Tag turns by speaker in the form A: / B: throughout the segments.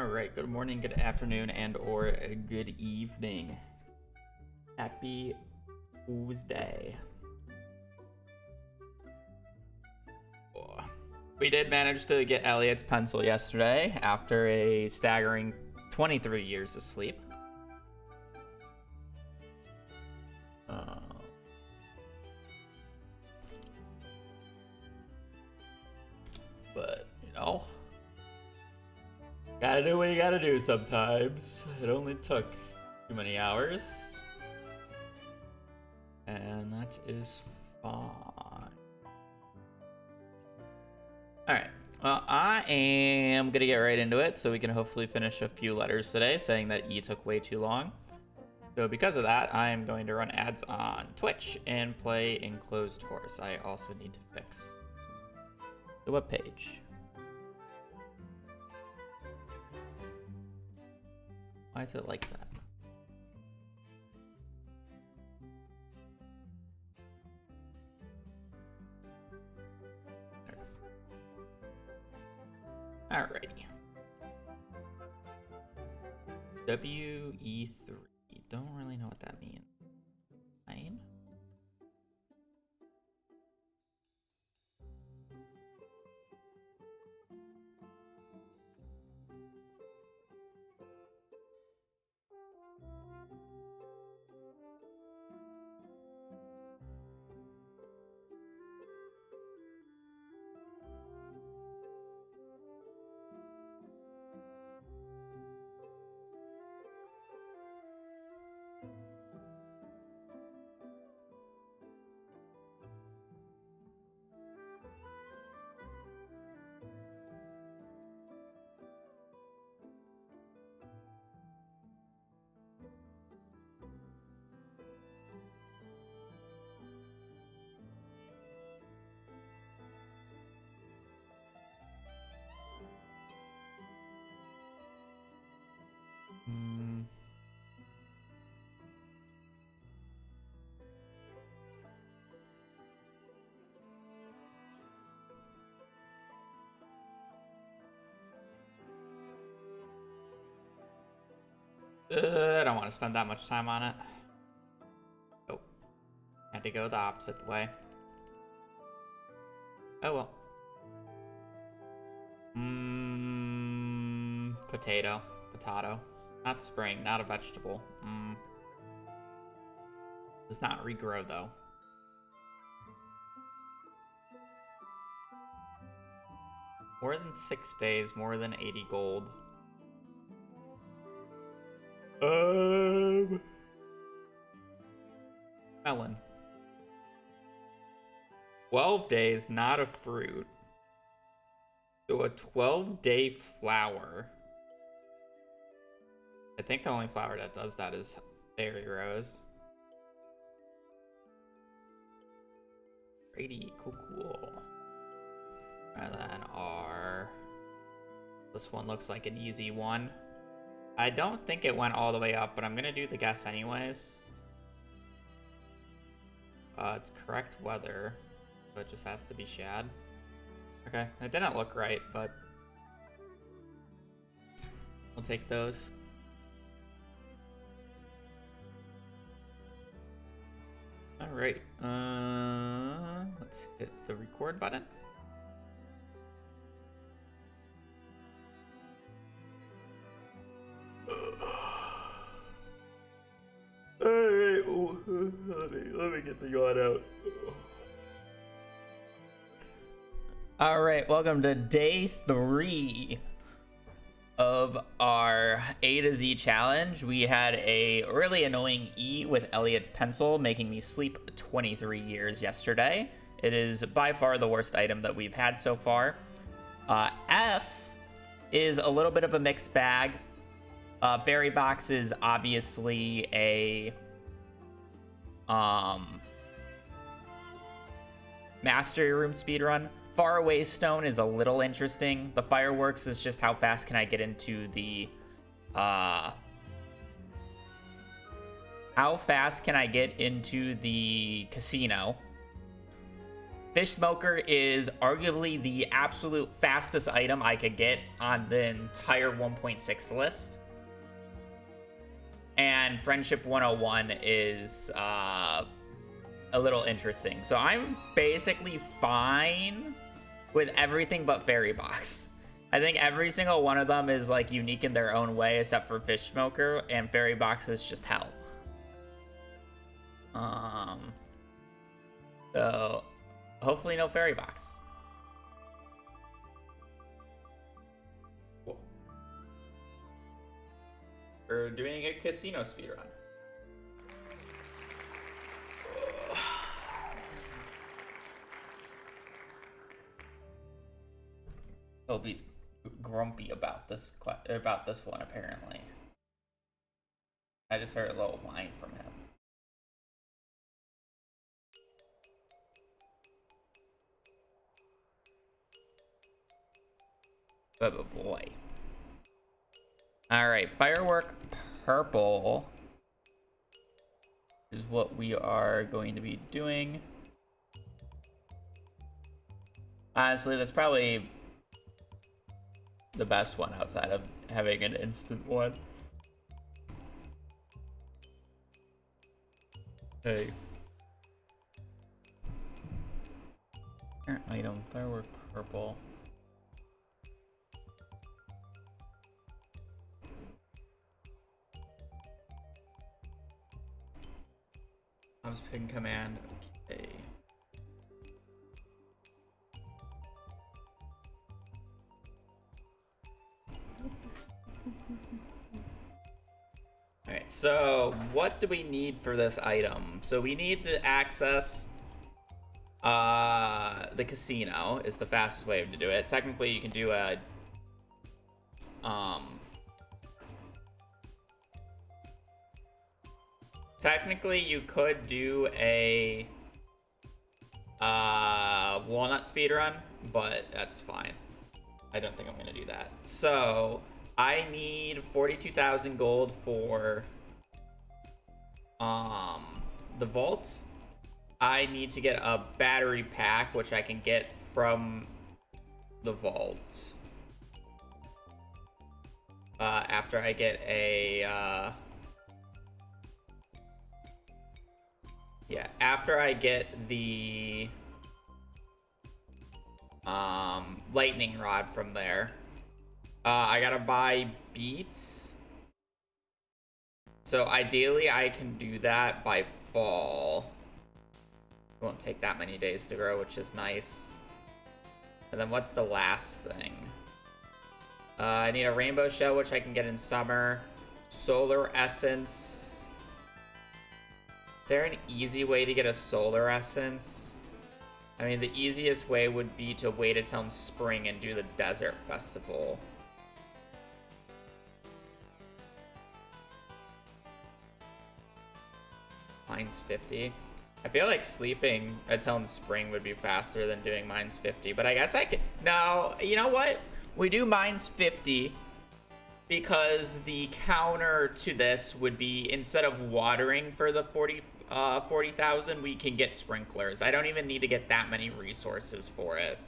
A: All right, good morning, good afternoon, and or good evening. Happy Tuesday. Oh. We did manage to get Elliot's pencil yesterday after a staggering 23 years of sleep. But, gotta do what you gotta do sometimes. It only took too many hours. And that is fine. Alright. Well, I am gonna get right into it so we can hopefully finish a few letters today, saying that E took way too long. So because of that, I am going to run ads on Twitch and play Enclosed Horse. I also need to fix the webpage. Why is it like that? Alrighty. WE3. Don't really know what that means. Fine. I don't want to spend that much time on it. Oh. Had to go the opposite way. Oh well. Potato. Potato. Not spring, not a vegetable. Does not regrow though. More than 6 days, more than 80 gold. Melon. 12 days, not a fruit. So a 12-day flower. I think the only flower that does that is Berry Rose. Pretty cool. And then R. This one looks like an easy one. I don't think it went all the way up, but I'm gonna do the guess anyways. It's correct weather, but it just has to be shad. Okay, it didn't look right, but we'll take those. All right, let's hit the record button. Alright, let me get the yawn out. Alright, welcome to day 3 of our A to Z challenge. We had a really annoying E with Elliot's pencil, making me sleep 23 years yesterday. It is by far the worst item that we've had so far. F is a little bit of a mixed bag. Fairy Box is obviously a Mastery Room speedrun. Faraway Stone is a little interesting. The Fireworks is just how fast can I get into the how fast can I get into the casino. Fish Smoker is arguably the absolute fastest item I could get on the entire 1.6 list. And Friendship 101 is a little interesting. So I'm basically fine with everything but Fairy Box. I think every single one of them is like unique in their own way, except for Fish Smoker, and Fairy Box is just hell. So hopefully no Fairy Box. Cool. We're doing a casino speedrun. Toby's grumpy about this one apparently. I just heard a little whine from him. Oh boy. Alright, Firework Purple is what we are going to be doing. Honestly, that's probably the best one outside of having an instant one. Hey. Current item, Firework Purple. Mouse pin command. Okay. Alright, so what do we need for this item? So we need to access the casino is the fastest way to do it. Technically you can do a technically you could do a walnut speedrun, but that's fine. I don't think I'm gonna do that. So I need 42,000 gold for the vault. I need to get a battery pack, which I can get from the vault. After I get a after I get the lightning rod from there. I gotta buy beets. So ideally I can do that by fall. It won't take that many days to grow, which is nice. And then what's the last thing? I need a rainbow shell, which I can get in summer. Solar essence. Is there an easy way to get a solar essence? I mean, the easiest way would be to wait until spring and do the desert festival. Mine's 50. I feel like sleeping until in spring would be faster than doing mine's 50, but I guess I could. No, you know what? We do mine's 50 because the counter to this would be instead of watering for the 40,000, we can get sprinklers. I don't even need to get that many resources for it.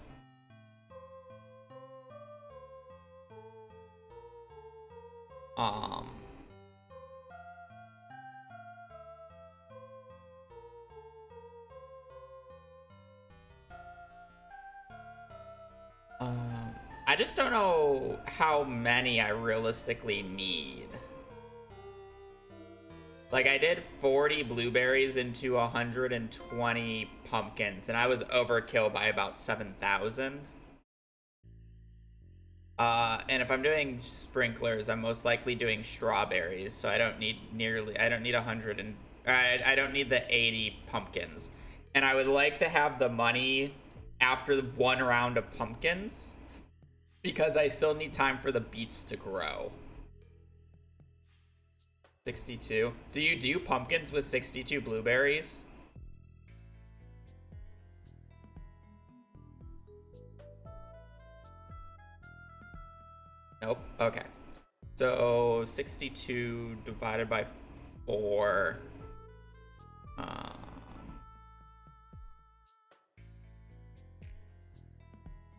A: I just don't know how many I realistically need. Like, I did 40 blueberries into 120 pumpkins, and I was overkill by about 7,000. And if I'm doing sprinklers, I'm most likely doing strawberries, so I don't need 100 and I don't need the 80 pumpkins. And I would like to have the money after one round of pumpkins, because I still need time for the beets to grow. 62. Do you do pumpkins with 62 blueberries? Nope. Okay. So 62 divided by 4.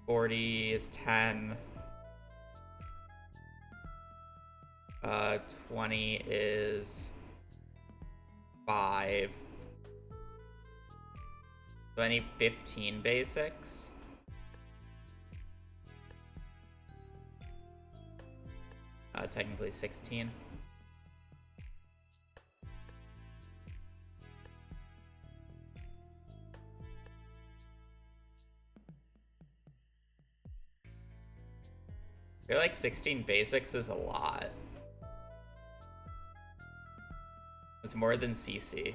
A: 40 is 10. 20 is 5. So I need 15 basics. Technically 16. I feel like 16 basics is a lot. It's more than CC.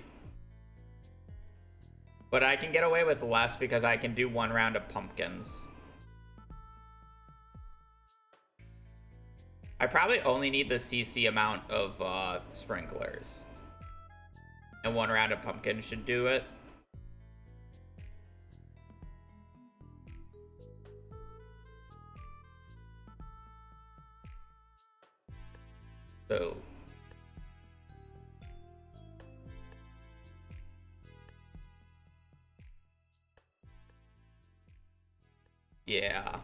A: But I can get away with less because I can do 1 round of pumpkins. I probably only need the CC amount of sprinklers. And 1 round of pumpkins should do it. So yeah.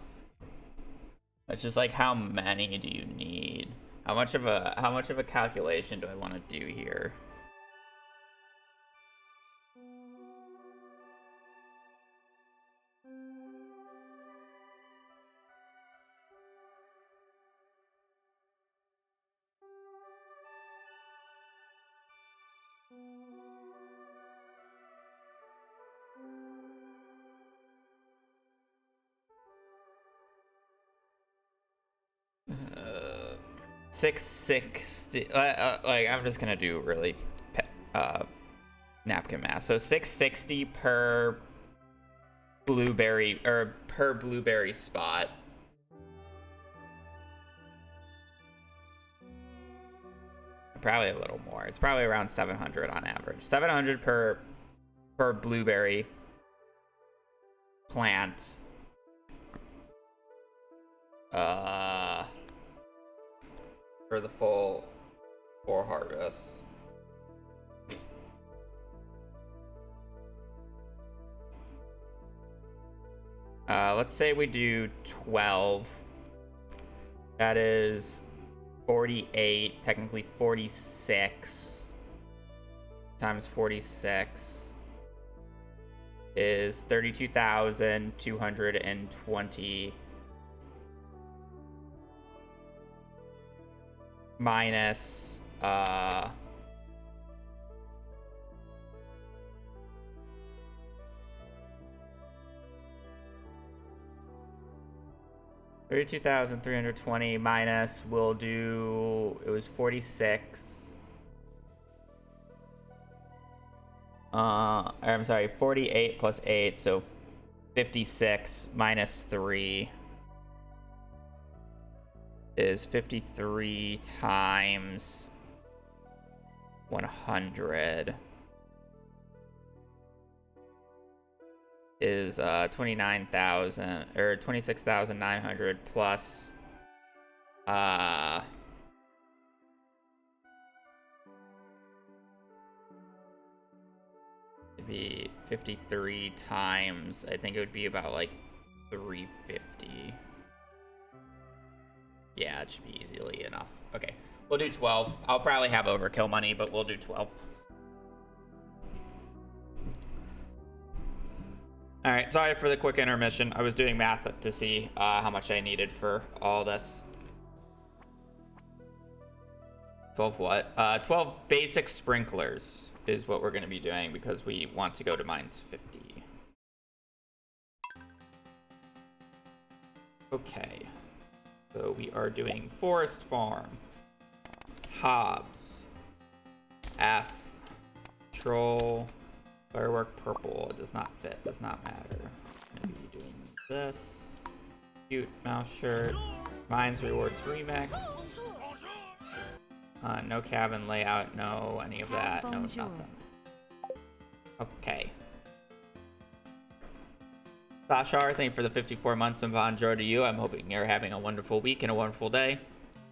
A: It's just like, how many do you need? How much of a calculation do I want to do here? Uh, 660. Like, I'm just gonna do really napkin math. So 660 per blueberry, or per blueberry spot. Probably a little more. It's probably around 700 on average. 700 per blueberry plant. For the full 4 harvests. Let's say we do 12. That is 48, technically 46 times 46 is 32,220 minus 32,320 minus, we'll do, it was 46. I'm sorry, 48 plus 8, so 56 minus 3 is 53 times 100 is 29,000 or 26,900 plus it'd be 53 times, I think it would be about like 350. Yeah, it should be easily enough. Okay, we'll do 12. I'll probably have overkill money, but we'll do 12. All right, sorry for the quick intermission. I was doing math to see how much I needed for all this. 12 what? 12 basic sprinklers is what we're going to be doing because we want to go to mines 50. Okay. So we are doing Forest Farm, Hobbs, F, Troll, Firework Purple. It does not fit, does not matter. I'm gonna be doing this. Cute mouse shirt. Mines Rewards remixed. No cabin layout, no any of that, no nothing. Okay. Sashar, thank you for the 54 months, and bonjour to you. I'm hoping you're having a wonderful week and a wonderful day.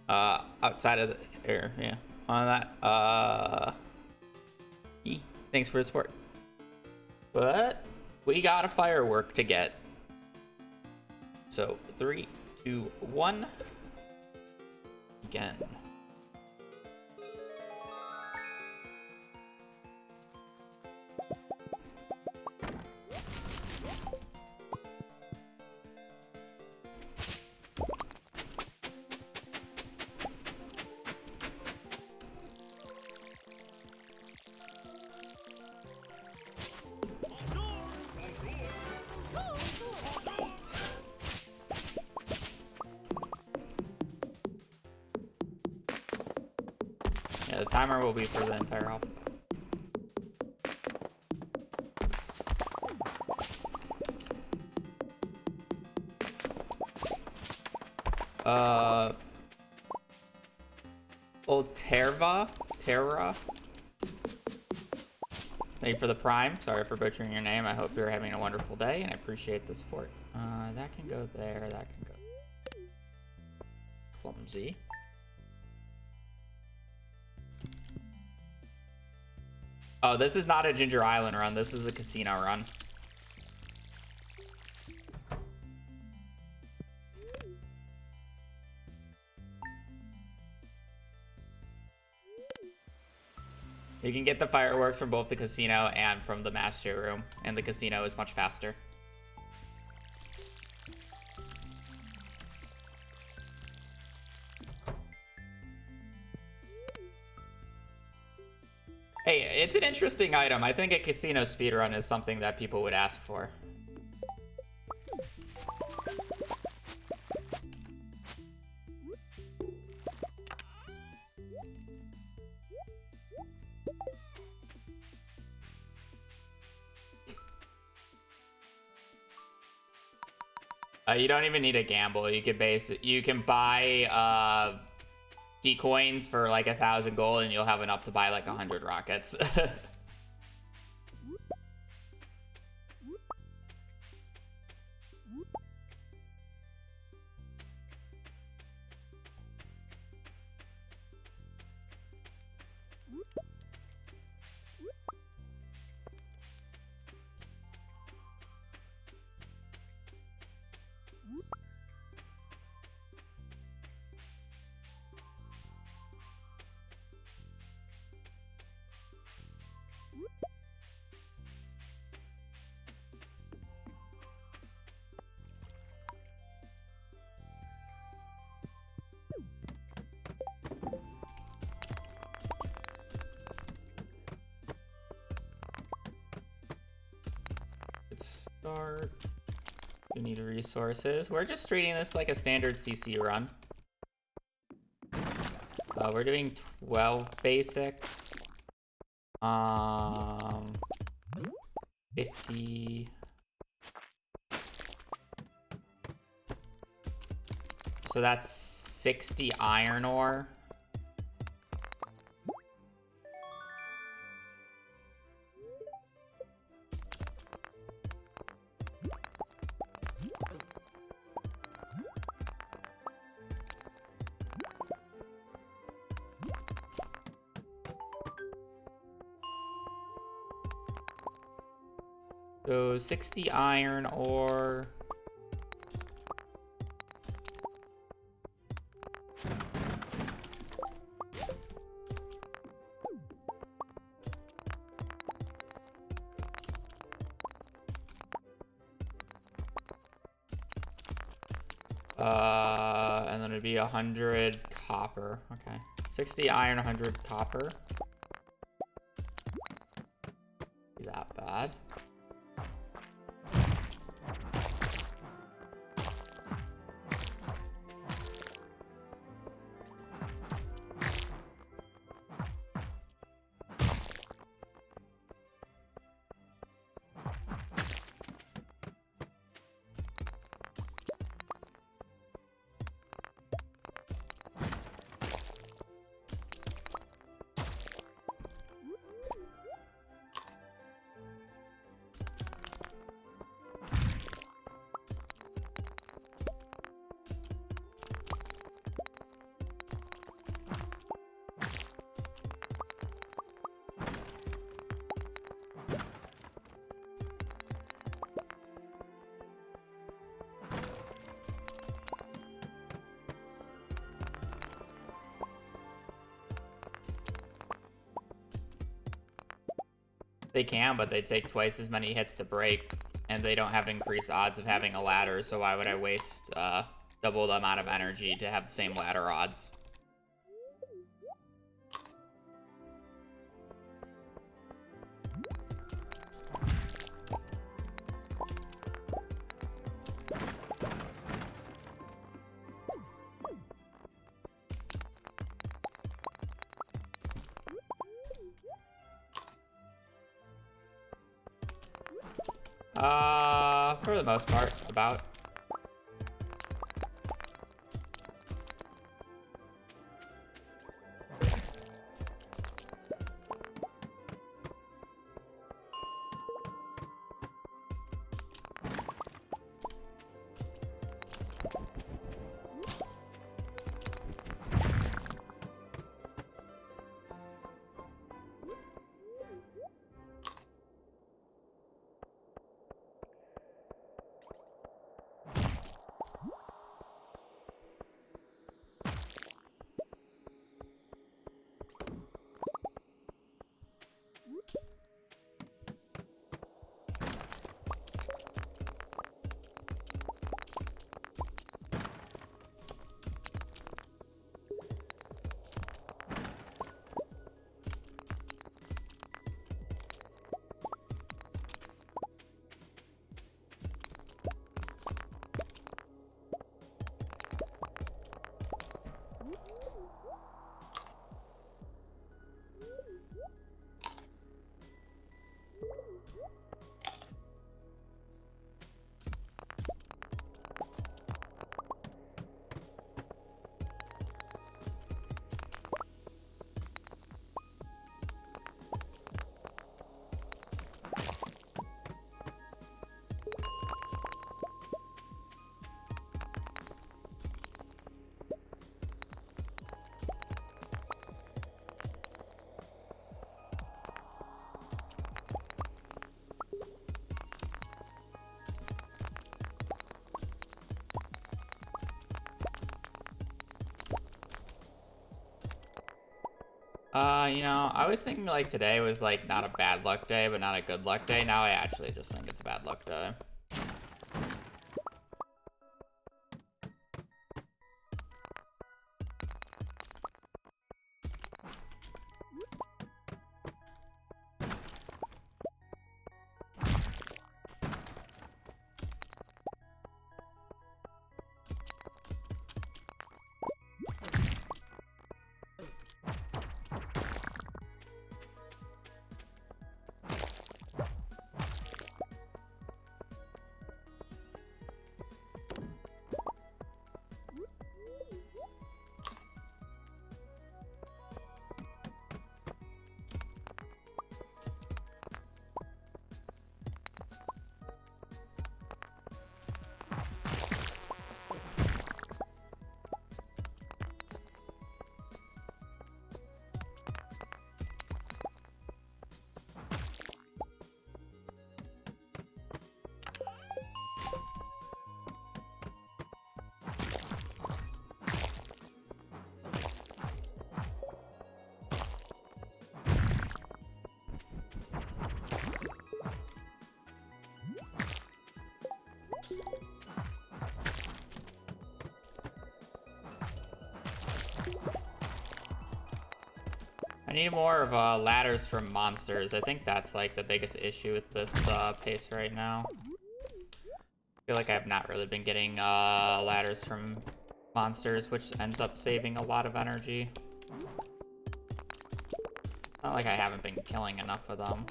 A: Outside of the air, yeah. On that, thanks for the support. But we got a firework to get. So 3, 2, 1. Again. Yeah, the timer will be for the entire hop. Terra. Thank you for the prime. Sorry for butchering your name. I hope you're having a wonderful day, and I appreciate the support. That can go there. That can go. Clumsy. Oh, this is not a Ginger Island run. This is a casino run. You can get the fireworks from both the casino and from the master room, and the casino is much faster. Hey, it's an interesting item. I think a casino speedrun is something that people would ask for. You don't even need a gamble. You can buy key coins for like 1,000 gold, and you'll have enough to buy like 100 rockets. Start. We need resources. We're just treating this like a standard CC run. We're doing 12 basics. 50. So that's 60 iron ore. So 60 iron ore. And then it'd be 100 copper. Okay. 60 iron, 100 copper. Be that bad. They can, but they take twice as many hits to break, and they don't have increased odds of having a ladder, so why would I waste double the amount of energy to have the same ladder odds? For the most part, about. You know, I was thinking like today was like not a bad luck day, but not a good luck day. Now I actually just think it's a bad luck day. I need more of ladders from monsters. I think that's like the biggest issue with this pace right now. I feel like I've not really been getting ladders from monsters, which ends up saving a lot of energy. Not like I haven't been killing enough of them.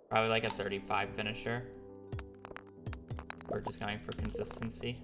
A: Probably like a 35 finisher. We're just going for consistency.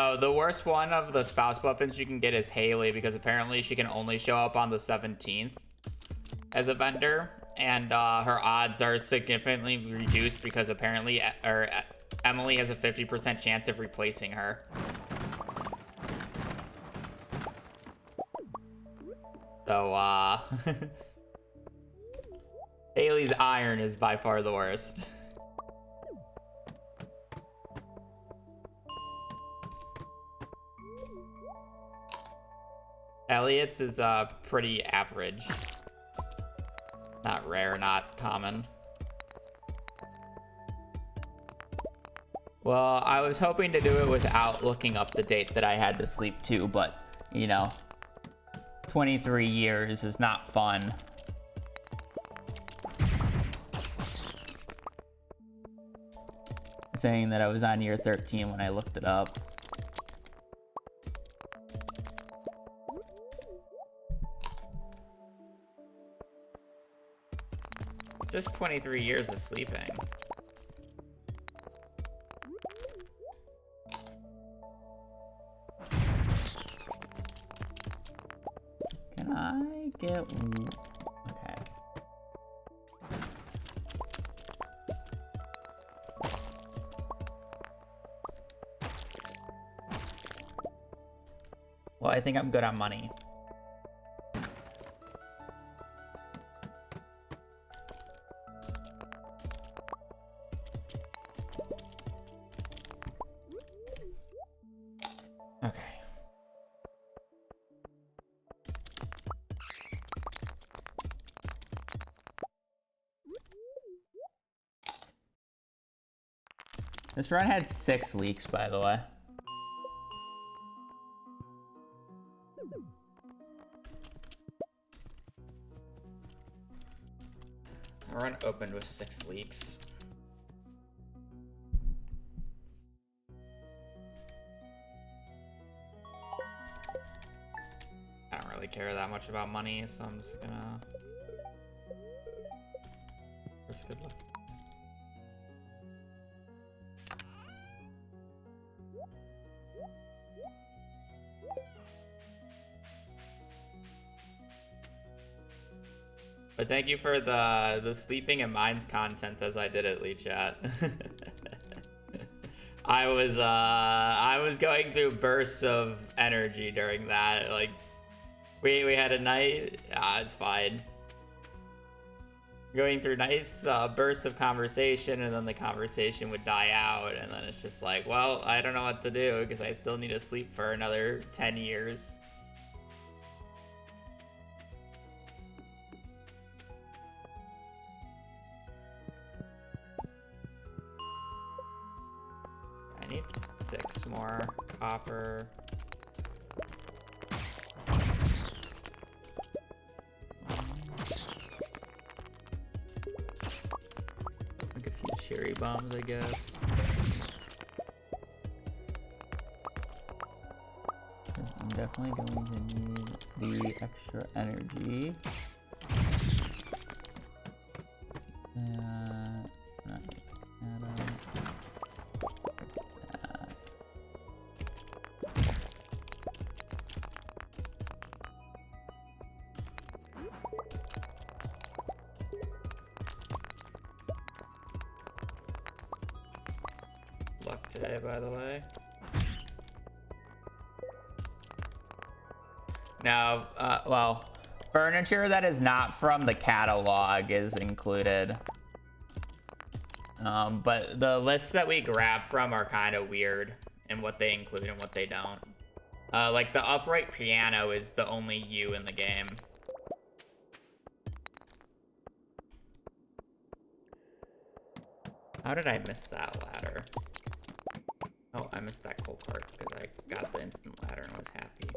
A: Oh, the worst one of the spouse weapons you can get is Haley, because apparently she can only show up on the 17th as a vendor, and her odds are significantly reduced because apparently Emily has a 50% chance of replacing her. So, Haley's iron is by far the worst. Elliot's is pretty average. Not rare, not common. Well, I was hoping to do it without looking up the date that I had to sleep too, but, you know, 23 years is not fun. Saying that I was on year 13 when I looked it up. Just 23 years of sleeping. Can I get... Okay. Well, I think I'm good on money. Okay. This run had 6 leaks, by the way. The run opened with 6 leaks. I don't really care that much about money, so I'm just gonna risk good luck. But thank you for the sleeping and mines content as I did it, Lee Chat. I was going through bursts of energy during that. Like we had a night. It's fine. Going through nice bursts of conversation, and then the conversation would die out, and then it's just like, well, I don't know what to do because I still need to sleep for another 10 years. I need 6 more copper. Like a few cherry bombs, I guess. I'm definitely going to need the extra energy. Luck today, by the way. Now, well, furniture that is not from the catalog is included. But the lists that we grab from are kind of weird in what they include and what they don't. Like the upright piano is the only U in the game. How did I miss that ladder? Oh, I missed that coal cart because I got the instant ladder and was happy.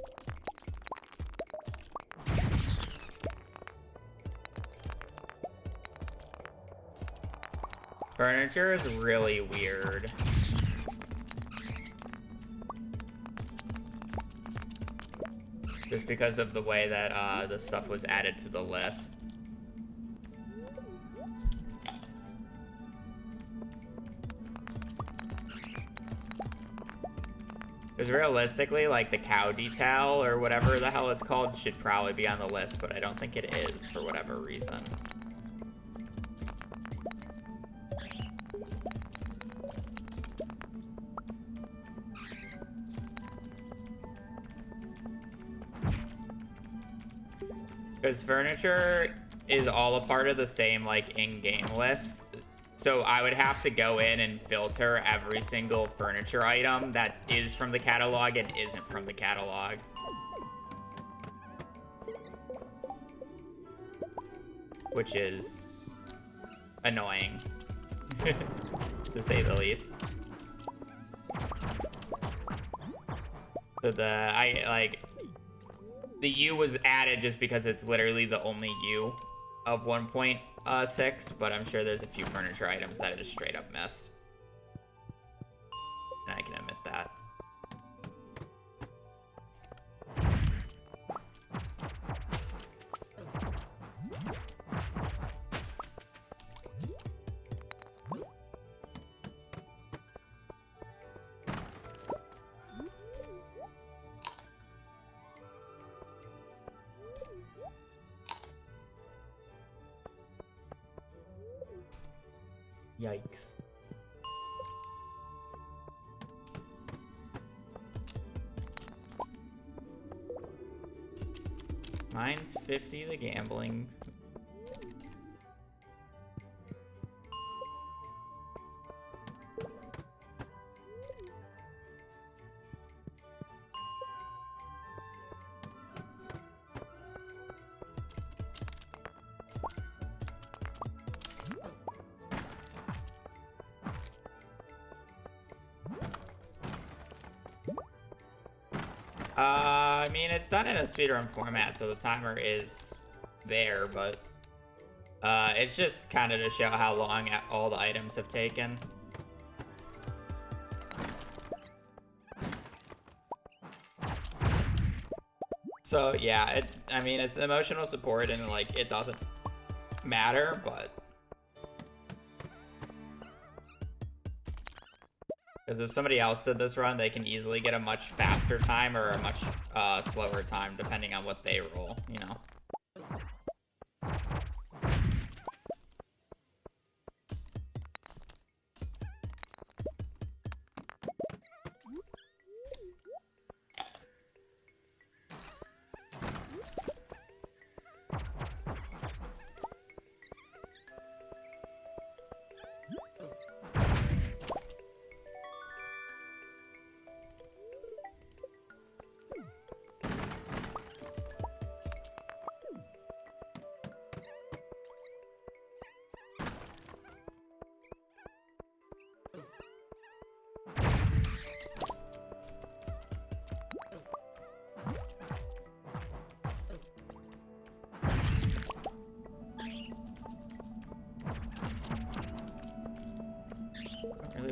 A: Furniture is really weird. Just because of the way that the stuff was added to the list. Because realistically, like, the cow detail or whatever the hell it's called should probably be on the list, but I don't think it is for whatever reason. Because furniture is all a part of the same, like, in-game list. So I would have to go in and filter every single furniture item that is from the catalog and isn't from the catalog. Which is annoying, to say the least. So the U was added just because it's literally the only U of 1.6, but I'm sure there's a few furniture items that I just straight up missed. And I can admit that. Yikes. Mine's 50, the gambling. I mean, it's done in a speedrun format, so the timer is there, but it's just kind of to show how long all the items have taken. So yeah, I mean, it's emotional support and like it doesn't matter, but because if somebody else did this run, they can easily get a much faster time or a much slower time, depending on what they roll, you know?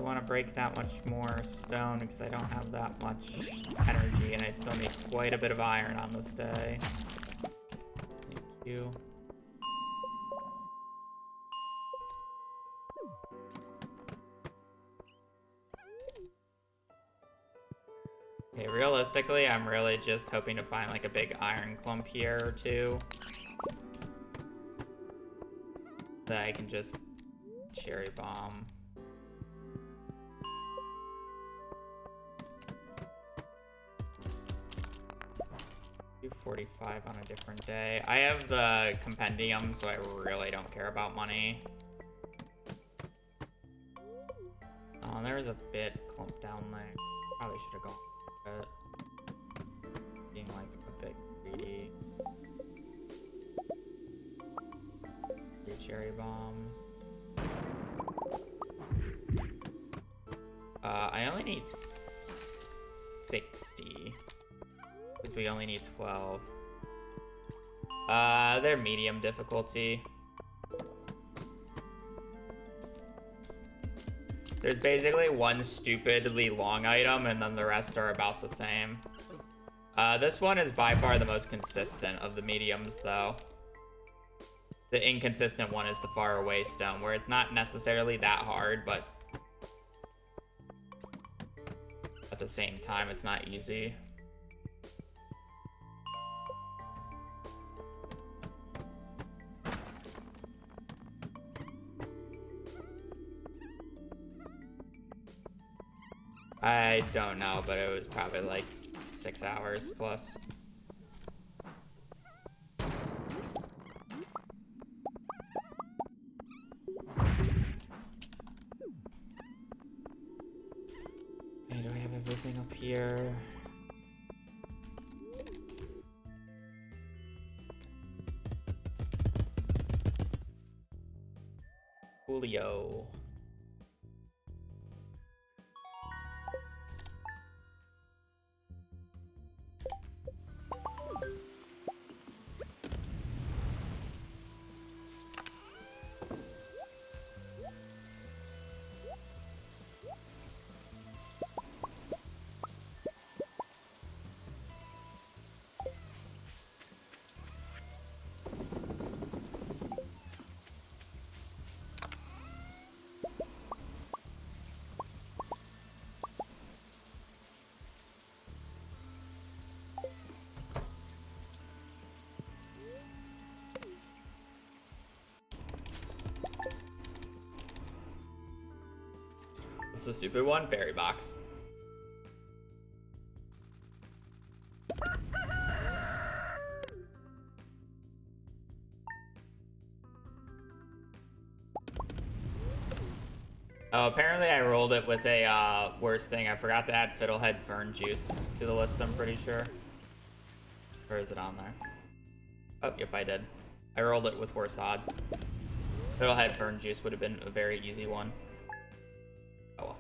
A: Want to break that much more stone because I don't have that much energy and I still need quite a bit of iron on this day. Thank you. Okay, realistically, I'm really just hoping to find like a big iron clump here or two that I can just cherry bomb. 45 on a different day. I have the compendium, so I really don't care about money. Oh, and there was a bit clumped down there. Probably should have gone with it. Being like a bit greedy. 3 cherry bombs. I only need 60. Because we only need 12. They're medium difficulty. There's basically one stupidly long item, and then the rest are about the same. This one is by far the most consistent of the mediums, though. The inconsistent one is the far away stone, where it's not necessarily that hard, but the same time. It's not easy. I don't know, but it was probably like 6 hours plus. Okay, do I have everything up here? Julio. This is a stupid one. Berry box. Oh, apparently I rolled it with a worse thing. I forgot to add Fiddlehead Fern Juice to the list, I'm pretty sure. Or is it on there? Oh, yep, I did. I rolled it with worse odds. Fiddlehead Fern Juice would have been a very easy one. Oh well.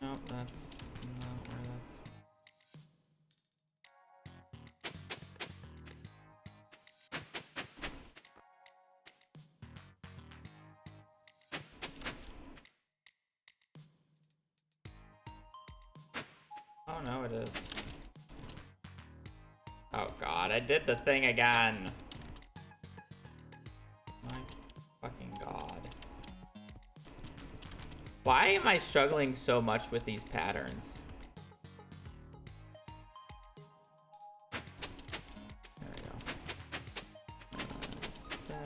A: Nope, that's not where that's... Oh no, it is. Oh god, I did the thing again. My fucking god. Why am I struggling so much with these patterns? There we go. That.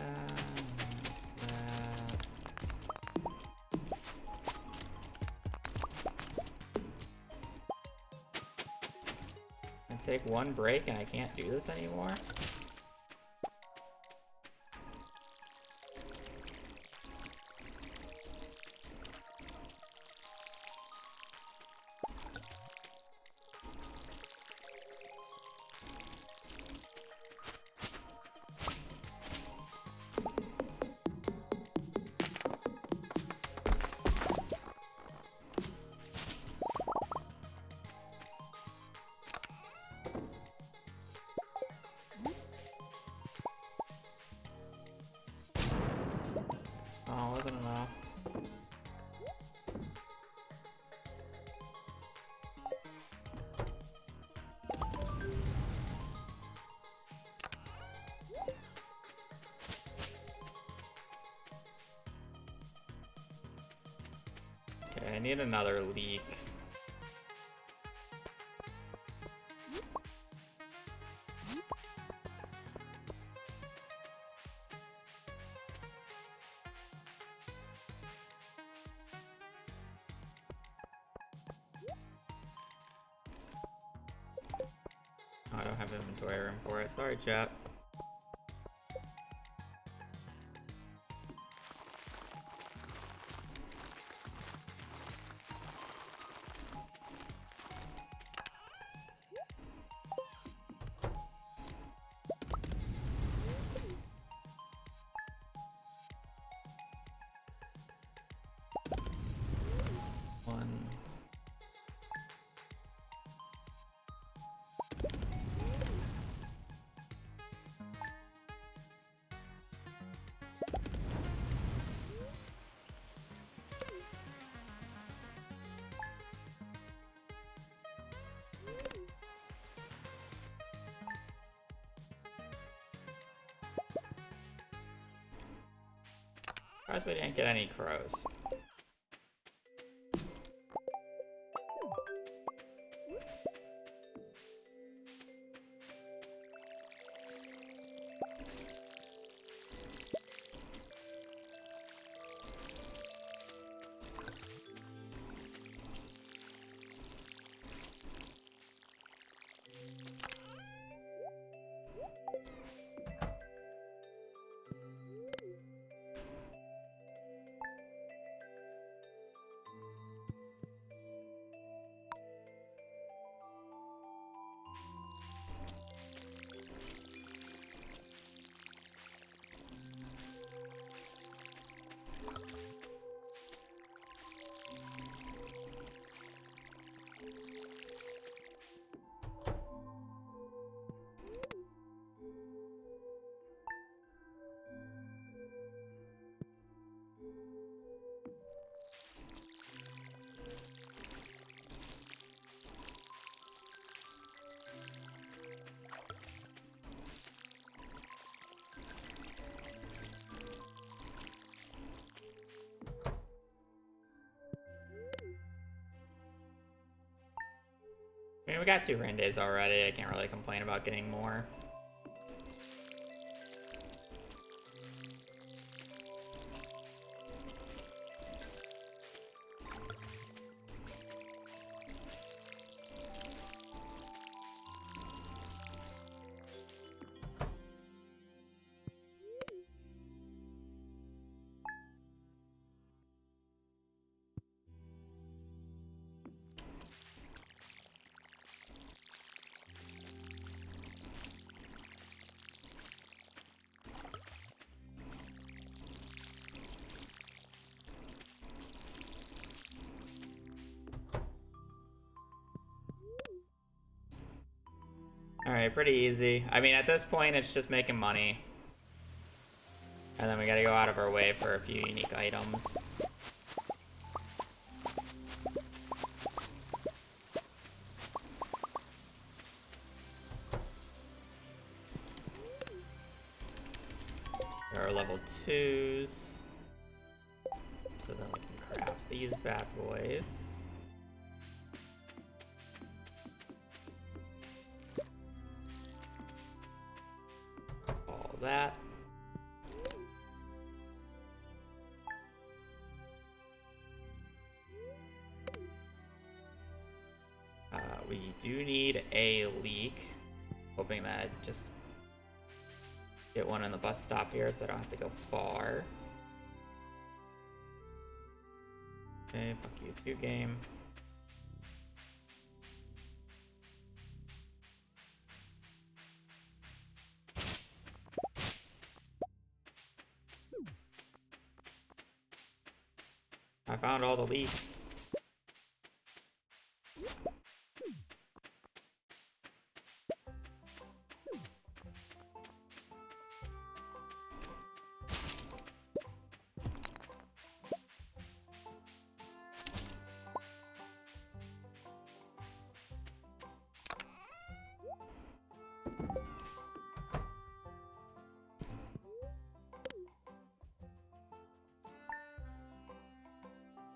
A: I take one break and I can't do this anymore? Oh, wasn't enough. Okay, I need another leak. Oh, I don't have inventory room for it. Sorry, chat. One. Surprised we didn't get any crows. I mean, we got 2 rain days already. I can't really complain about getting more. Alright, pretty easy. I mean, at this point, it's just making money. And then we gotta go out of our way for a few unique items. There are level 2s. So then we can craft these bad boys. That. We do need a leak. Hoping that I just get one on the bus stop here so I don't have to go far. Okay, fuck you too, game. I found all the leaks.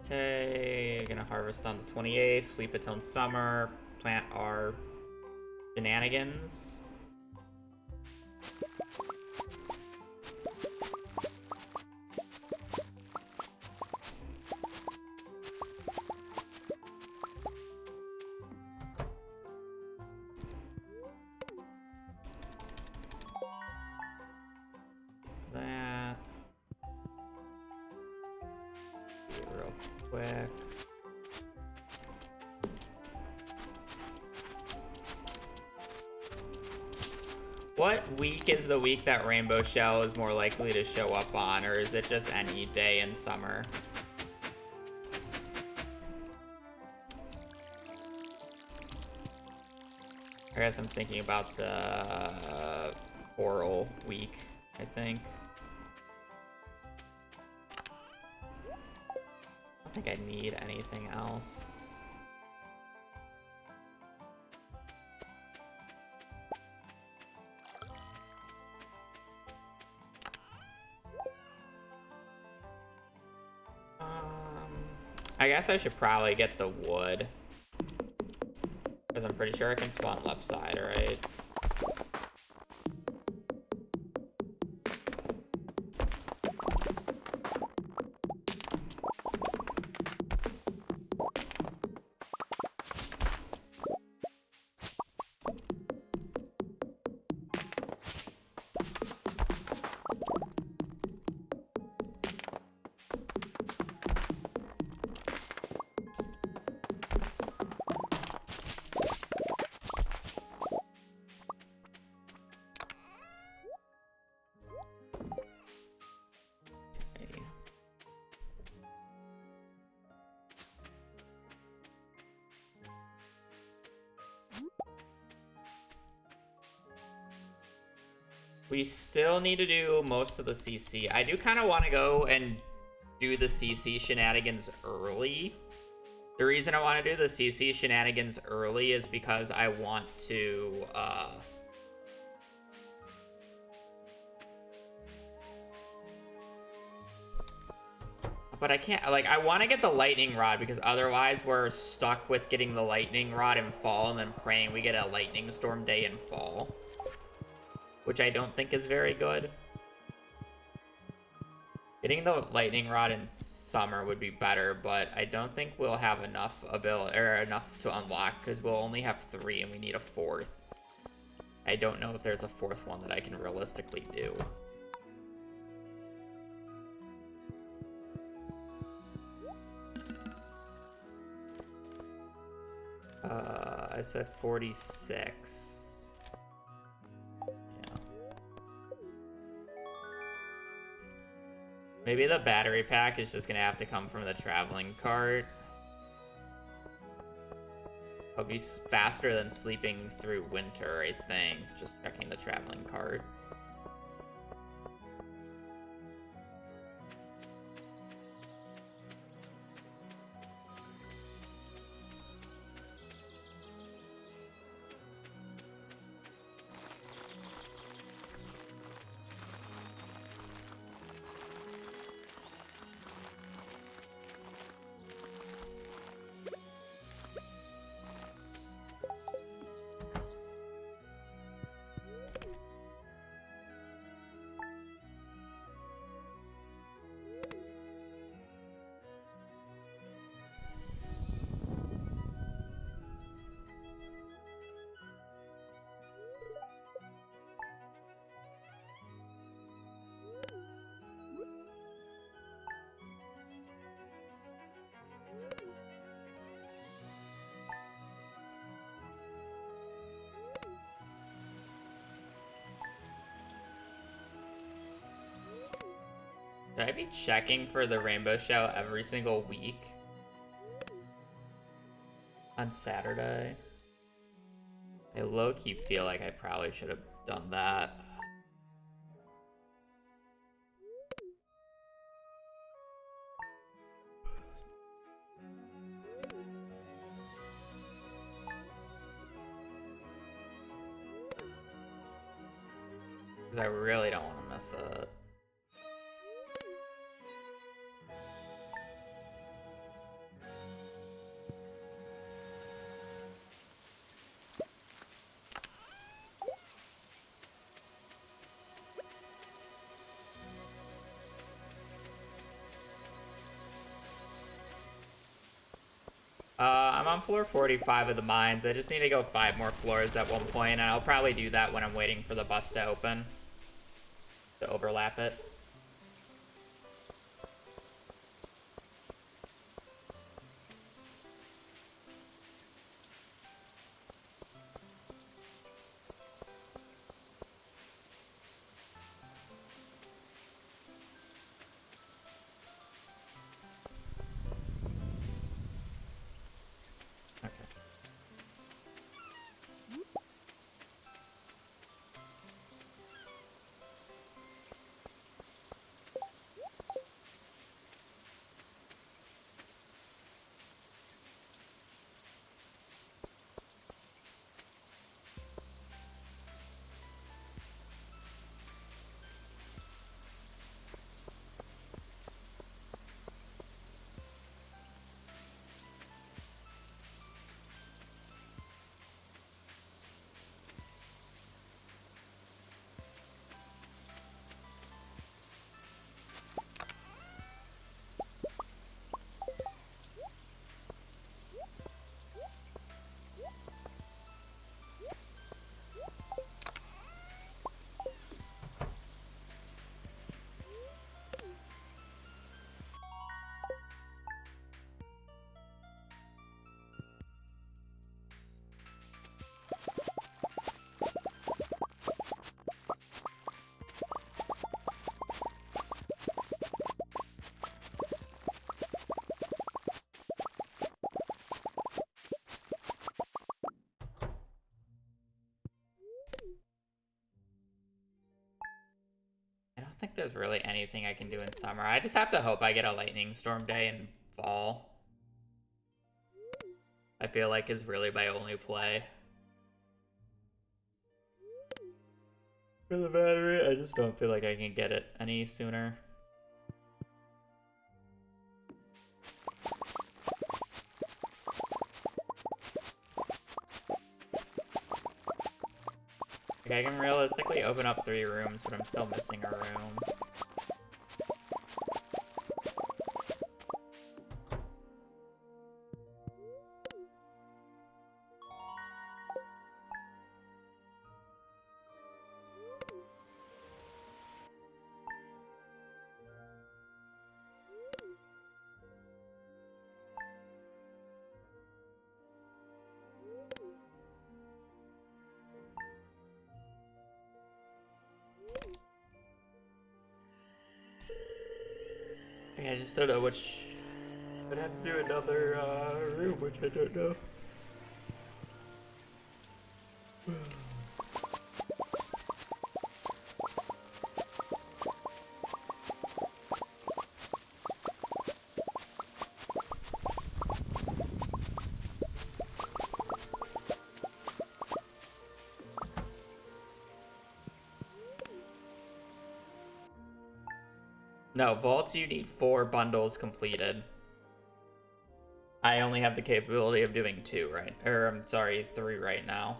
A: Okay, gonna harvest on the 28th, sleep until summer, plant our shenanigans. That. Real quick. What week is the week that Rainbow Shell is more likely to show up on, or is it just any day in summer? guess I'm thinking about the Coral week, I think. I don't think I need anything else. I guess I should probably get the wood. Because I'm pretty sure I can spawn left side, right? We still need to do most of the CC. I do kind of want to go and do the CC shenanigans early. The reason I want to do the CC shenanigans early is because I want to, but I can't, like, I want to get the lightning rod because otherwise we're stuck with getting the lightning rod in fall and then praying we get a lightning storm day in fall. Which I don't think is very good. Getting the lightning rod in summer would be better, but I don't think we'll have enough enough to unlock because we'll only have 3 and we need a 4th. I don't know if there's a 4th one that I can realistically do. I said 46. Maybe the battery pack is just gonna have to come from the traveling cart. It'll be faster than sleeping through winter, I think, just checking the traveling cart. Should I be checking for the rainbow shout every single week? On Saturday? I low-key feel like I probably should have done that. Because I really don't want to miss it. I'm on floor 45 of the mines. I just need to go 5 more floors at one point, and I'll probably do that when I'm waiting for the bus to open. To overlap it. there's really anything I can do in summer. I just have to hope I get a lightning storm day in fall. I feel like is really my only play. For the battery, I just don't feel like I can get it any sooner. Like, I can realistically open up 3 rooms, but I'm still missing a room. I just don't know which. I'd have to do another room, which I don't know. No, vaults you need 4 bundles completed. I only have the capability of doing 2, right? Or, I'm sorry, 3 right now.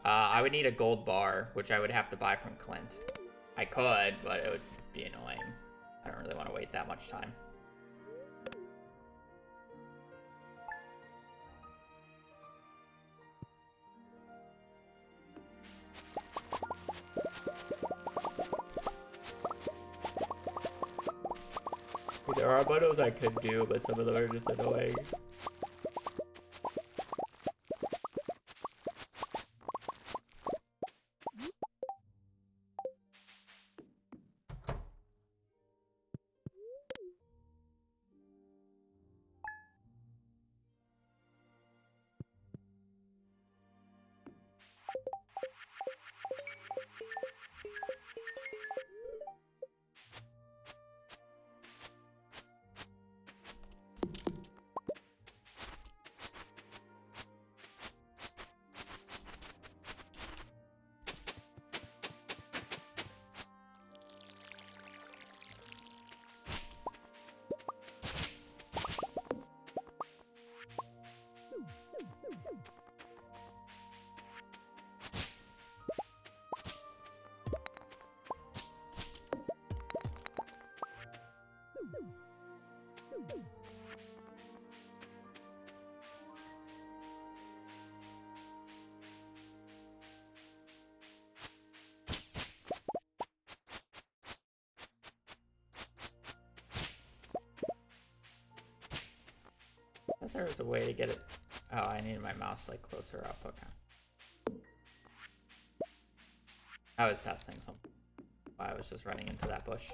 A: I would need a gold bar, which I would have to buy from Clint. I could, but it would be annoying. I don't really want to wait that much time. There are bundles I could do, but some of them are just annoying. I thought there was a way to get it. Oh, I needed my mouse like closer up. Okay. I was testing something. I was just running into that bush.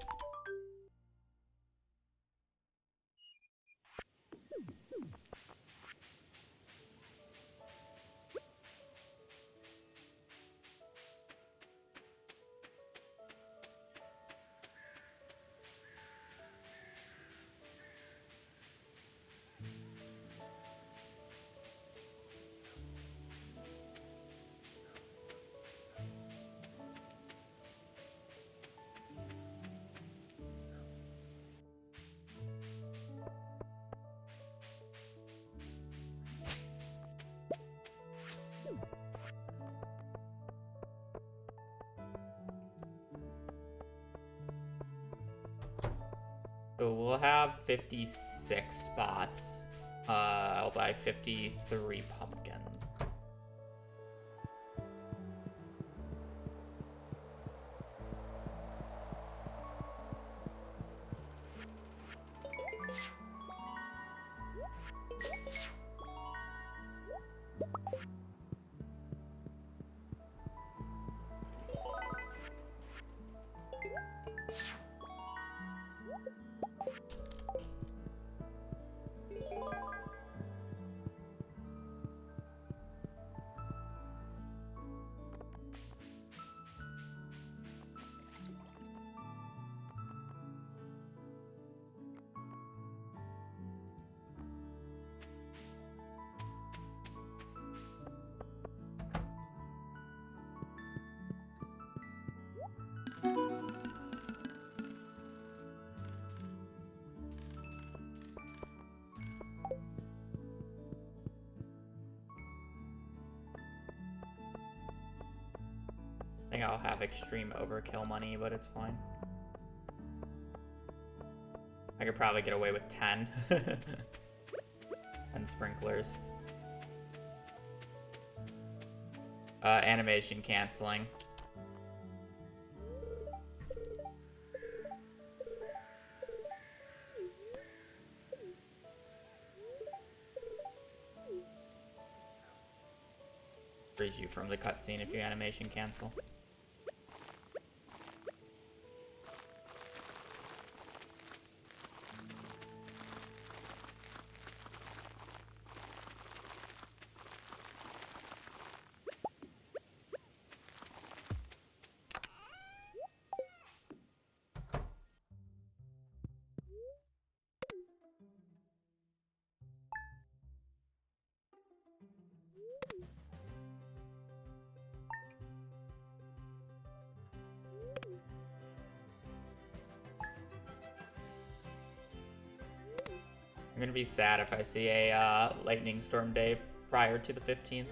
A: So we'll have 56 spots. I'll buy 53 pumpkins. I think I'll have extreme overkill money, but it's fine. I could probably get away with 10. 10 sprinklers. Animation canceling. Frees you from the cutscene if you animation cancel. I'm gonna be sad if I see a lightning storm day prior to the 15th.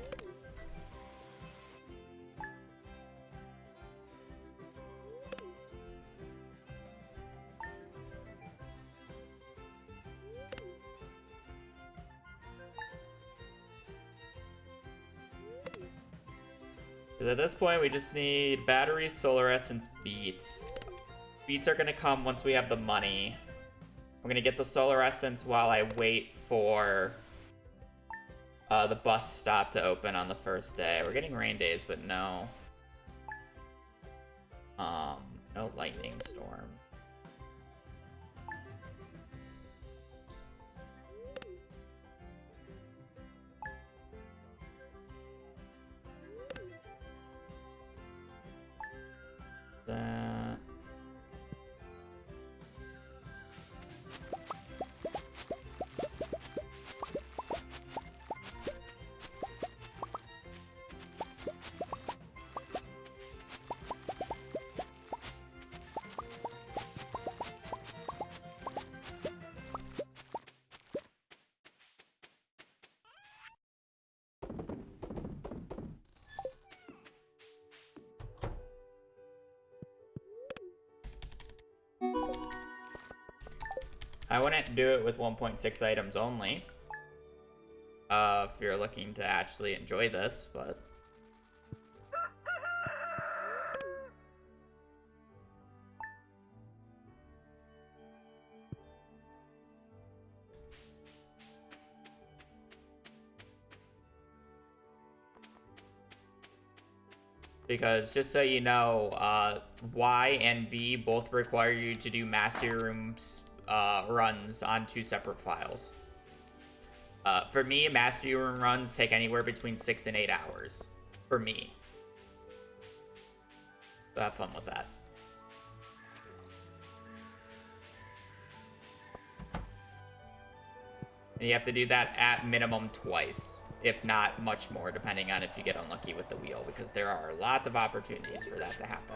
A: Because at this point, we just need batteries, solar essence, beats. Beats are gonna come once we have the money. I'm gonna get the solar essence while I wait for the bus stop to open on the first day. We're getting rain days, but no. No lightning storm. That. I wouldn't do it with 1.6 items only. If you're looking to actually enjoy this, but... Because, just so you know, Y and V both require you to do Mastery Rooms runs on 2 separate files. For me, Mastery Room runs take anywhere between 6 and 8 hours. For me. So have fun with that. And you have to do that at minimum twice, if not much more, depending on if you get unlucky with the wheel, because there are lots of opportunities for that to happen.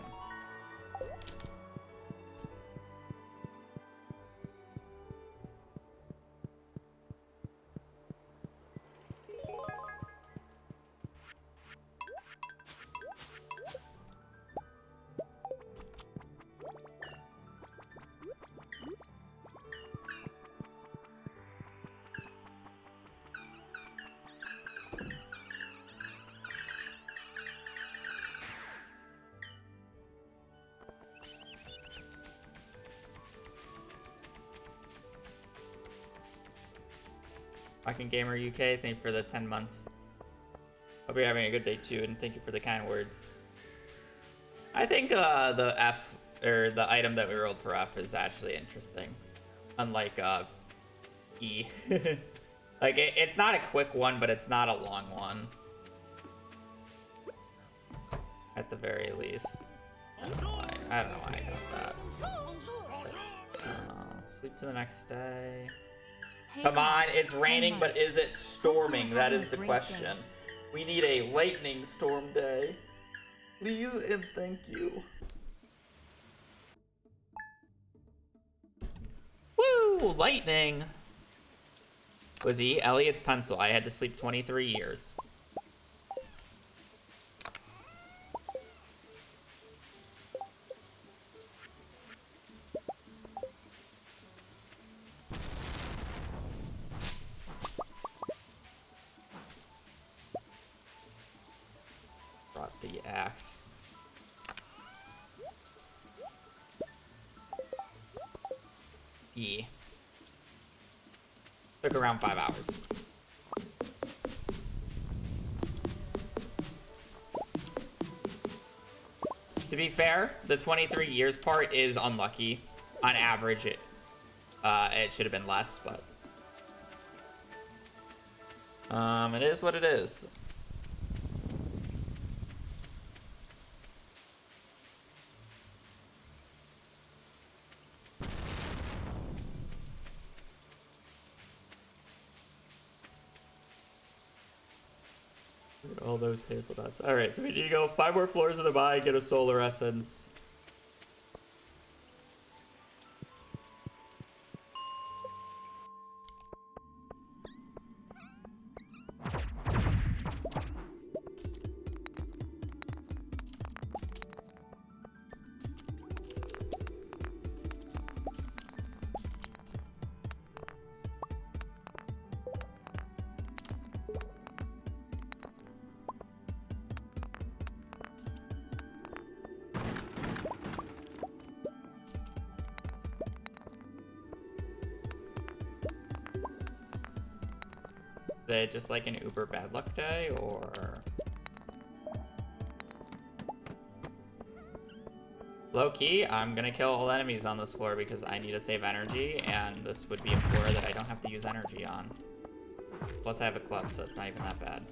A: Fucking Gamer UK, thank you for the 10 months. Hope you're having a good day too, and thank you for the kind words. I think the F, or the item that we rolled for F is actually interesting. Unlike E. Like, it's not a quick one, but it's not a long one. At the very least. I don't know why I got that. Sleep to the next day. Come on, it's raining, but is it storming? That is the question. We need a lightning storm day. Please and thank you. Ooh, lightning. Was he Elliot's pencil? I had to sleep 23 years. Brought the axe. E. Took around 5 hours. To be fair, the 23 years part is unlucky. On average, it should have been less, but it is what it is. All those hazelnuts. All right, so we need to go 5 more floors of the mine, get a solar essence. Is it just like an uber bad luck day, or low key? I'm gonna kill all enemies on this floor because I need to save energy, and this would be a floor that I don't have to use energy on. Plus, I have a club, so it's not even that bad.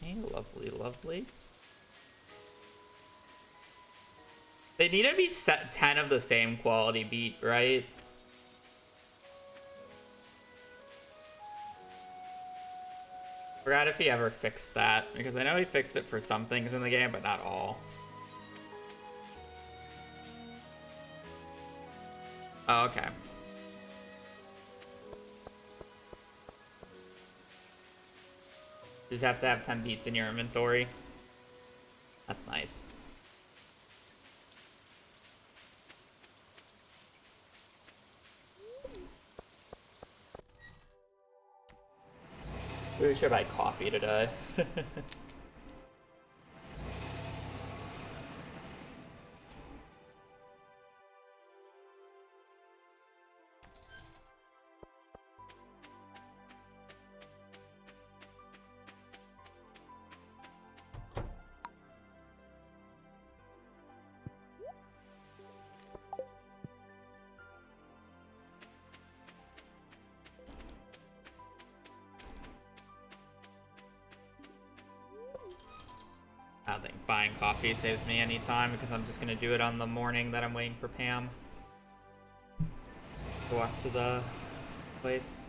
A: Hey, lovely, lovely. They need to be set 10 of the same quality beat, right? Forgot if he ever fixed that, because I know he fixed it for some things in the game, but not all. Oh, okay. You just have to have 10 beats in your inventory. That's nice. We should buy coffee today. I don't think buying coffee saves me any time because I'm just gonna do it on the morning that I'm waiting for Pam. Go up to the place.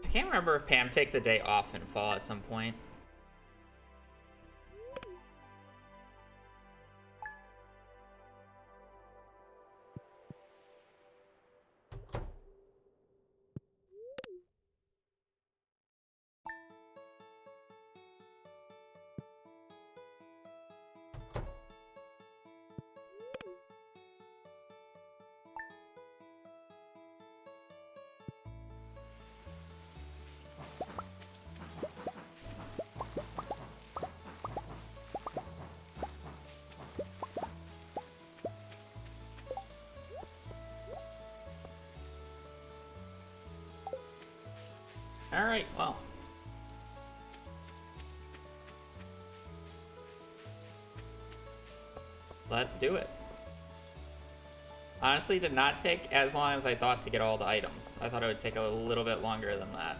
A: I can't remember if Pam takes a day off in fall at some point. Alright, well. Let's do it. Honestly, did not take as long as I thought to get all the items. I thought it would take a little bit longer than that.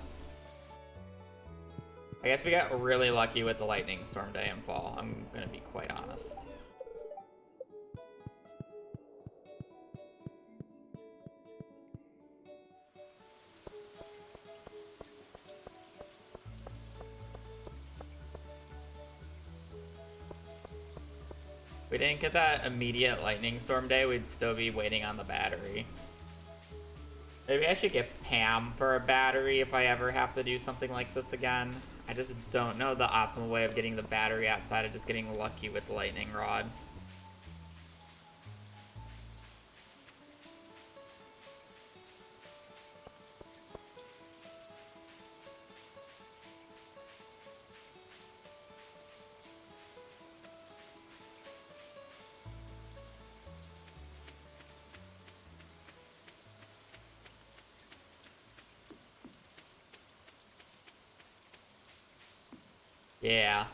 A: I guess we got really lucky with the lightning storm day in fall. I'm gonna be quite honest. If we didn't get that immediate lightning storm day, we'd still be waiting on the battery. Maybe I should gift Pam for a battery if I ever have to do something like this again. I just don't know the optimal way of getting the battery outside of just getting lucky with the lightning rod. Yeah.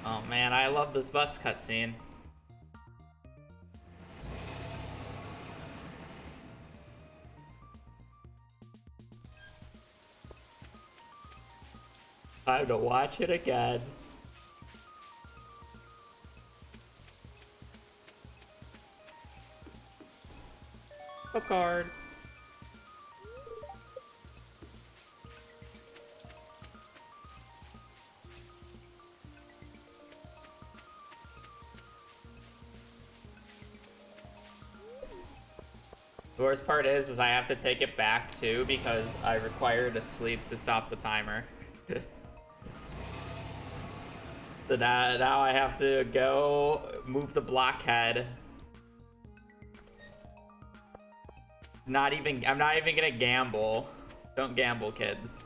A: Oh man, I love this bus cutscene. I have to watch it again. A card. The worst part is I have to take it back too because I require to sleep to stop the timer. So now I have to go move the blockhead. I'm not even gonna gamble. Don't gamble, kids.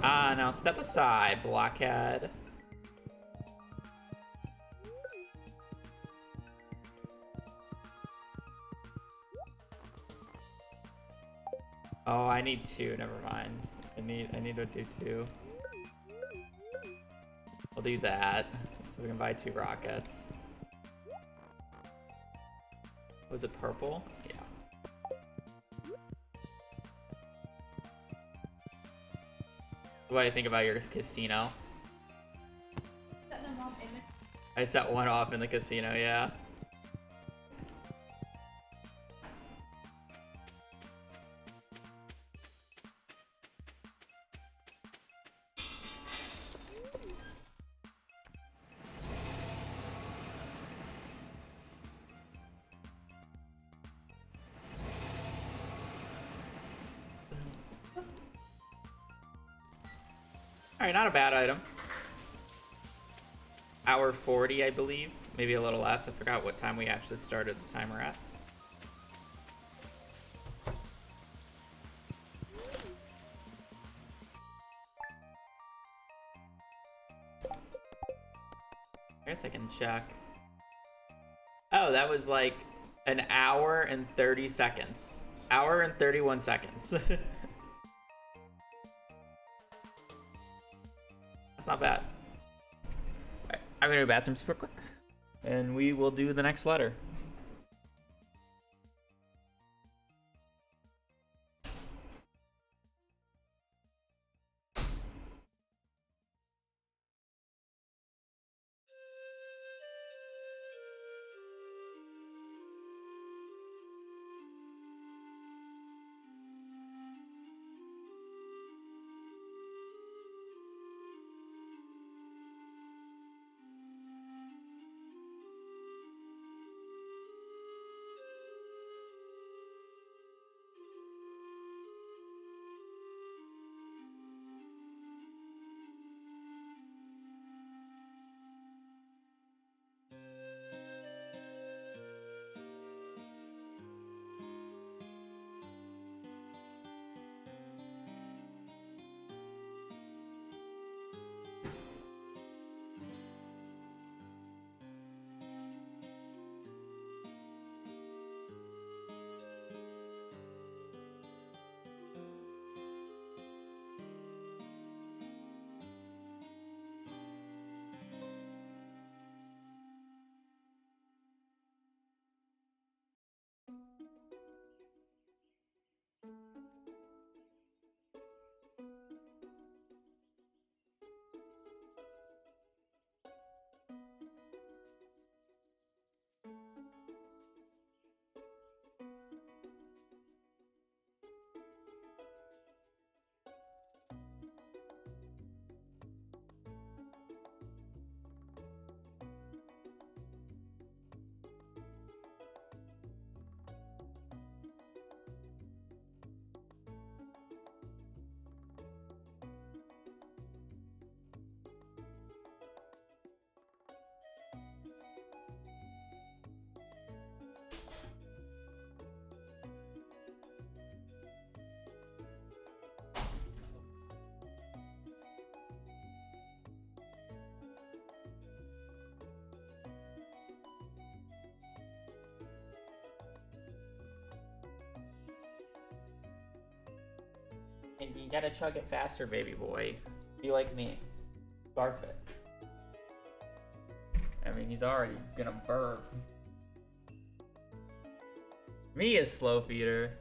A: Now step aside, blockhead. Oh, I need two. Never mind. I need to do two. I'll do that so we can buy 2 rockets. Was it purple? Yeah. What do you think about your casino? I set one off in the casino, yeah. Alright, not a bad item. Hour 40, I believe. Maybe a little less. I forgot what time we actually started the timer at. I guess I can check. Oh, that was like an hour and 30 seconds. Hour and 31 seconds. That's not bad. Right, I'm gonna go to the bathroom super quick. And we will do the next letter. And you gotta chug it faster, baby boy. Be like me. Barf it. I mean, he's already gonna burp. Me a slow feeder.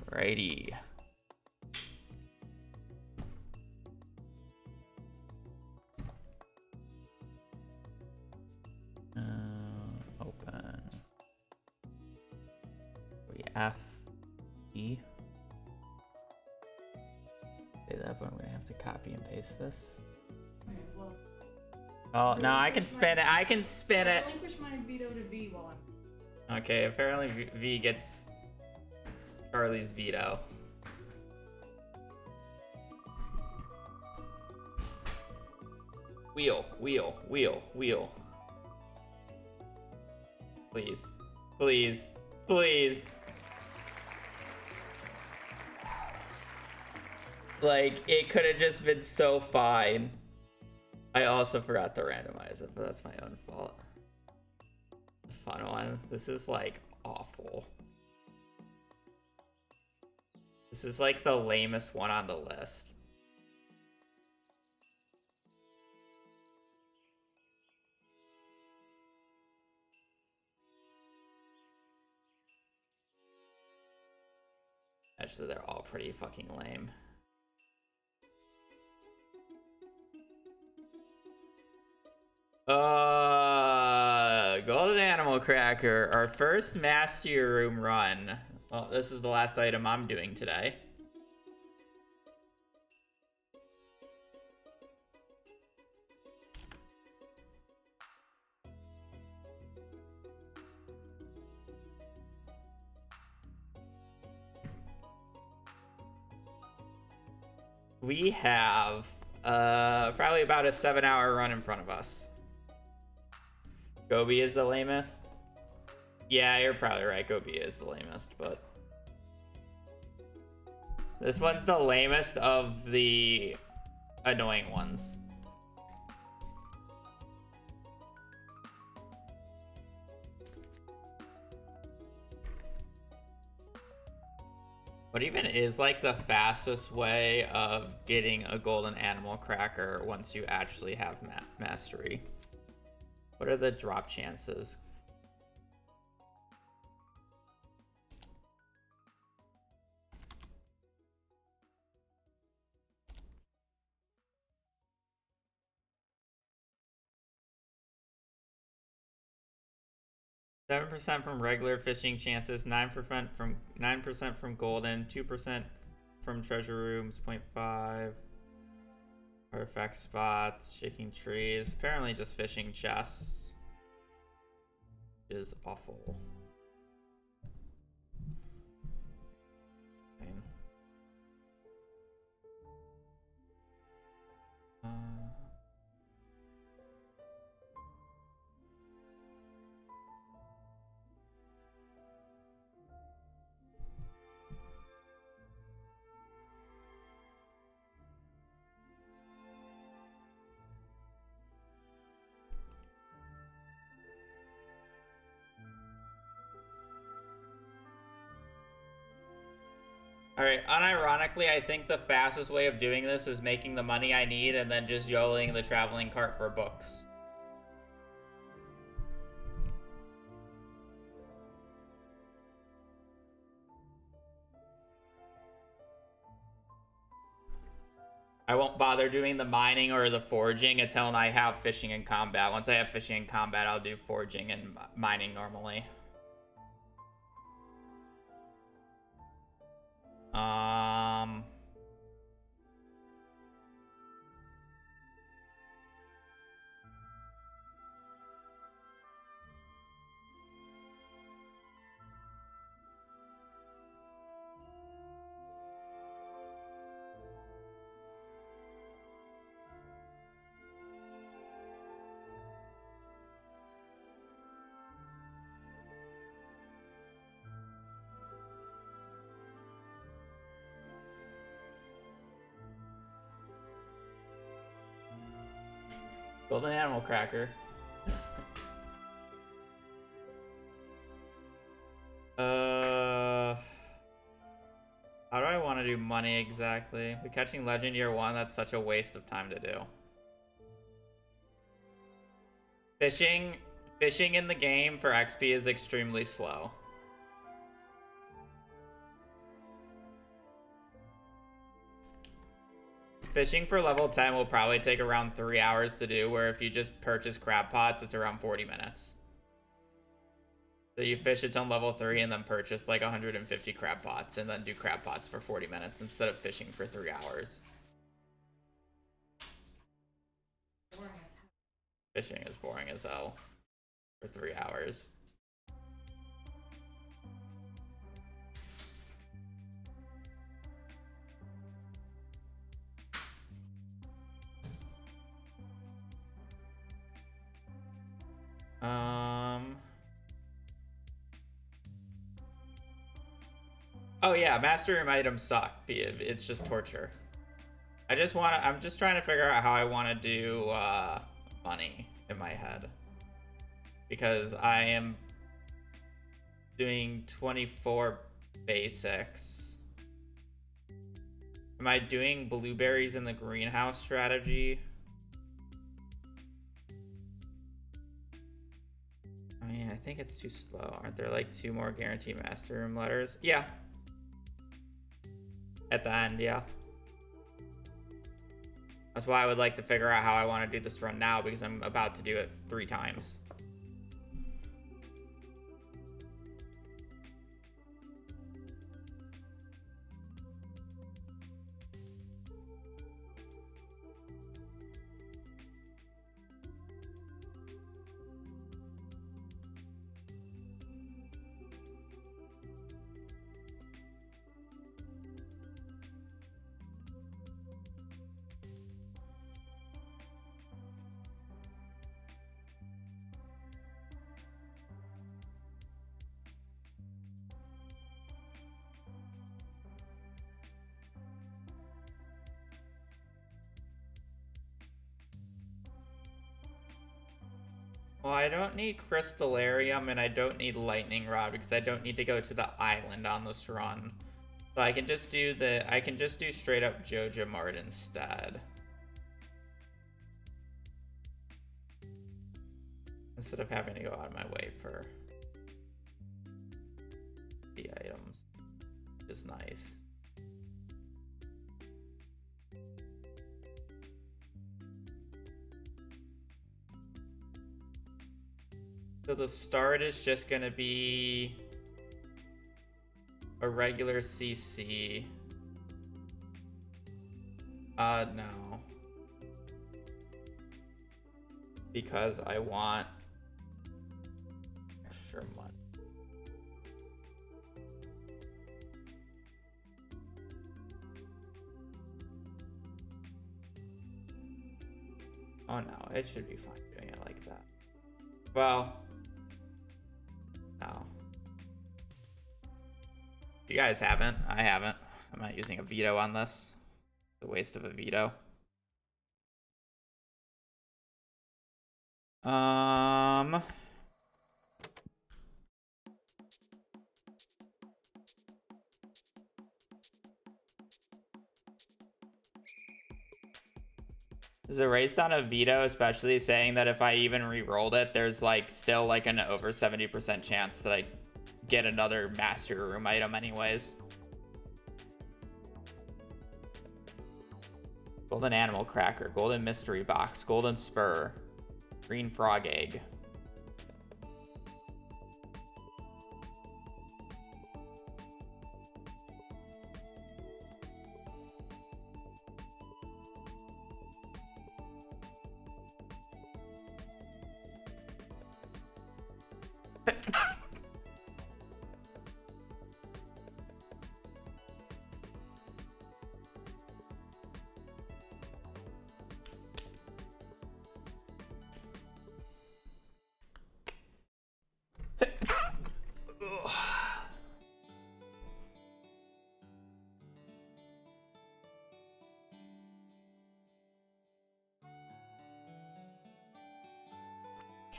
A: Alrighty. Open. We F E. Say that, but I'm gonna have to copy and paste this.
B: Okay, well,
A: Oh no, I can spin it. I can spin it.
B: relinquish my veto to V while I'm.
A: Okay, apparently V gets Charlie's veto. Wheel, wheel, wheel, wheel. Please, please, please. Like, it could have just been so fine. I also forgot to randomize it, but that's my own fault. Fun one. This is like awful. This is like the lamest one on the list. Actually, they're all pretty fucking lame. Golden Animal Cracker, our first Master Room run. Well, this is the last item I'm doing today. We have probably about a 7-hour run in front of us. Gobi is the lamest. Yeah, you're probably right. Gobi is the lamest, but this one's the lamest of the annoying ones. What even is like the fastest way of getting a golden animal cracker once you actually have mastery? What are the drop chances? Seven percent from regular fishing chances, 9% from golden, 2% from treasure rooms, 0.5 artifact spots, shaking trees. Apparently just fishing chests is awful. Fine. Alright, unironically, I think the fastest way of doing this is making the money I need and then just yodeling the traveling cart for books. I won't bother doing the mining or the foraging until I have fishing and combat. Once I have fishing and combat, I'll do foraging and mining normally. Golden animal cracker. How do I want to do money? money exactly. But catching legend year 1, that's such a waste of time to do. Fishing in the game for XP is extremely slow. Fishing for level 10 will probably take around 3 hours to do, where if you just purchase crab pots, it's around 40 minutes. So you fish it till level 3 and then purchase like 150 crab pots and then do crab pots for 40 minutes instead of fishing for 3 hours. Fishing is boring as hell for 3 hours. Oh yeah, master room items suck. It's just torture. I'm just trying to figure out how I want to do money in my head. Because I am doing 24 basics. Am I doing blueberries in the greenhouse strategy? I mean, I think it's too slow. Aren't there like 2 more guaranteed master room letters? Yeah. At the end, yeah. That's why I would like to figure out how I want to do this run now, because I'm about to do it 3 times. Well, I don't need Crystallarium and I don't need Lightning Rod because I don't need to go to the island on this run. So I can just do straight up Joja Mart instead. Instead of having to go out of my way for the items. Which is nice. So the start is just gonna be a regular CC. No. Because I want extra money. Oh no, it should be fine doing it like that. Well, no. You guys haven't. I haven't. I'm not using a veto on this. It's a waste of a veto. Is it raised on a veto, especially saying that if I even re-rolled it, there's like still like an over 70% chance that I get another master room item anyways. Golden animal cracker, golden mystery box, golden spur, green frog egg.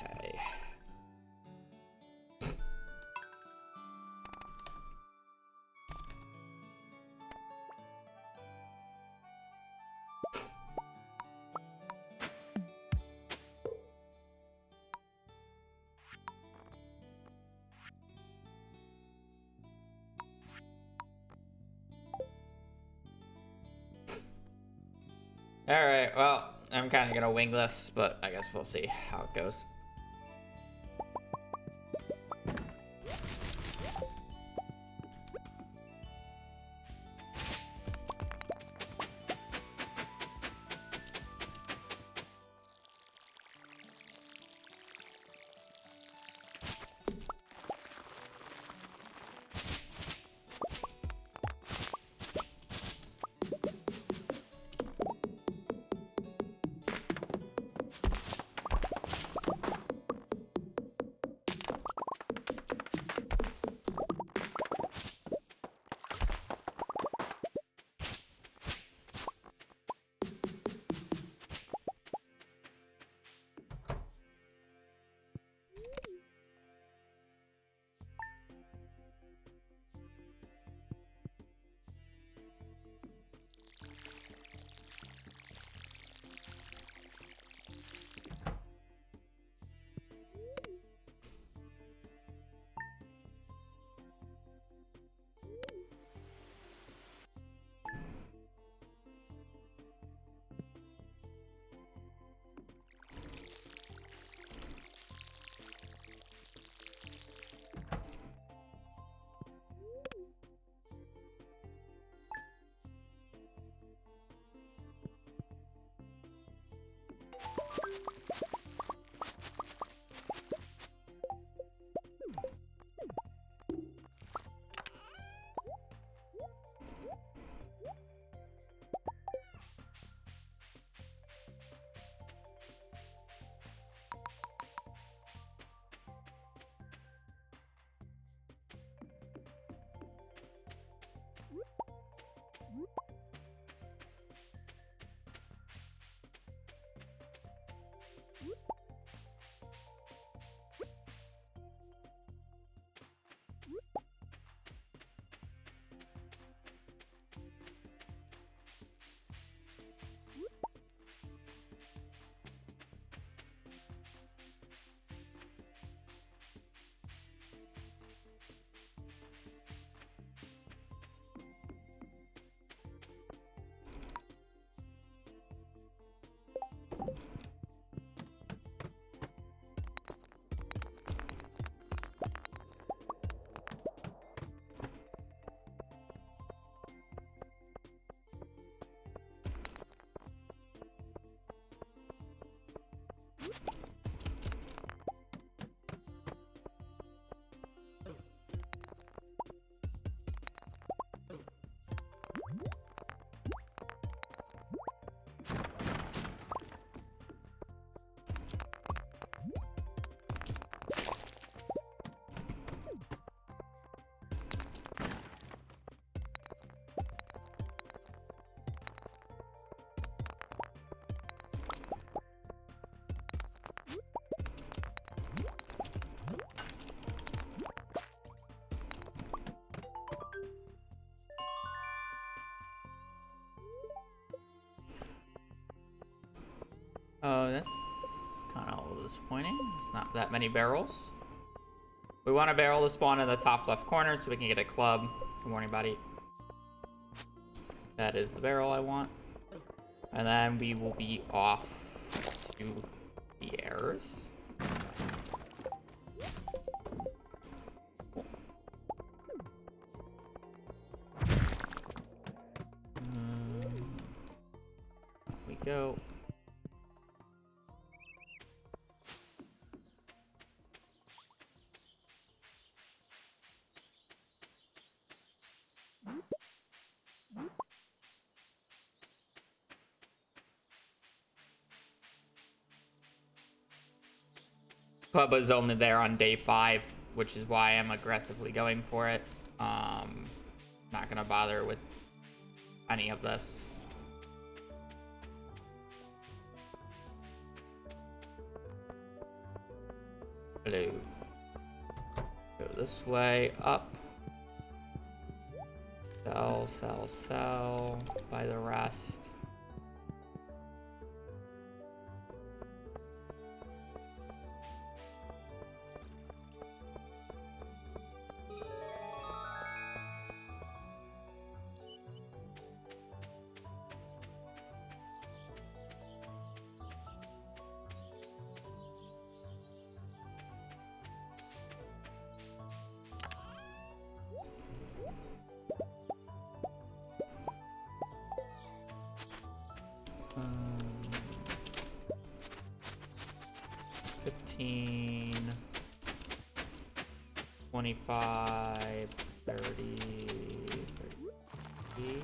A: Okay. Alright, well, I'm kind of gonna wing this, but I guess we'll see how it goes. Oh, that's kind of a little disappointing. There's not that many barrels. We want a barrel to spawn in the top left corner so we can get a club. Good morning, buddy. That is the barrel I want. And then we will be off to the errors. We go. Club was only there on day 5, which is why I'm aggressively going for it. Not gonna bother with any of this. Hello. Go this way, up. Sell, sell, sell. Buy the rest. Um, 15, 25, 30, 30.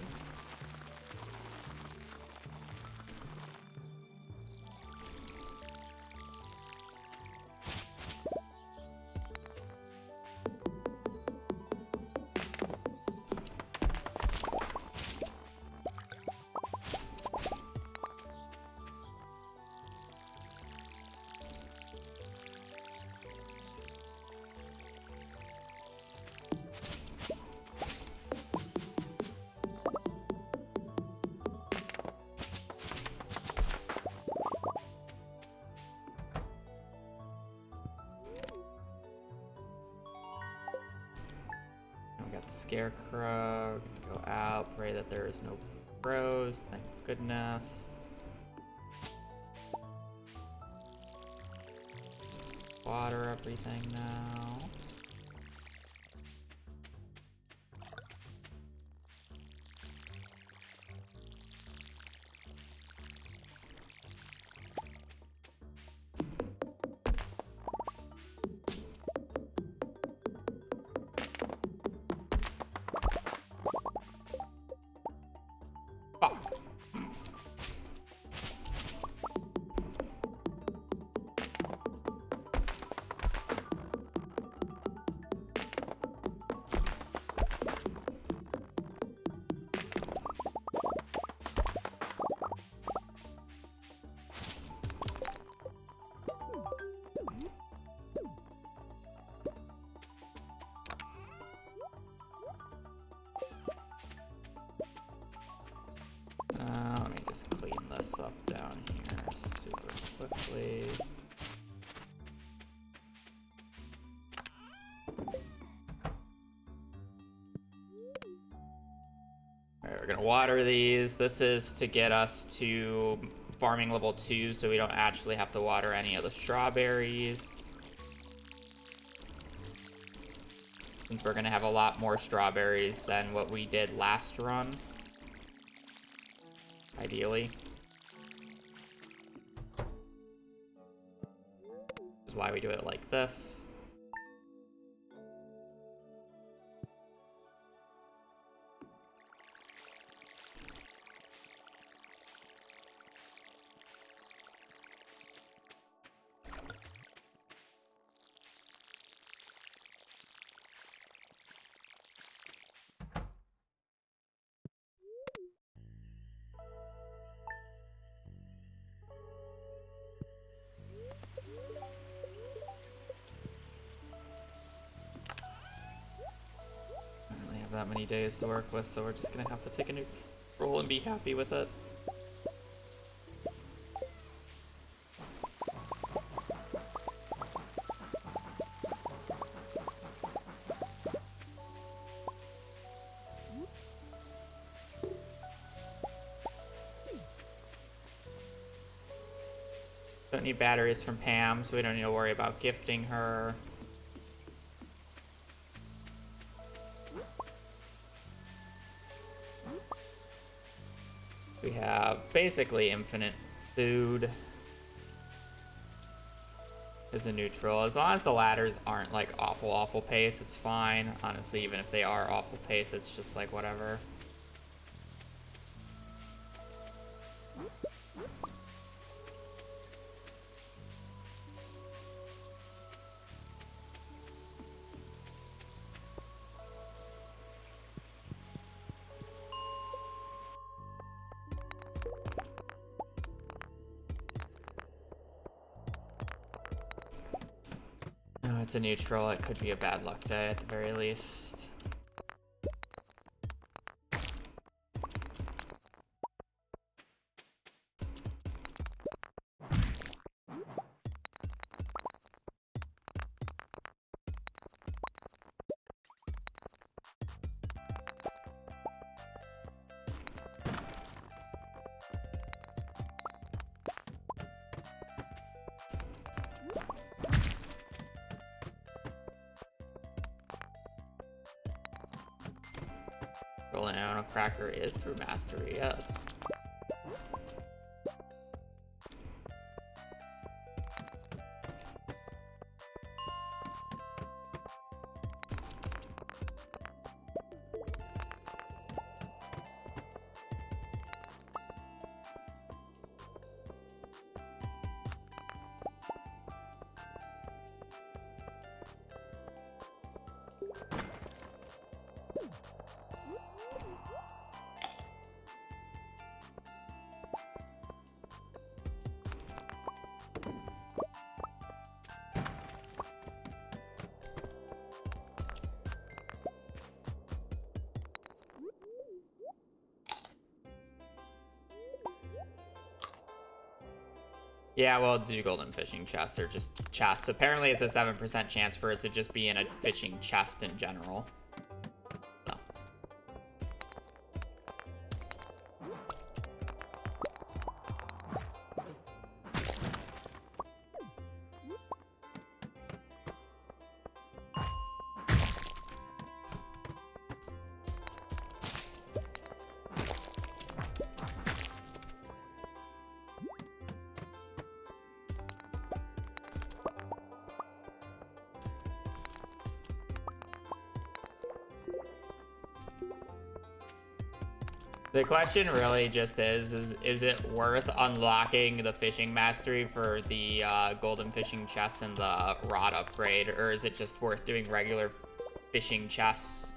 A: Scarecrow, go out, pray that there is no crows, thank goodness. Water everything now. Let me just clean this up down here super quickly. Alright, we're gonna water these. This is to get us to farming level 2 so we don't actually have to water any of the strawberries. Since we're gonna have a lot more strawberries than what we did last run. Ideally. This is why we do it like this. That many days to work with, so we're just gonna have to take a new roll and be happy with it. Don't need batteries from Pam, so we don't need to worry about gifting her. We have basically infinite food as a neutral. As long as the ladders aren't like awful pace, it's fine. Honestly, even if they are awful pace, it's just like whatever. It's a neutral. It could be a bad luck day at the very least. Rolling out a cracker is through mastery, yes. Yeah, well, do golden fishing chests or just chests. Apparently, it's a 7% chance for it to just be in a fishing chest in general. So. The question really just is it worth unlocking the fishing mastery for the golden fishing chests and the rod upgrade, or is it just worth doing regular fishing chests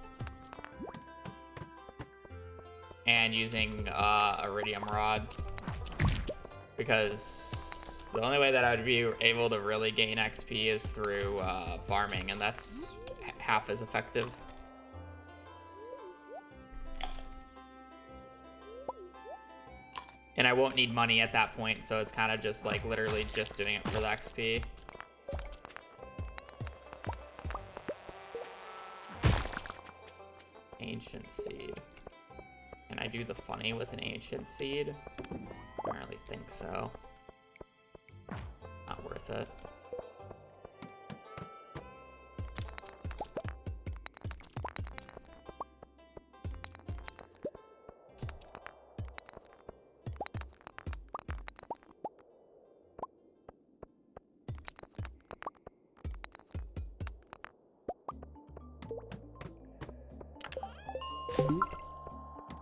A: and using iridium rod? Because the only way that I would be able to really gain XP is through farming, and that's half as effective. And I won't need money at that point, so it's kind of just like literally just doing it for the XP. Ancient seed. Can I do the funny with an ancient seed? I don't really think so. Not worth it.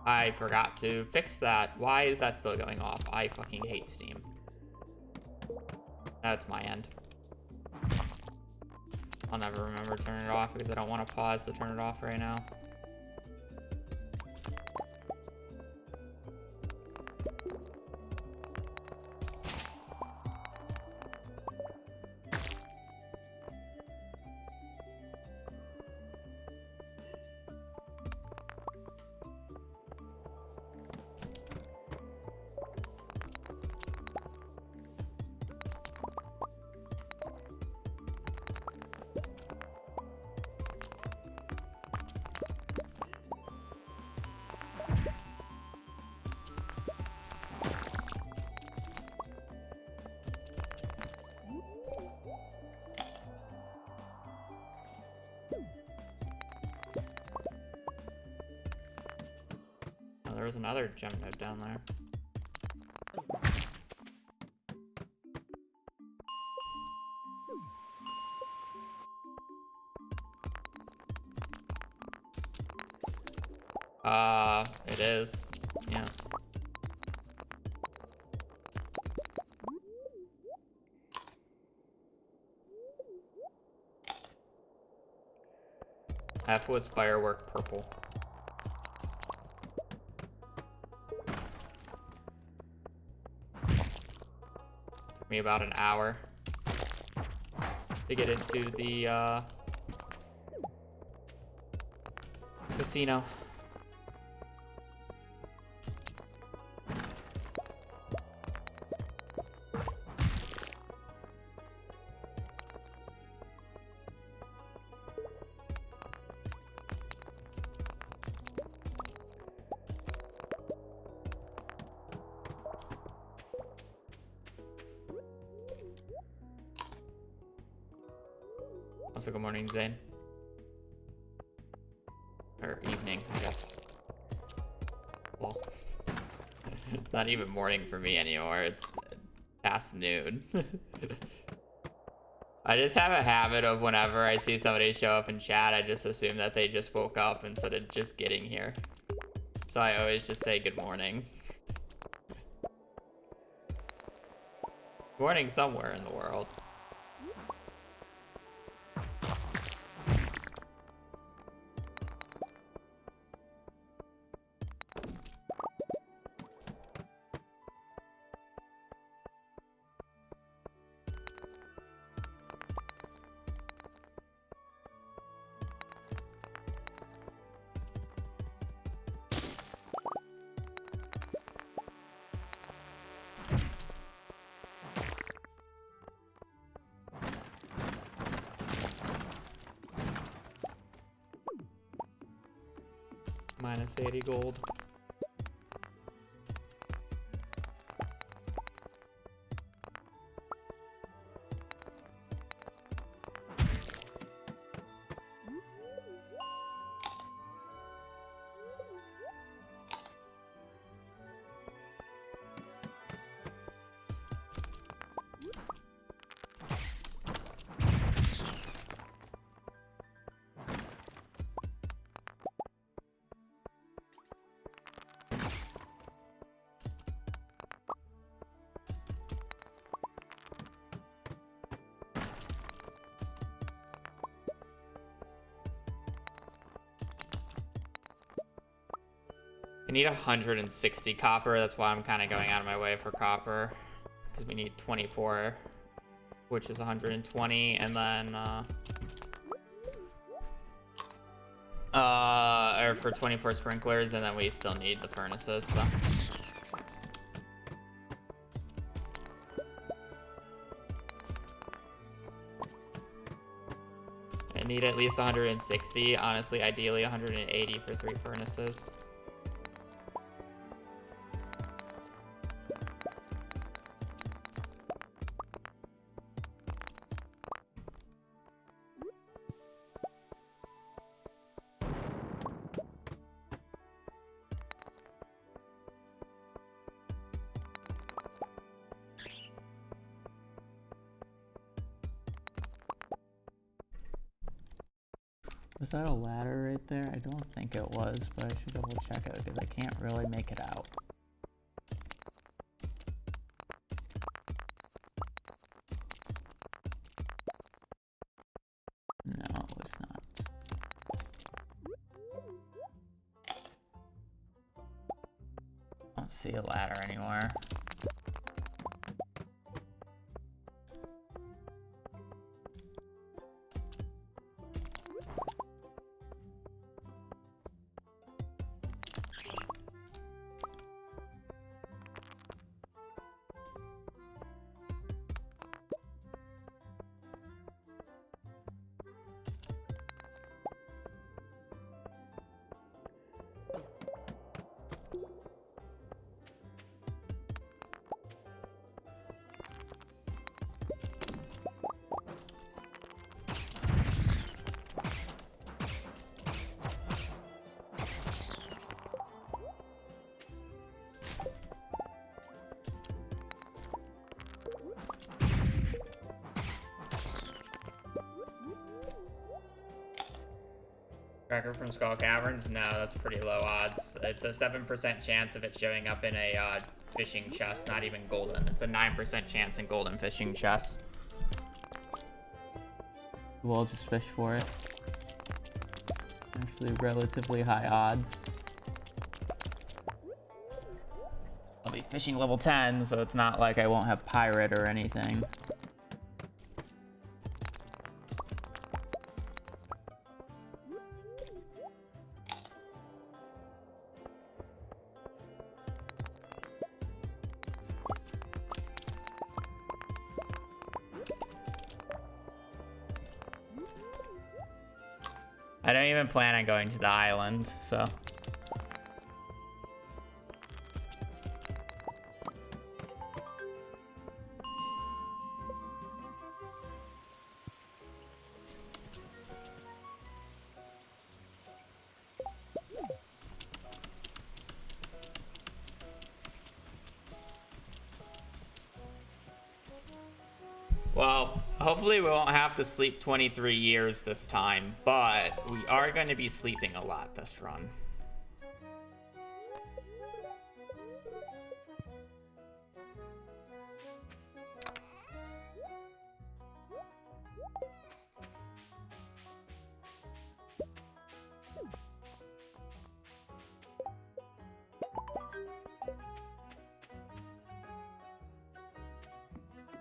A: I forgot to fix that. Why is that still going off? I fucking hate Steam. That's my end. I'll never remember to turn it off because I don't want to pause to turn it off right now. There was another gem node down there. It is. Yes. F was firework purple. Took me about an hour to get into the casino. Also, good morning, Zane. Or evening, I guess. Well, not even morning for me anymore. It's past noon. I just have a habit of whenever I see somebody show up in chat, I just assume that they just woke up instead of just getting here. So I always just say good morning. Good morning somewhere in the world. Minus 80 gold. I need 160 copper. That's why I'm kind of going out of my way for copper. Because we need 24, which is 120. And then, or for 24 sprinklers. And then we still need the furnaces, so. I need at least 160. Honestly, ideally 180 for 3 furnaces. Was that a ladder right there? I don't think it was, but I should double check it because I can't really make it out. No, it was not. I don't see a ladder anywhere. Cracker from Skull Caverns? No, that's pretty low odds. It's a 7% chance of it showing up in a fishing chest, not even golden. It's a 9% chance in golden fishing chests. We'll just fish for it. Actually, relatively high odds. I'll be fishing level 10, so it's not like I won't have pirate or anything. I don't even plan on going to the island, so. Well, hopefully we won't have to sleep 23 years this time, but we are going to be sleeping a lot this run.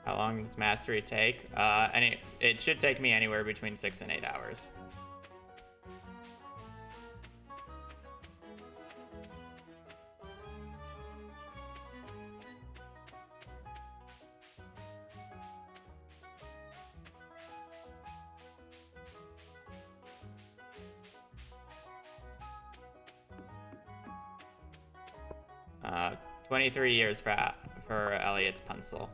A: How long does mastery take? And it should take me anywhere between 6 and 8 hours. 23 years for Elliot's pencil.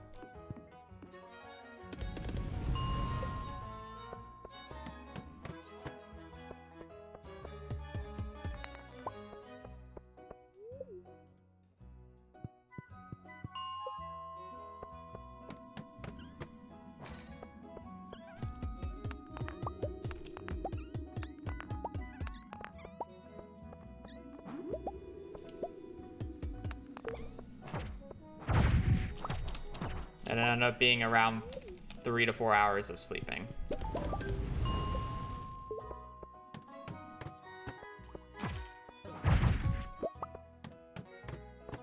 A: And it ended up being around 3 to 4 hours of sleeping.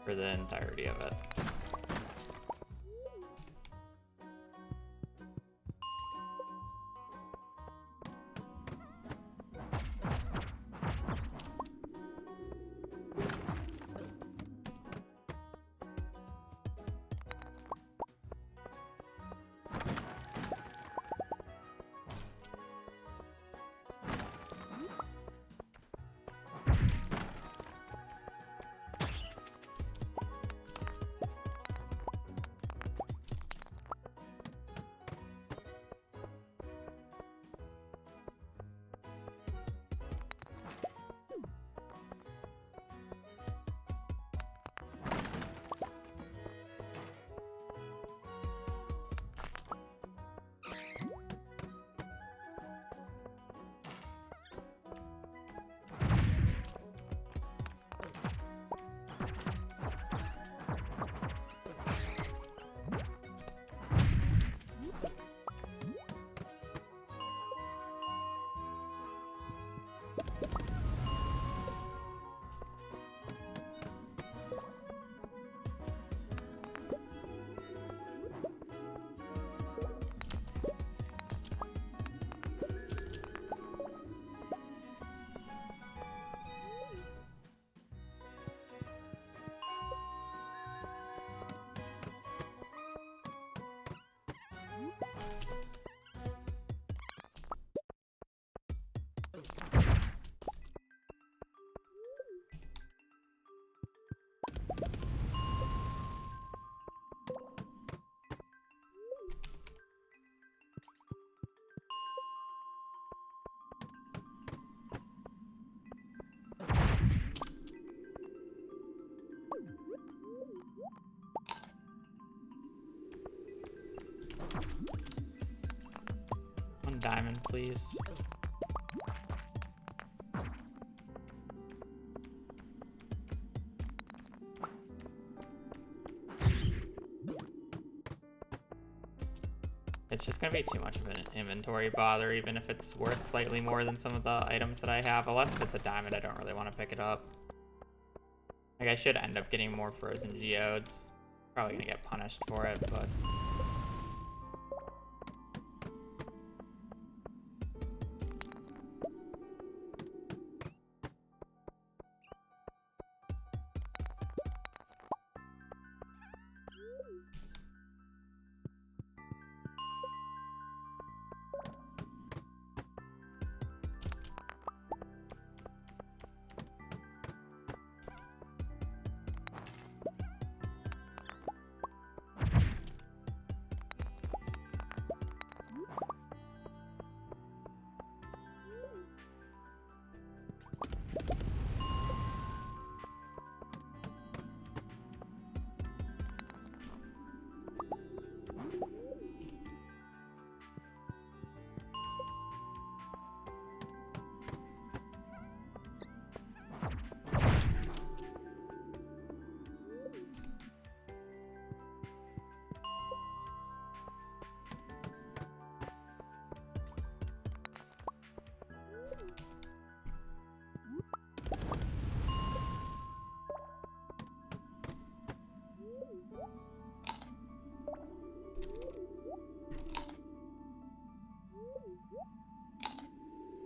A: For the entirety of it. One diamond, please. It's just gonna be too much of an inventory bother, even if it's worth slightly more than some of the items that I have. Unless if it's a diamond, I don't really want to pick it up. Like, I should end up getting more frozen geodes. Probably gonna get punished for it, but...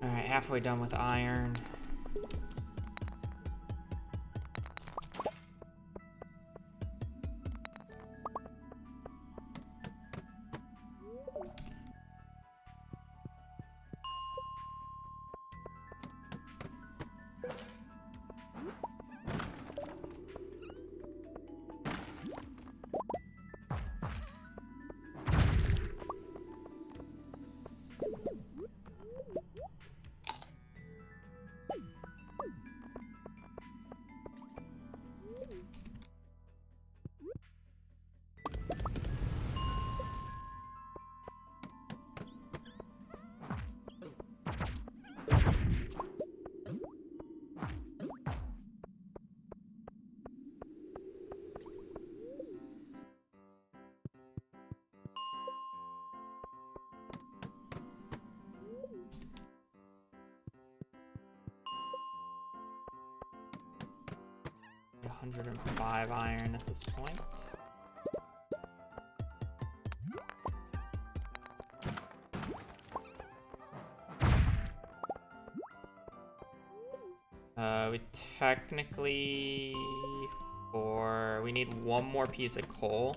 A: Alright, halfway done with iron. 105 iron at this point. We technically, we need one more piece of coal.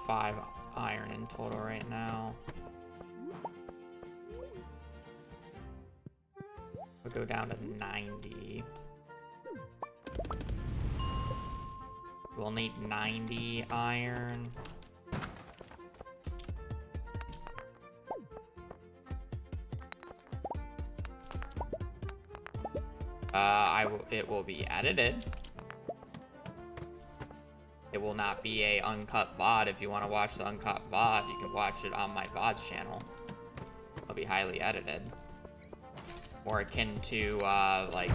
A: Five iron in total right now. We'll go down to 90. We'll need 90 iron. It will be edited. It will not be a uncut VOD. If you want to watch the uncut VOD, you can watch it on my VODs channel. It'll be highly edited. More akin to, like,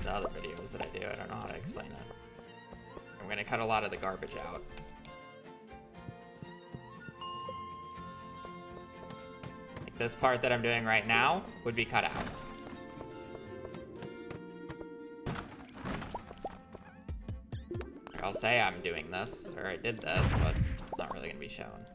A: the other videos that I do. I don't know how to explain it. I'm going to cut a lot of the garbage out. Like this part that I'm doing right now would be cut out. I'll say I'm doing this, or I did this, but it's not really going to be shown.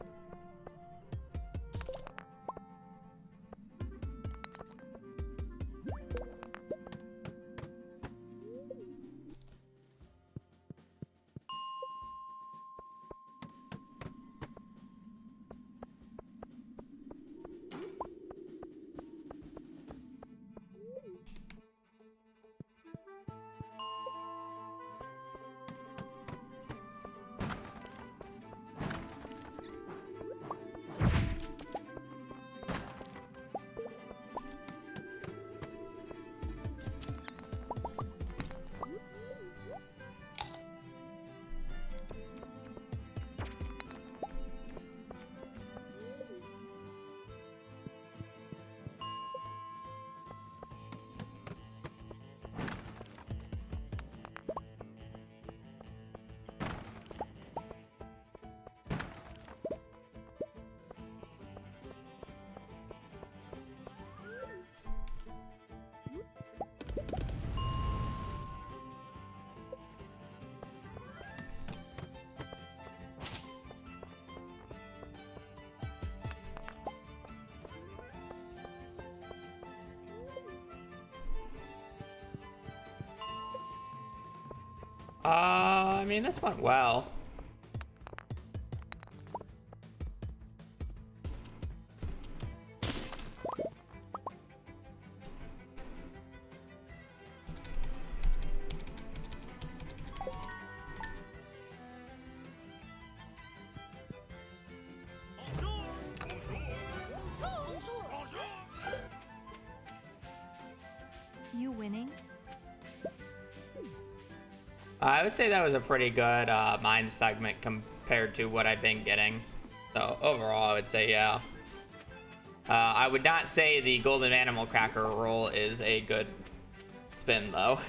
A: I mean, this went well.
C: You winning?
A: I would say that was a pretty good mine segment compared to what I've been getting. So overall, I would say yeah. I would not say the golden animal cracker roll is a good spin though.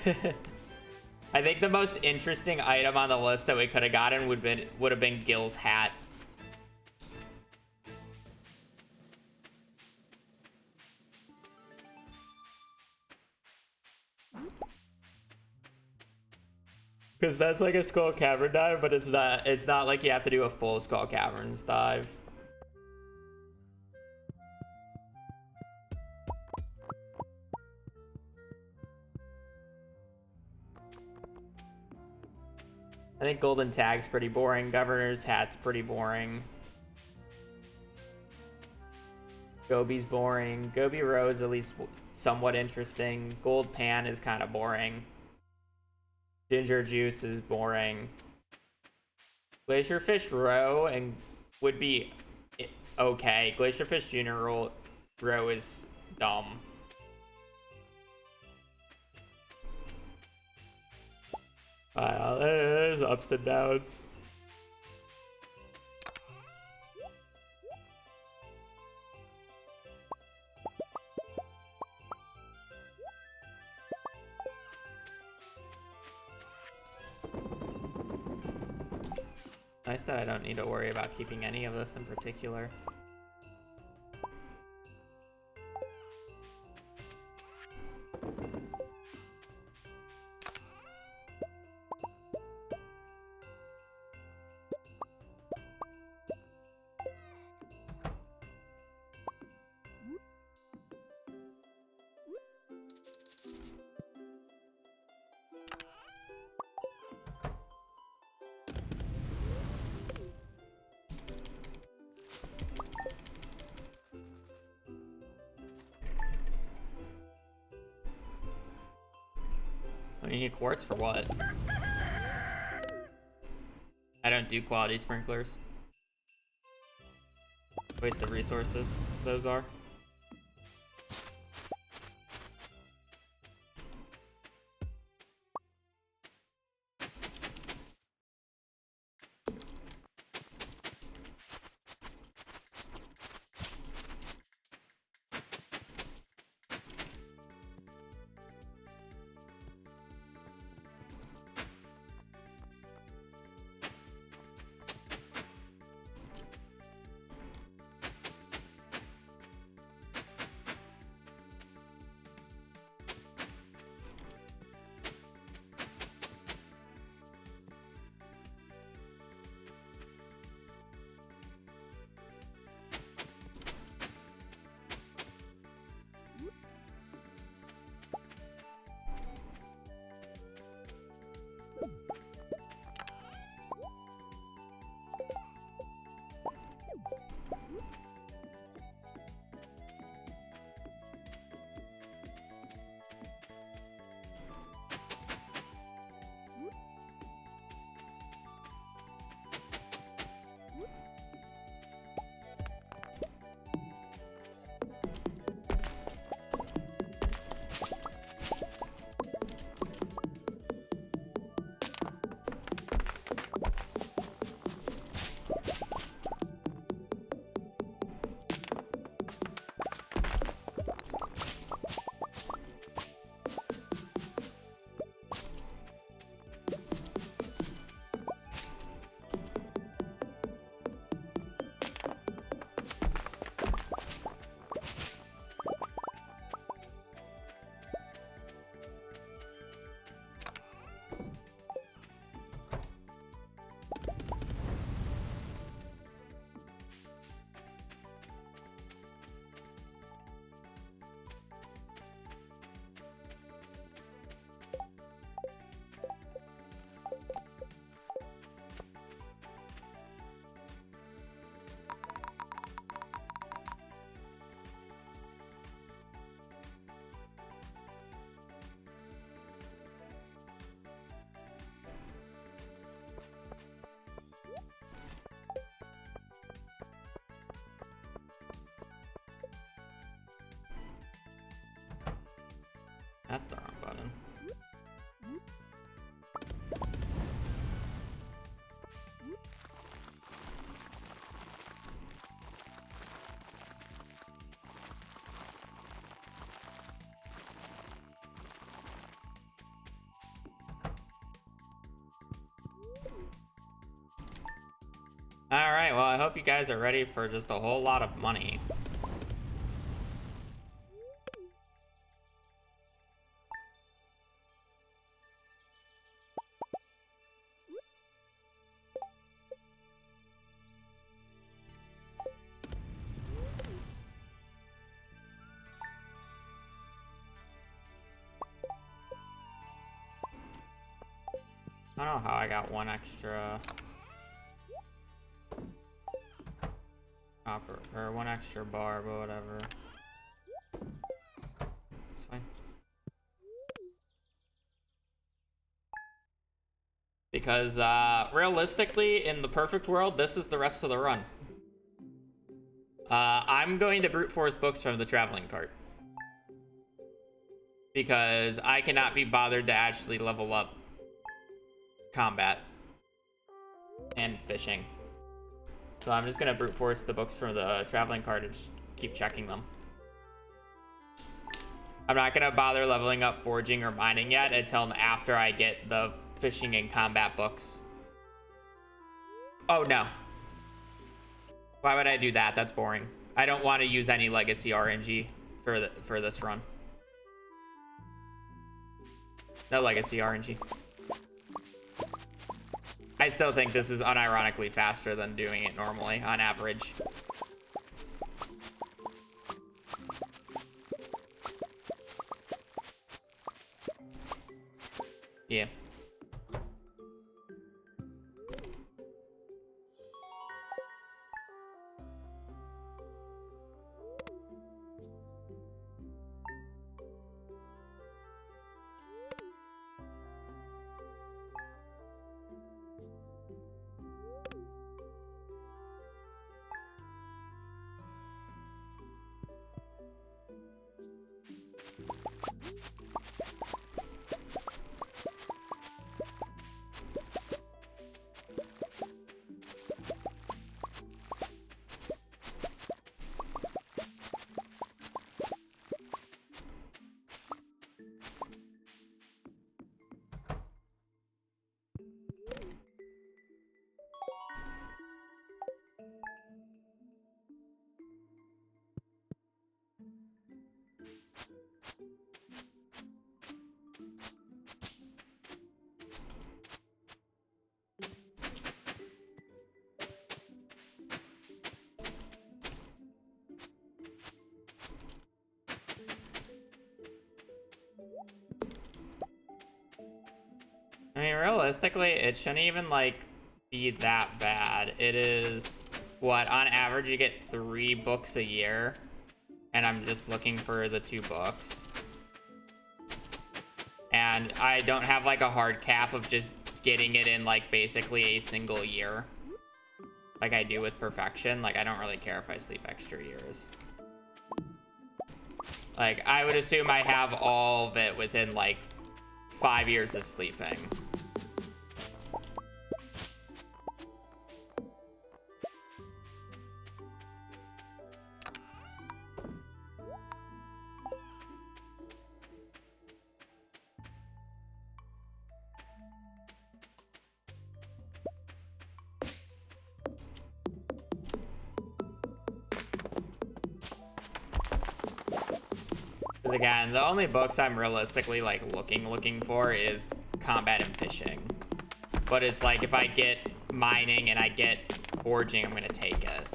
A: I think the most interesting item on the list that we could have gotten would have been Gil's hat. Because that's like a Skull Cavern dive, but it's not like you have to do a full Skull Caverns dive. I think Golden Tag's pretty boring. Governor's Hat's pretty boring. Gobi's boring. Gobi Row is at least somewhat interesting. Gold Pan is kind of boring. Ginger Juice is boring. Glacierfish Row and would be okay. Glacierfish Junior Row is dumb. There's ups and downs. Nice that I don't need to worry about keeping any of this in particular. You need quartz for what? I don't do quality sprinklers. Waste of resources, those are. That's the wrong button. Alright, well, I hope you guys are ready for just a whole lot of money. I don't know how I got one extra copper or one extra bar, but whatever. It's fine. Because realistically, in the perfect world, this is the rest of the run. I'm going to brute force books from the traveling cart. Because I cannot be bothered to actually level up combat and fishing. So I'm just gonna brute force the books from the traveling cart and just keep checking them. I'm not gonna bother leveling up forging or mining yet until after I get the fishing and combat books. Oh no. Why would I do that? That's boring. I don't want to use any legacy RNG for this run. No legacy RNG. I still think this is unironically faster than doing it normally on average. Yeah. I mean, realistically, it shouldn't even, like, be that bad. It is, what, on average, you get 3 books a year, and I'm just looking for the 2 books. And I don't have, like, a hard cap of just getting it in, like, basically a single year. Like I do with Perfection. Like, I don't really care if I sleep extra years. Like, I would assume I have all of it within, like, 5 years of sleeping. Because again, the only books I'm realistically like looking for is combat and fishing. But it's like if I get mining and I get forging, I'm gonna take it.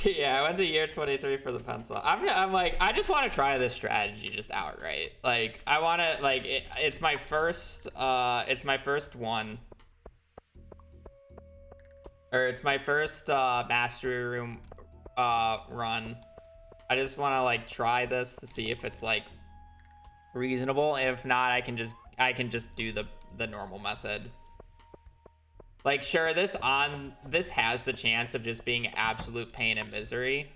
A: Yeah, I went to year 23 for the pencil. I'm like, I just want to try this strategy just outright. Like, I want to, like, it's my first one. Or it's my first mastery room run. I just want to, like, try this to see if it's, like, reasonable. If not, I can just do the normal method. Like, sure, this has the chance of just being absolute pain and misery.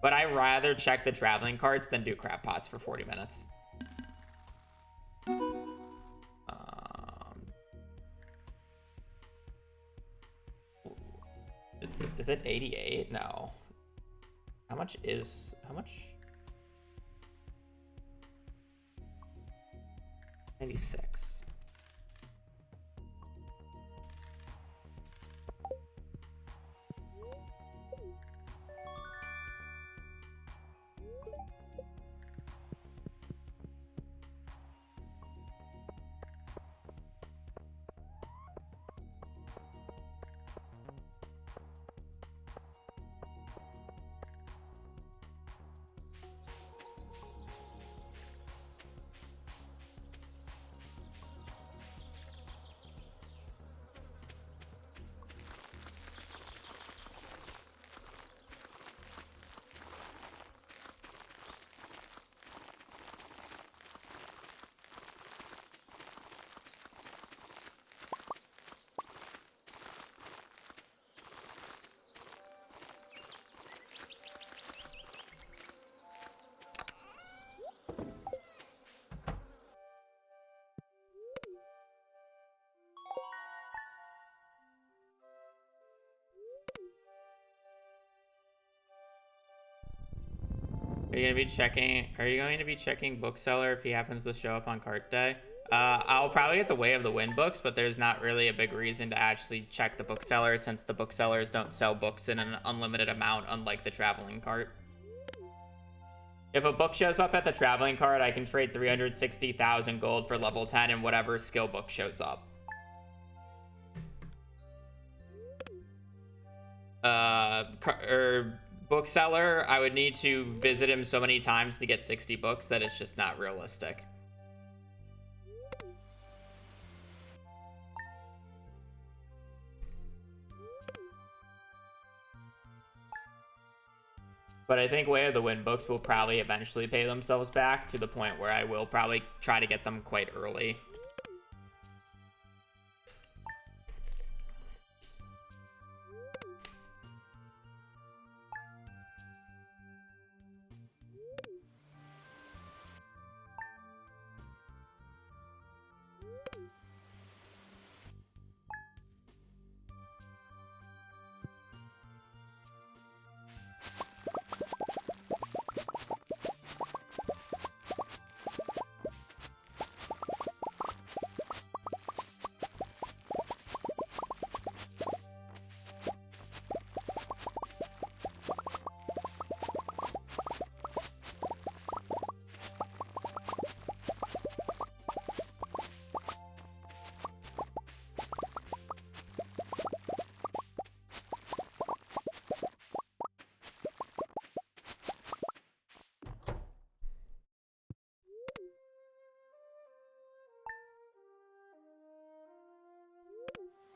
A: But I'd rather check the traveling carts than do crab pots for 40 minutes. Is it 88? No. How much? 96. Are you going to be checking Bookseller if he happens to show up on cart day? I'll probably get the Way of the Wind books, but there's not really a big reason to actually check the Bookseller since the booksellers don't sell books in an unlimited amount, unlike the traveling cart. If a book shows up at the traveling cart, I can trade 360,000 gold for level 10 and whatever skill book shows up. Bookseller, I would need to visit him so many times to get 60 books that it's just not realistic. But I think Way of the Wind books will probably eventually pay themselves back to the point where I will probably try to get them quite early.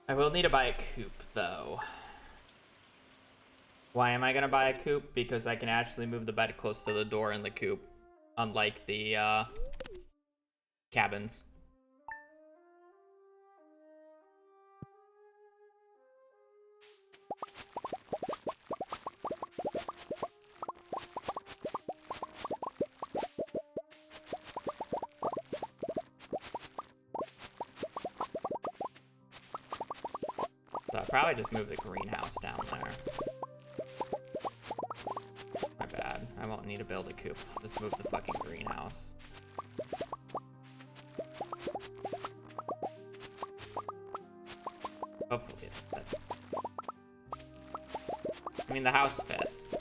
A: I will need to buy a coupe, though. Why am I going to buy a coupe? Because I can actually move the bed close to the door in the coupe, unlike the cabins. So I'll probably just move the greenhouse down there. My bad. I won't need to build a coop. I'll just move the fucking greenhouse. Hopefully it fits. I mean, the house fits.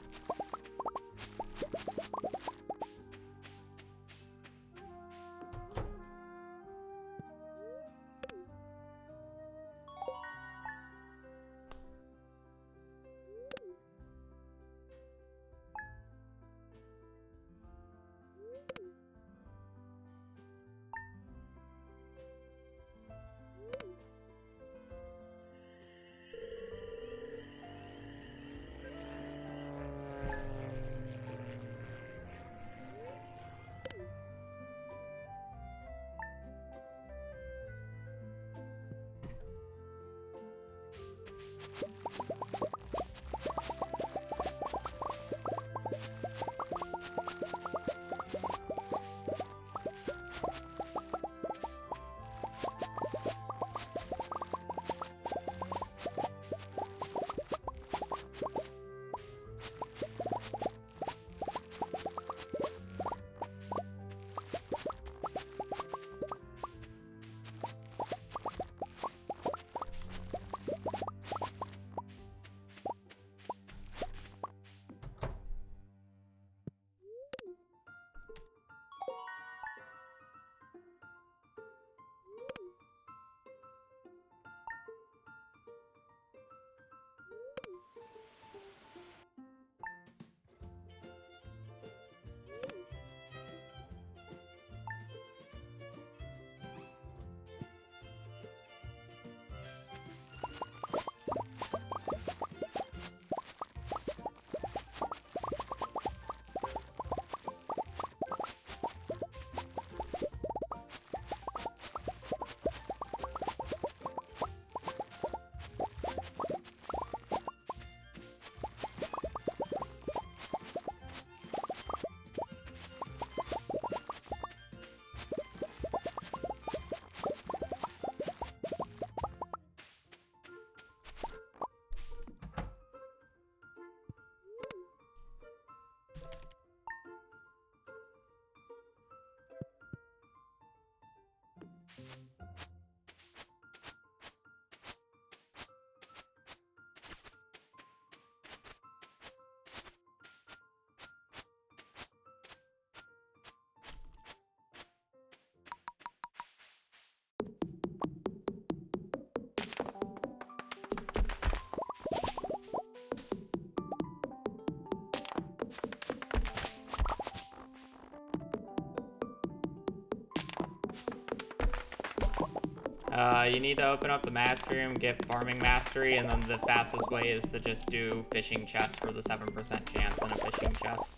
A: You need to open up the mastery room, get farming mastery, and then the fastest way is to just do fishing chest for the 7% chance in a fishing chest.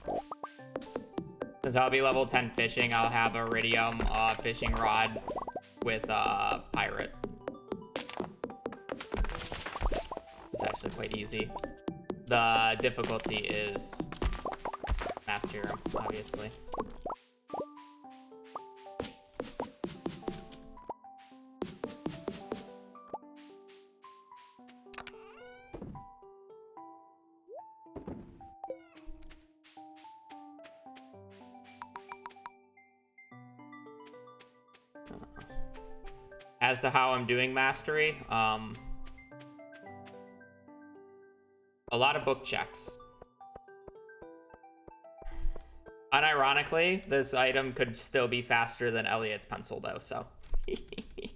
A: Since I'll be level 10 fishing, I'll have iridium fishing rod with pirate. It's actually quite easy. The difficulty is mastery room, obviously. As to how I'm doing mastery, a lot of book checks. Unironically, this item could still be faster than Elliot's pencil, though, so. It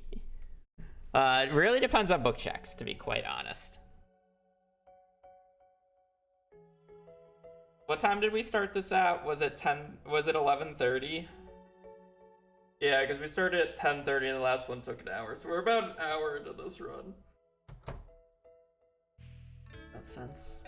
A: really depends on book checks, to be quite honest. What time did we start this at? Was it 11:30? Yeah, because we started at 10:30 and the last one took an hour, so we're about an hour into this run. Makes sense.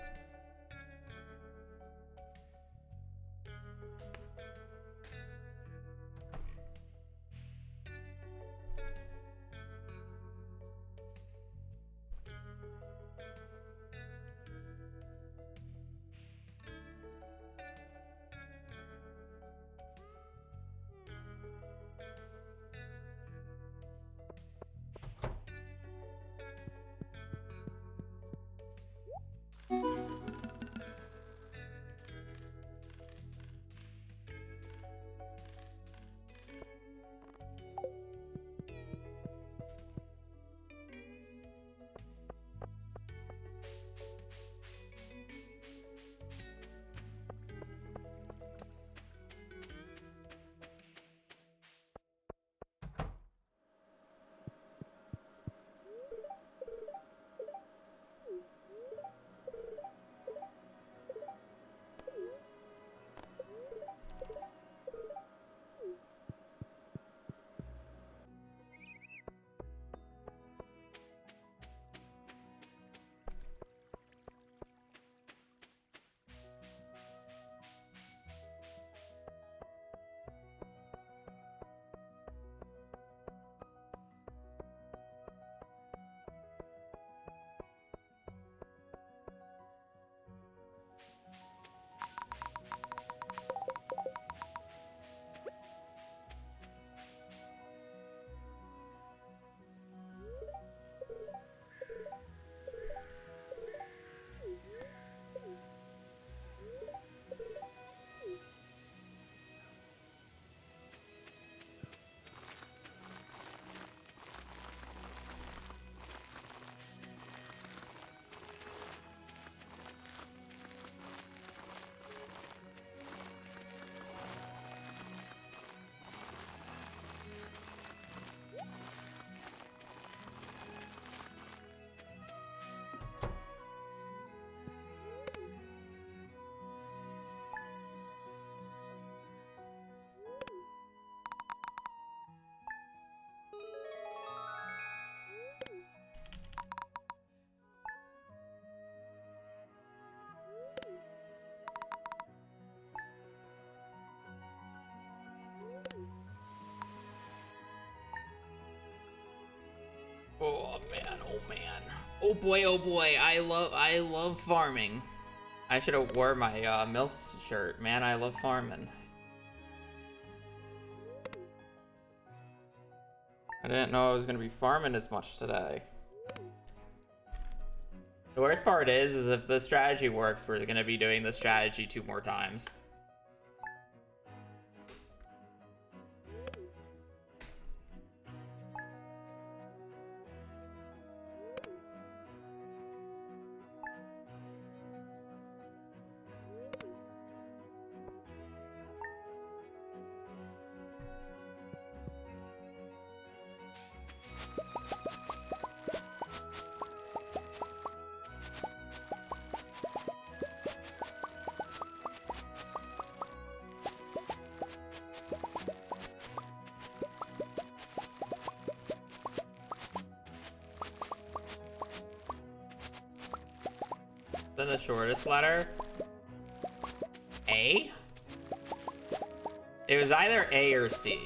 A: Oh man, oh man. Oh boy, I love farming. I should have wore my Mills shirt. Man, I love farming. I didn't know I was gonna be farming as much today. The worst part is if the strategy works, we're gonna be doing this strategy 2 more times. Then the shortest letter. A? It was either A or C.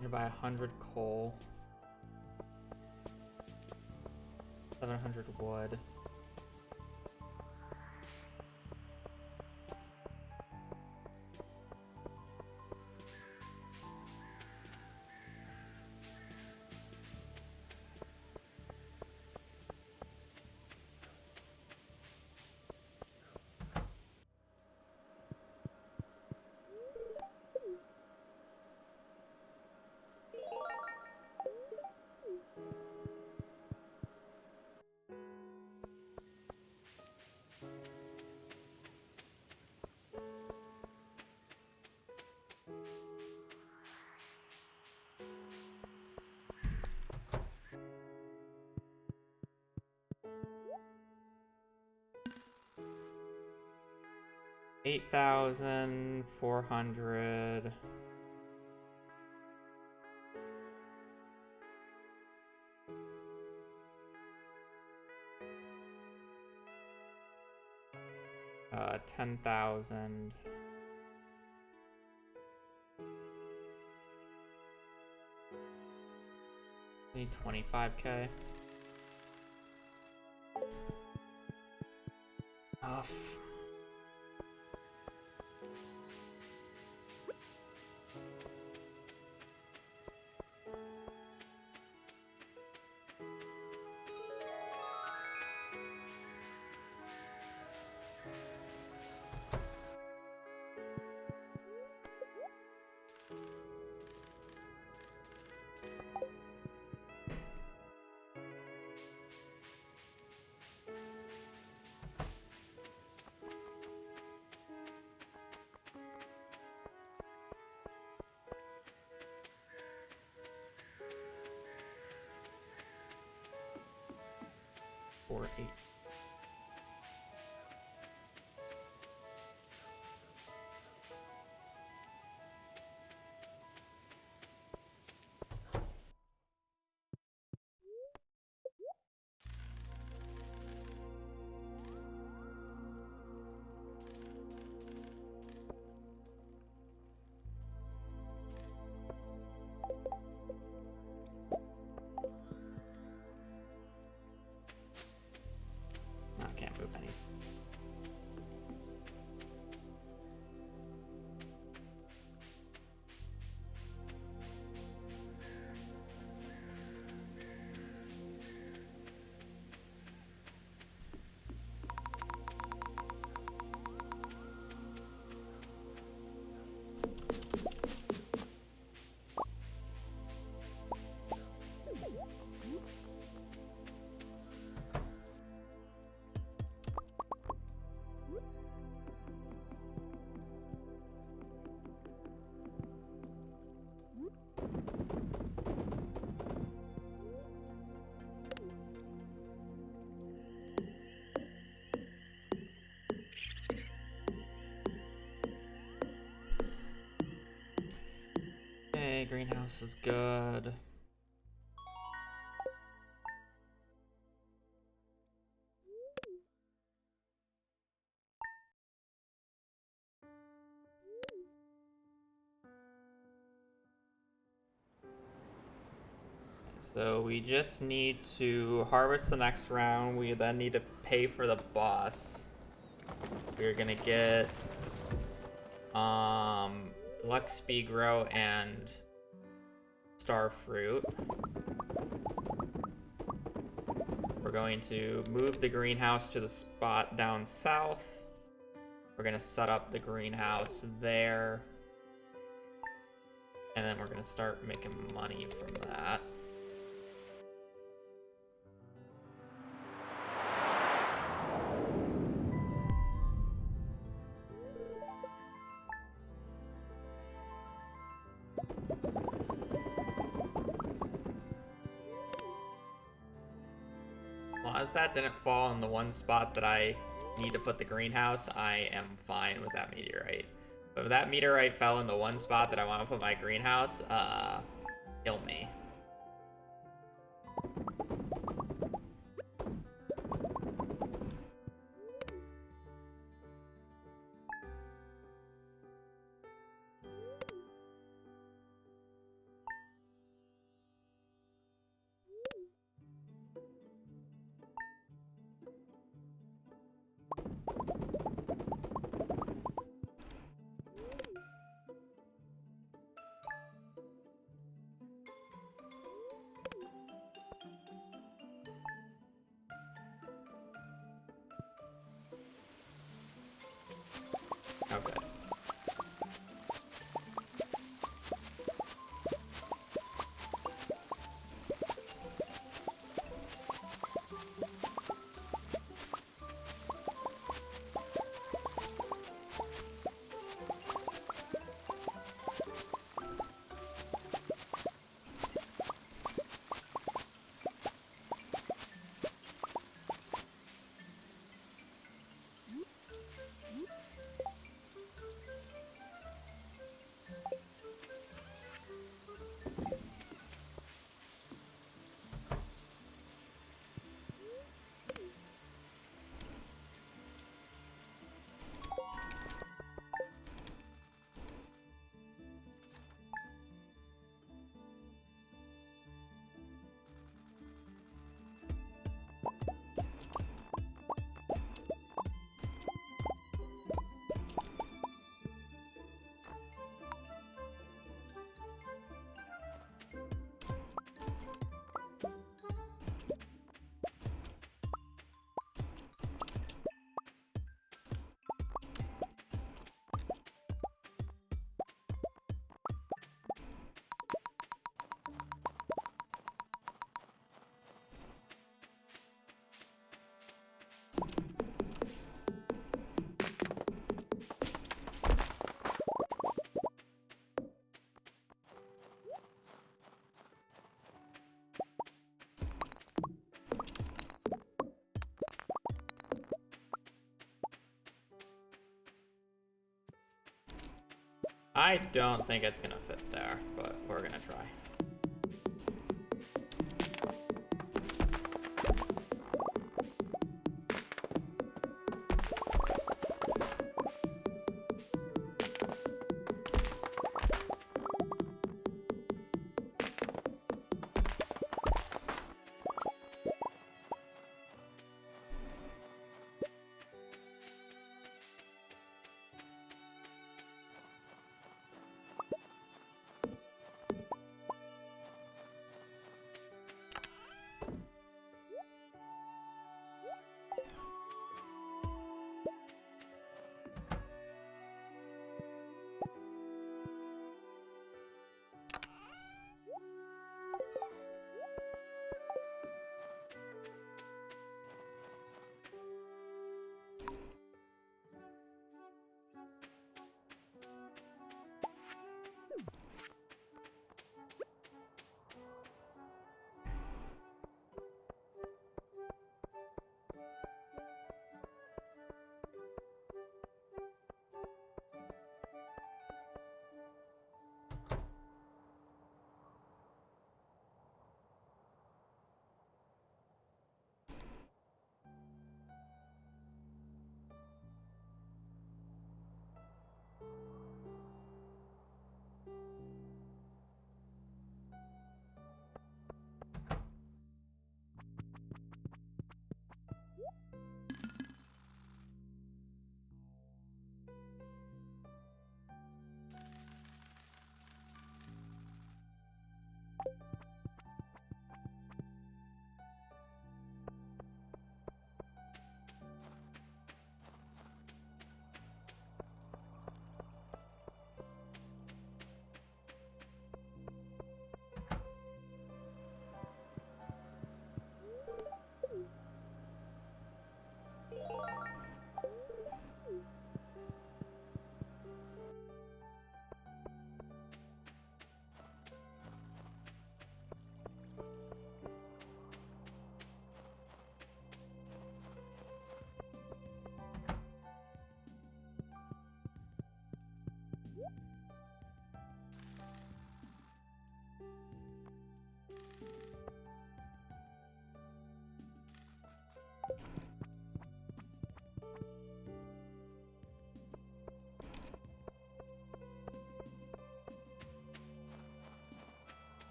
A: You're by 100 coal. 700 wood. $8,400. $10,000. Need 25K. Off. Or 8. Okay, greenhouse is good. So we just need to harvest the next round. We then need to pay for the boss. We're gonna get Lux Speedgrow and Star Fruit. We're going to move the greenhouse to the spot down south. We're gonna set up the greenhouse there. And then we're gonna start making money from that. As long as that didn't fall in the one spot that I need to put the greenhouse, I am fine with that meteorite. But if that meteorite fell in the one spot that I want to put my greenhouse, kill me. Okay. I don't think it's gonna fit there, but we're gonna try.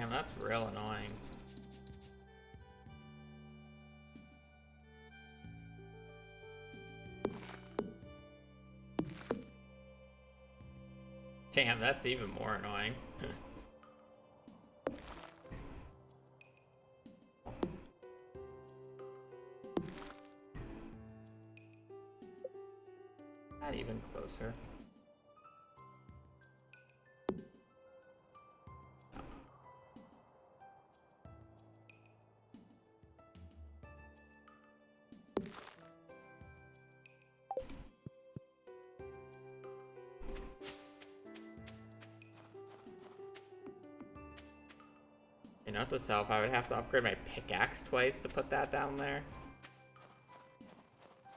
A: Damn, that's real annoying. Damn, that's even more annoying. Not even closer. No. You know, to self, I would have to upgrade my pickaxe twice to put that down there.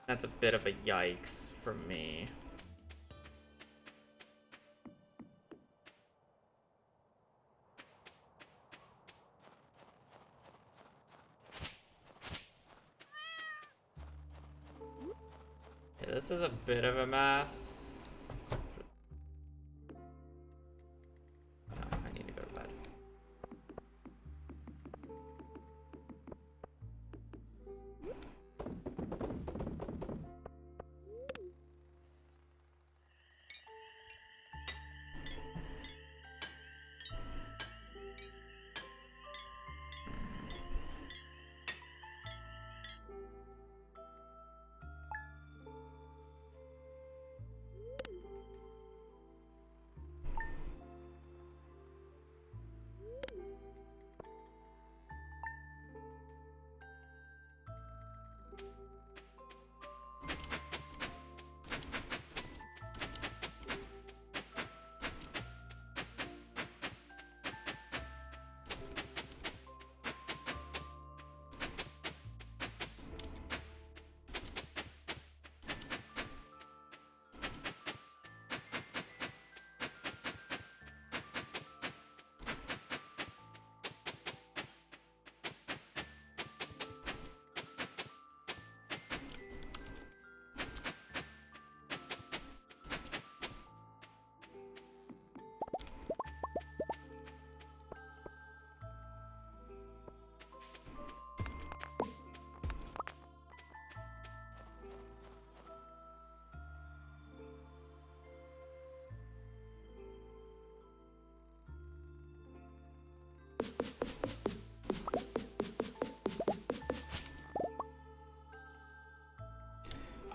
A: That's a bit of a yikes for me. Yeah, this is a bit of a mess. Oh, no, I need to go to bed.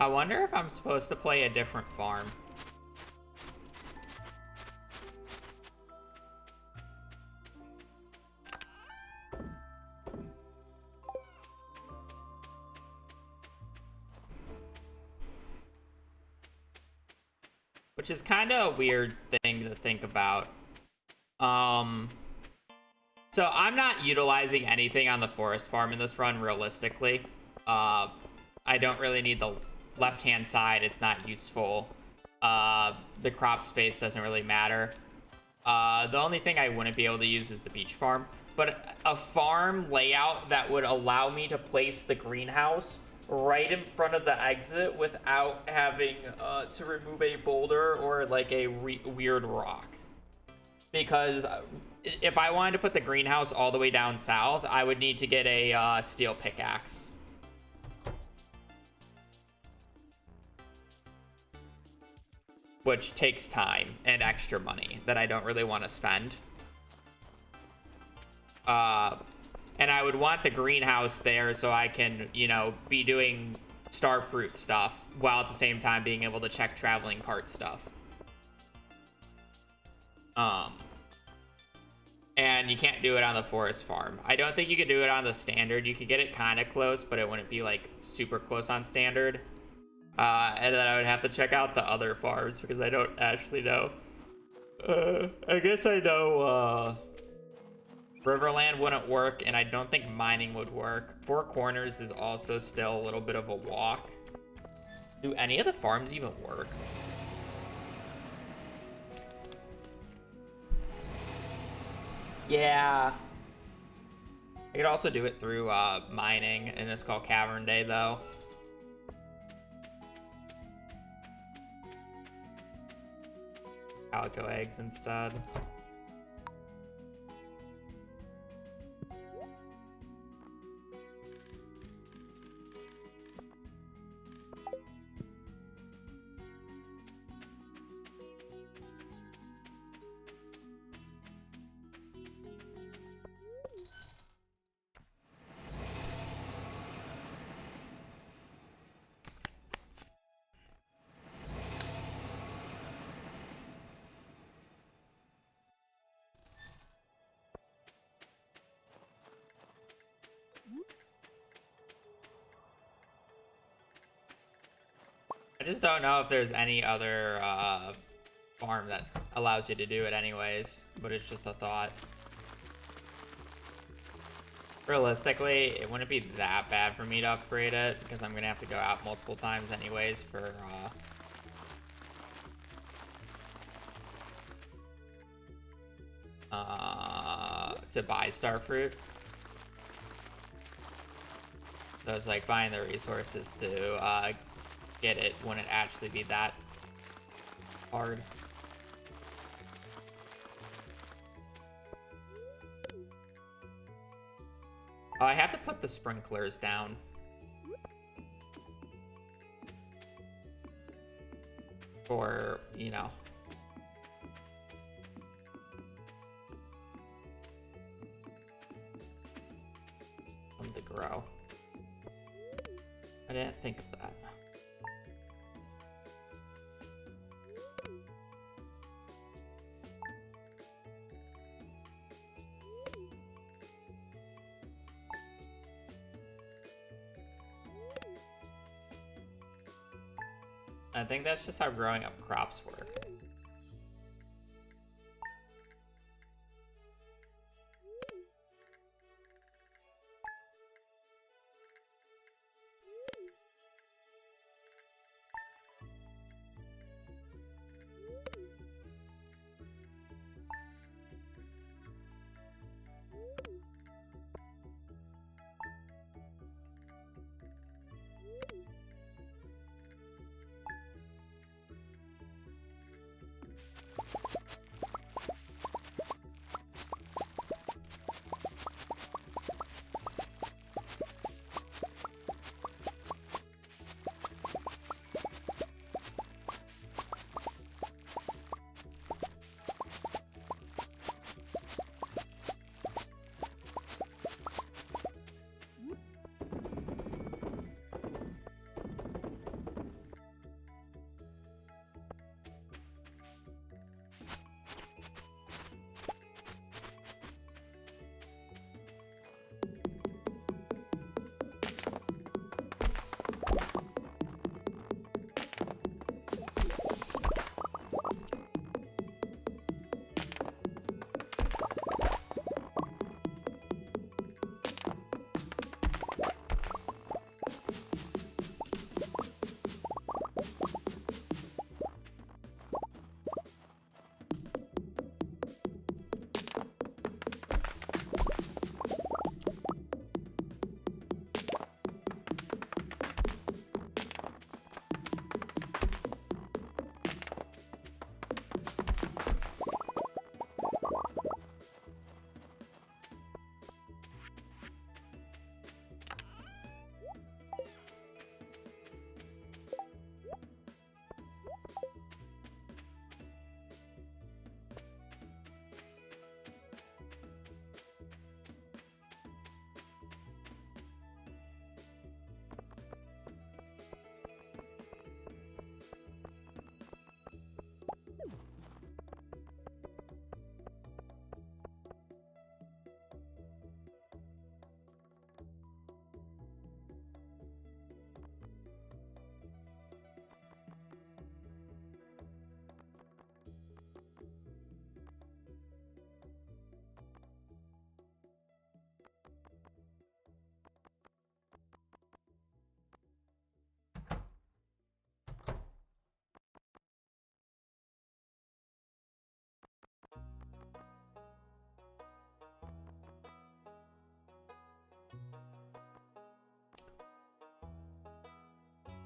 A: I wonder if I'm supposed to play a different farm. Which is kind of a weird thing to think about. So I'm not utilizing anything on the forest farm in this run, realistically. I don't really need the left-hand side. It's not useful. The crop space doesn't really matter. The only thing I wouldn't be able to use is the beach farm. But a farm layout that would allow me to place the greenhouse right in front of the exit without having to remove a boulder or like a weird rock. Because if I wanted to put the greenhouse all the way down south, I would need to get a steel pickaxe. Which takes time and extra money that I don't really want to spend. And I would want the greenhouse there so I can, you know, be doing starfruit stuff while at the same time being able to check traveling cart stuff. And you can't do it on the forest farm. I don't think you could do it on the standard. You could get it kind of close, but it wouldn't be like super close on standard. And then I would have to check out the other farms because I don't actually know. I guess I know Riverland wouldn't work, and I don't think mining would work. Four Corners is also still a little bit of a walk. Do any of the farms even work? Yeah. I could also do it through mining, and it's called Cavern Day, though. Calico eggs instead. I just don't know if there's any other farm that allows you to do it anyways, but it's just a thought. Realistically, it wouldn't be that bad for me to upgrade it, because I'm gonna have to go out multiple times anyways for to buy starfruit. So it's like buying the resources to get it wouldn't actually be that hard. Oh, I have to put the sprinklers down. For, you know. Them to grow. I didn't think of that. I think that's just how growing up crops work.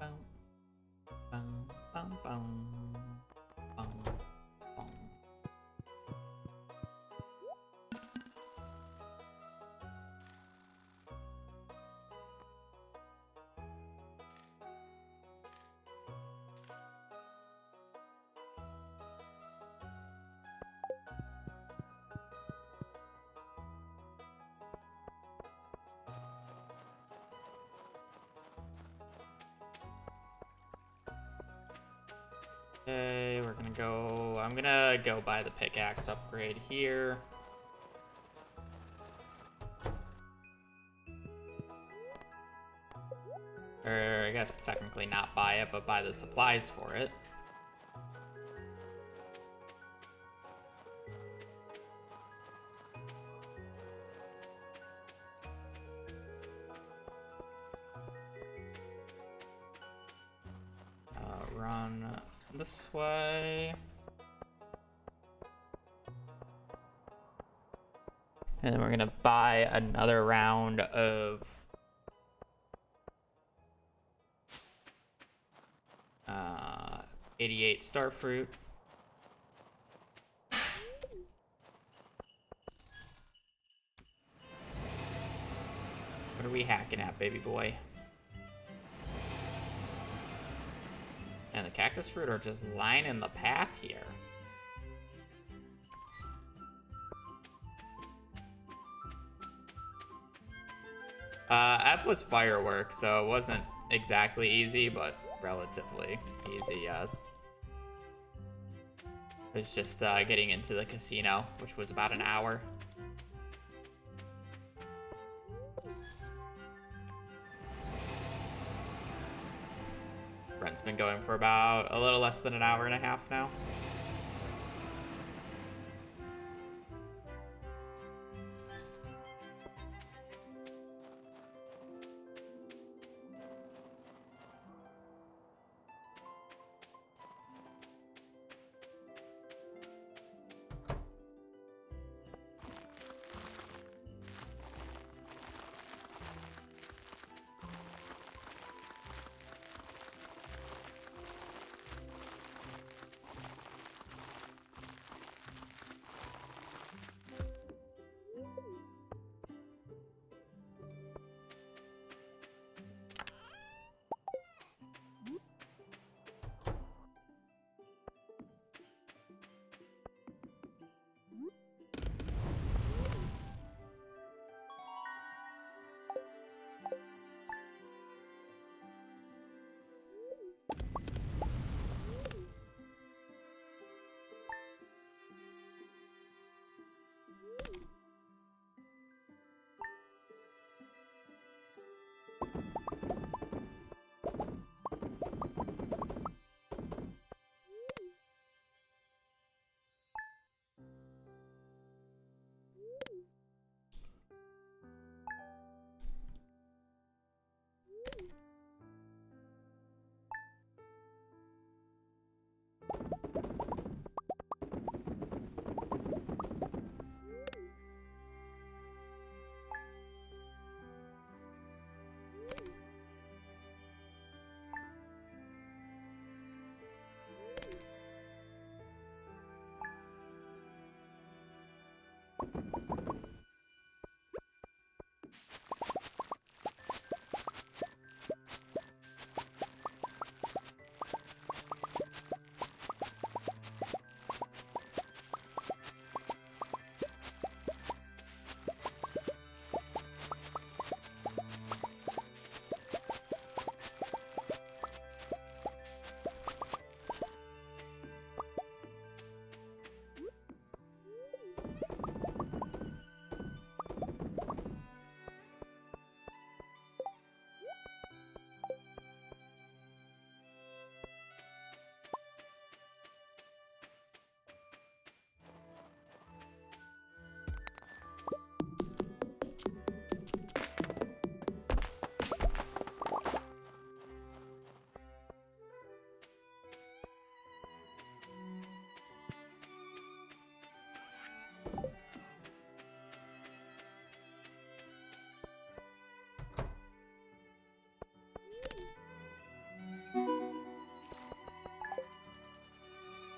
A: Bum, bum, bum, bum, bum, bum. Okay, we're gonna go. I'm gonna go buy the pickaxe upgrade here. Or I guess technically not buy it, but buy the supplies for it. Run this way. And then we're gonna buy another round of 88 starfruit. What are we hacking at, baby boy? And the cactus fruit are just lining the path here. F was fireworks, so it wasn't exactly easy, but relatively easy, yes. It was just getting into the casino, which was about an hour. Brent's been going for about a little less than an hour and a half now.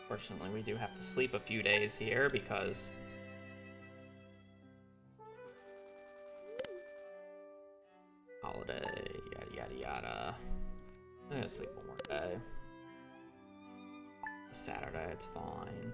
A: Fortunately, we do have to sleep a few days here because holiday, yada yada yada. I'm gonna sleep one more day. Saturday, it's fine.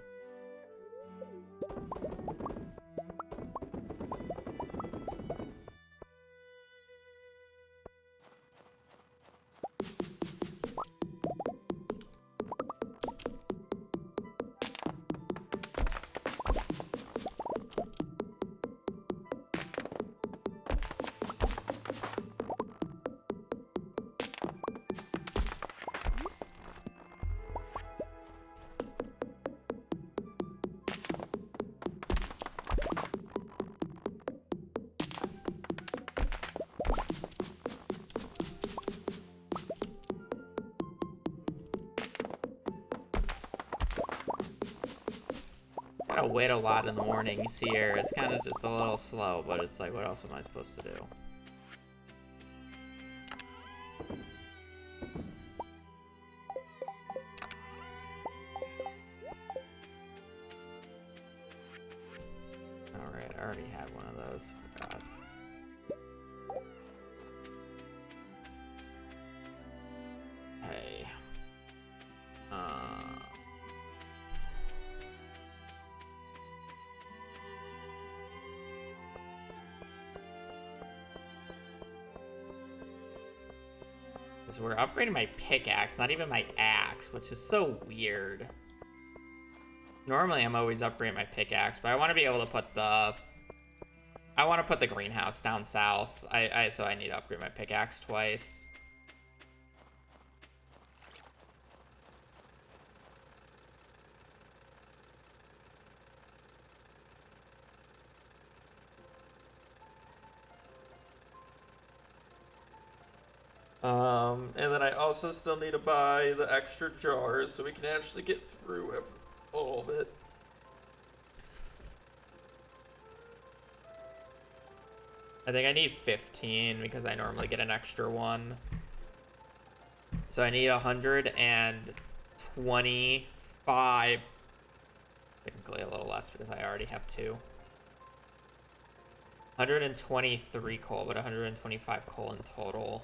C: gotta wait a lot in the mornings here. It's kind of just a little slow, but it's like, what else am I supposed to do? Alright, I already had one of those. Forgot. Hey. So we're upgrading my pickaxe, not even my axe, which is so weird. Normally I'm always upgrading my pickaxe, but I want to be able to put the... I want to put the greenhouse down south. So I need to upgrade my pickaxe twice. And then I also still need to buy the extra jars so we can actually get through all of it. I think I need 15 because I normally get an extra one. So I need 125. Technically a little less because I already have 2. 123 coal, but 125 coal in total.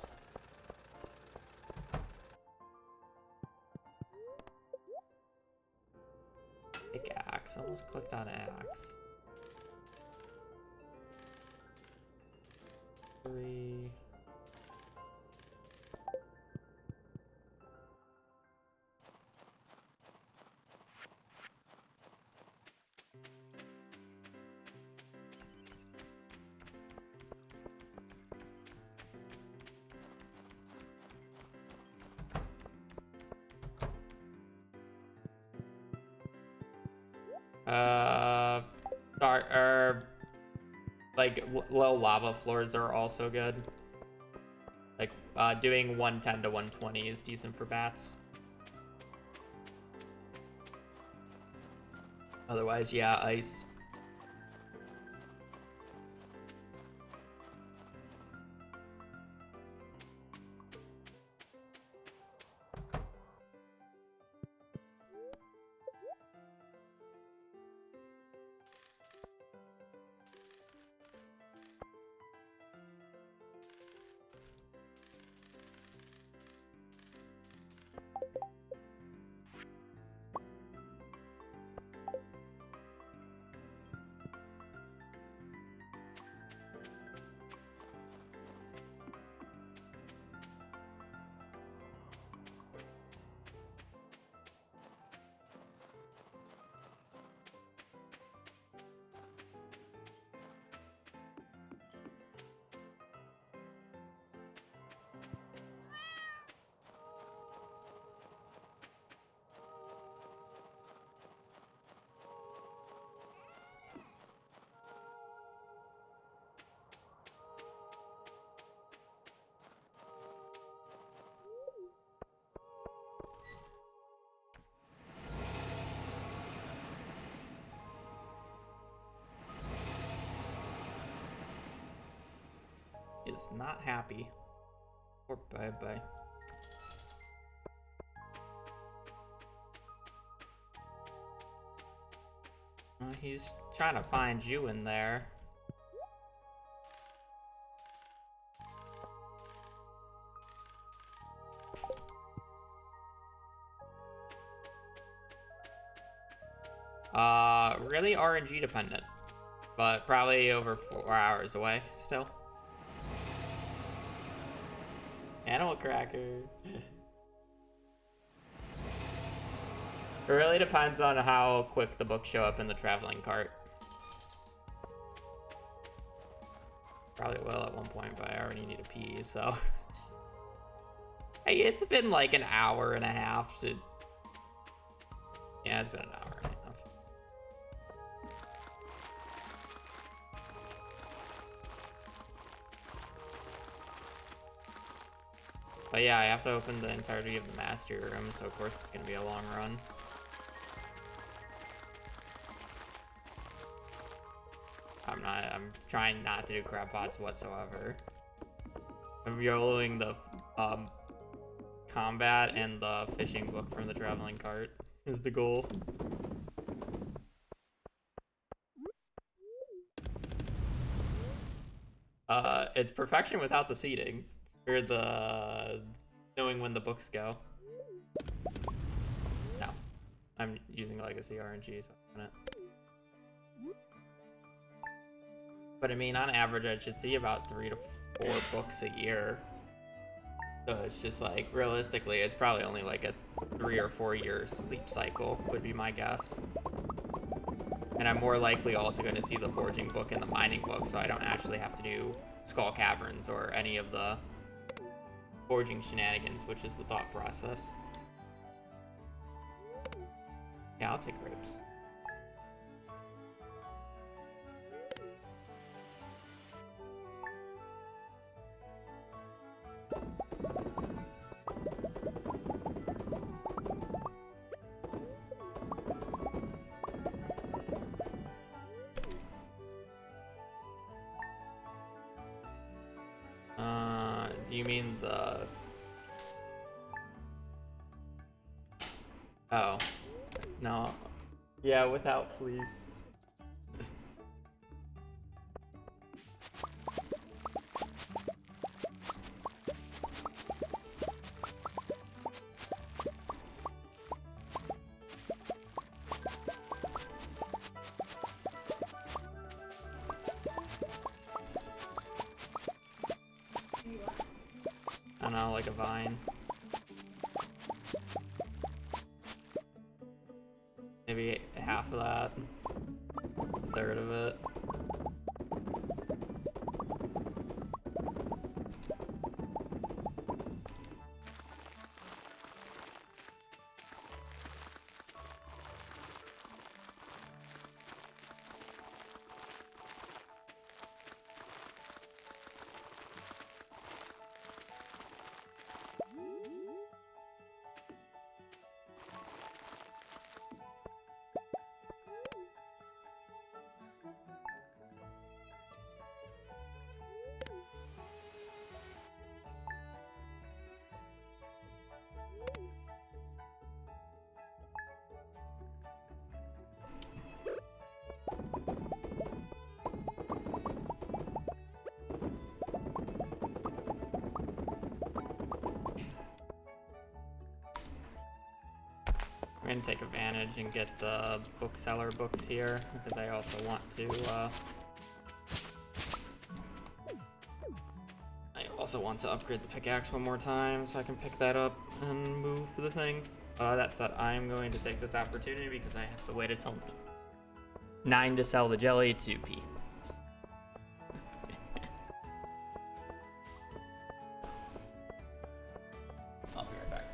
C: Pickaxe. Almost clicked on axe. 3. Like low lava floors are also good. Like doing 110 to 120 is decent for bats. Otherwise, yeah, ice. Is not happy. Or bye-bye. He's trying to find you in there. Really RNG dependent, but probably over 4 hours away still. Animal cracker. It really depends on how quick the books show up in the traveling cart. Probably will at one point, but I already need a pee, so. Hey, it's been like an hour and a half to... Yeah, it's been an hour and a half. But yeah, I have to open the entirety of the master room, so of course it's gonna be a long run. I'm trying not to do crab pots whatsoever. I'm YOLOing the combat and the fishing book from the traveling cart is the goal. It's perfection without the seeding or the knowing when the books go. No, I'm using legacy RNG, so I'm gonna. But I mean, on average, I should see about 3 to 4 books a year. So it's just like, realistically, it's probably only like a 3 or 4 year sleep cycle, would be my guess. And I'm more likely also going to see the forging book and the mining book, so I don't actually have to do Skull Caverns or any of the forging shenanigans, which is the thought process. Yeah, I'll take grapes. Do you mean the... Oh. No. Yeah, without, please. I don't know, like a vine. Maybe half of that. A third of it. I'm gonna take advantage and get the bookseller books here because I also want to upgrade the pickaxe one more time so I can pick that up and move for the thing. That said, I'm going to take this opportunity because I have to wait until 9 to sell the jelly to P.
A: I'll be right back.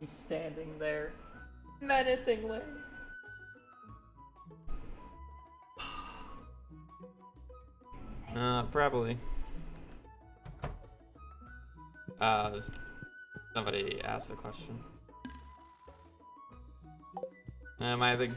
A: standing there menacingly.
C: Probably. Somebody asked a question. Am I the...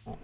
C: Oh.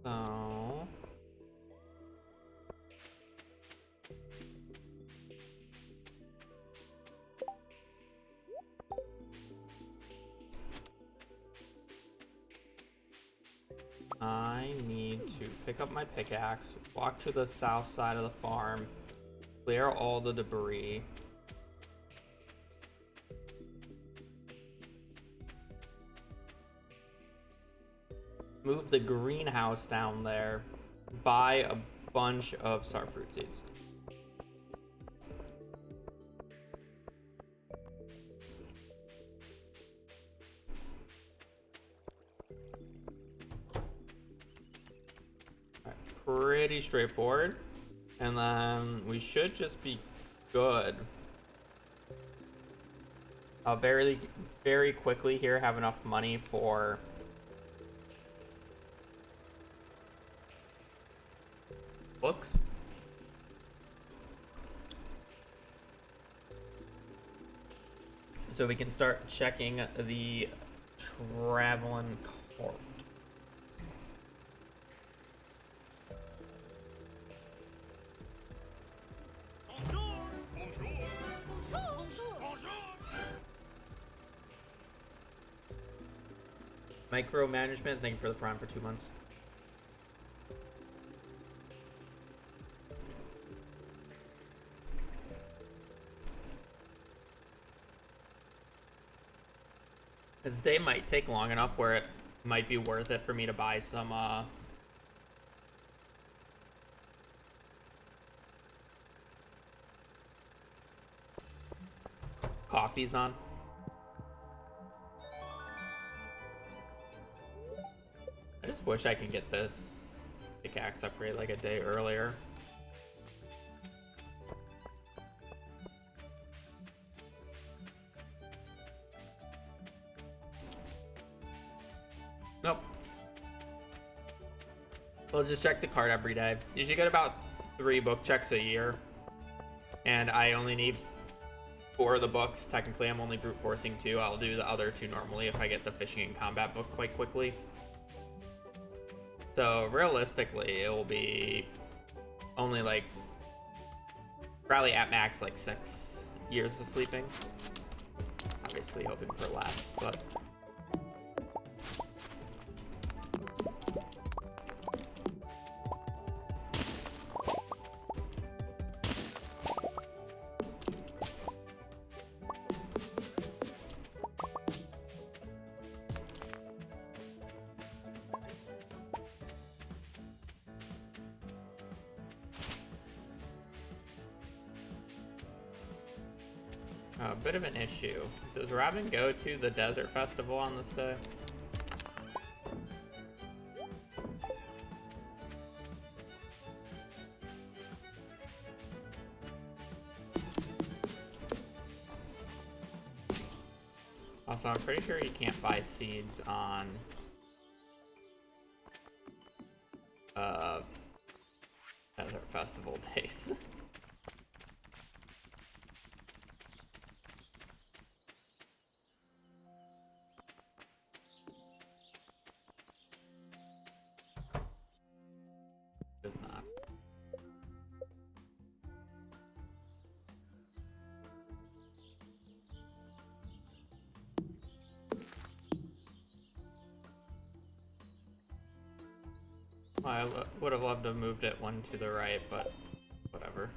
C: So... I need to pick up my pickaxe, walk to the south side of the farm, clear all the debris. Move the greenhouse down there, buy a bunch of starfruit seeds. Pretty straightforward, and then we should just be good. I'll very quickly here have enough money for books. So we can start checking the traveling cart. Micromanagement, thank you for the prime for 2 months. This day might take long enough where it might be worth it for me to buy some coffees on. I just wish I could get this pickaxe upgrade like a day earlier. Nope. We'll just check the card every day. You should get about 3 book checks a year. And I only need 4 of the books. Technically, I'm only brute forcing 2. I'll do the other 2 normally if I get the fishing and combat book quite quickly. So realistically, it will be only like probably at max like 6 years of sleeping. Obviously hoping for less, but a bit of an issue. Does Robin go to the desert festival on this day? Also, I'm pretty sure you can't buy seeds on desert festival days. Does not. I would have loved to have moved it 1 to the right, but whatever.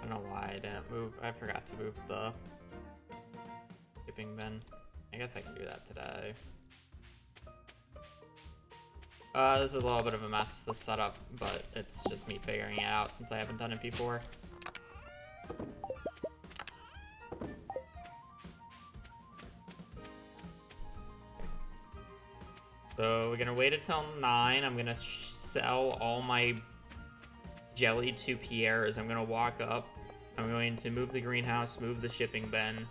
C: I don't know why I didn't move. I forgot to move the shipping bin. I guess I can do that today. This is a little bit of a mess, the setup, but it's just me figuring it out since I haven't done it before. So we're gonna wait until 9. I'm gonna sell all my jelly to Pierre's. I'm gonna walk up. I'm going to move the greenhouse, move the shipping bin.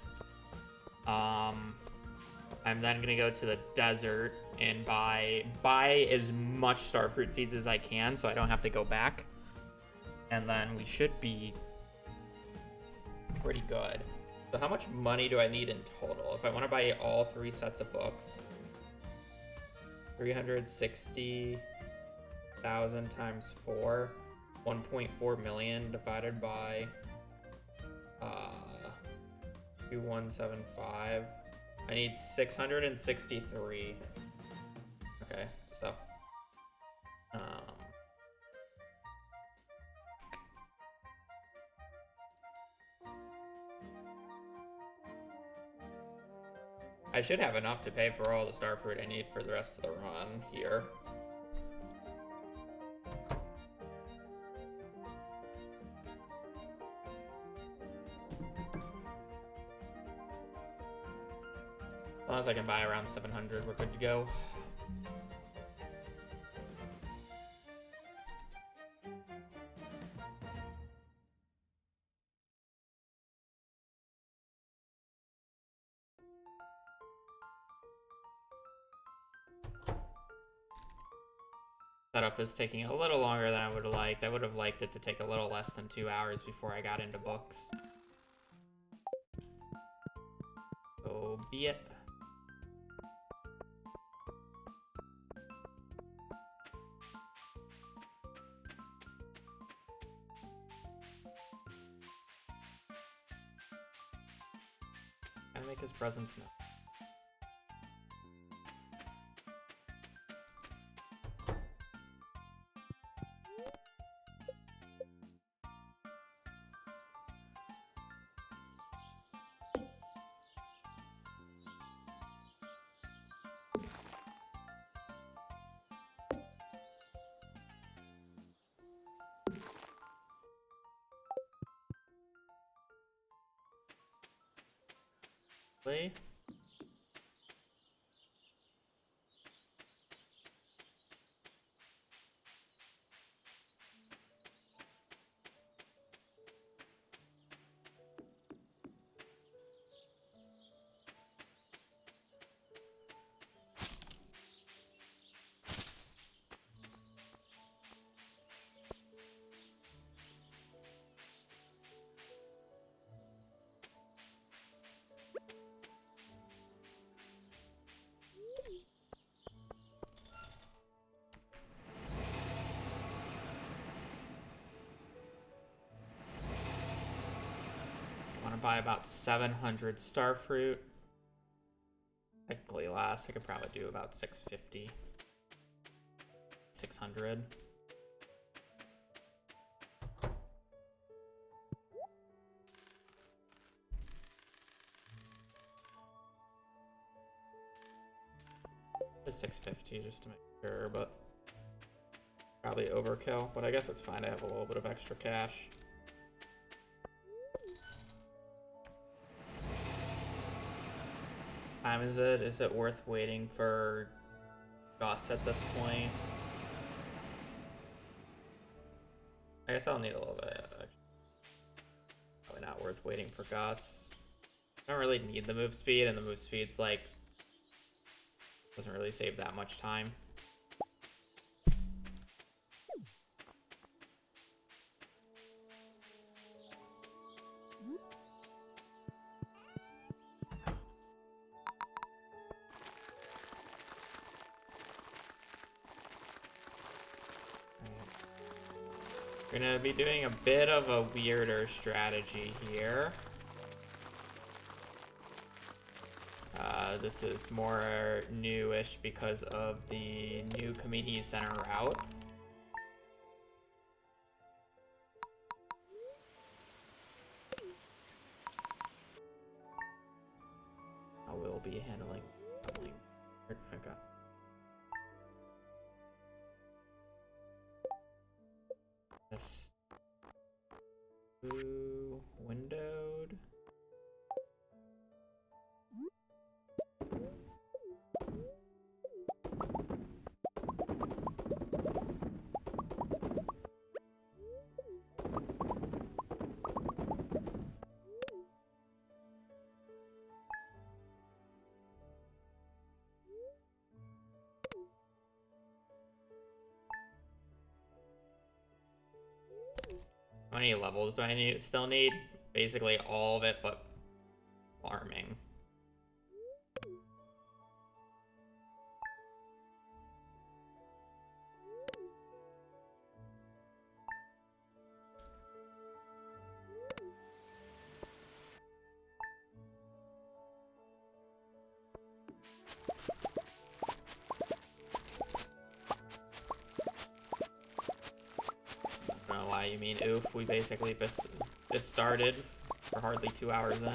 C: I'm then gonna go to the desert and buy as much starfruit seeds as I can so I don't have to go back. And then we should be pretty good. So how much money do I need in total? If I want to buy all 3 sets of books, 360,000 times 4, 1.4 million divided by 2175. I need 663. Okay, so I should have enough to pay for all the starfruit I need for the rest of the run here. As long as I can buy around 700, we're good to go. Setup is taking a little longer than I would have liked. I would have liked it to take a little less than 2 hours before I got into books. So be it. Gotta make his presence known. Play. Buy about 700 starfruit. Technically less. I could probably do about 650. 600. Just 650 just to make sure, but probably overkill. But I guess it's fine to have a little bit of extra cash. Time is it? Is it worth waiting for Gus at this point? I guess I'll need a little bit. Probably not worth waiting for Gus. I don't really need the move speed, and the move speed's like doesn't really save that much time. We're gonna be doing a bit of a weirder strategy here. This is more newish because of the new community center route. I will be handling. Okay. This windowed. many levels do I still need? Basically all of it, but farming. I don't know why you mean oof. We basically just started. We're hardly 2 hours in.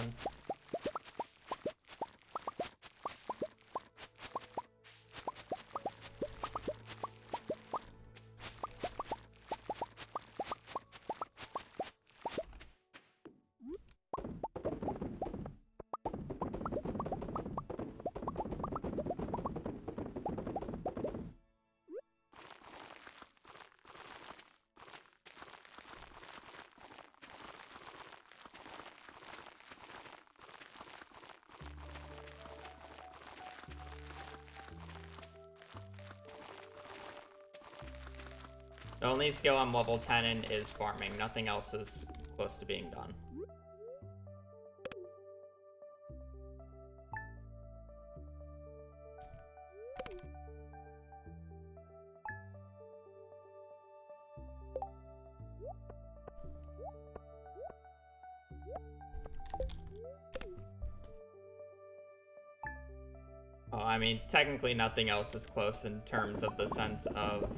C: The only skill I'm level 10 in is farming. Nothing else is close to being done. Oh, I mean, technically nothing else is close in terms of the sense of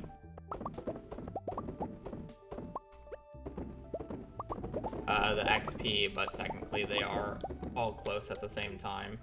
C: the XP, but technically they are all close at the same time.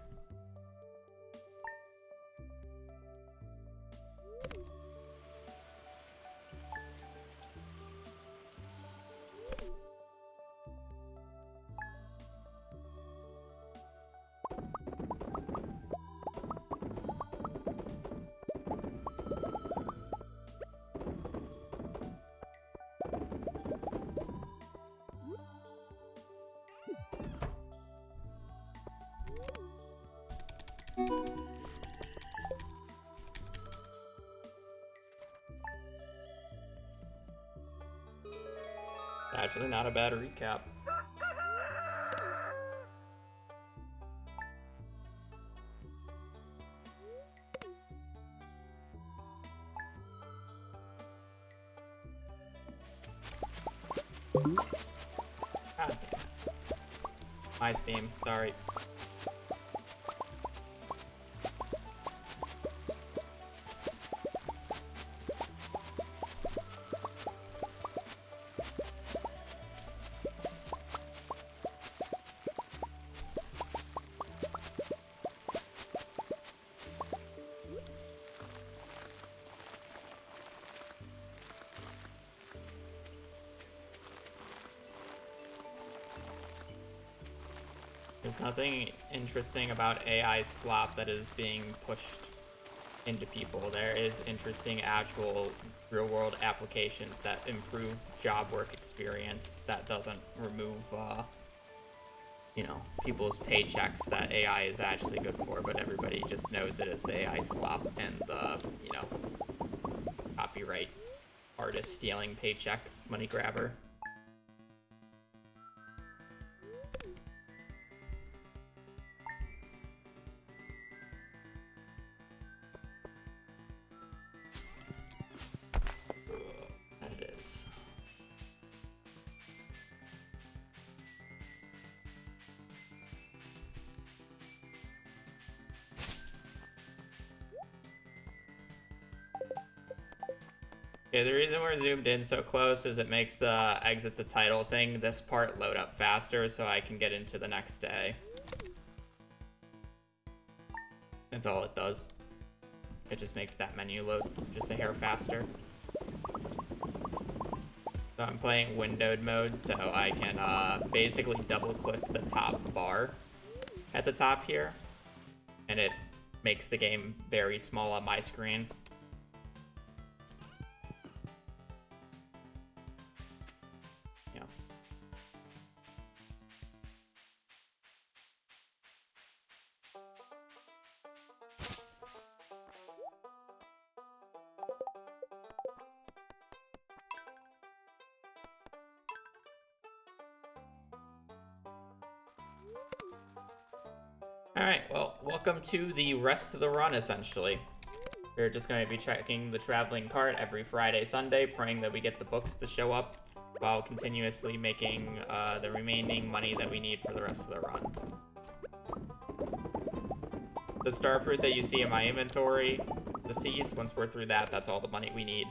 C: Actually, not a bad recap. God damn. My Steam, sorry. There's nothing interesting about AI slop that is being pushed into people. There is interesting actual real-world applications that improve job work experience that doesn't remove, you know, people's paychecks that AI is actually good for, but everybody just knows it as the AI slop and the, you know, copyright artist stealing paycheck money grabber. Okay, the reason we're zoomed in so close is it makes the exit the title thing, this part, load up faster so I can get into the next day. That's all it does. It just makes that menu load just a hair faster. So I'm playing windowed mode, so I can basically double click the top bar at the top here, and it makes the game very small on my screen. Alright, well, welcome to the rest of the run, essentially. We're just going to be checking the traveling cart every Friday, Sunday, praying that we get the books to show up, while continuously making the remaining money that we need for the rest of the run. The starfruit that you see in my inventory, the seeds, once we're through that, that's all the money we need.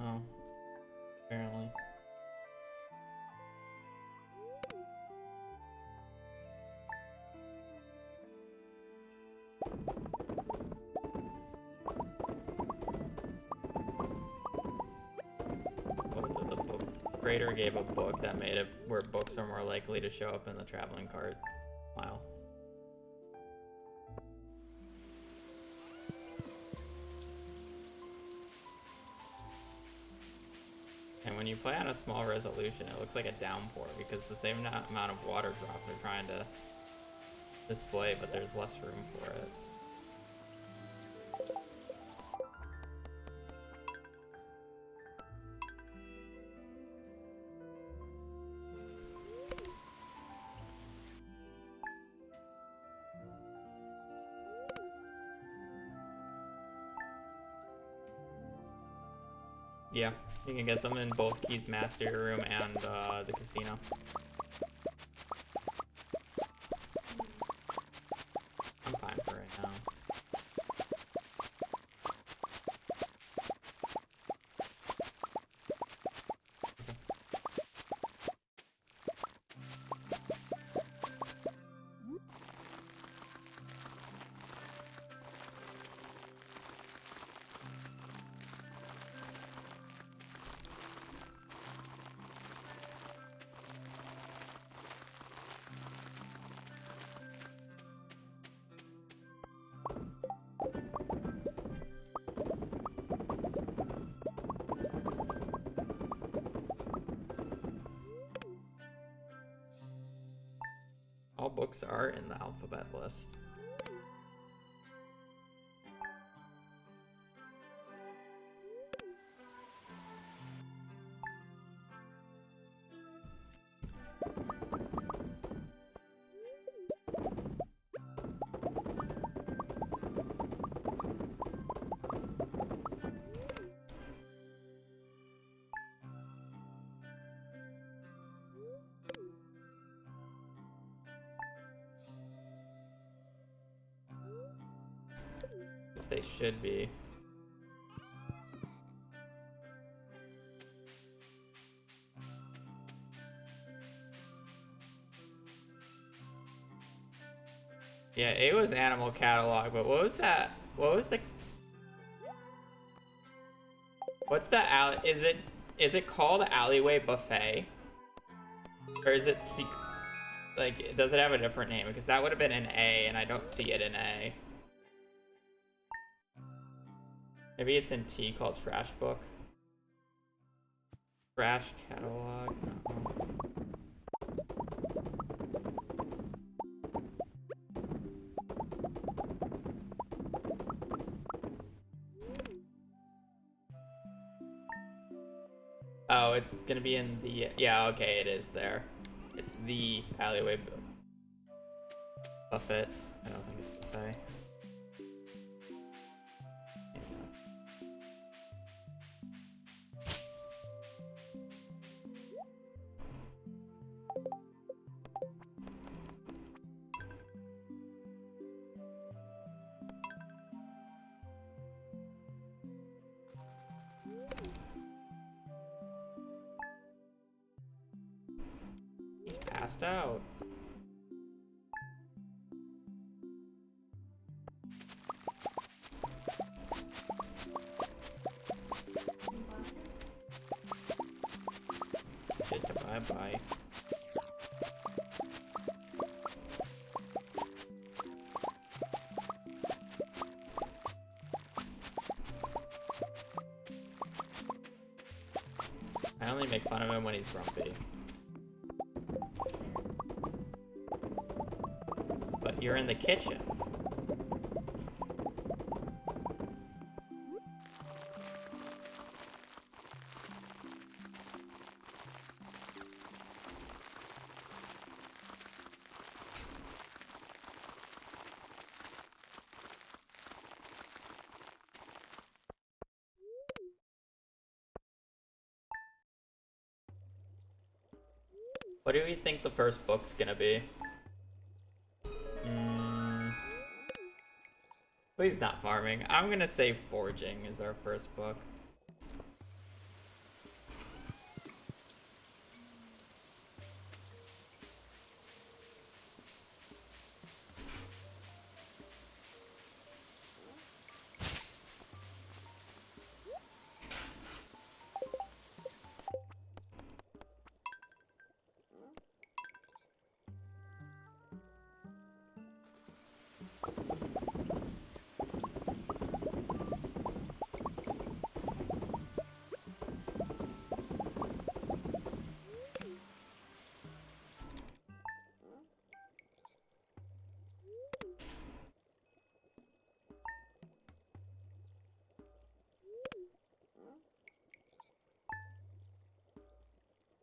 C: Oh, apparently. The book grader gave a book that made it where books are more likely to show up in the traveling cart. Wow. And when you play on a small resolution, it looks like a downpour because the same amount of water drops are trying to display, but there's less room for it. Yeah, you can get them in both Key's Mastery Room and the casino. I'm fine for right now. All books are in the alphabet list. Guess they should be. Yeah, A was animal catalog, but what was that? What was the... What's the is it called Alleyway Buffet? Or is it like, does it have a different name? Because that would have been an A, and I don't see it in A. Maybe it's in T, called Trash Book. Trash Catalog. No. Oh, it's gonna be in the... Yeah, okay, it is there. It's the Alleyway Buffet. I don't think it's Buffet. He's passed out. Bye-bye. I only make fun of him when he's grumpy. But you're in the kitchen. What do we think the first book's gonna be? Please not farming. I'm gonna say forging is our first book.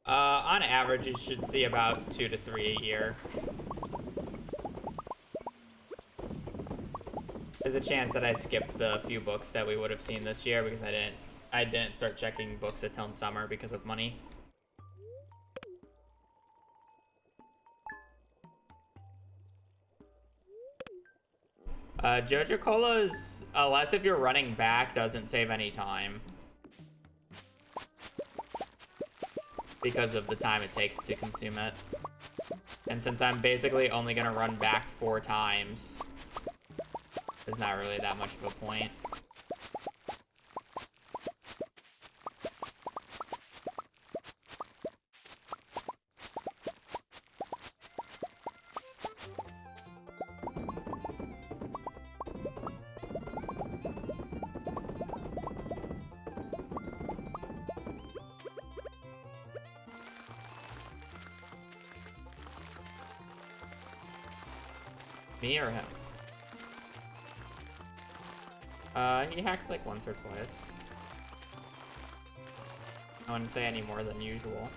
C: On average, you should see about 2 to 3 a year. There's a chance that I skipped the few books that we would have seen this year because I didn't start checking books until summer because of money. Jojo Cola's, unless if you're running back, doesn't save any time. Because of the time it takes to consume it. And since I'm basically only gonna run back 4 times, there's not really that much of a point. Me or him? He hacked like once or twice. I wouldn't say any more than usual.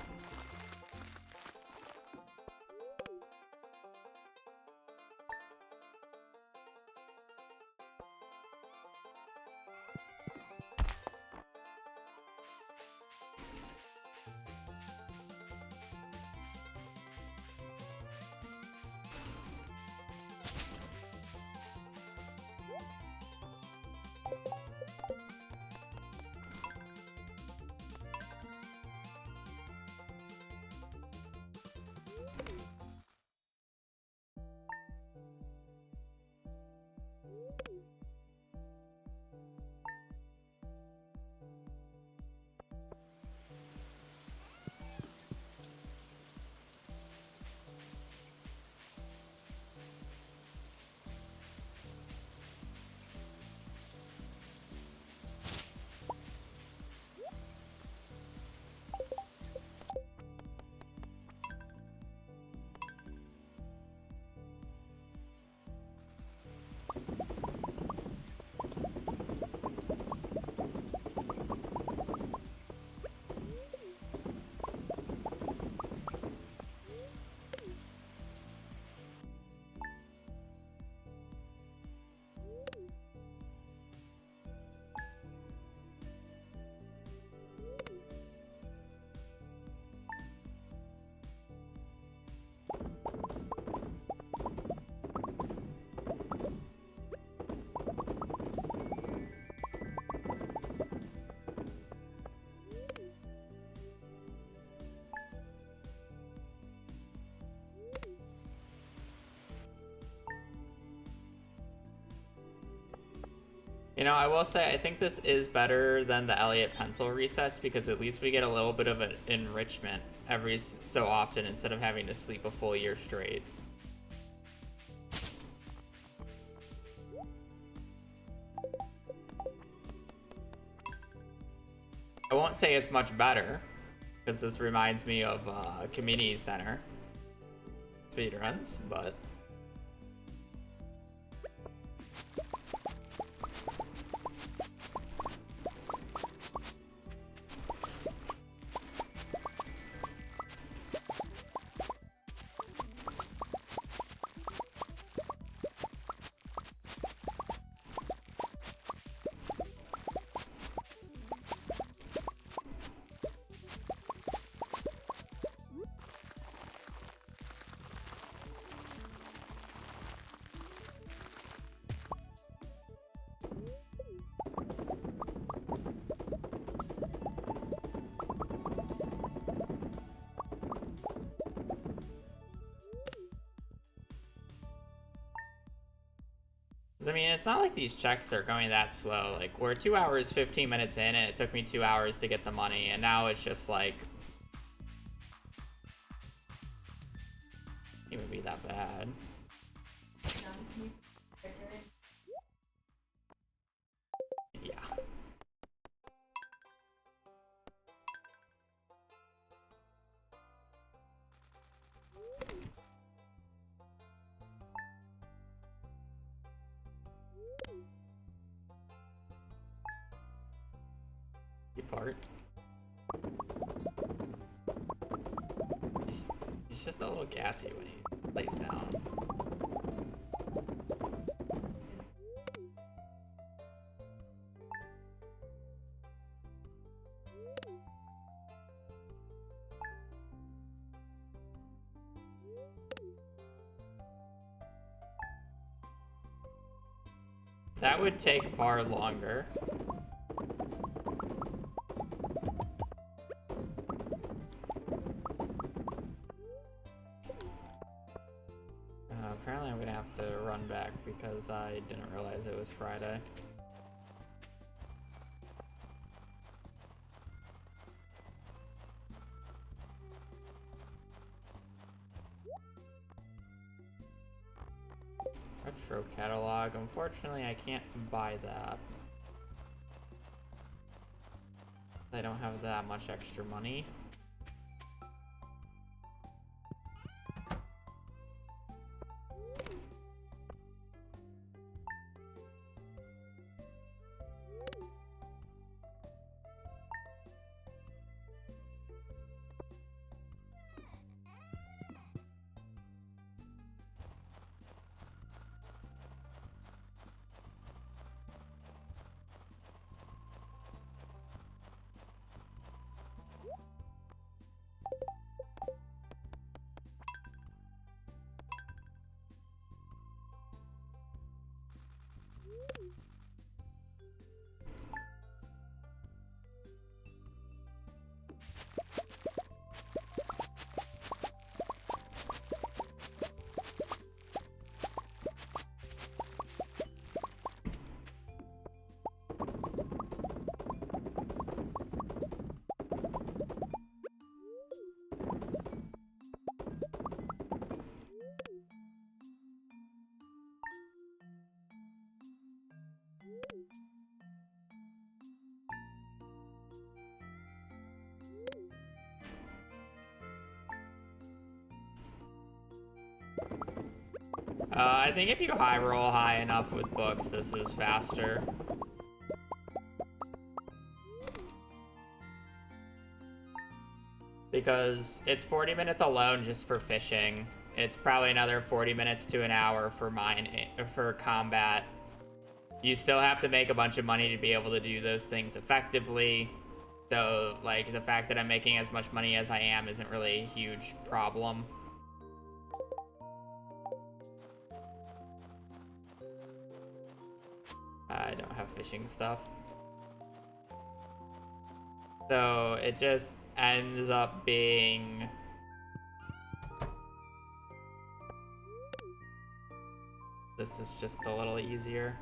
C: You know, I will say I think this is better than the Elliott pencil resets because at least we get a little bit of an enrichment every so often instead of having to sleep a full year straight. I won't say it's much better because this reminds me of community center speedruns, but I mean, it's not like these checks are going that slow. Like, we're 2 hours, 15 minutes in, and it took me 2 hours to get the money, and now it's just like... It would be that bad. Yeah. You fart. He's just a little gassy when he lays down. That would take far longer. Apparently I'm gonna have to run back because I didn't realize it was Friday. Retro catalog. Unfortunately, I can't buy that. I don't have that much extra money. I think if you high roll high enough with books, this is faster. Because it's 40 minutes alone just for fishing. It's probably another 40 minutes to an hour for for combat. You still have to make a bunch of money to be able to do those things effectively. So, like, the fact that I'm making as much money as I am isn't really a huge problem. I don't have fishing stuff. So, it just ends up being... This is just a little easier.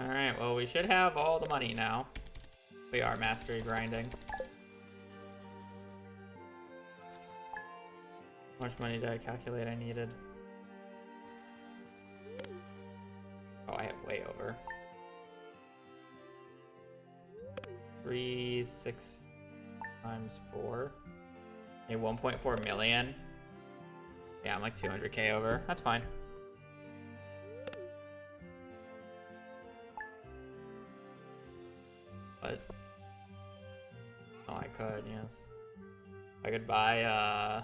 C: Alright, well, we should have all the money now. We are mastery grinding. How much money did I calculate I needed? Oh, I have way over. 6 times 4. A 1.4 million. Yeah, I'm like 200k over. That's fine. But oh, I could, yes. I could buy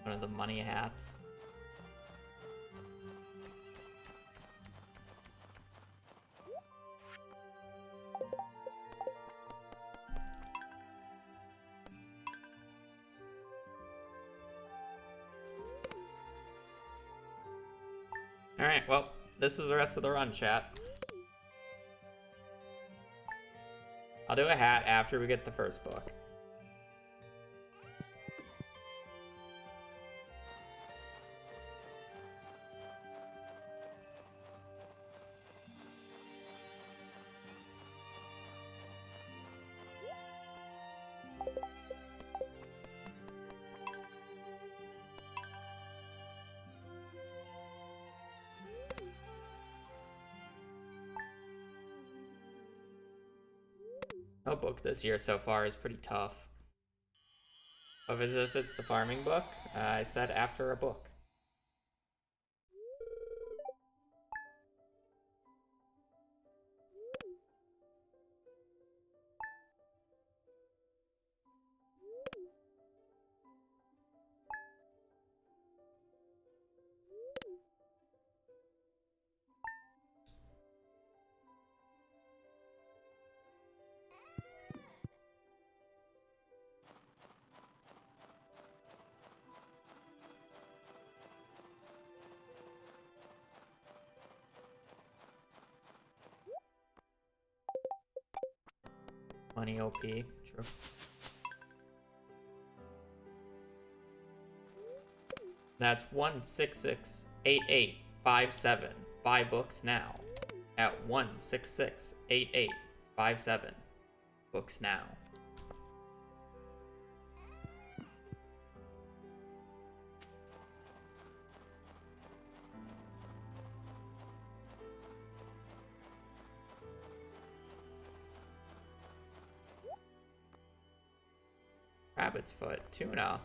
C: one of the money hats. All right, well, this is the rest of the run, chat. I'll do a hat after we get the first book. No book this year so far is pretty tough. Oh, if it's the farming book, I said after a book. Money OP, true. That's 1668857. Buy books now. At 1668857. Books now. Rabbit's foot, tuna.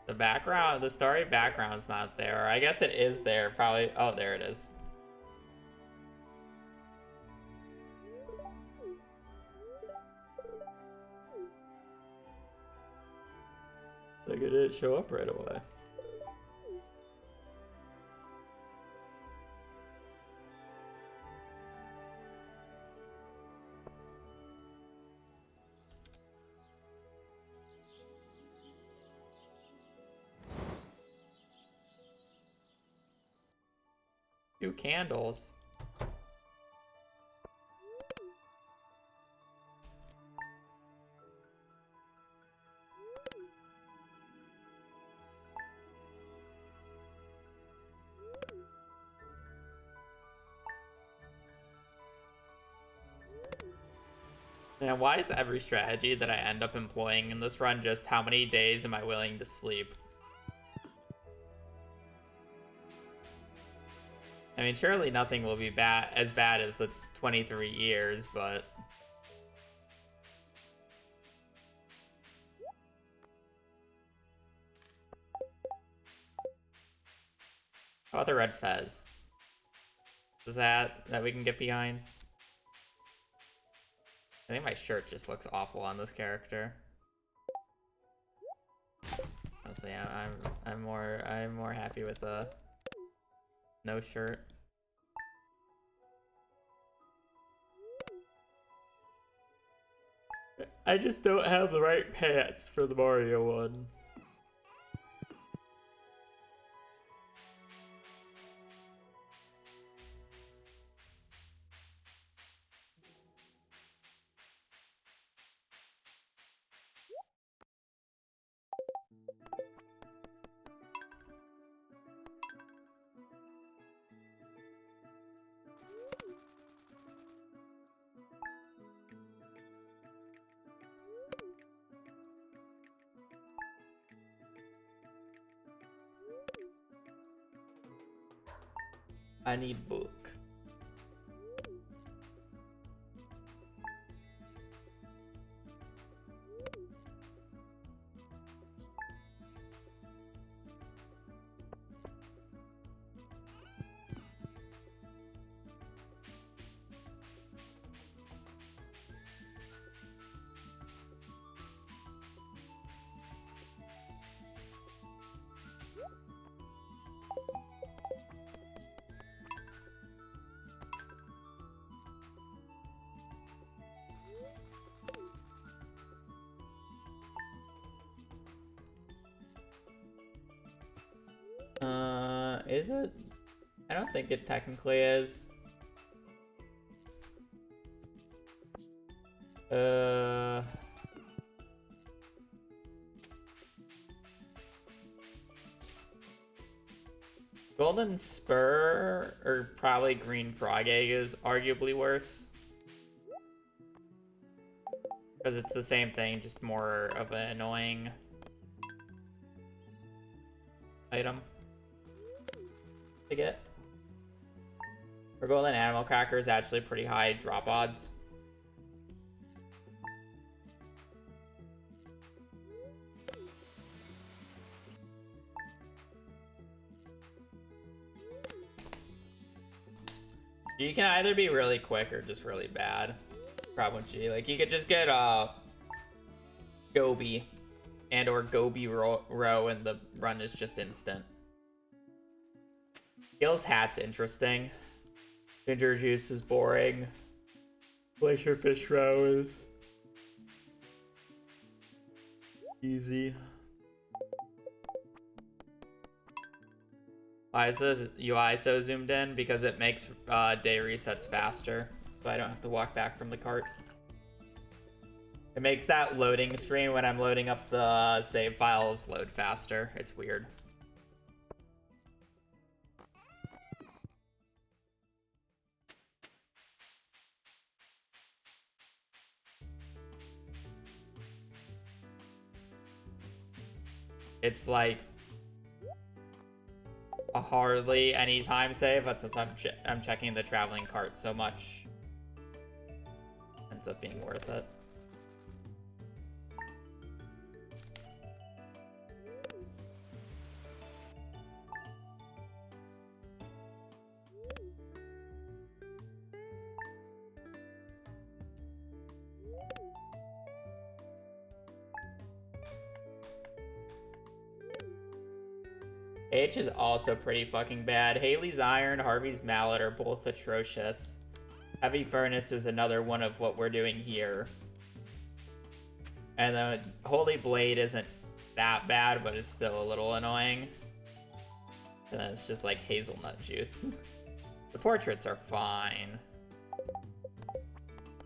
C: The background, the story background's not there. I guess it is there, probably. Oh, there it is. Like it didn't show up right away. Two candles. Man, why is every strategy that I end up employing in this run just how many days am I willing to sleep? I mean, surely nothing will be as bad as the 23 years, but... How about the red fez? Is that we can get behind? I think my shirt just looks awful on this character. Honestly, I'm more happy with the no shirt. I just don't have the right pants for the Mario one. I need book. Is it? I don't think it technically is. Golden Spur or probably Green Frog Egg is arguably worse. Because it's the same thing, just more of an annoying item to get. For Golden Animal Cracker is actually pretty high drop odds. You can either be really quick or just really bad. Problem with G. Like, you could just get Gobi and or Gobi row and the run is just instant. Gil's hat's interesting. Ginger juice is boring. Glacier fish row is easy. Why is this UI so zoomed in? Because it makes day resets faster, so I don't have to walk back from the cart. It makes that loading screen when I'm loading up the save files load faster. It's weird. It's like a hardly any time save, but since I'm checking the traveling cart so much, ends up being worth it. H is also pretty fucking bad. Haley's Iron, Harvey's Mallet are both atrocious. Heavy Furnace is another one of what we're doing here. And then Holy Blade isn't that bad, but it's still a little annoying. And then it's just like Hazelnut Juice. The portraits are fine.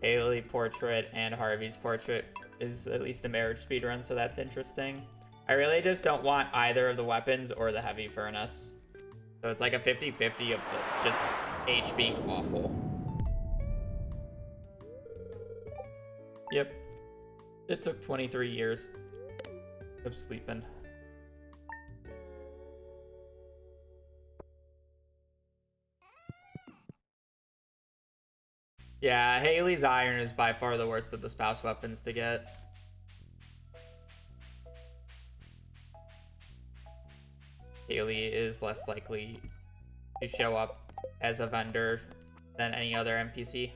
C: Haley portrait and Harvey's portrait is at least a marriage speedrun, so that's interesting. I really just don't want either of the weapons or the Heavy Furnace. So it's like a 50-50 of just H being awful. Yep. It took 23 years of sleeping. Yeah, Haley's Iron is by far the worst of the spouse weapons to get. Haley is less likely to show up as a vendor than any other NPC.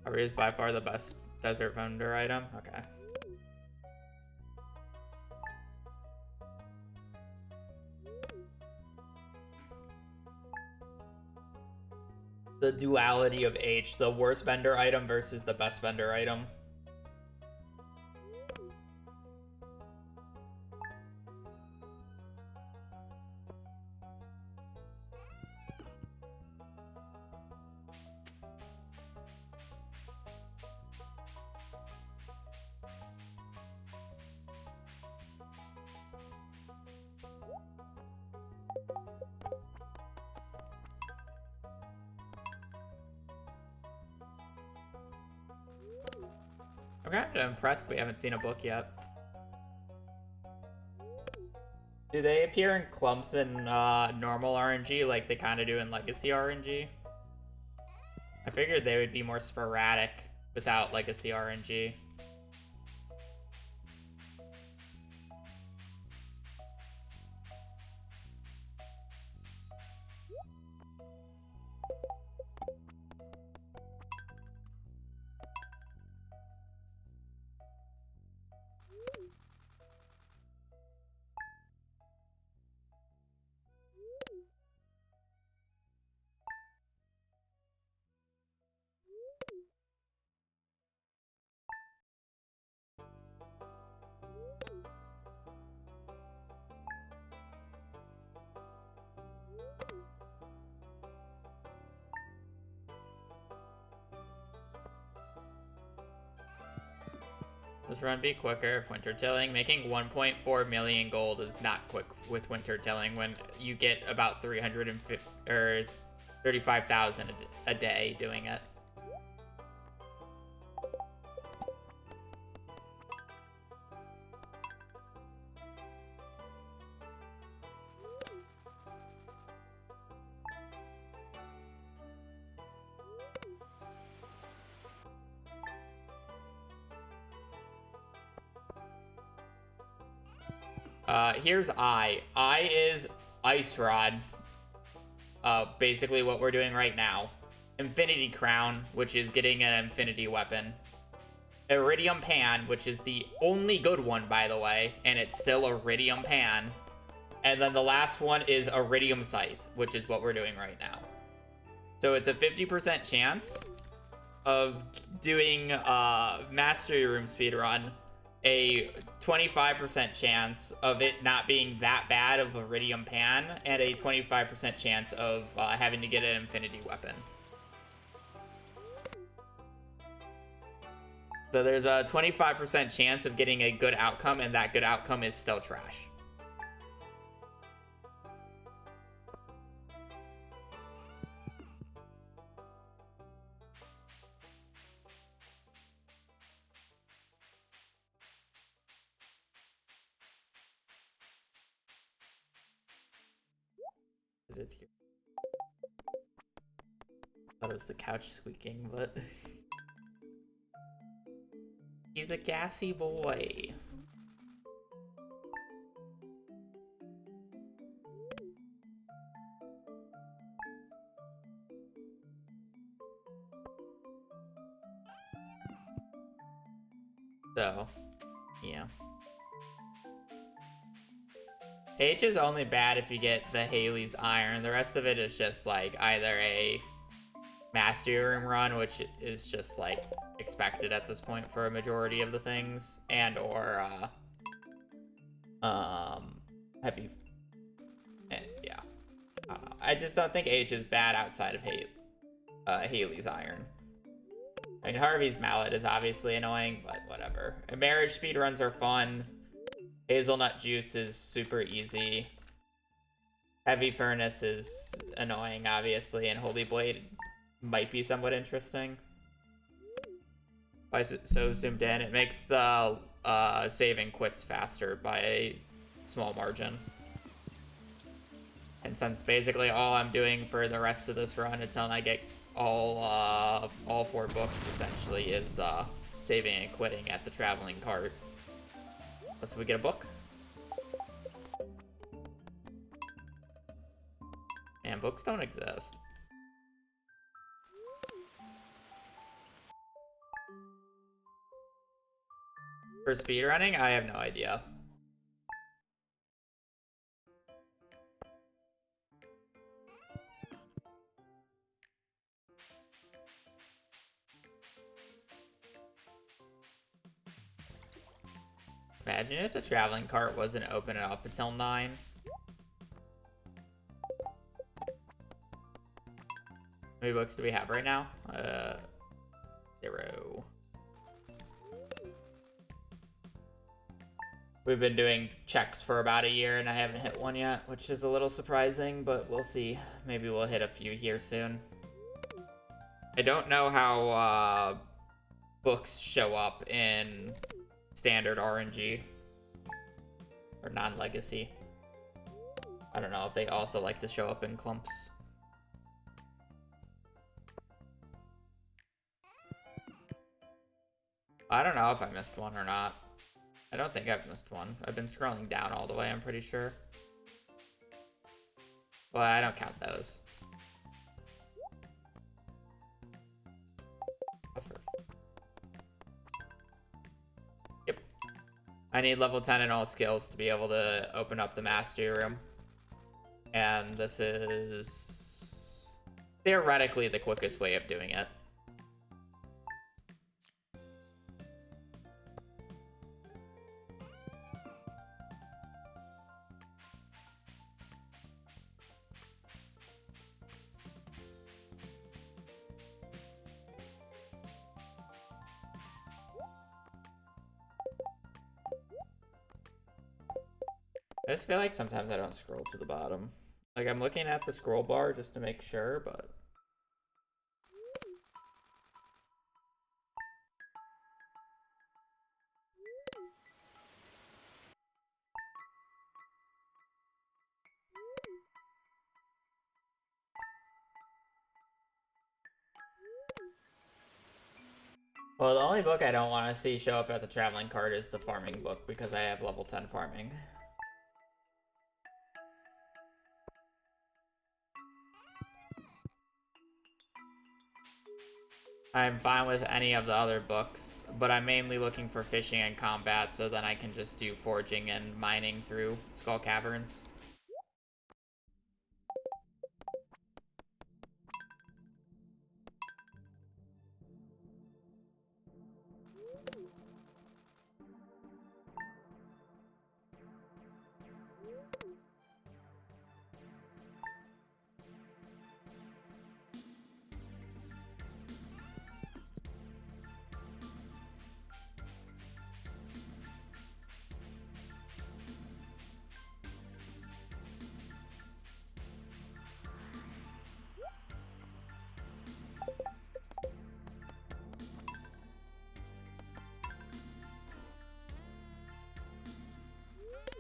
C: Harvey is by far the best desert vendor item. Okay. The duality of H, the worst vendor item versus the best vendor item. I'm kind of impressed we haven't seen a book yet. Do they appear in clumps in normal RNG like they kind of do in Legacy RNG? I figured they would be more sporadic without Legacy RNG. This run be quicker if winter tilling. Making 1.4 million gold is not quick with winter tilling when you get about 350 or 35,000 a day doing it. Here's I. I is Ice Rod. Basically what we're doing right now. Infinity Crown, which is getting an infinity weapon. Iridium Pan, which is the only good one, by the way, and it's still Iridium Pan. And then the last one is Iridium Scythe, which is what we're doing right now. So it's a 50% chance of doing Mastery Room speedrun, a 25% chance of it not being that bad of Iridium Pan, and a 25% chance of having to get an infinity weapon. So there's a 25% chance of getting a good outcome, and that good outcome is still trash. That was the couch squeaking, but he's a gassy boy. So, yeah. H is only bad if you get the Haley's Iron. The rest of it is just like either a Mastery Room run, which is just like expected at this point for a majority of the things, and or heavy. And yeah, I don't know. I just don't think H is bad outside of Haley's Iron. I mean, Harvey's Mallet is obviously annoying, but whatever. And Marriage speedruns are fun. Hazelnut Juice is super easy. Heavy Furnace is annoying, obviously, and Holy Blade might be somewhat interesting. Why is it so zoomed in? It makes the saving quits faster by a small margin. And since basically all I'm doing for the rest of this run until I get all 4 books essentially is saving and quitting at the traveling cart. Let's we get a book. And books don't exist. For speedrunning, I have no idea. Imagine if the traveling cart wasn't open up until 9. How many books do we have right now? 0. We've been doing checks for about a year and I haven't hit one yet, which is a little surprising, but we'll see. Maybe we'll hit a few here soon. I don't know how books show up in standard RNG or non-legacy. I don't know if they also like to show up in clumps. I don't know if I missed one or not. I don't think I've missed one. I've been scrolling down all the way, I'm pretty sure. Well, I don't count those. Yep. I need level 10 in all skills to be able to open up the Mastery Room. And this is theoretically the quickest way of doing it. I just feel like sometimes I don't scroll to the bottom. Like, I'm looking at the scroll bar just to make sure, but... Well, the only book I don't want to see show up at the traveling cart is the farming book, because I have level 10 farming. I'm fine with any of the other books, but I'm mainly looking for fishing and combat, so then I can just do foraging and mining through Skull Caverns.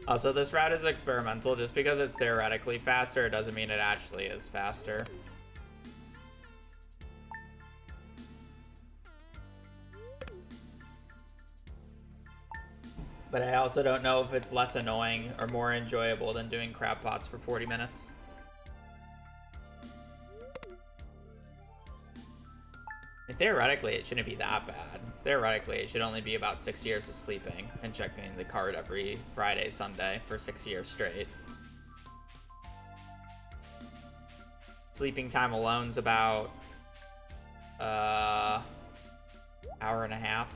C: Also, this route is experimental. Just because it's theoretically faster, it doesn't mean it actually is faster. But I also don't know if it's less annoying or more enjoyable than doing crab pots for 40 minutes. And theoretically, it shouldn't be that bad. theoretically, it should only be about 6 years of sleeping and checking the card every Friday, Sunday for 6 years straight. Sleeping time alone's about hour and a half.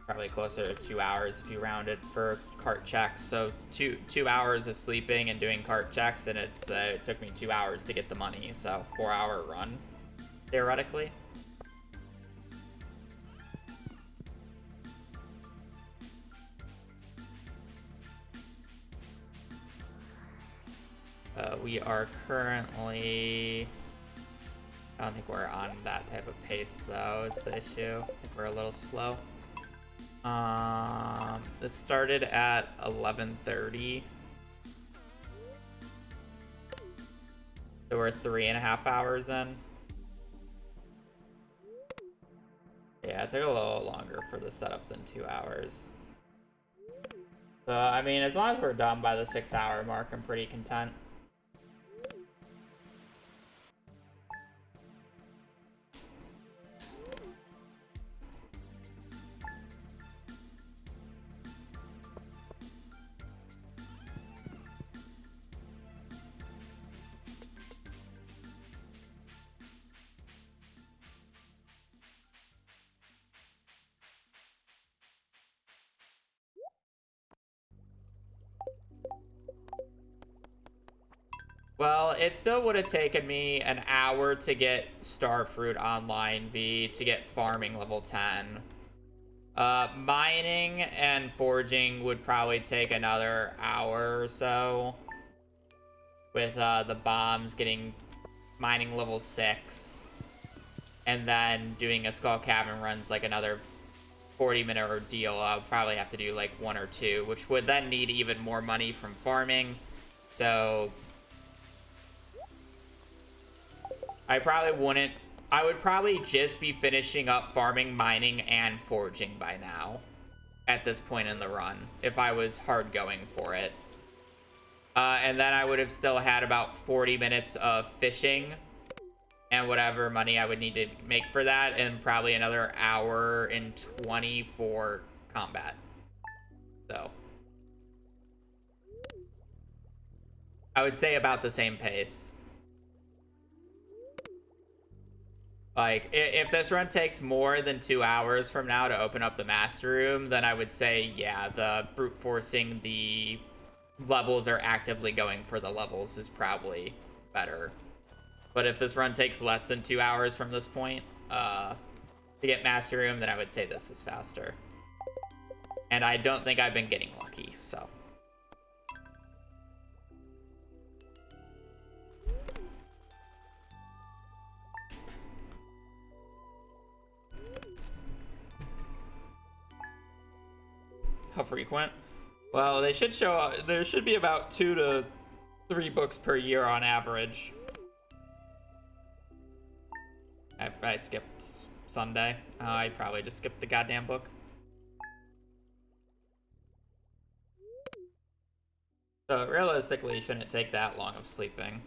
C: Probably closer to 2 hours if you round it for cart checks. So two hours of sleeping and doing cart checks, and it took me 2 hours to get the money. So 4-hour run, theoretically. We are currently... I don't think we're on that type of pace, though, is the issue. I think we're a little slow. This started at 11:30. So we're 3.5 hours in. Yeah, it took a little longer for the setup than 2 hours. So, I mean, as long as we're done by the 6-hour mark, I'm pretty content. Well, it still would have taken me an hour to get Starfruit Online V to get farming level 10. Mining and forging would probably take another hour or so. With the bombs getting mining level 6. And then doing a Skull Cavern runs like another 40-minute ordeal. I'll probably have to do like 1 or 2, which would then need even more money from farming. So... I would probably just be finishing up farming, mining, and forging by now. At this point in the run, if I was hard going for it. And then I would have still had about 40 minutes of fishing. And whatever money I would need to make for that. And probably another hour and 20 for combat. So. I would say about the same pace. Like, if this run takes more than 2 hours from now to open up the master room, then I would say, yeah, the brute forcing the levels or actively going for the levels is probably better. But if this run takes less than 2 hours from this point to get master room, then I would say this is faster. And I don't think I've been getting lucky, so... How frequent? Well, they should show. There should be about 2 to 3 books per year on average. I skipped Sunday. I probably just skipped the goddamn book. So realistically, it shouldn't take that long of sleeping.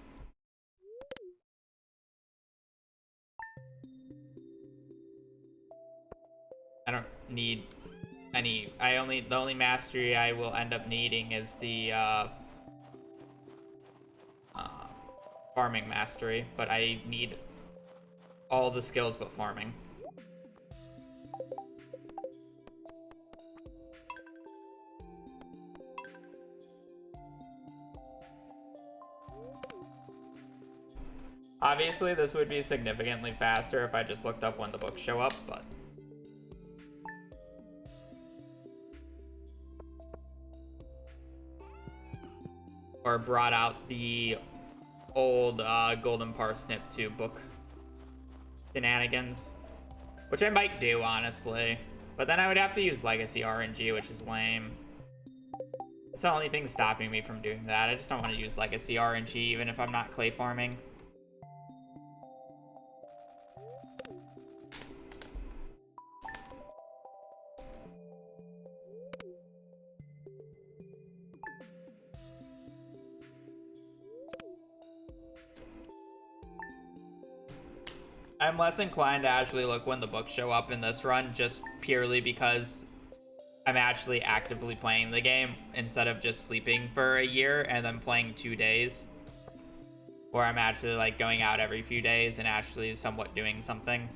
C: I don't need any. The only mastery I will end up needing is the farming mastery, but I need all the skills but farming. Obviously, this would be significantly faster if I just looked up when the books show up, but... Or brought out the old Golden Parsnip 2 book shenanigans. Which I might do, honestly. But then I would have to use Legacy RNG, which is lame. It's the only thing stopping me from doing that. I just don't want to use Legacy RNG, even if I'm not clay farming. I'm less inclined to actually look when the books show up in this run, just purely because I'm actually actively playing the game instead of just sleeping for a year and then playing 2 days. Where I'm actually like going out every few days and actually somewhat doing something.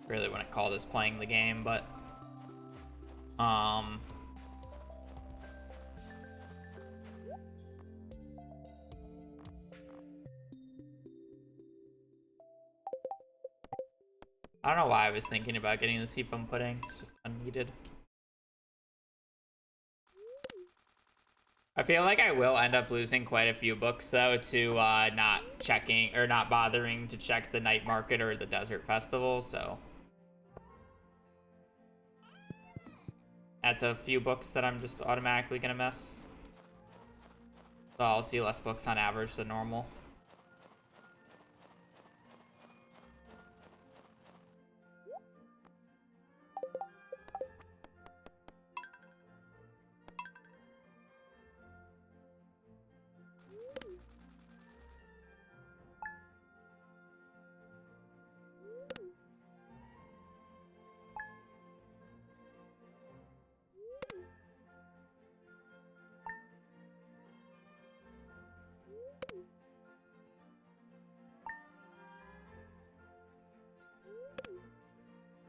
C: Really wouldn't call this playing the game, but I don't know why I was thinking about getting the seafoam pudding. It's just unneeded. I feel like I will end up losing quite a few books though to not checking or not bothering to check the night market or the desert festival, so that's a few books that I'm just automatically gonna miss. So I'll see less books on average than normal.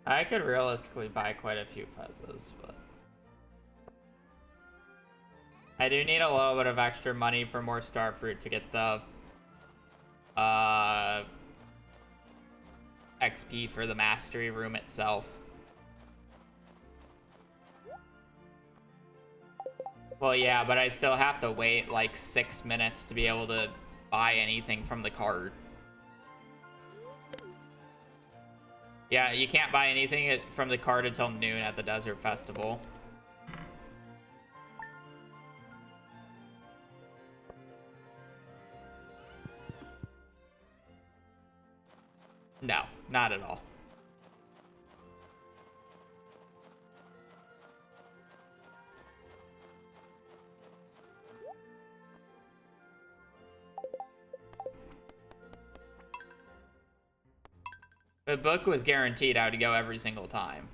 C: I could realistically buy quite a few fezzes, but I do need a little bit of extra money for more starfruit to get the XP for the mastery room itself. Well, yeah, but I still have to wait like 6 minutes to be able to buy anything from the cart. Yeah, you can't buy anything from the cart until noon at the Desert Festival. No, not at all. The book was guaranteed I would go every single time.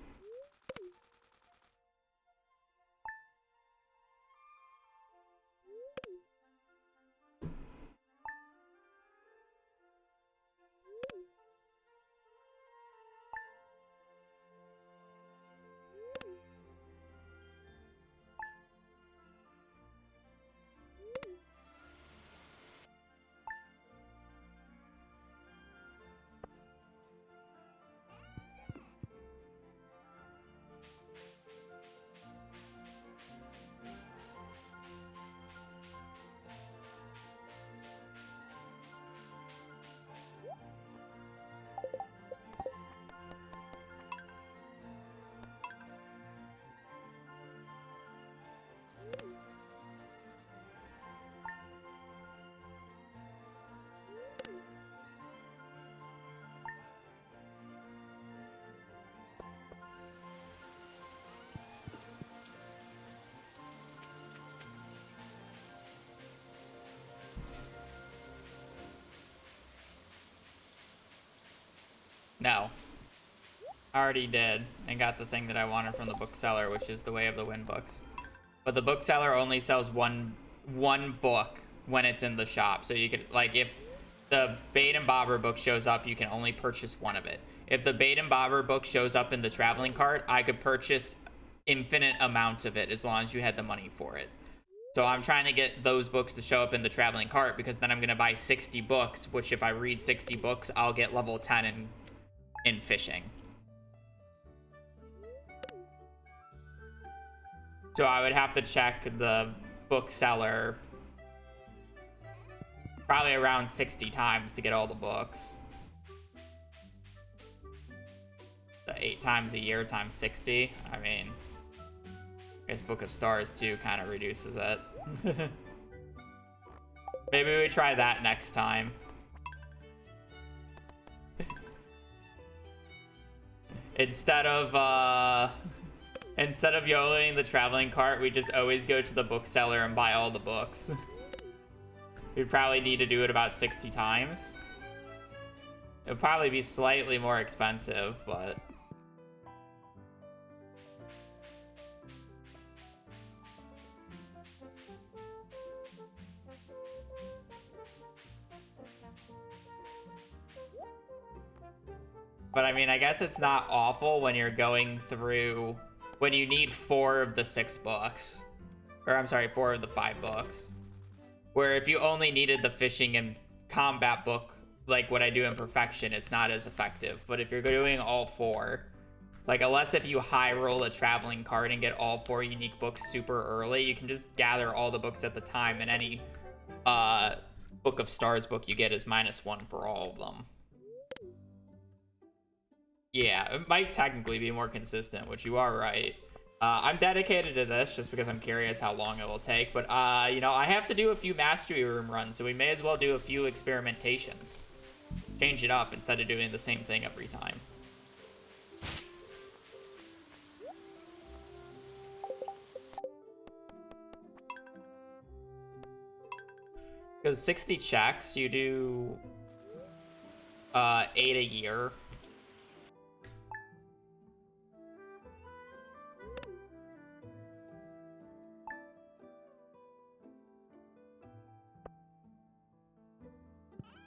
C: No. I already did and got the thing that I wanted from the bookseller, which is the Way of the Wind books. But the bookseller only sells one book when it's in the shop. So you could, like, if the Bait and Bobber book shows up, you can only purchase one of it. If the Bait and Bobber book shows up in the traveling cart, I could purchase infinite amounts of it as long as you had the money for it. So I'm trying to get those books to show up in the traveling cart because then I'm going to buy 60 books, which if I read 60 books, I'll get level 10 in fishing. So I would have to check the bookseller probably around 60 times to get all the books. The 8 times a year times 60. I mean, I guess Book of Stars too kind of reduces it. Maybe we try that next time. Instead of YOLOing the traveling cart, we just always go to the bookseller and buy all the books. We'd probably need to do it about 60 times. It'll probably be slightly more expensive, but... But I mean, I guess it's not awful when you're going through... When you need 4 of the 6 books. Or, I'm sorry, 4 of the 5 books. Where if you only needed the fishing and combat book, like what I do in Perfection, it's not as effective. But if you're doing all 4, like unless if you high roll a traveling card and get all 4 unique books super early, you can just gather all the books at the time, and any Book of Stars book you get is -1 for all of them. Yeah, it might technically be more consistent, which you are right. I'm dedicated to this just because I'm curious how long it will take. But, you know, I have to do a few Mastery Room runs, so we may as well do a few experimentations. Change it up instead of doing the same thing every time. Because 60 checks, you do 8 a year.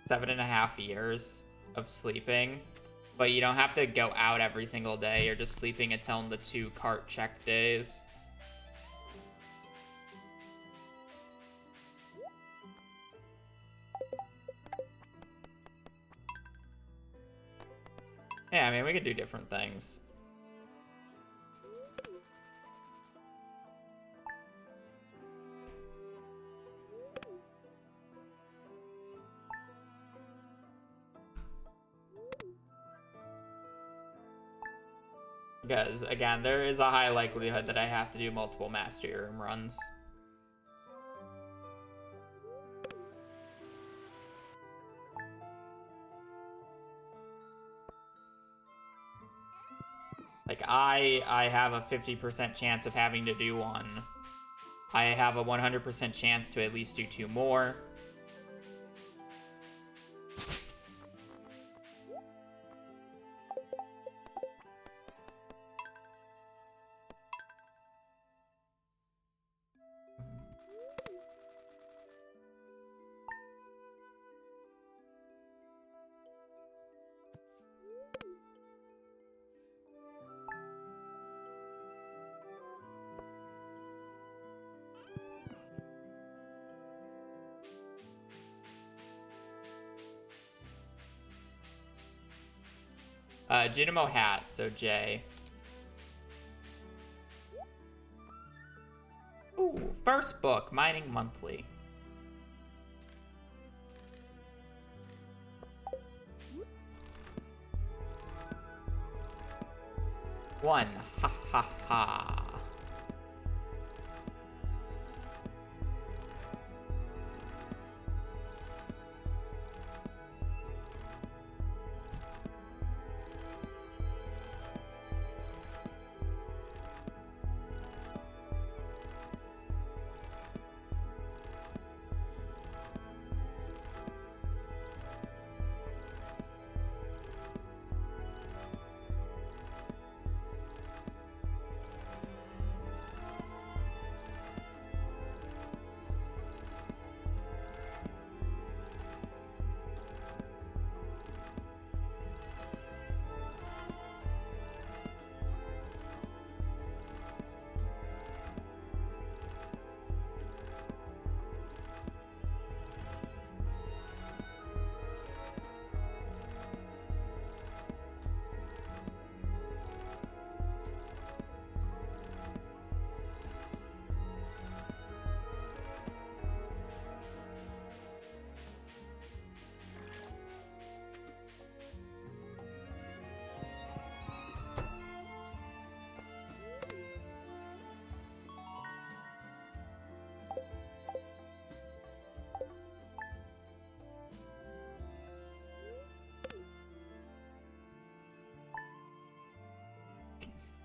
C: Seven and a half years of sleeping, but you don't have to go out every single day. You're just sleeping until the 2 cart check days. Yeah, I mean, we could do different things. Because, again, there is a high likelihood that I have to do multiple Mastery Room runs. Like, I have a 50% chance of having to do one. I have a 100% chance to at least do 2 more. Jinamo hat, so J. Ooh, first book, Mining Monthly. One, ha ha ha.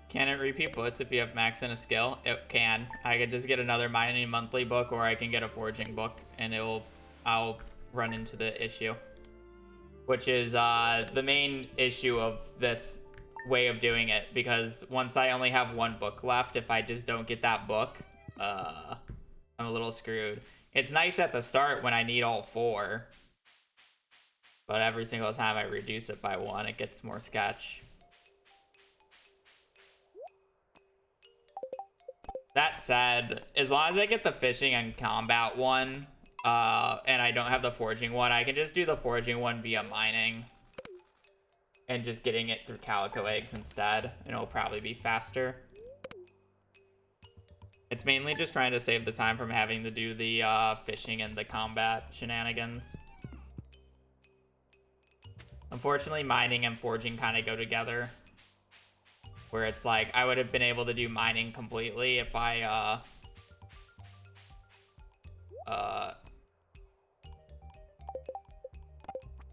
C: Can it repeat books if you have max in a skill? It can. I could just get another Mining Monthly book, or I can get a Forging book, and I'll run into the issue. which is the main issue of this way of doing it, because once I only have one book left, if I just don't get that book, I'm a little screwed. It's nice at the start when I need all 4, but every single time I reduce it by 1, it gets more sketch. That said, as long as I get the fishing and combat one, and I don't have the foraging one, I can just do the foraging one via mining and just getting it through calico eggs instead, and it'll probably be faster. It's mainly just trying to save the time from having to do the fishing and the combat shenanigans. Unfortunately, mining and foraging kind of go together, where it's like I would have been able to do mining completely if I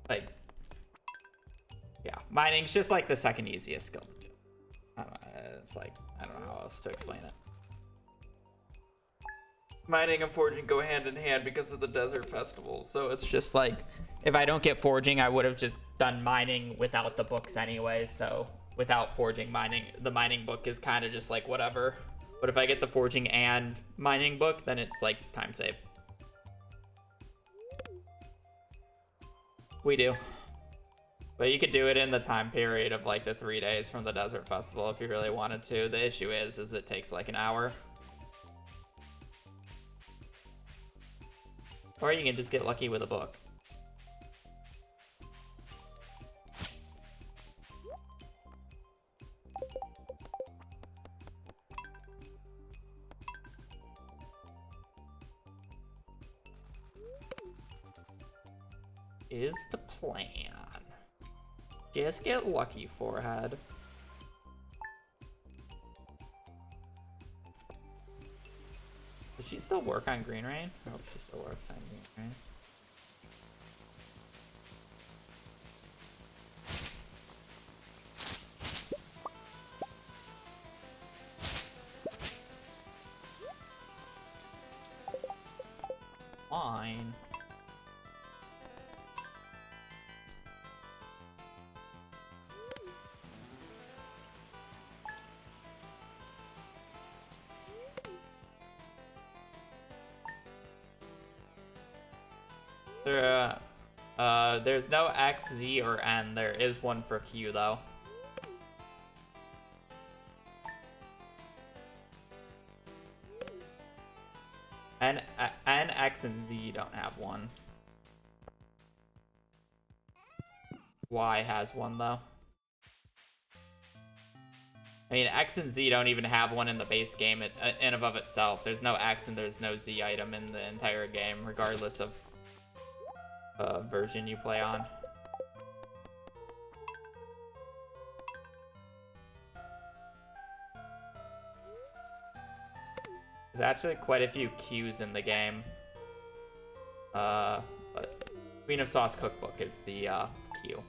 C: like, yeah, mining's just like the second easiest skill to do. It's like, I don't know how else to explain it. Mining and foraging go hand in hand because of the desert festival, so it's just like, if I don't get foraging, I would have just done mining without the books anyway, so without foraging, mining, the mining book is kind of just like whatever. But if I get the foraging and mining book, then it's like time save. We do. But you could do it in the time period of like the 3 days from the desert festival if you really wanted to. The issue is it takes like an hour. Or you can just get lucky with a book. Is the plan. Just get lucky, forehead. Does she still work on Green Rain? I hope she still works on Green Rain. Fine. There's no X, Z, or N. There is one for Q, though. N, X, and Z don't have one. Y has one, though. I mean, X and Z don't even have one in the base game in and of itself. There's no X and there's no Z item in the entire game, regardless of version you play on. There's actually quite a few Qs in the game. But Queen of Sauce Cookbook is the Q.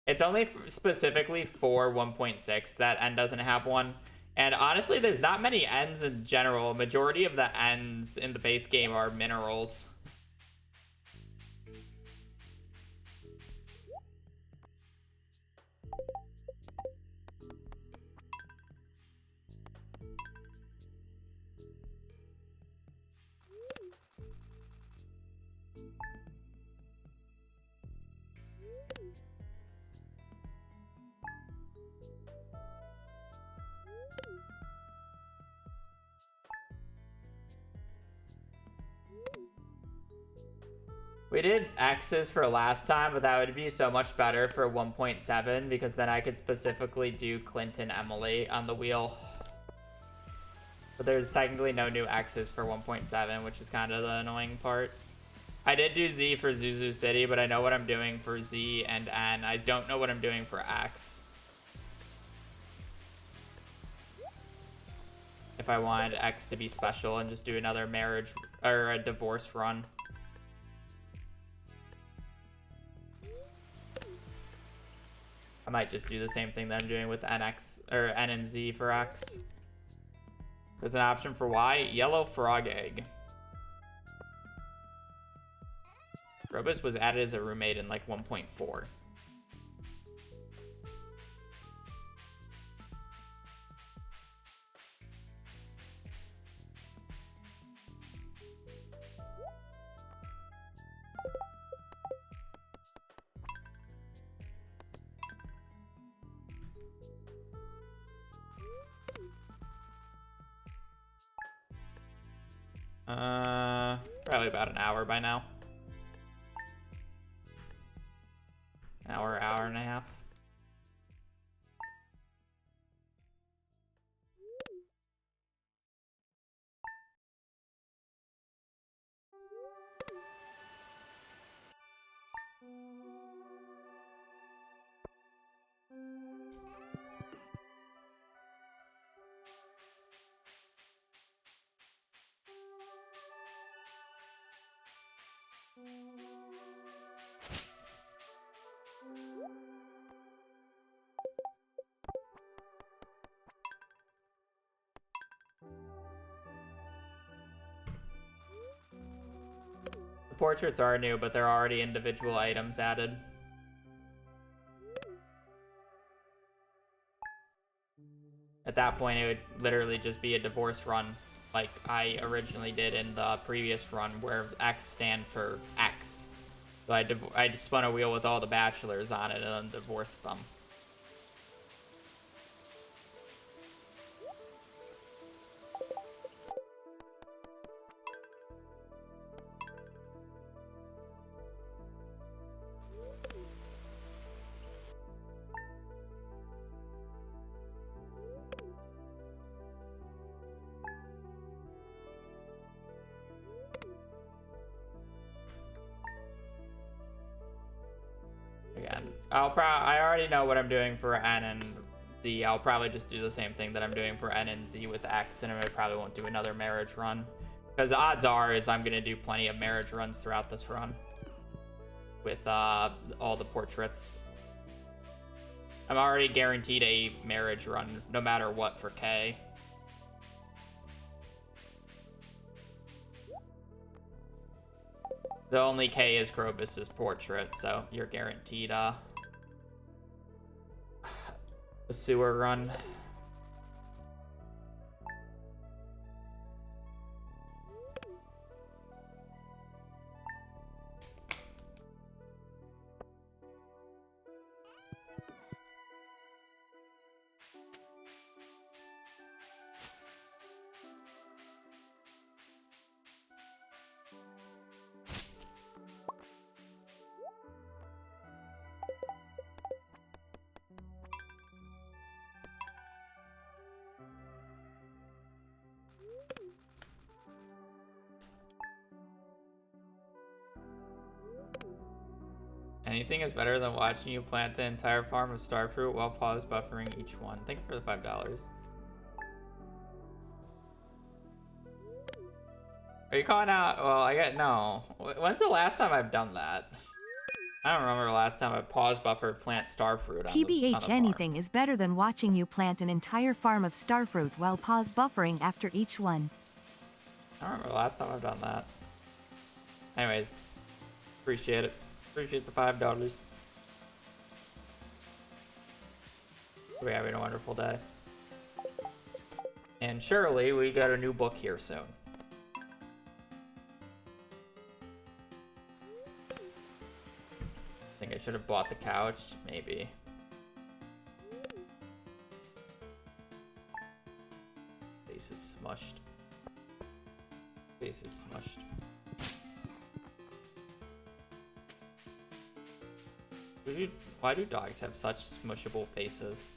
C: It's only specifically for 1.6 that N doesn't have one. And honestly, there's not many Ns in general. Majority of the Ns in the base game are minerals. We did X's for last time, but that would be so much better for 1.7 because then I could specifically do Clint and Emily on the wheel. But there's technically no new X's for 1.7, which is kind of the annoying part. I did do Z for Zuzu City, but I know what I'm doing for Z and N. I don't know what I'm doing for X. If I wanted X to be special and just do another marriage or a divorce run. I might just do the same thing that I'm doing with NX or N and Z for X. There's an option for Y, yellow frog egg. Krobus was added as a roommate in like 1.4. Probably about an hour by now. Hour and a half. The portraits are new, but there are already individual items added. At that point, it would literally just be a divorce run, like I originally did in the previous run, where X stand for X. So I spun a wheel with all the bachelors on it and then divorced them. Again, I already know what I'm doing for N and Z. I'll probably just do the same thing that I'm doing for N and Z with X, and I probably won't do another marriage run. Because the odds are is I'm going to do plenty of marriage runs throughout this run. With all the portraits. I'm already guaranteed a marriage run, no matter what, for K. The only K is Krobus's portrait, so you're guaranteed a sewer run. Anything is better than watching you plant an entire farm of starfruit while pause buffering each one. Thank you for the $5. Are you calling out? Well, I got no. When's the last time I've done that? I don't remember the last time I pause buffered plant starfruit on the farm.
D: Anything is better than watching you plant an entire farm of starfruit while pause buffering after each one.
C: I don't remember the last time I've done that. Anyways, appreciate it. Appreciate the $5. We're having a wonderful day. And surely we got a new book here soon. I think I should have bought the couch, maybe. Face is smushed. Face is smushed. Why do dogs have such smushable faces?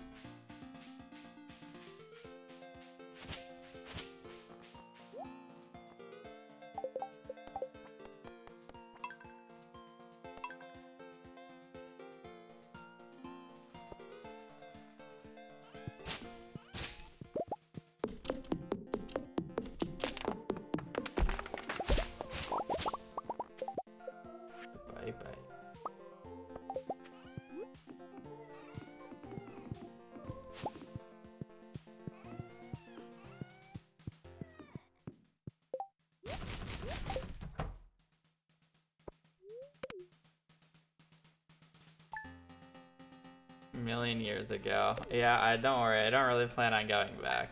C: million years ago. Yeah, don't worry. I don't really plan on going back.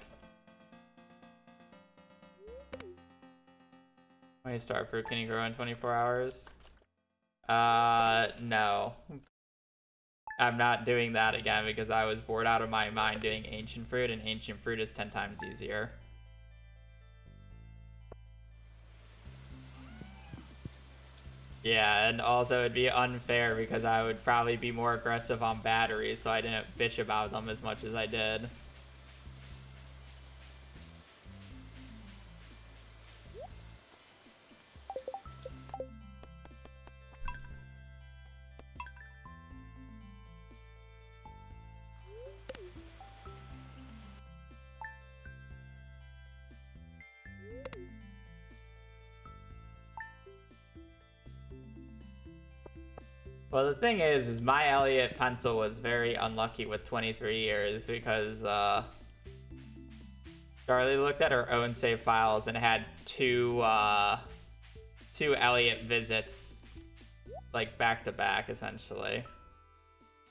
C: How many star fruit can you grow in 24 hours? No. I'm not doing that again because I was bored out of my mind doing ancient fruit, and ancient fruit is 10 times easier. Yeah, and also it'd be unfair because I would probably be more aggressive on batteries, so I didn't bitch about them as much as I did. Well, the thing is my Elliott pencil was very unlucky with 23 years because Charlie looked at her own save files and had two Elliott visits, like back to back, essentially.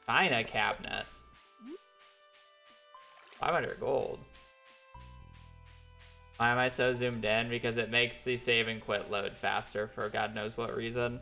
C: Fina cabinet. 500 gold. Why am I so zoomed in? Because it makes the save and quit load faster for God knows what reason.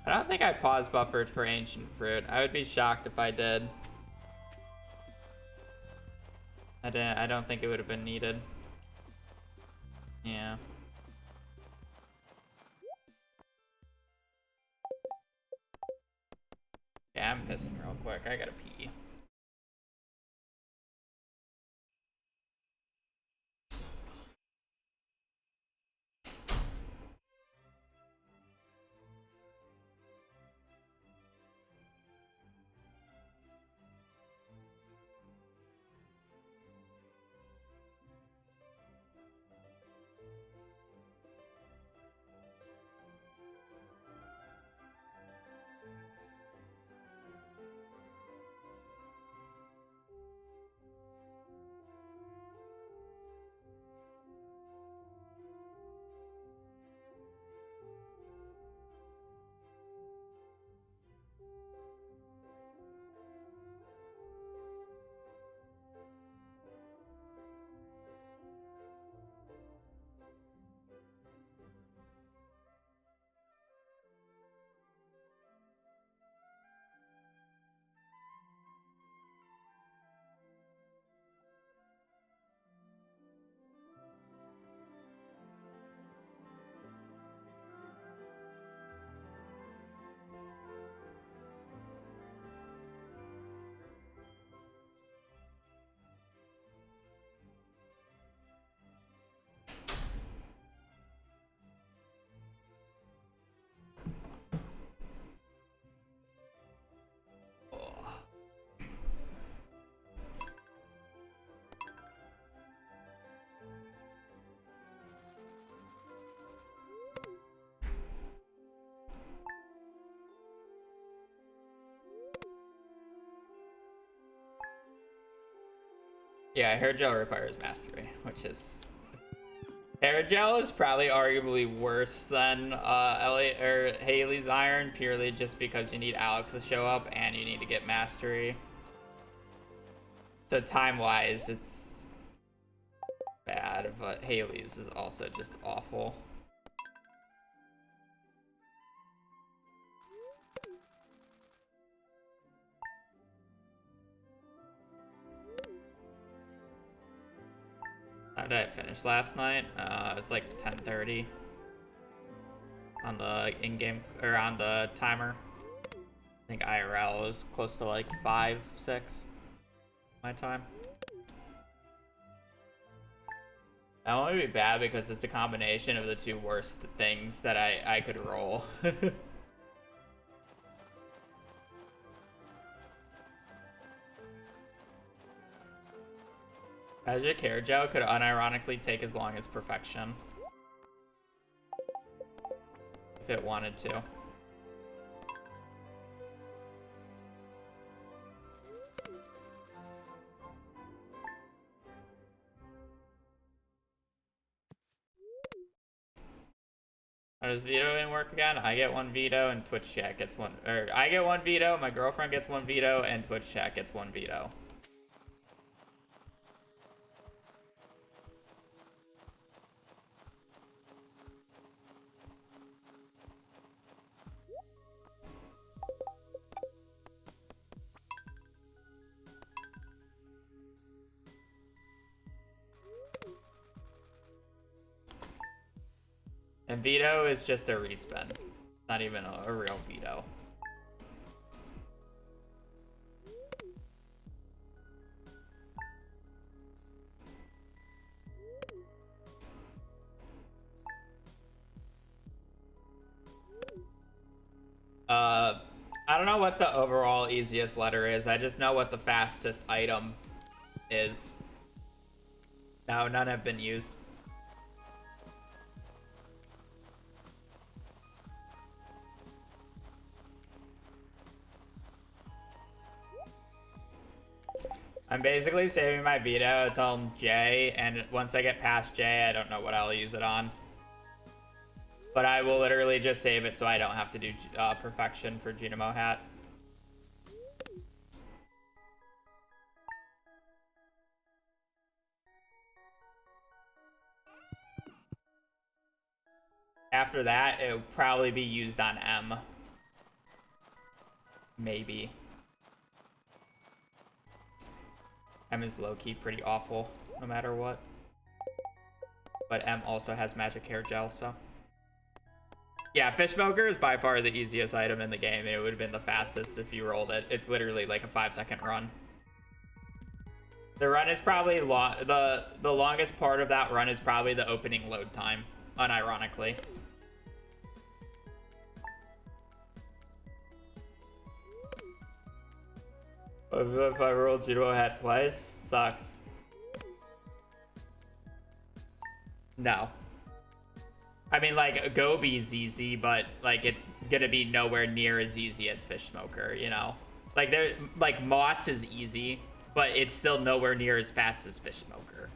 C: I don't think I pause buffered for ancient fruit. I would be shocked if I did. I don't think it would have been needed. Yeah. Yeah, I'm pissing real quick. I gotta pee. Yeah, hair gel requires mastery, which is... Hair gel is probably arguably worse than Elliot or Haley's iron, purely just because you need Alex to show up and you need to get mastery. So time-wise, it's bad, but Haley's is also just awful. How did I finish last night? It was like 10:30 on the in-game or on the timer. I think IRL was close to like 5, 6 my time. That one would be bad because it's a combination of the two worst things that I could roll. Magic Hair Gel could unironically take as long as Perfection. If it wanted to. How does vetoing work again? I get one veto and Twitch chat gets one. Or I get one veto, my girlfriend gets one veto, and Twitch chat gets one veto. And veto is just a respin. Not even a real veto. I don't know what the overall easiest letter is. I just know what the fastest item is. No, none have been used. I'm basically saving my veto until J, and once I get past J, I don't know what I'll use it on. But I will literally just save it so I don't have to do Perfection for Genemo Hat. After that, it will probably be used on M. Maybe. M is low-key pretty awful, no matter what. But M also has Magic Hair Gel, so... Yeah, Fish Smoker is by far the easiest item in the game, and it would have been the fastest if you rolled it. It's literally like a 5-second run. The run is probably the longest part of that run is probably the opening load time, unironically. If I rolled Genemo Hat twice, sucks. No. I mean, like, Gobi's easy, but, like, it's gonna be nowhere near as easy as Fish Smoker, you know? Like, Moss is easy, but it's still nowhere near as fast as Fish Smoker.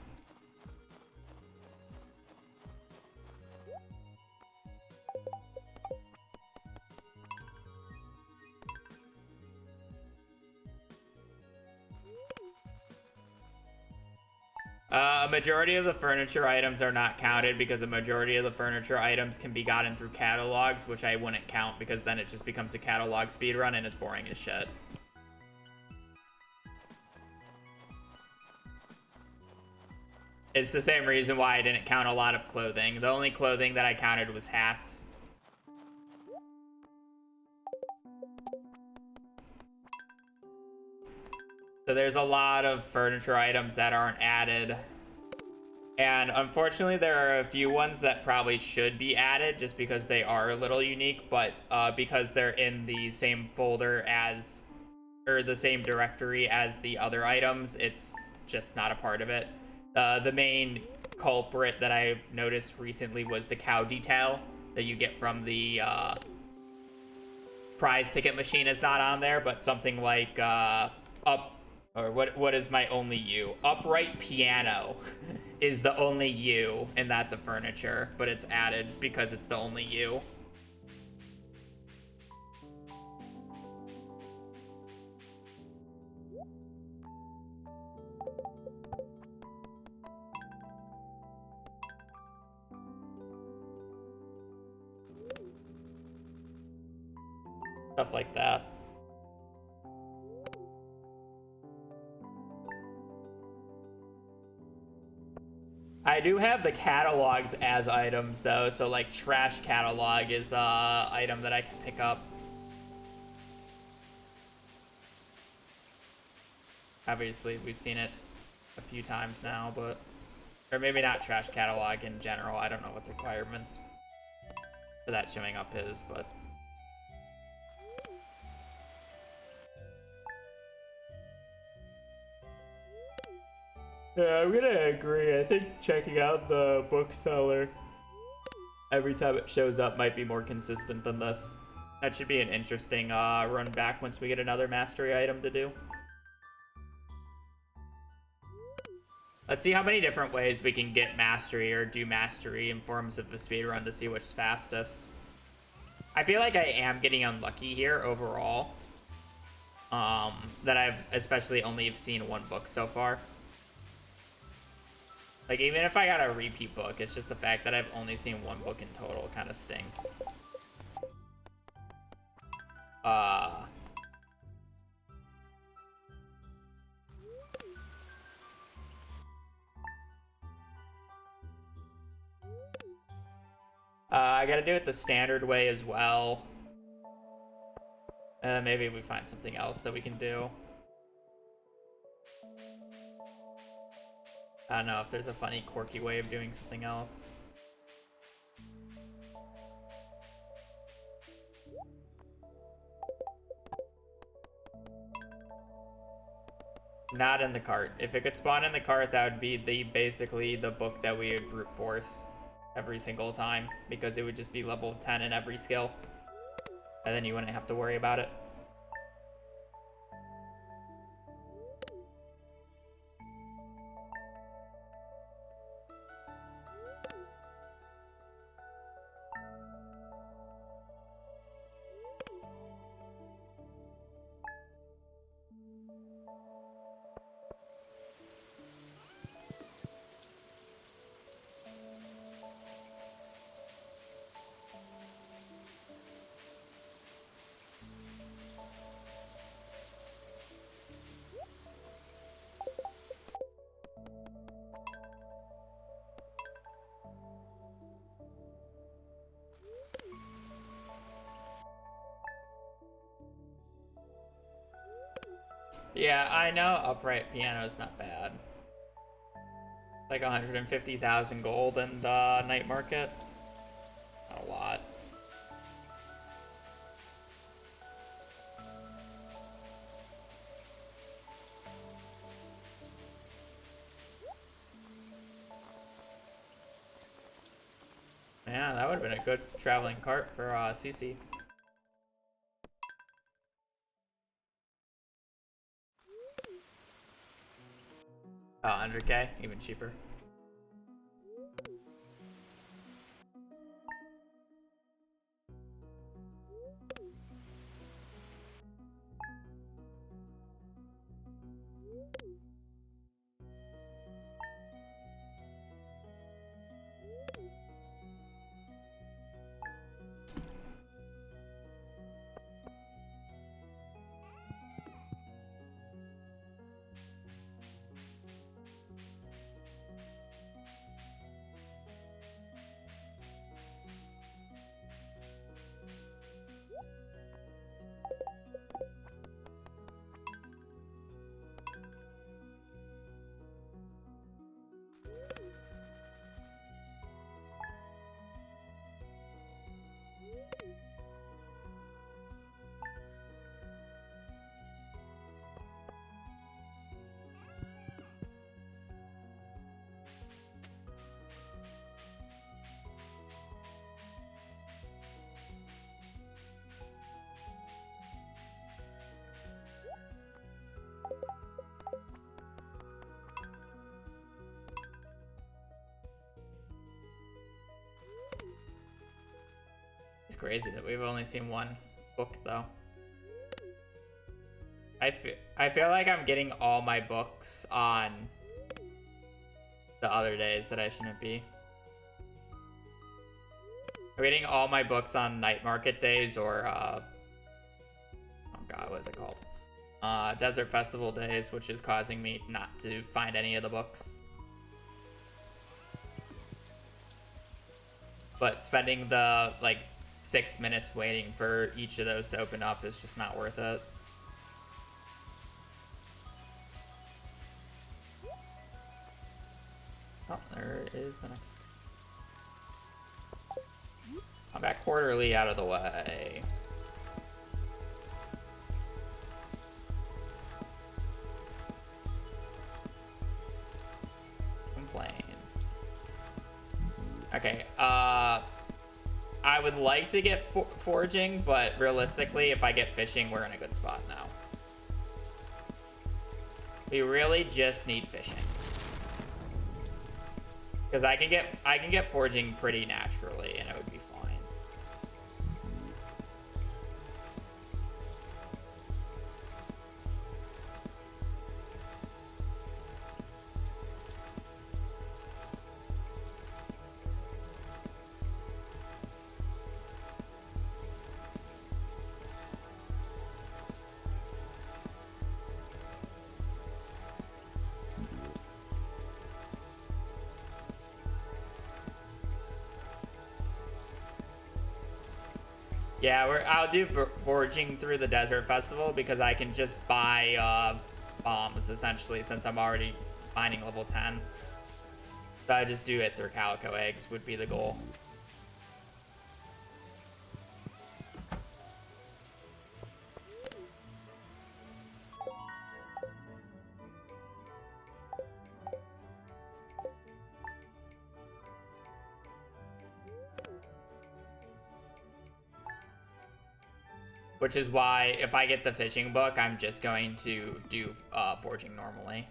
C: A majority of the furniture items are not counted because a majority of the furniture items can be gotten through catalogs, which I wouldn't count because then it just becomes a catalog speedrun and it's boring as shit. It's the same reason why I didn't count a lot of clothing. The only clothing that I counted was hats. So there's a lot of furniture items that aren't added. And unfortunately, there are a few ones that probably should be added just because they are a little unique, but because they're in the same folder as, or the same directory as the other items, it's just not a part of it. The main culprit that I've noticed recently was the cow detail that you get from the prize ticket machine is not on there, but something like what is my only U? Upright piano is the only U, and that's a furniture, but it's added because it's the only U. Stuff like that. I do have the catalogs as items though, so like trash catalog is a item that I can pick up. Obviously, we've seen it a few times now, but Or maybe not trash catalog in general. I don't know what the requirements for that showing up is, but... Yeah, I'm gonna agree. I think checking out the bookseller every time it shows up might be more consistent than this. That should be an interesting run back once we get another mastery item to do. Let's see how many different ways we can get mastery or do mastery in forms of a speedrun to see which's fastest. I feel like I am getting unlucky here overall. That I've especially only seen one book so far. Like, even if I got a repeat book, it's just the fact that I've only seen one book in total kind of stinks. I gotta do it the standard way as well. Maybe we find something else that we can do. I don't know if there's a funny, quirky way of doing something else. Not in the cart. If it could spawn in the cart, that would be basically the book that we would brute force every single time, because it would just be level 10 in every skill, and then you wouldn't have to worry about it. Yeah, I know upright piano is not bad. Like 150,000 gold in the night market. Not a lot. Yeah, that would have been a good traveling cart for CC. Oh, 100k, even cheaper. It's crazy that we've only seen one book, though. I feel like I'm getting all my books on the other days that I shouldn't be. I'm getting all my books on night market days or, oh god, what is it called? Desert Festival days, which is causing me not to find any of the books. But spending the, like, 6 minutes waiting for each of those to open up is just not worth it. Oh, there is the next. Combat Quarterly out of the way. Complain. Okay, I would like to get foraging, but realistically, if I get fishing, we're in a good spot now. We really just need fishing. Because I can get foraging pretty naturally, and it would be fine. Yeah, I'll do foraging through the Desert Festival because I can just buy bombs, essentially, since I'm already mining level 10. So I just do it through Calico Eggs would be the goal. Which is why, if I get the fishing book, I'm just going to do foraging normally.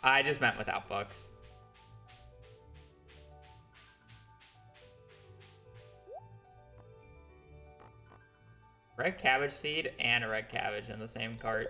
C: I just meant without books. Red cabbage seed and a red cabbage in the same cart.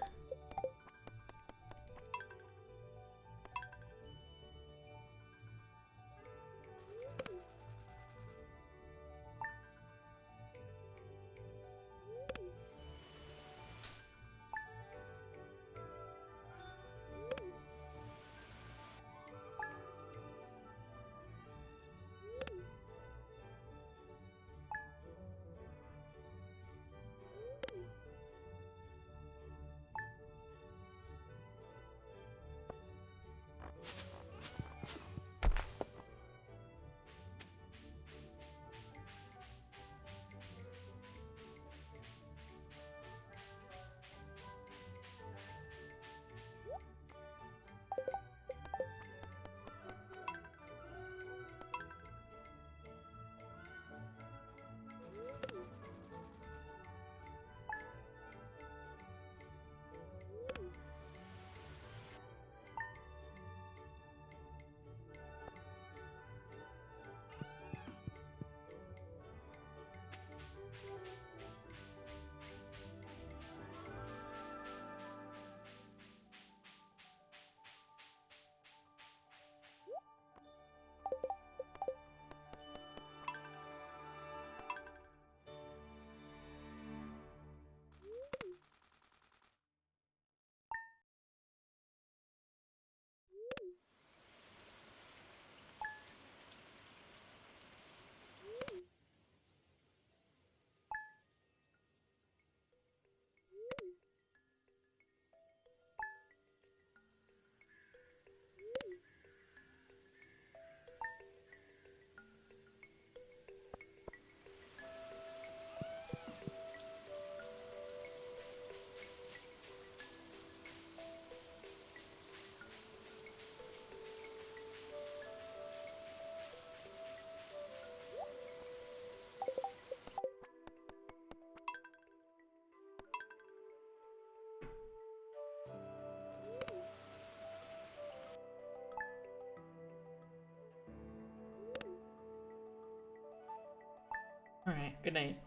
C: Alright, good night.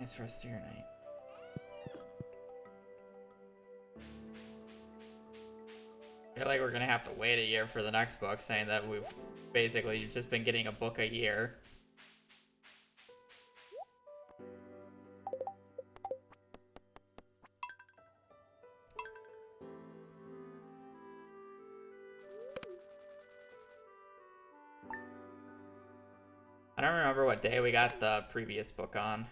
C: Nice rest of your night. I feel like we're gonna have to wait a year for the next book, saying that we've basically just been getting a book a year. I don't remember what day we got the previous book on.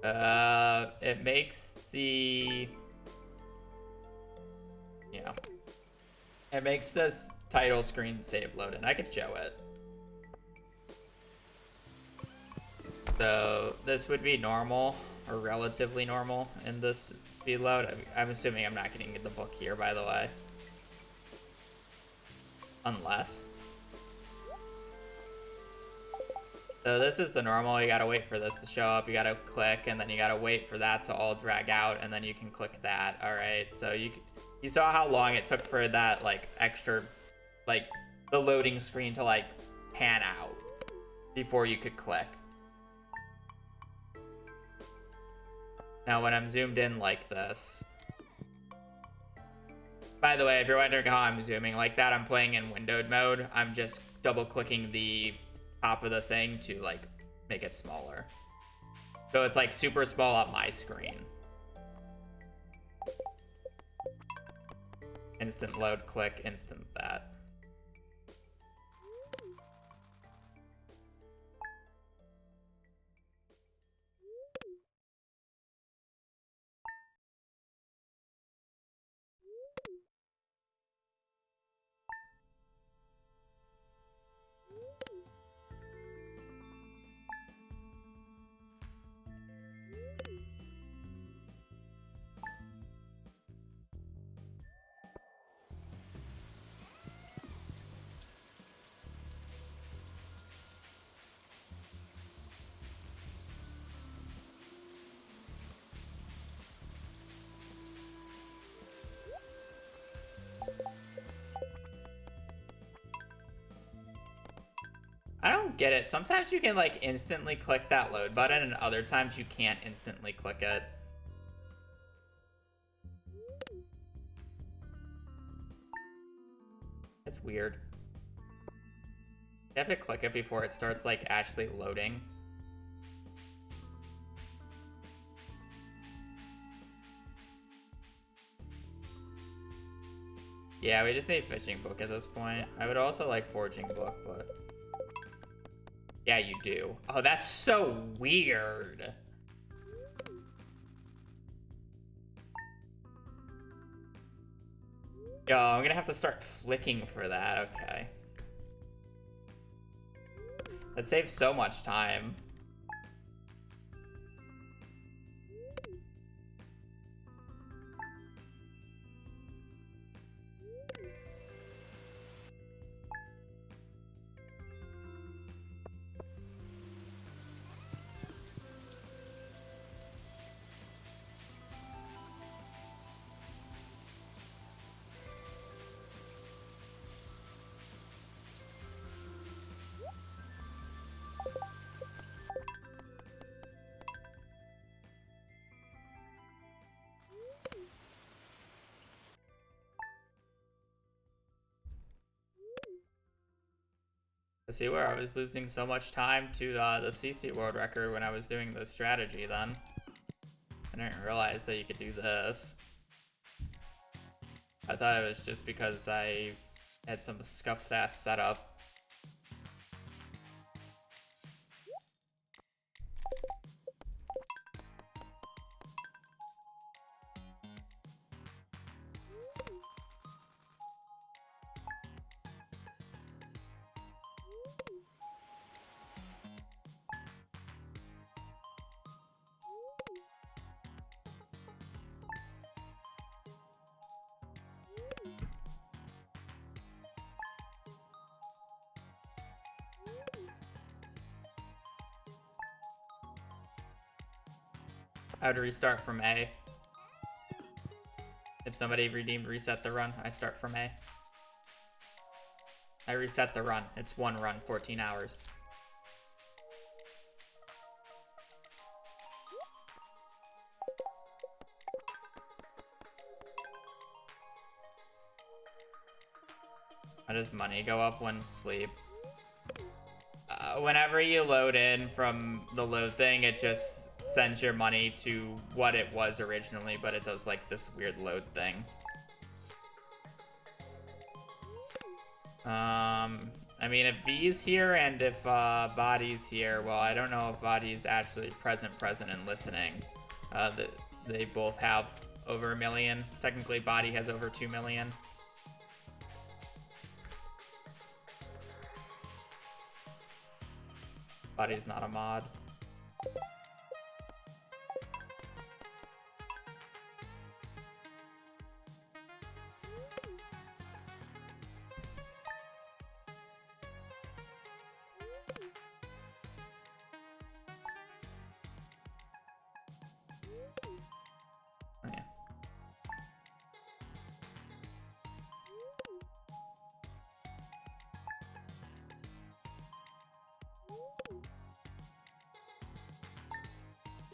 C: It makes the... Yeah. It makes this title screen save load, and I could show it. So this would be normal, or relatively normal in this speed load. I'm assuming I'm not getting the book here, by the way. Unless. So this is the normal. You gotta wait for this to show up. You gotta click, and then you gotta wait for that to all drag out, and then you can click that. All right. So you saw how long it took for that like extra, like the loading screen to like pan out before you could click. Now when I'm zoomed in like this. By the way, if you're wondering how I'm zooming like that, I'm playing in windowed mode. I'm just double clicking the top of the thing to like make it smaller. So it's like super small on my screen. Instant load, click, instant that. I don't get it. Sometimes you can like instantly click that load button, and other times you can't instantly click it. It's weird. You have to click it before it starts like actually loading. Yeah, we just need fishing book at this point. I would also like foraging book, but... Yeah, you do. Oh, that's so weird. Yo, I'm gonna have to start flicking for that. Okay. That saves so much time. See where I was losing so much time to the CC world record when I was doing the strategy then. I didn't realize that you could do this. I thought it was just because I had some scuffed ass setup. I would restart from A. If somebody redeemed reset the run, I start from A. I reset the run. It's one run, 14 hours. How does money go up when sleep? Whenever you load in from the load thing, it just sends your money to what it was originally, but it does like this weird load thing. I mean, if V's here and if Body's here, well, I don't know if Body's actually present, and listening. They both have over 1 million. Technically, Body has over 2 million. Body's not a mod. Oh, yeah.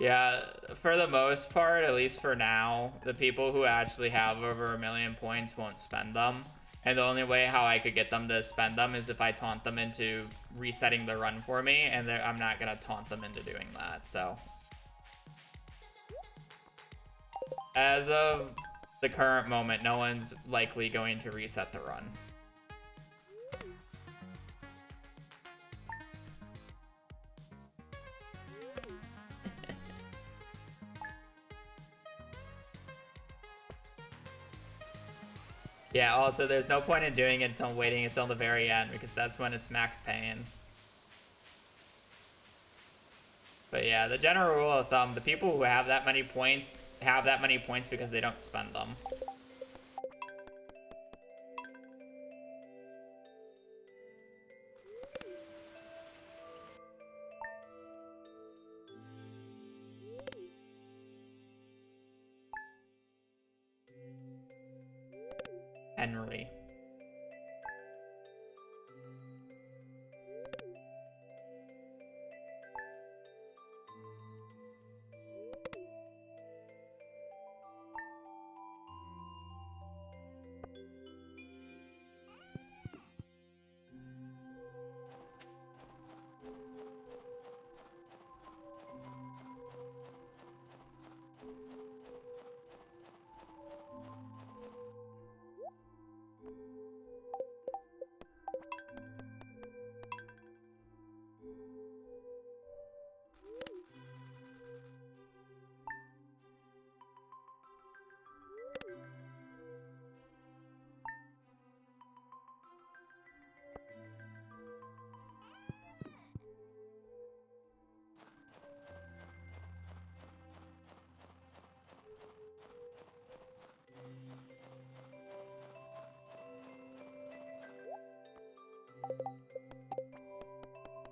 C: Yeah, for the most part, at least for now, the people who actually have over 1 million points won't spend them. And the only way how I could get them to spend them is if I taunt them into resetting the run for me, and I'm not going to taunt them into doing that, so. As of the current moment, no one's likely going to reset the run. Yeah, also, there's no point in doing it until waiting until the very end, because that's when it's max pain. But yeah, the general rule of thumb, the people who have that many points because they don't spend them. Henry.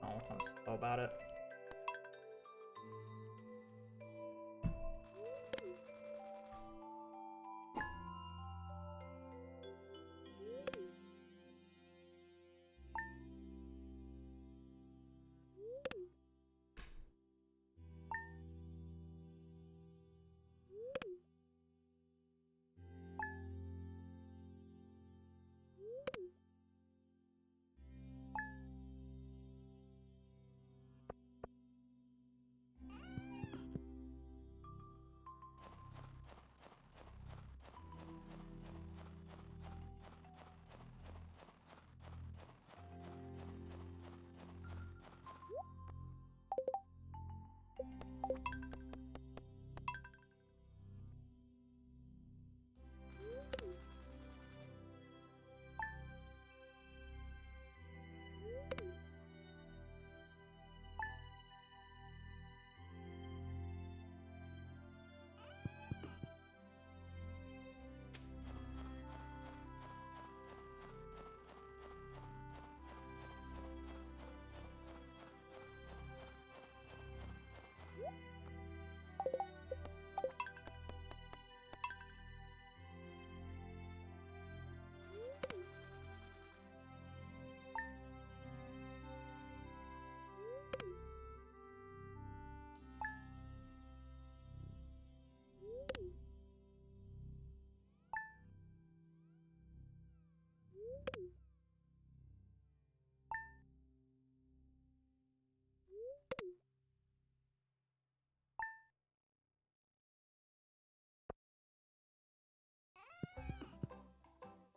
C: Oh, I'm slow about it.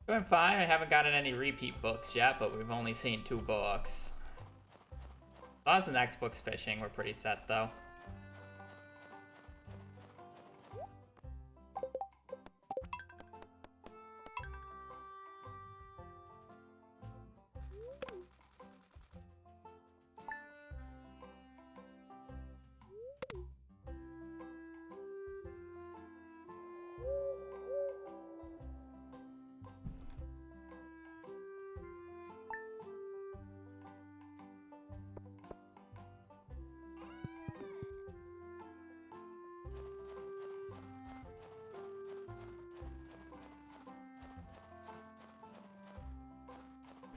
C: Doing fine. I haven't gotten any repeat books yet, but we've only seen 2 books. As long as the next book's fishing, we're pretty set though.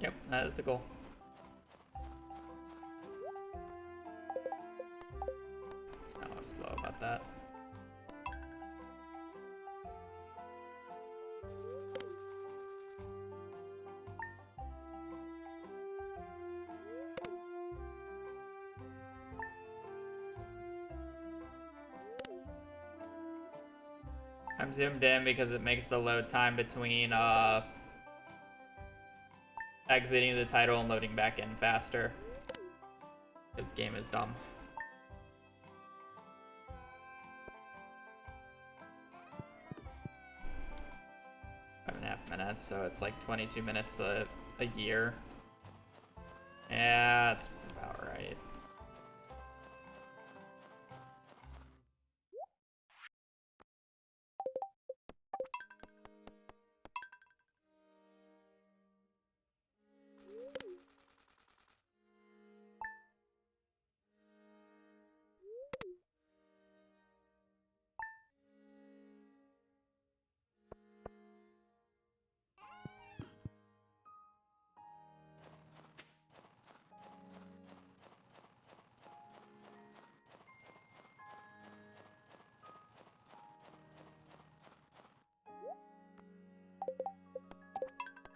C: Yep, that is the goal. I was slow about that. I'm zoomed in because it makes the load time between exiting the title and loading back in faster. This game is dumb. 5.5 minutes, so it's like 22 minutes a year. Yeah, that's about right.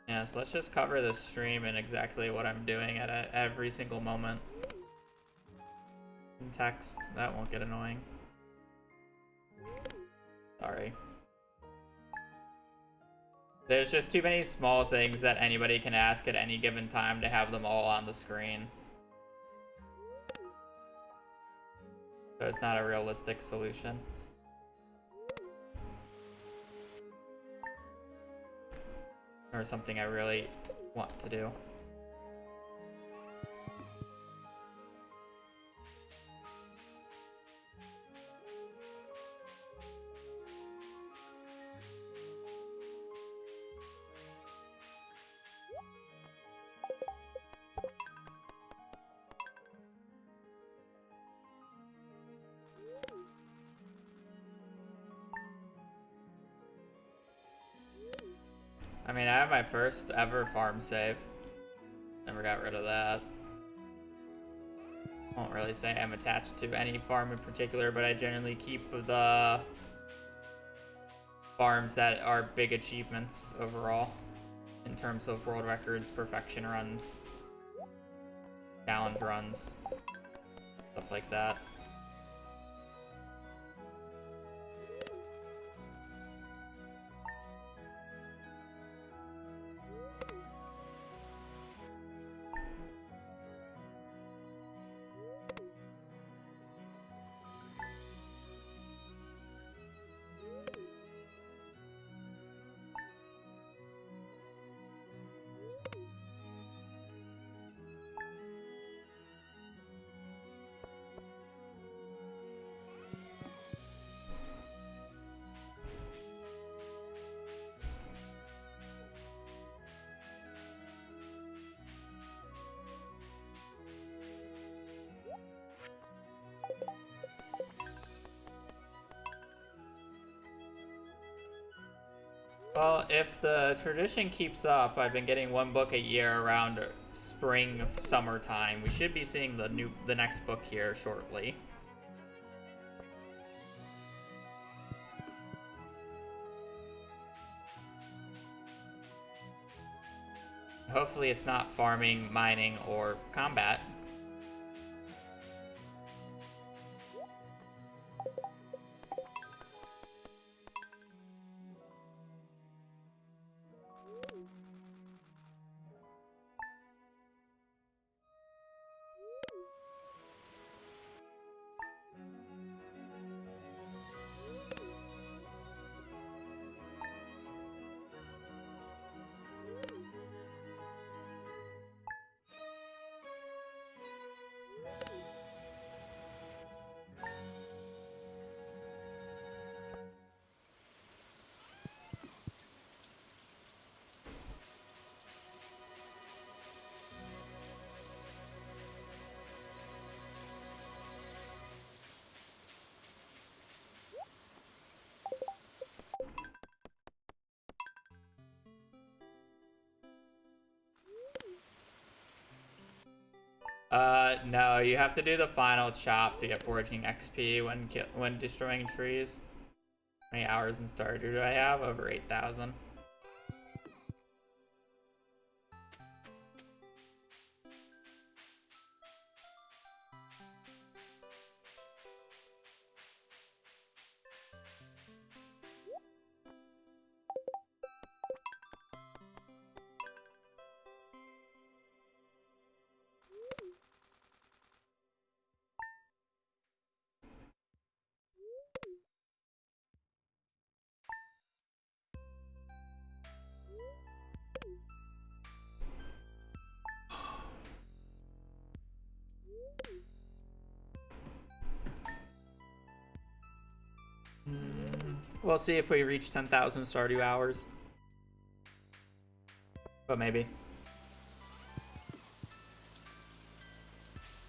C: Yeah, so let's just cover the stream and exactly what I'm doing at every single moment. In text, that won't get annoying. Sorry. There's just too many small things that anybody can ask at any given time to have them all on the screen. So it's not a realistic solution. Or something I really want to do. I mean, I have my first ever farm save. Never got rid of that. Won't really say I'm attached to any farm in particular, but I generally keep the farms that are big achievements overall in terms of world records, perfection runs, challenge runs, stuff like that. Well, if the tradition keeps up, I've been getting 1 book a year around spring, summertime. We should be seeing the next book here shortly. Hopefully it's not farming, mining, or combat. No, you have to do the final chop to get foraging XP when destroying trees. How many hours in Stardew do I have? Over 8,000. We'll see if we reach 10,000 Stardew hours. But maybe.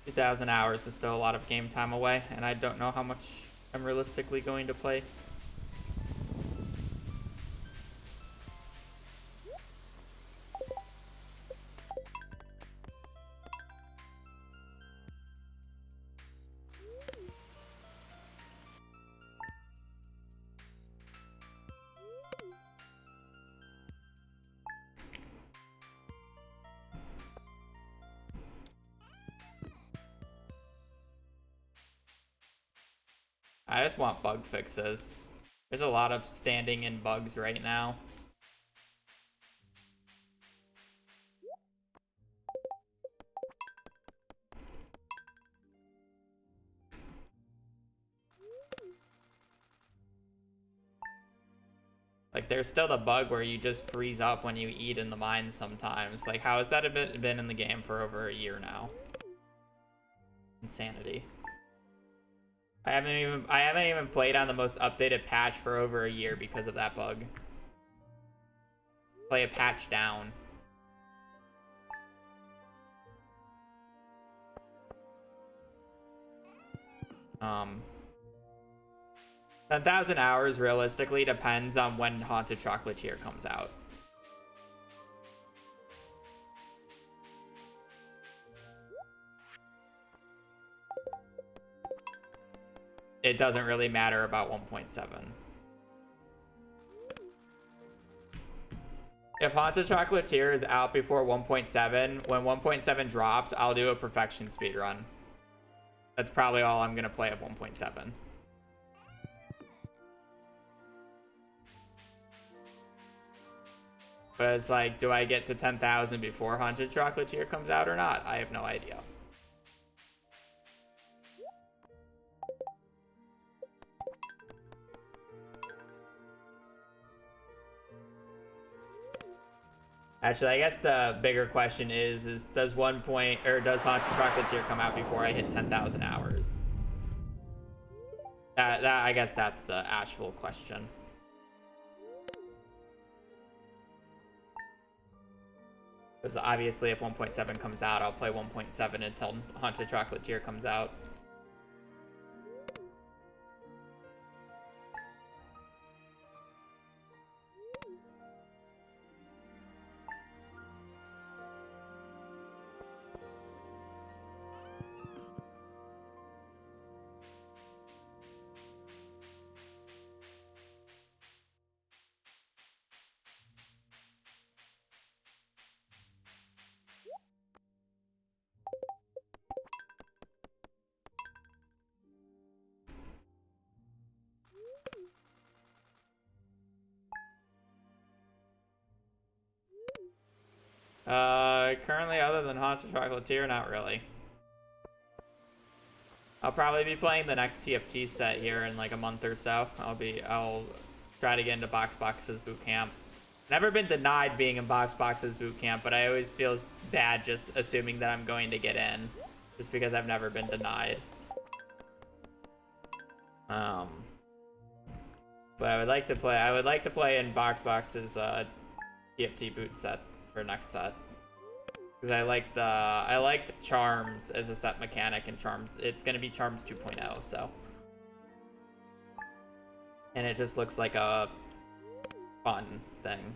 C: 2,000 hours is still a lot of game time away, and I don't know how much I'm realistically going to play. I just want bug fixes. There's a lot of standing in bugs right now. Like, there's still the bug where you just freeze up when you eat in the mines sometimes. Like, how has that been in the game for over a year now? Insanity. I haven't even played on the most updated patch for over a year because of that bug. Play a patch down. Um 10,000 hours realistically depends on when Haunted Chocolatier comes out. It doesn't really matter about 1.7. If Haunted Chocolatier is out before 1.7, when 1.7 drops, I'll do a perfection speedrun. That's probably all I'm gonna play of 1.7. But it's like, do I get to 10,000 before Haunted Chocolatier comes out or not? I have no idea. Actually, I guess the bigger question is does Haunted Chocolatier come out before I hit 10,000 hours? I guess that's the actual question. Because obviously if 1.7 comes out, I'll play 1.7 until Haunted Chocolatier comes out. Currently, other than Haunted Chocolatier, not really. I'll probably be playing the next TFT set here in like a month or so. I'll try to get into Box Box's boot camp. Never been denied being in Box Box's boot camp, but I always feel bad just assuming that I'm going to get in. just because I've never been denied. But I would like to play in BoxBox's TFT boot set for next set. Because I liked Charms as a set mechanic, and Charms, it's gonna be Charms 2.0, so. And it just looks like a fun thing.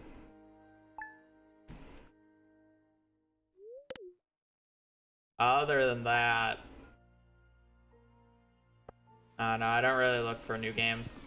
C: Other than that, no, I don't really look for new games.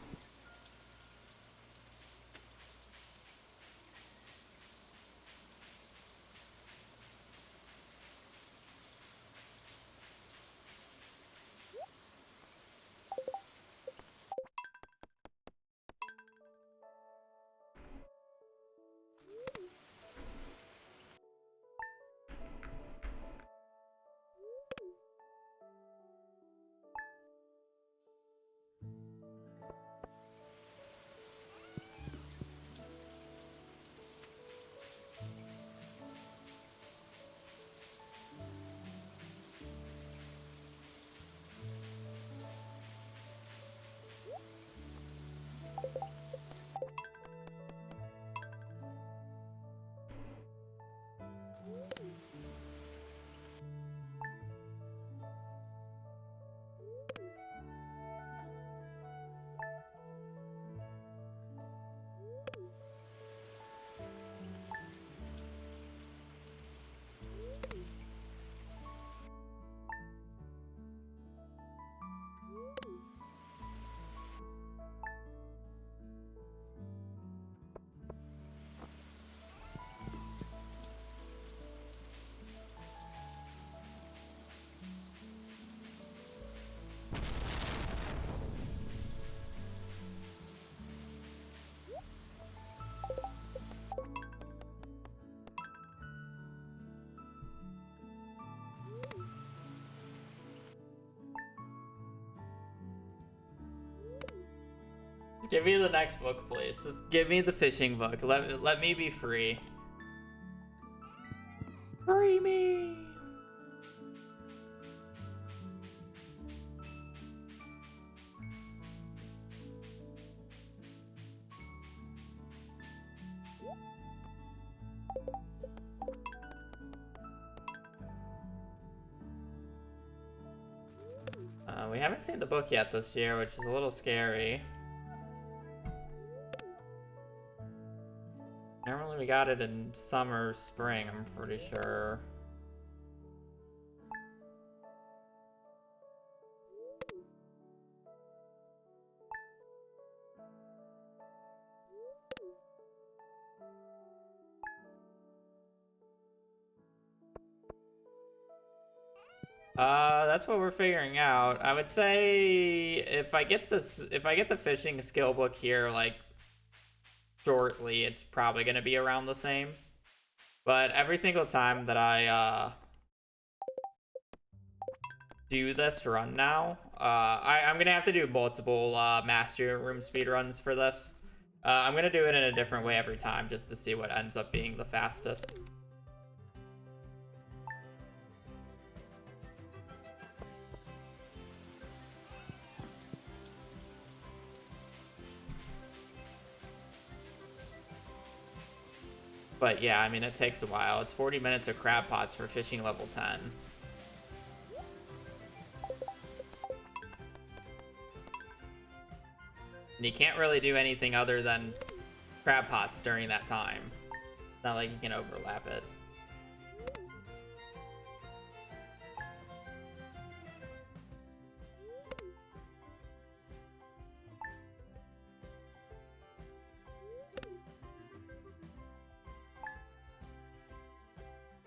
C: Give me the next book, please. Just give me the fishing book. Let me be free. Free me! We haven't seen the book yet this year, which is a little scary. Normally we got it in summer, spring, I'm pretty sure. That's what we're figuring out. I would say if I get the fishing skill book here, like, shortly, it's probably gonna be around the same. But every single time that I do this run now, I'm gonna have to do multiple master room speedruns for this. I'm gonna do it in a different way every time just to see what ends up being the fastest. But yeah, I mean, it takes a while. It's 40 minutes of crab pots for fishing level 10. And you can't really do anything other than crab pots during that time. It's not like you can overlap it.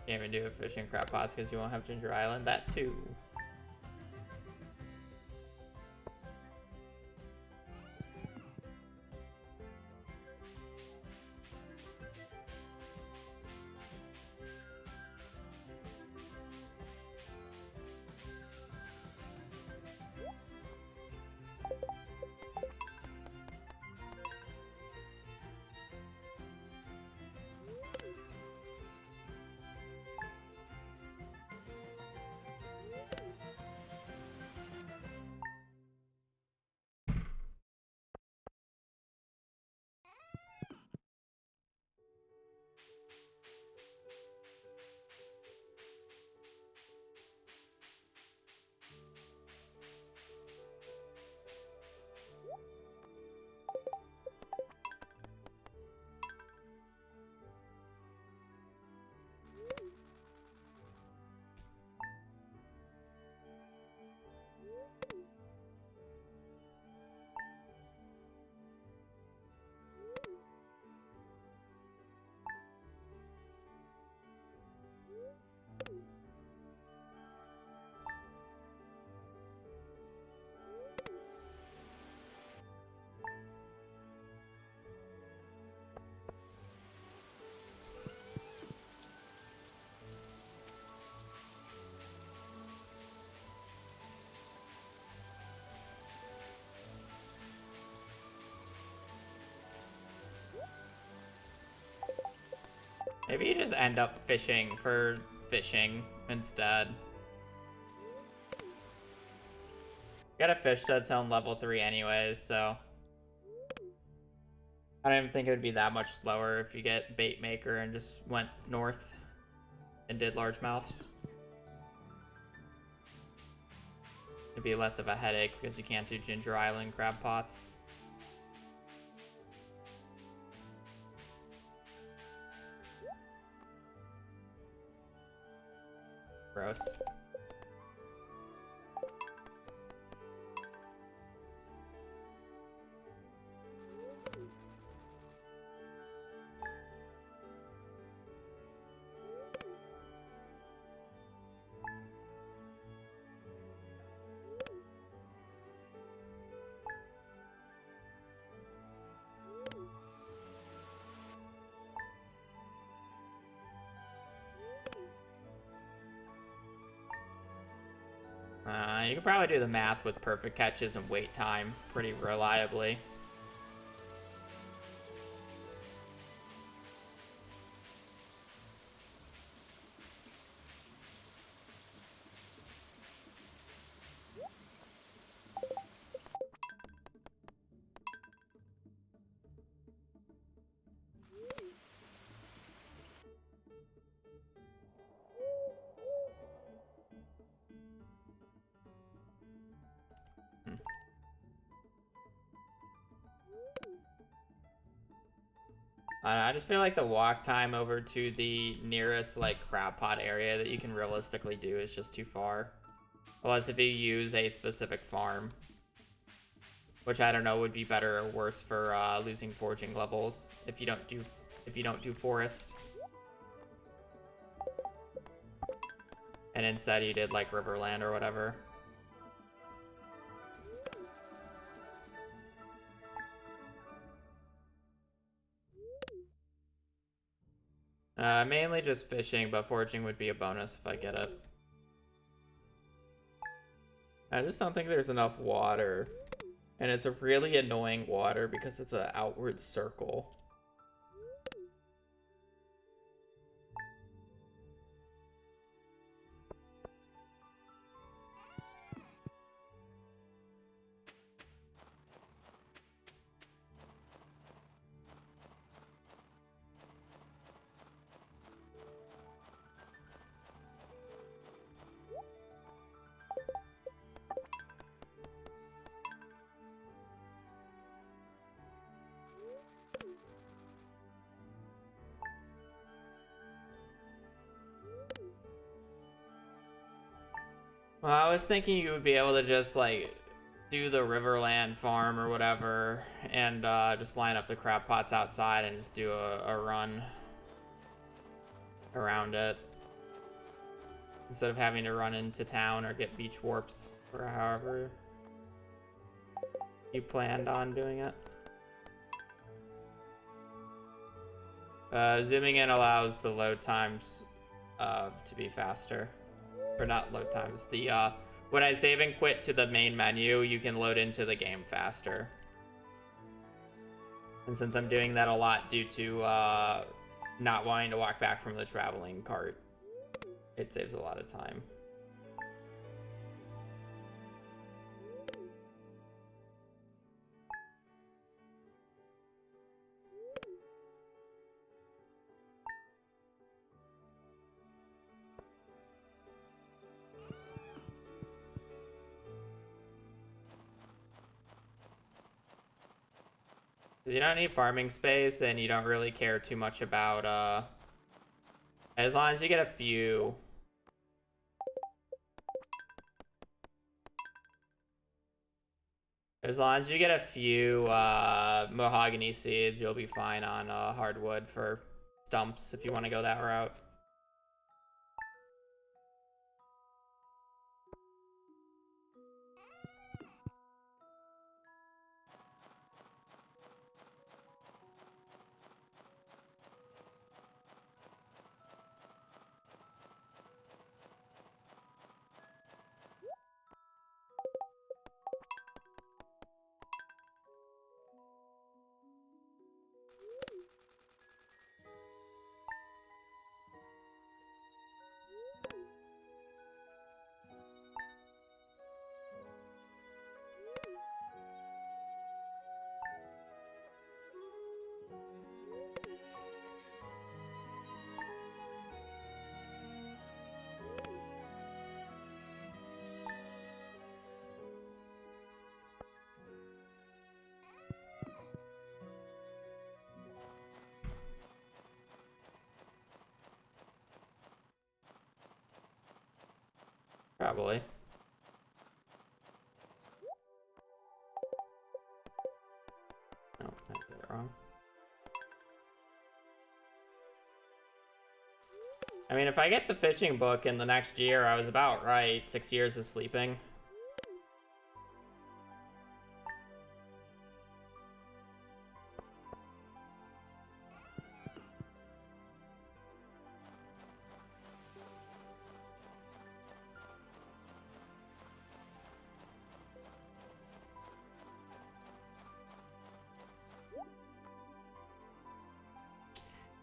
C: Can't even do a fishing crab pots because you won't have Ginger Island. That too. Maybe you just end up fishing for fishing instead. Got a fish that's on level 3 anyways, so I don't even think it would be that much slower if you get Bait Maker and just went north and did largemouths. It'd be less of a headache because you can't do Ginger Island crab pots. Gross. You can probably do the math with perfect catches and wait time pretty reliably. I just feel like the walk time over to the nearest like crab pot area that you can realistically do is just too far. Unless if you use a specific farm, which I don't know would be better or worse for losing foraging levels if you don't do forest. And instead you did like Riverland or whatever. Mainly just fishing, but foraging would be a bonus if I get it. I just don't think there's enough water. And it's a really annoying water because it's an outward circle. Well, I was thinking you would be able to just like do the Riverland farm or whatever and just line up the crab pots outside and just do a run around it instead of having to run into town or get beach warps or however you planned on doing it. Zooming in allows the load times to be faster. Or not load times. The when I save and quit to the main menu, you can load into the game faster. And since I'm doing that a lot due to not wanting to walk back from the traveling cart, it saves a lot of time. You don't need farming space, and you don't really care too much about, as long as you get a few. As long as you get a few, mahogany seeds, you'll be fine on, hardwood for stumps if you want to go that route. probably. No, I did it wrong. I mean, if I get the fishing book in the next year, I was about right. 6 years of sleeping.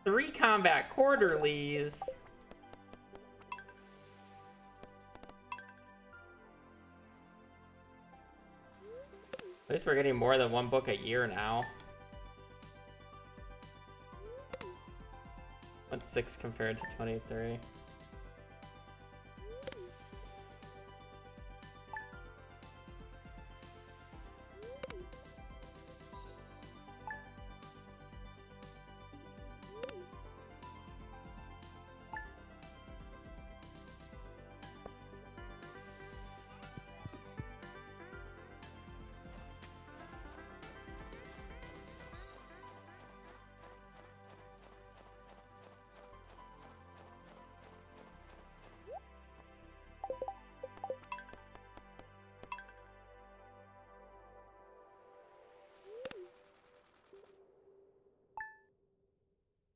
C: Three combat quarterlies. At least we're getting more than one book a year now. What's 6 compared to 23?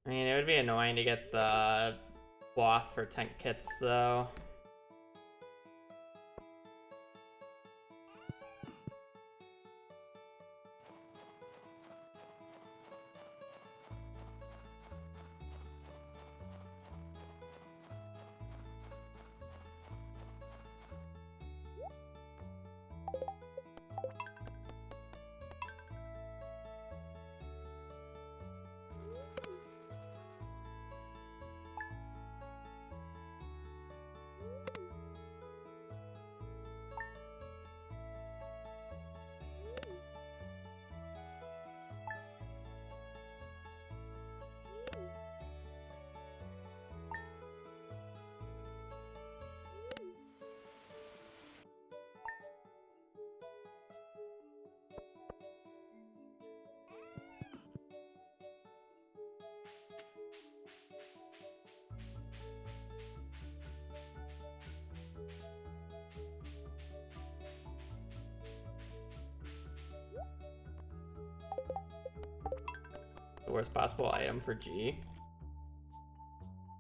C: I mean, it would be annoying to get the cloth for tent kits, though. The worst possible item for G?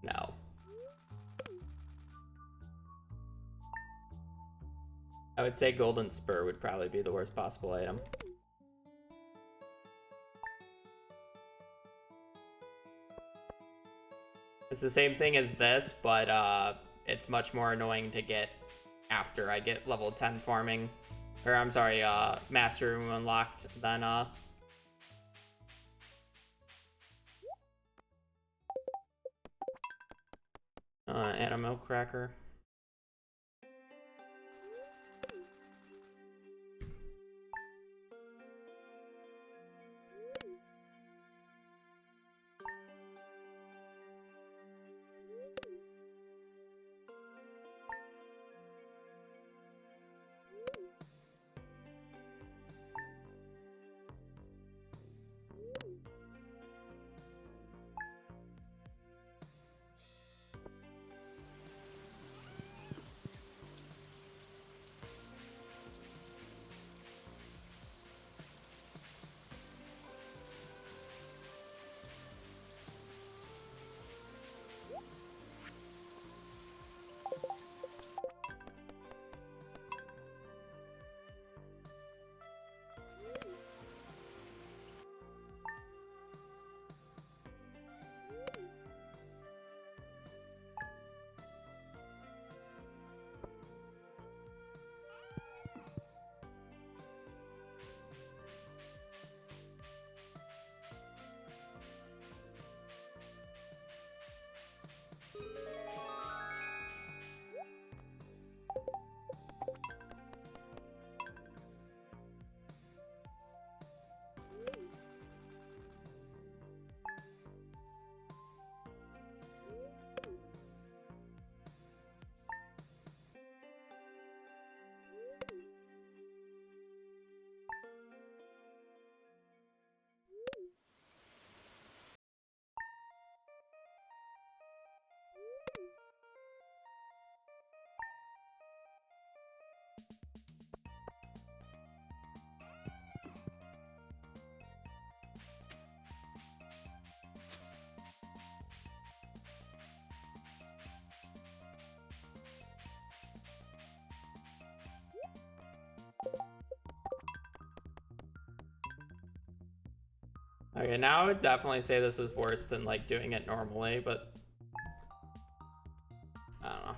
C: No. I would say Golden Spur would probably be the worst possible item. It's the same thing as this, but it's much more annoying to get after I get level 10 farming. Or I'm sorry, Master Room unlocked than Animal Cracker. Okay, now I would definitely say this is worse than like doing it normally, but I don't know.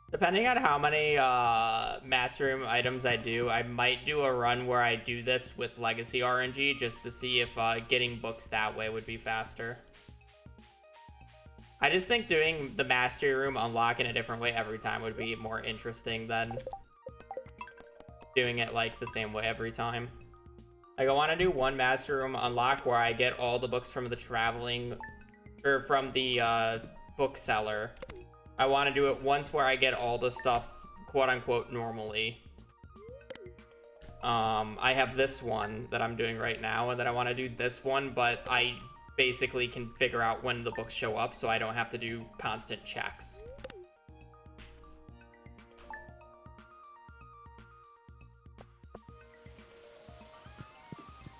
C: Depending on how many Master Room items I do, I might do a run where I do this with Legacy RNG just to see if getting books that way would be faster. I just think doing the Mastery Room unlock in a different way every time would be more interesting than doing it like the same way every time. Like, I want to do one Master Room unlock where I get all the books from the traveling, or from the bookseller. I want to do it once where I get all the stuff, quote unquote, normally. I have this one that I'm doing right now, and then I want to do this one, but I basically can figure out when the books show up, so I don't have to do constant checks.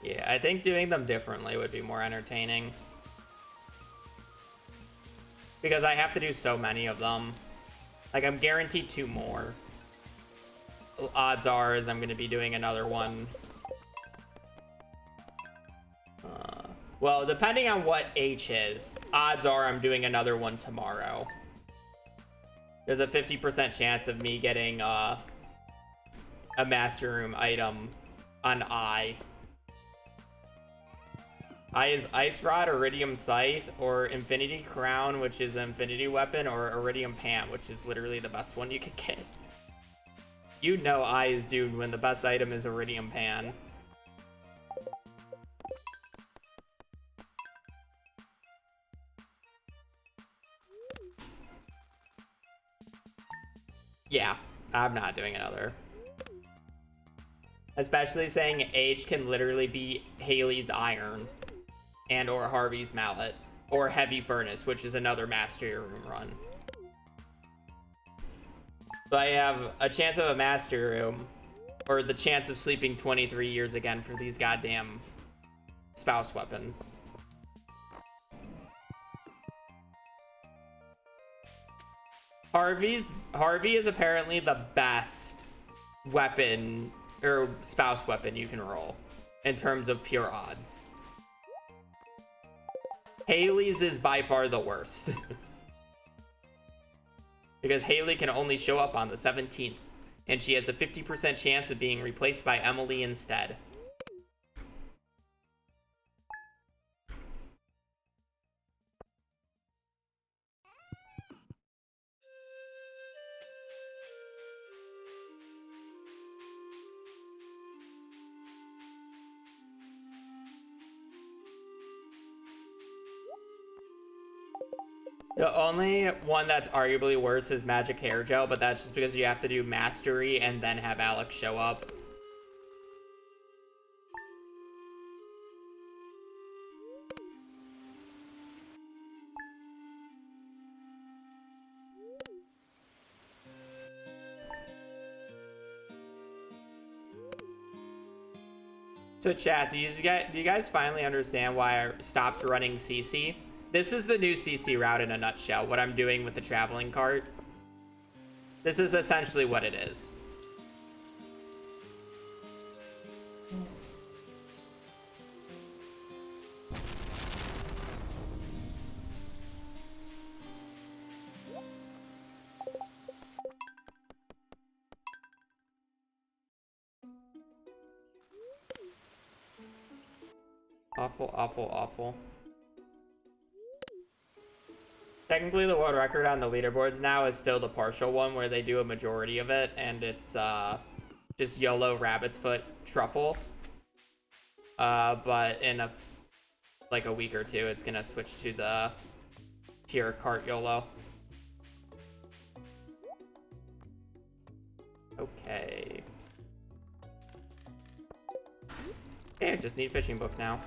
C: Yeah, I think doing them differently would be more entertaining. Because I have to do so many of them. Like, I'm guaranteed 2 more. Odds are is I'm going to be doing another one. Well, depending on what H is, odds are I'm doing another one tomorrow. There's a 50% chance of me getting a Master Room item on I. I is Ice Rod, Iridium Scythe, or Infinity Crown, which is an Infinity Weapon, or Iridium Pan, which is literally the best one you could get. You know I is doomed when the best item is Iridium Pan. Yeah, I'm not doing another. Especially saying H can literally be Haley's Iron. And or Harvey's Mallet, or Heavy Furnace, which is another Mastery Room run. So I have a chance of a Mastery Room, or the chance of sleeping 23 years again for these goddamn spouse weapons. Harvey is apparently the best weapon, or spouse weapon you can roll, in terms of pure odds. Haley's is by far the worst. Because Haley can only show up on the 17th, and she has a 50% chance of being replaced by Emily instead. The only one that's arguably worse is Magic Hair Gel, but that's just because you have to do Mastery and then have Alex show up. So chat, do you guys finally understand why I stopped running CC? This is the new CC route in a nutshell, what I'm doing with the traveling cart. This is essentially what it is. Awful, awful, awful. Technically, the world record on the leaderboards now is still the partial one where they do a majority of it, and it's just YOLO Rabbit's Foot Truffle. But in a week or two, it's gonna switch to the pure cart YOLO. Okay. Okay, I just need fishing book now.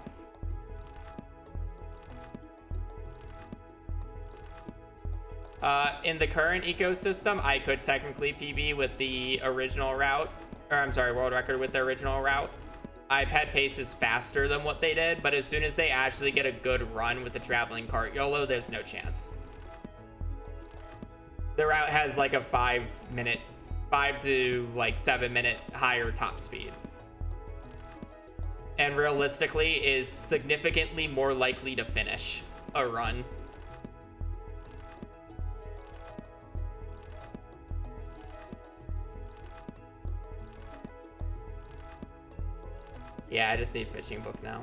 C: In the current ecosystem, I could technically PB with the original route, or I'm sorry, world record with the original route. I've had paces faster than what they did, but as soon as they actually get a good run with the traveling cart YOLO, there's no chance. The route has like a 5 5 to like 7 minute higher top speed. And realistically is significantly more likely to finish a run. Yeah, I just need fishing book now.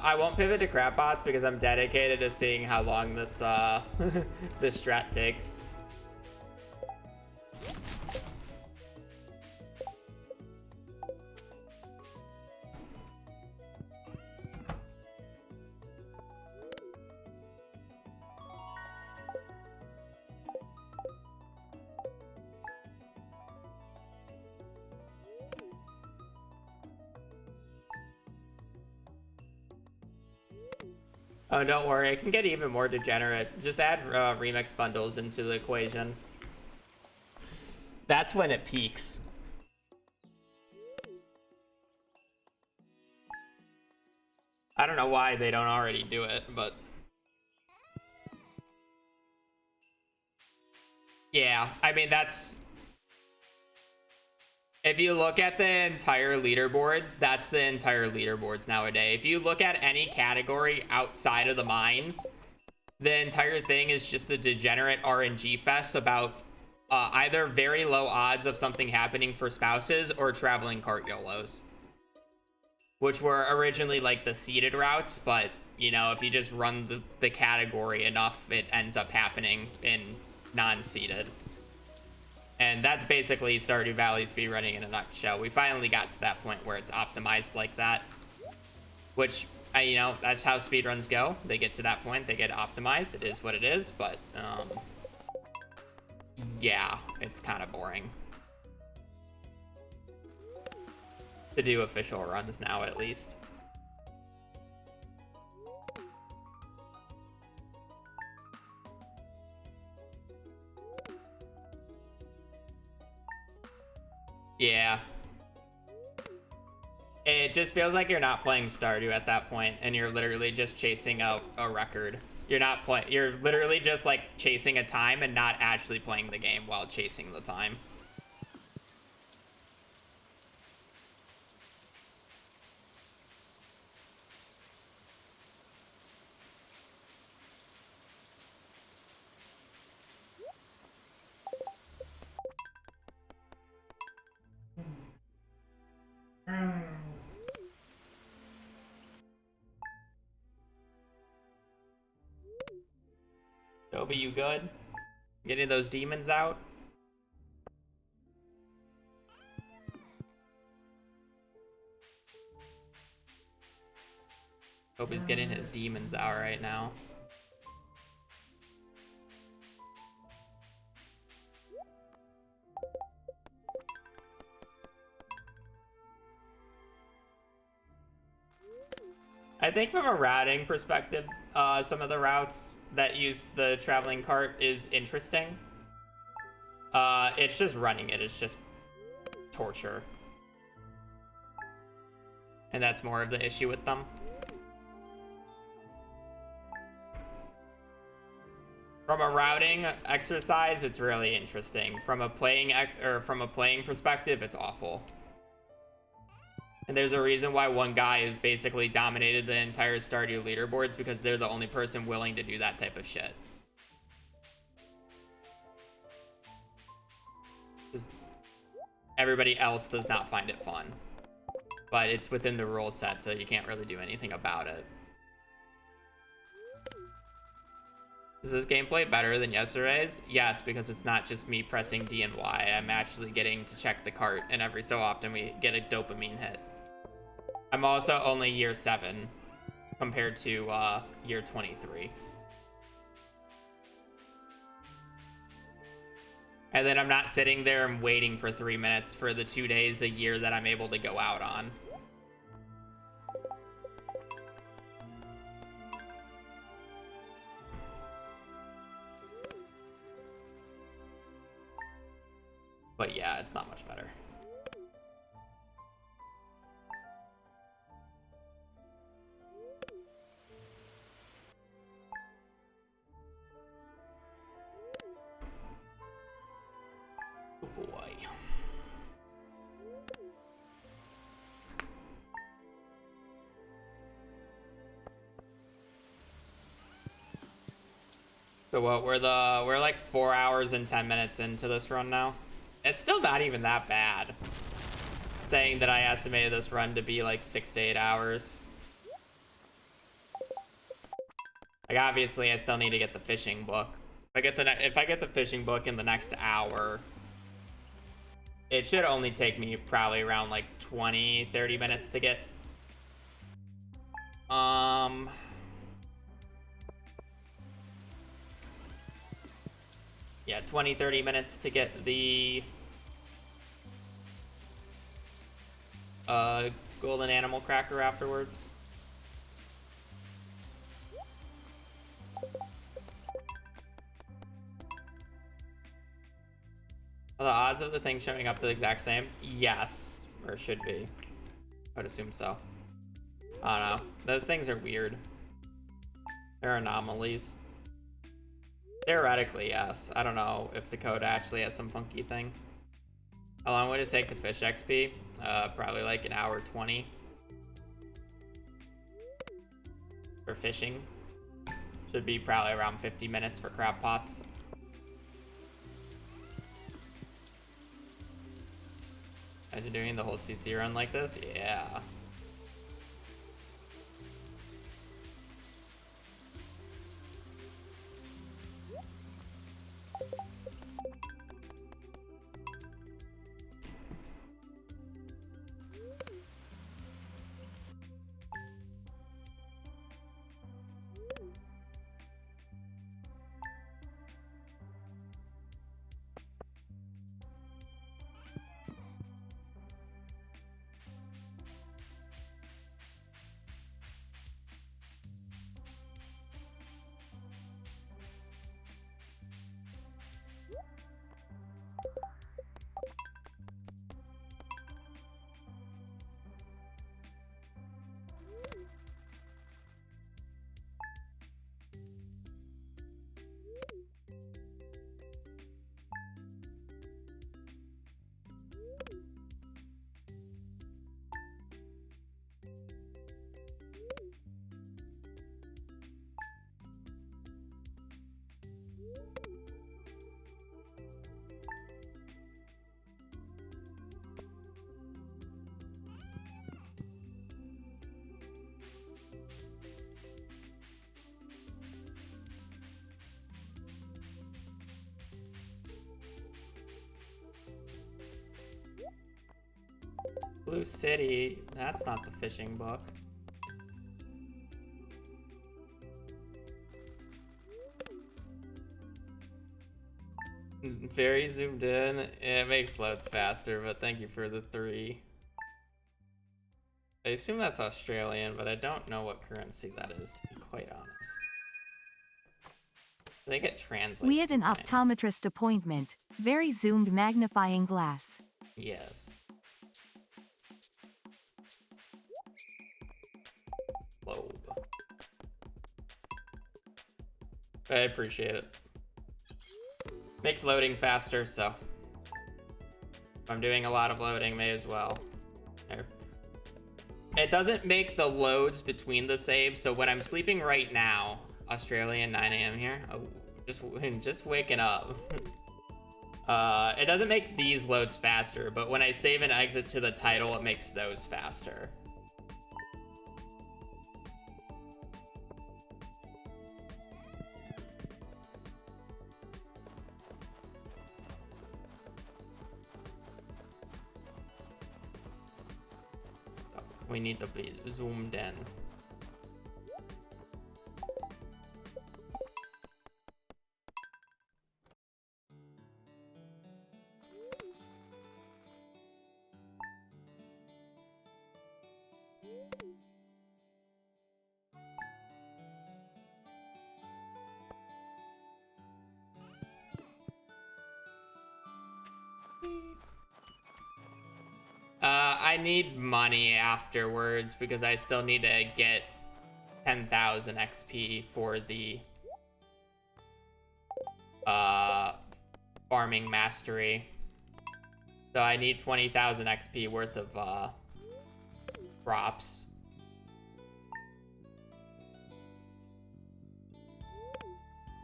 C: I won't pivot to crap bots because I'm dedicated to seeing how long this this strat takes. Oh, don't worry, it can get even more degenerate. Just add remix bundles into the equation.
A: That's when it peaks.
C: I don't know why they don't already do it, but... yeah, I mean, that's... if you look at the entire leaderboards, that's the entire leaderboards nowadays. If you look at any category outside of the mines, the entire thing is just a degenerate RNG fest about either very low odds of something happening for spouses or traveling cart YOLOs. Which were originally like the seeded routes, but, you know, if you just run the category enough, it ends up happening in non-seeded. And that's basically Stardew Valley speedrunning in a nutshell. We finally got to that point where it's optimized like that. Which, you know, that's how speedruns go. They get to that point, they get optimized. It is what it is, but, yeah, it's kind of boring. To do official runs now, at least. Yeah. It just feels like you're not playing Stardew at that point, and you're literally just chasing a record. You're literally just like chasing a time and not actually playing the game while chasing the time. Toby, you good? Getting those demons out? Toby's getting his demons out right now. I think from a routing perspective, some of the routes that use the traveling cart is interesting. It's just running it. It's just torture. And that's more of the issue with them. From a routing exercise, it's really interesting. From a playing perspective, it's awful. And there's a reason why one guy has basically dominated the entire Stardew leaderboards, because they're the only person willing to do that type of shit. Everybody else does not find it fun. But it's within the rule set, so you can't really do anything about it. Is this gameplay better than yesterday's? Yes, because it's not just me pressing D and Y. I'm actually getting to check the cart, and every so often we get a dopamine hit. I'm also only year 7 compared to year 23. And then I'm not sitting there and waiting for 3 minutes for the 2 days a year that I'm able to go out on. But yeah, it's not much better. Oh boy. So what, we're like 4 hours and 10 minutes into this run now. It's still not even that bad. Saying that I estimated this run to be like 6 to 8 hours. Like obviously I still need to get the fishing book. If I get the fishing book in the next hour, it should only take me probably around like 20-30 minutes to get. Yeah, 20-30 minutes to get the golden animal cracker afterwards. Are the odds of the thing showing up the exact same? Yes, or should be. I would assume so. I don't know. Those things are weird. They're anomalies. Theoretically, yes. I don't know if the code actually has some funky thing. How long would it take to fish XP? Probably like an hour 20. For fishing. Should be probably around 50 minutes for crab pots. Imagine doing the whole CC run like this? Yeah. Blue City, that's not the fishing book. Very zoomed in. It makes loads faster, but thank you for the 3. I assume that's Australian, but I don't know what currency that is, to be quite honest. I think it translates.
D: We had an
C: to mine.
D: optometrist appointment. Very zoomed magnifying glass.
C: Yes. Globe. I appreciate it. Makes loading faster, so if I'm doing a lot of loading, may as well. There. It doesn't make the loads between the saves, so when I'm sleeping right now, Australian 9 a.m. here, oh, just waking up. It doesn't make these loads faster, but when I save and exit to the title, it makes those faster. We need to be zoomed in. I need money afterwards because I still need to get 10,000 XP for the farming mastery. So I need 20,000 XP worth of crops.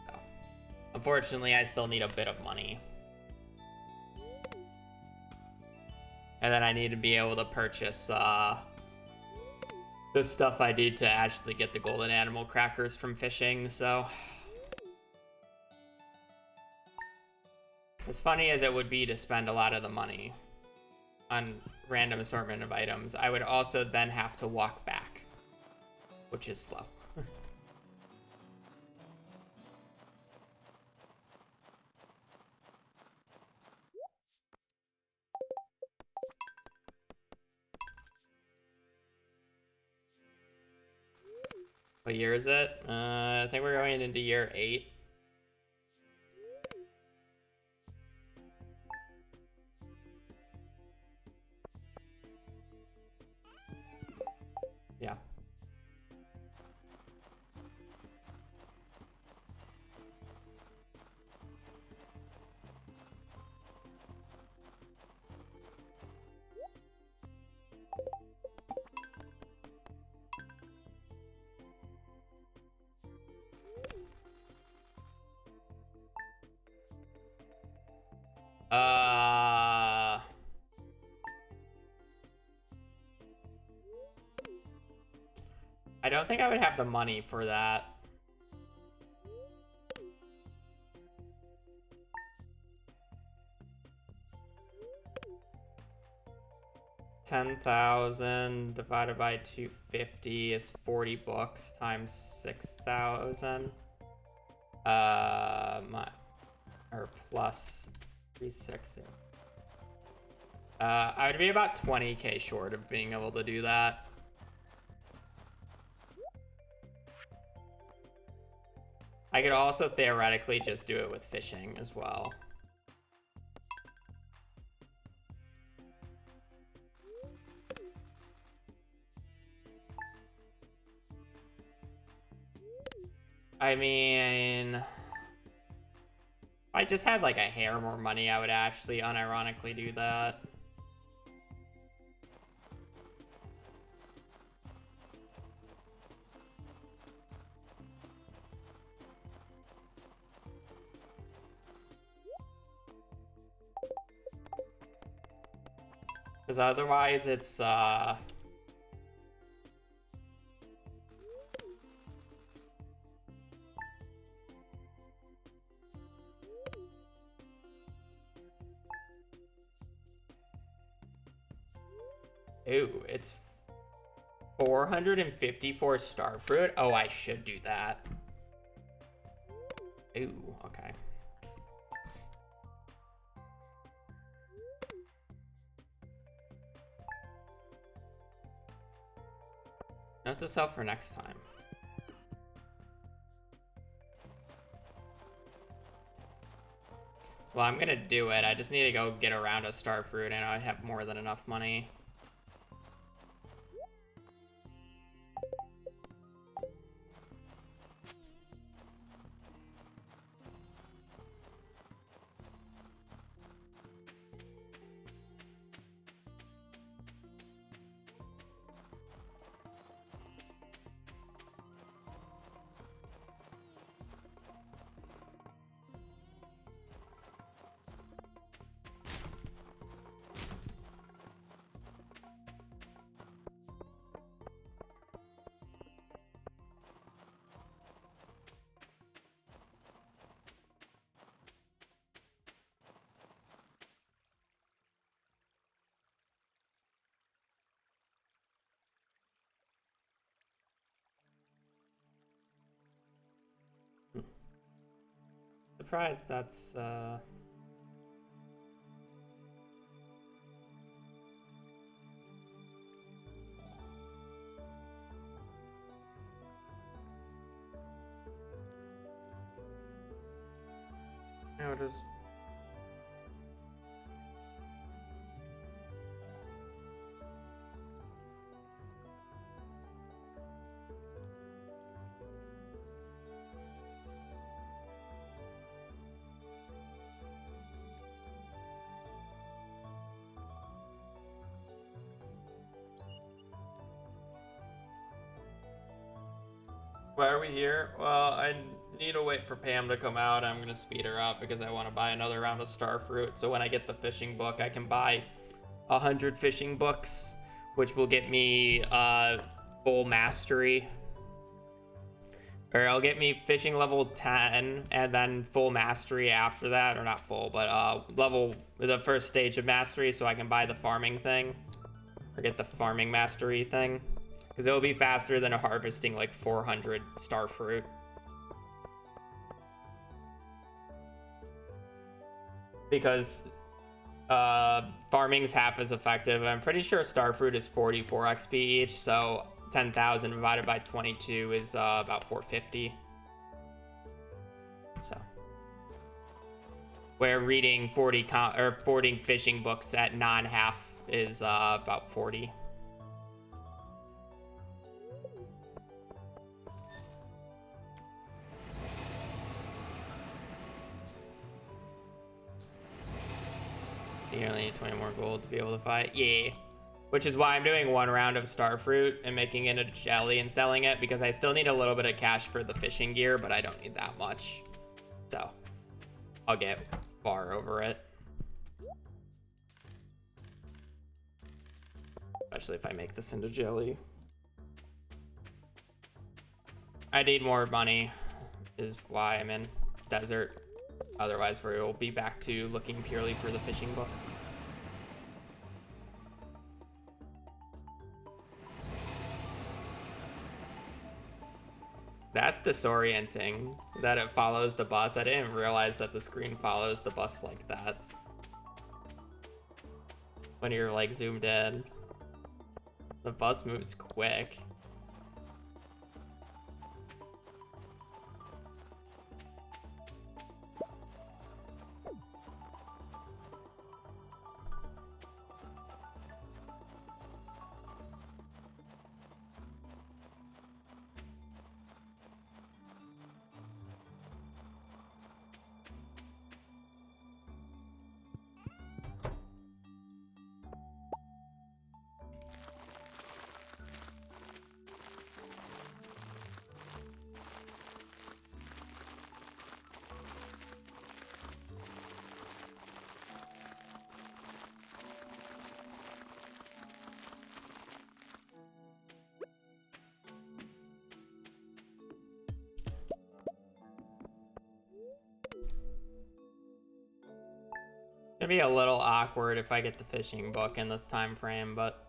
C: So, unfortunately, I still need a bit of money. And then I need to be able to purchase the stuff I need to actually get the golden animal crackers from fishing, so. As funny as it would be to spend a lot of the money on random assortment of items, I would also then have to walk back, which is slow. What year is it? I think we're going into year 8. Yeah. I don't think I would have the money for that. $10,000 divided by 250 is 40 books times 6,000. Or plus 360. I would be about 20k short of being able to do that. I could also theoretically just do it with fishing as well. I mean, if I just had like a hair more money, I would actually unironically do that. Because otherwise it's, ooh, it's 454 starfruit. Oh, I should do that. Ooh, okay. Note to self for next time. Well, I'm gonna do it. I just need to go get around a starfruit and I have more than enough money. Surprised that's no, just Why are we here? Well, I need to wait for Pam to come out. I'm gonna speed her up because I want to buy another round of Starfruit. So when I get the fishing book, I can buy 100 fishing books, which will get me full mastery. Or it'll get me fishing level 10 and then full mastery after that, or not full, but the first stage of mastery, so I can buy the farming thing or get the farming mastery thing. Because it'll be faster than harvesting like 400 Starfruit. Because farming's half as effective. I'm pretty sure Starfruit is 44 XP each, so 10,000 divided by 22 is about 450. So, where reading 40 fishing books at non-half is about 40. You only need 20 more gold to be able to fight. Yeah. Which is why I'm doing one round of Starfruit and making it a jelly and selling it, because I still need a little bit of cash for the fishing gear, but I don't need that much. So, I'll get far over it. Especially if I make this into jelly. I need more money, is why I'm in desert. Otherwise, we will be back to looking purely for the fishing book. That's disorienting, that it follows the bus. I didn't realize that the screen follows the bus like that. When you're like zoomed in. The bus moves quick. It'd be a little awkward if I get the fishing book in this time frame, but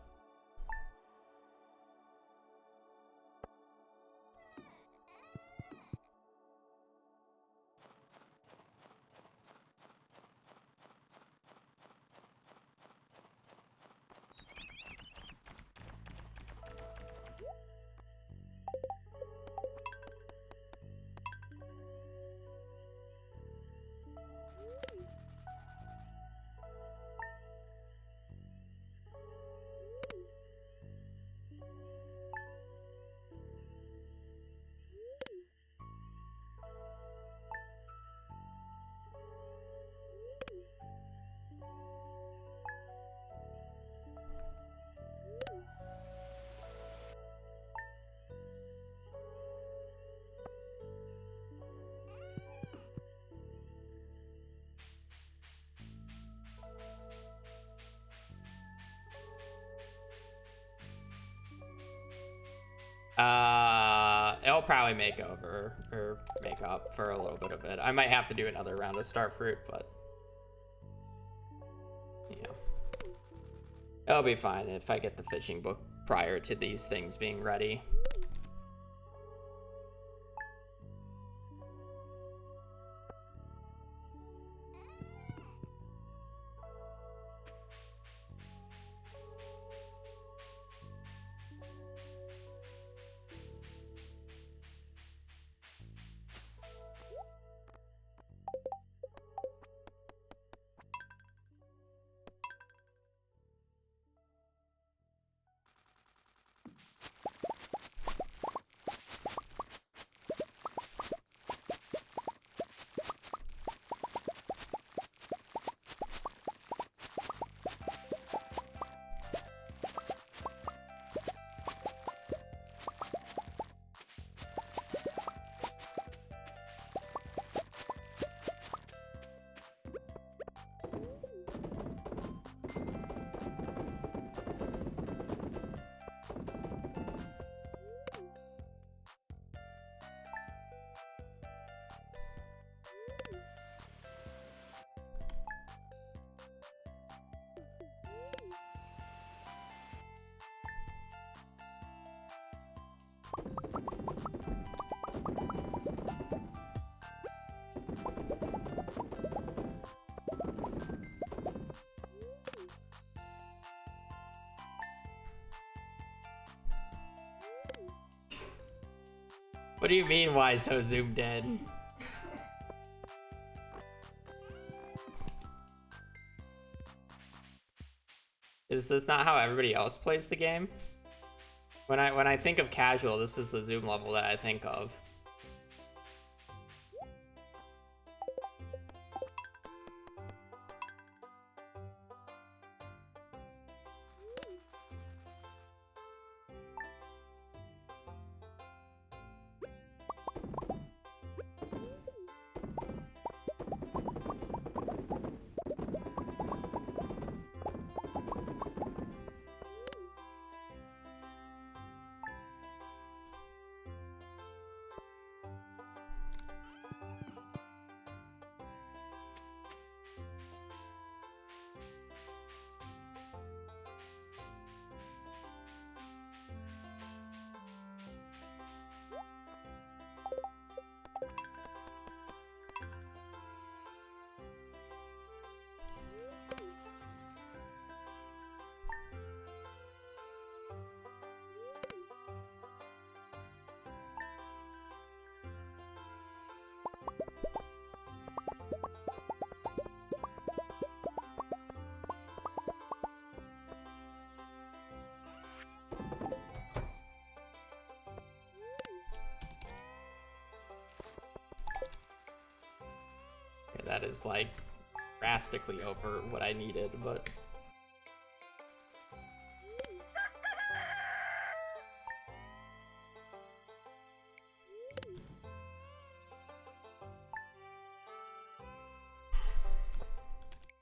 C: it'll probably make up for a little bit of it. I might have to do another round of Starfruit, but yeah, it'll be fine if I get the fishing book prior to these things being ready. What do you mean, why so zoomed in? Is this not how everybody else plays the game? When I think of casual, this is the zoom level that I think of. Okay, that is like drastically over what I needed, but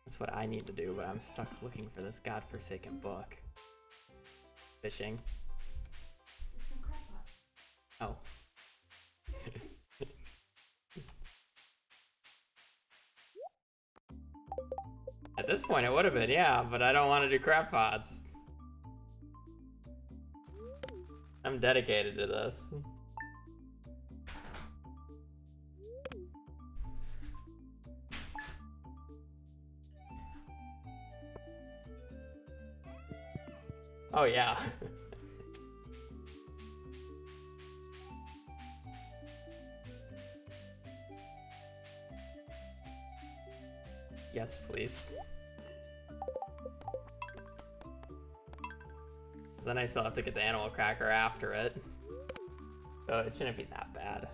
C: that's what I need to do, but I'm stuck looking for this godforsaken book. Fishing. Oh. At this point, it would have been, yeah, but I don't want to do crab pots. I'm dedicated to this. Oh, yeah. Yes, please. Then I still have to get the animal cracker after it. So it shouldn't be that bad.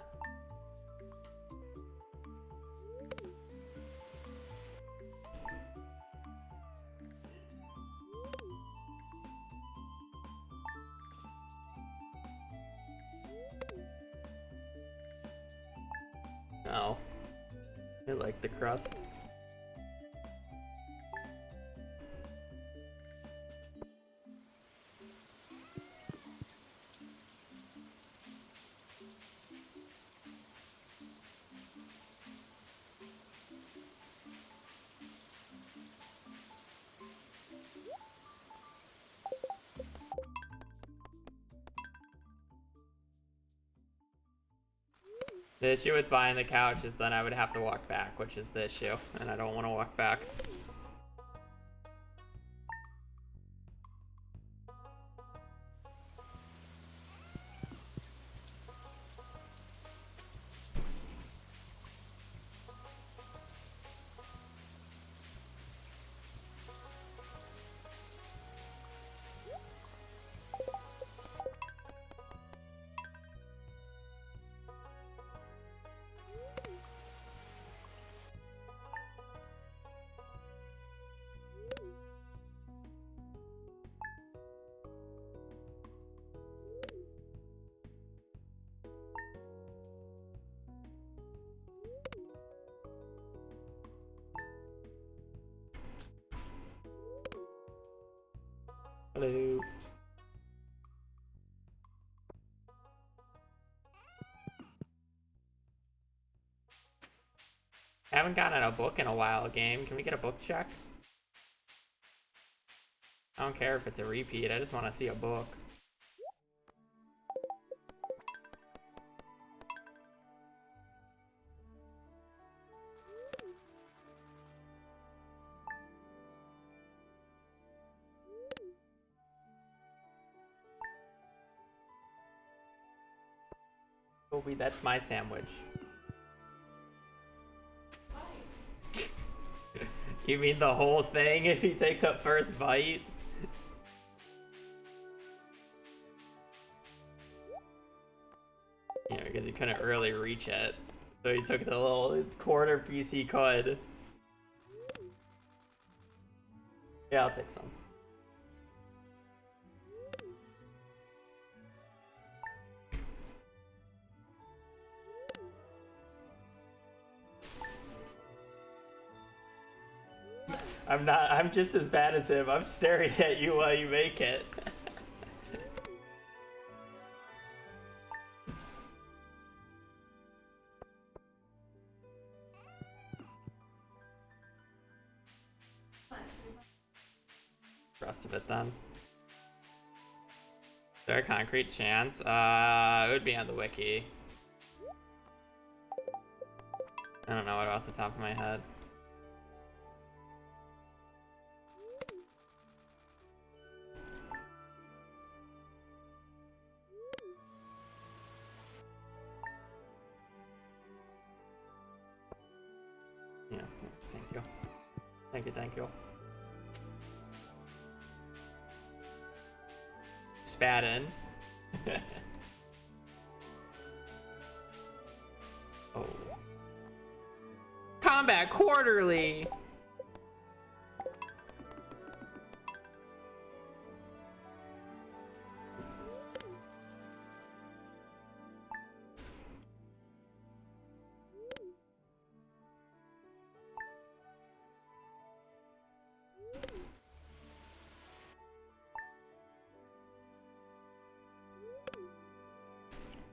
C: Oh. I like the crust. The issue with buying the couch is then I would have to walk back, which is the issue, and I don't want to walk back. Hello. I haven't gotten a book in a while, game. Can we get a book check? I don't care if it's a repeat, I just want to see a book. Kobe, that's my sandwich. You mean the whole thing if he takes up first bite? Yeah, because he couldn't really reach it. So he took the little quarter piece he could. Yeah, I'll take some. I'm just as bad as him. I'm staring at you while you make it. Rest of it then. Is there a concrete chance? It would be on the wiki. I don't know it off the top of my head. Yeah, thank you. Thank you. Spat in. Oh. Combat Quarterly!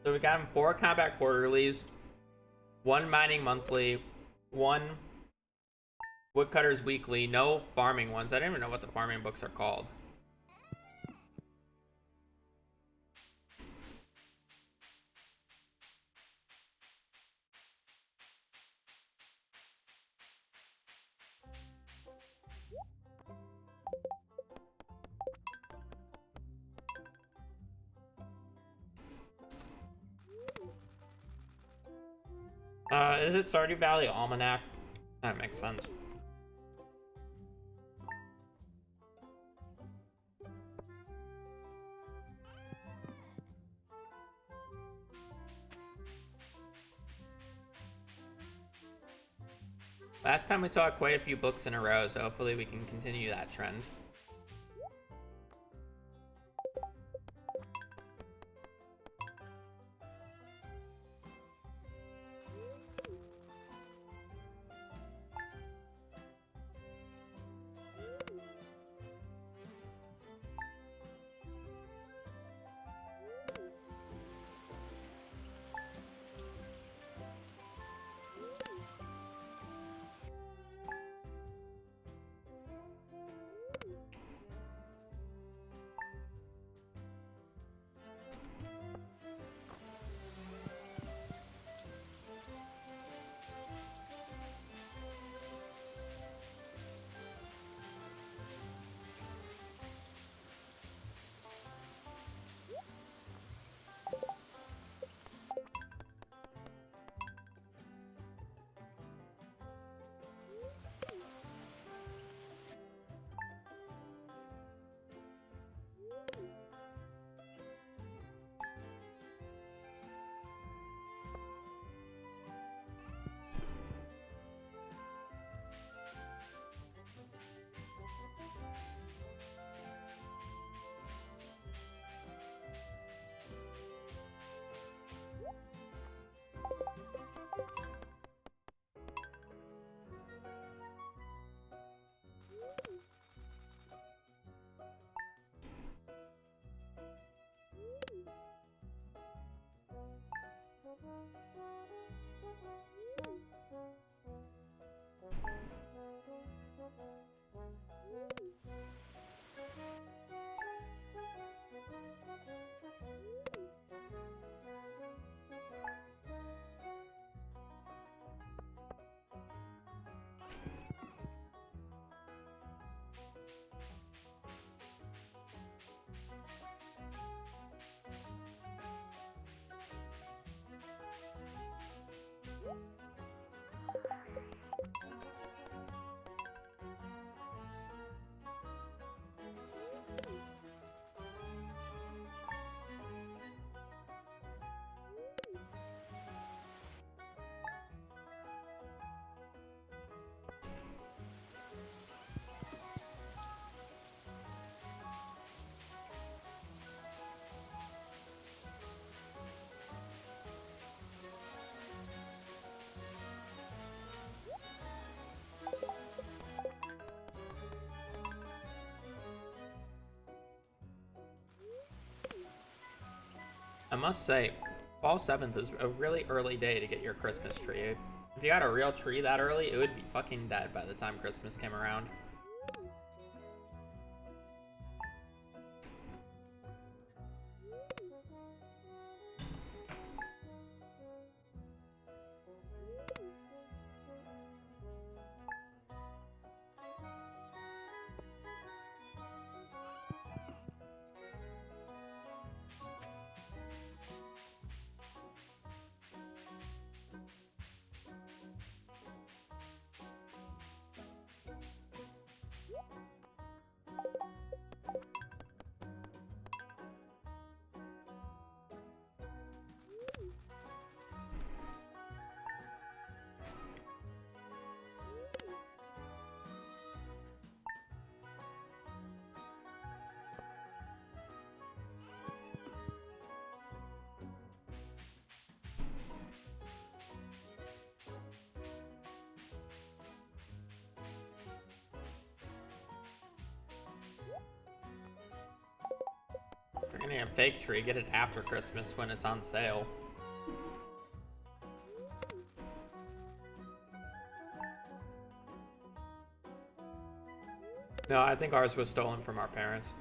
C: So we got him 4 combat quarterlies, 1 mining monthly, 1 woodcutters weekly, no farming ones. I don't even know what the farming books are called. Is it Stardew Valley Almanac? That makes sense. Last time we saw quite a few books in a row, so hopefully we can continue that trend. I must say, fall 7th is a really early day to get your Christmas tree. If you got a real tree that early, it would be fucking dead by the time Christmas came around. You're gonna get a fake tree, get it after Christmas when it's on sale. No, I think ours was stolen from our parents.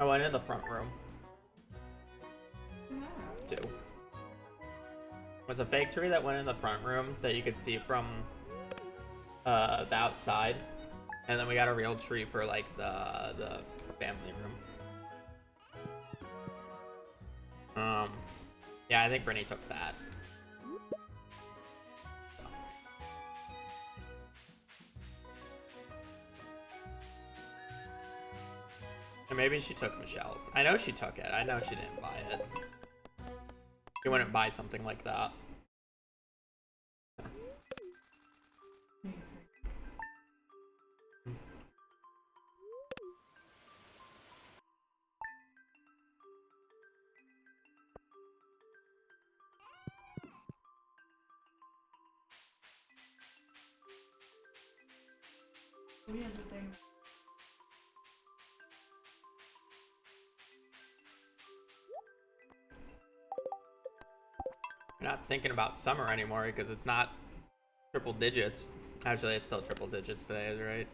C: I went in the front room. Too. It was a fake tree that went in the front room that you could see from the outside. And then we got a real tree for like the family room. Yeah, I think Brittany took that. Or maybe she took Michelle's. I know she took it. I know she didn't buy it. She wouldn't buy something like that.
B: We have the thing.
C: We're not thinking about summer anymore because it's not triple digits. Actually, it's still triple digits today, right?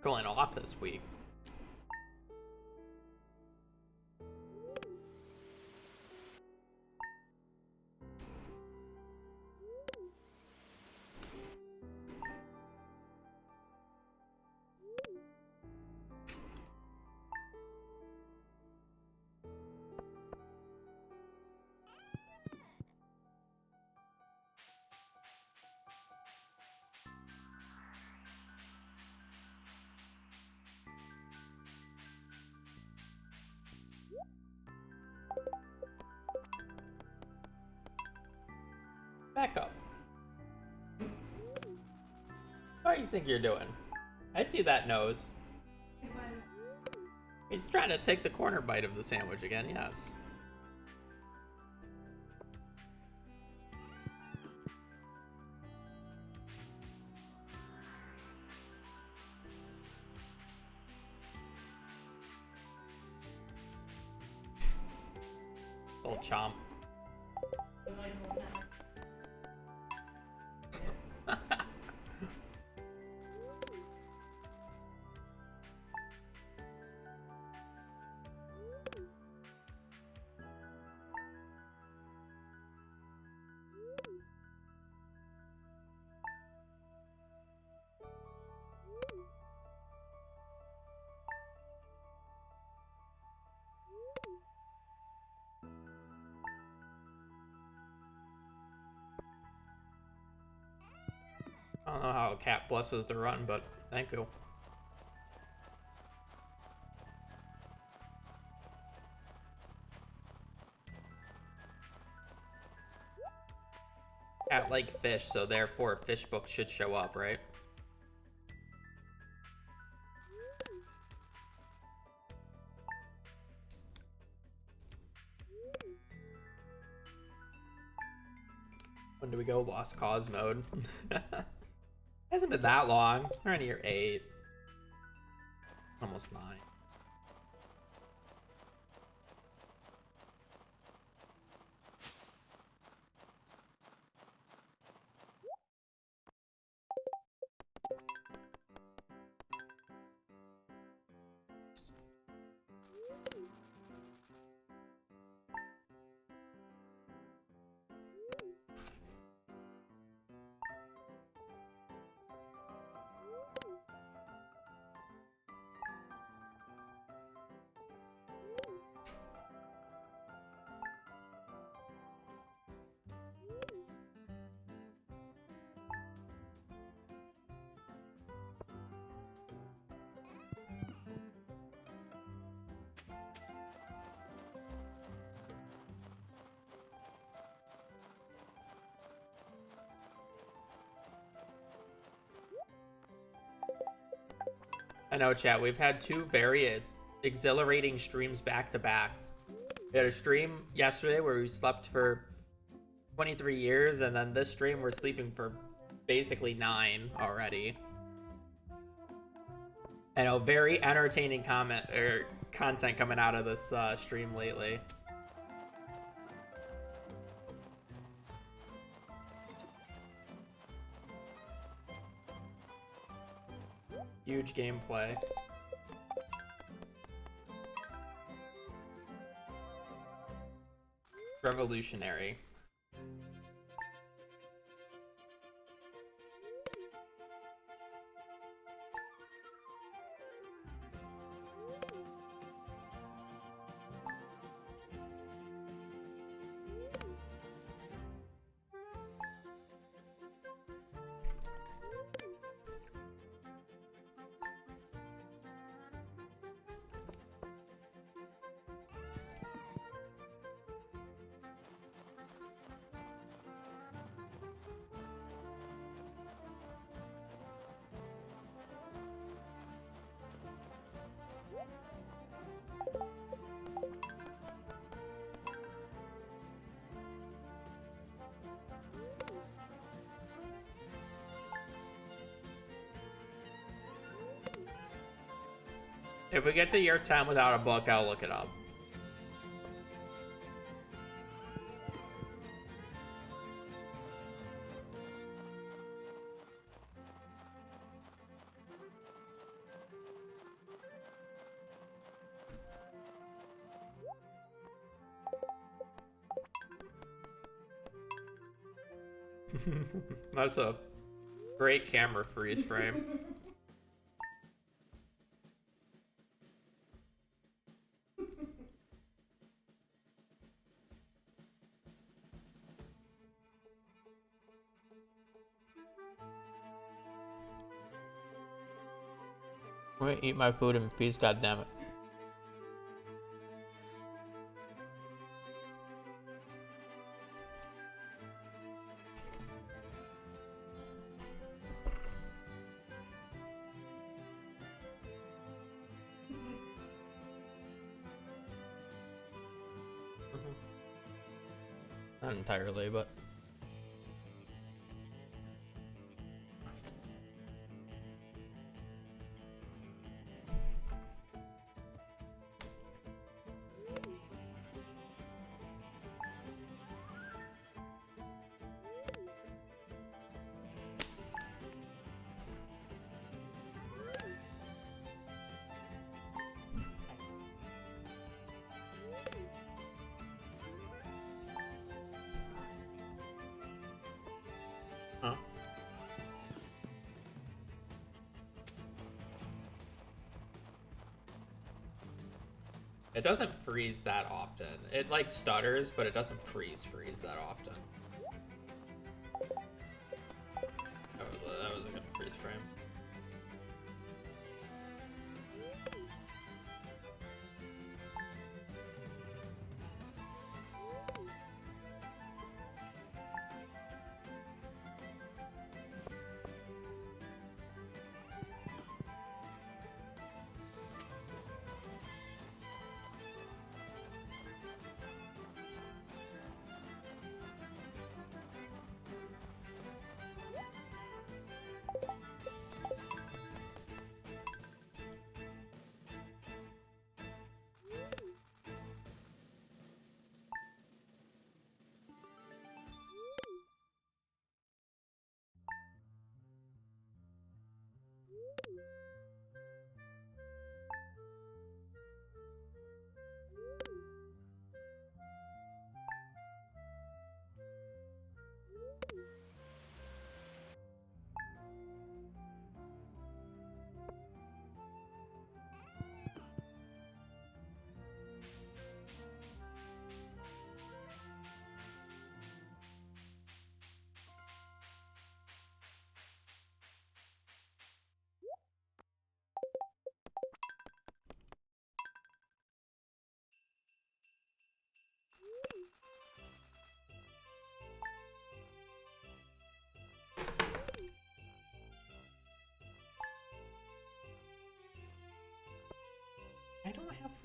C: Going off this week. Back up. What do you think you're doing? I see that nose. He's trying to take the corner bite of the sandwich again, yes. Little chomp. I don't know how a cat blesses the run, but thank you. Cat like fish, so therefore fish book should show up, right? When do we go Lost Cause mode? Hasn't been that long. We're on year 8. Almost 9. I know, chat. We've had 2 very exhilarating streams back to back. We had a stream yesterday where we slept for 23 years, and then this stream we're sleeping for basically 9 already. I know, very entertaining content coming out of this stream lately. Huge gameplay. Revolutionary. If we get to year 10 without a book, I'll look it up. That's a great camera freeze frame. I'm gonna eat my food in peace, goddammit. Not entirely, but huh? It doesn't freeze that often. It like stutters, but it doesn't freeze that often. That was a good freeze frame.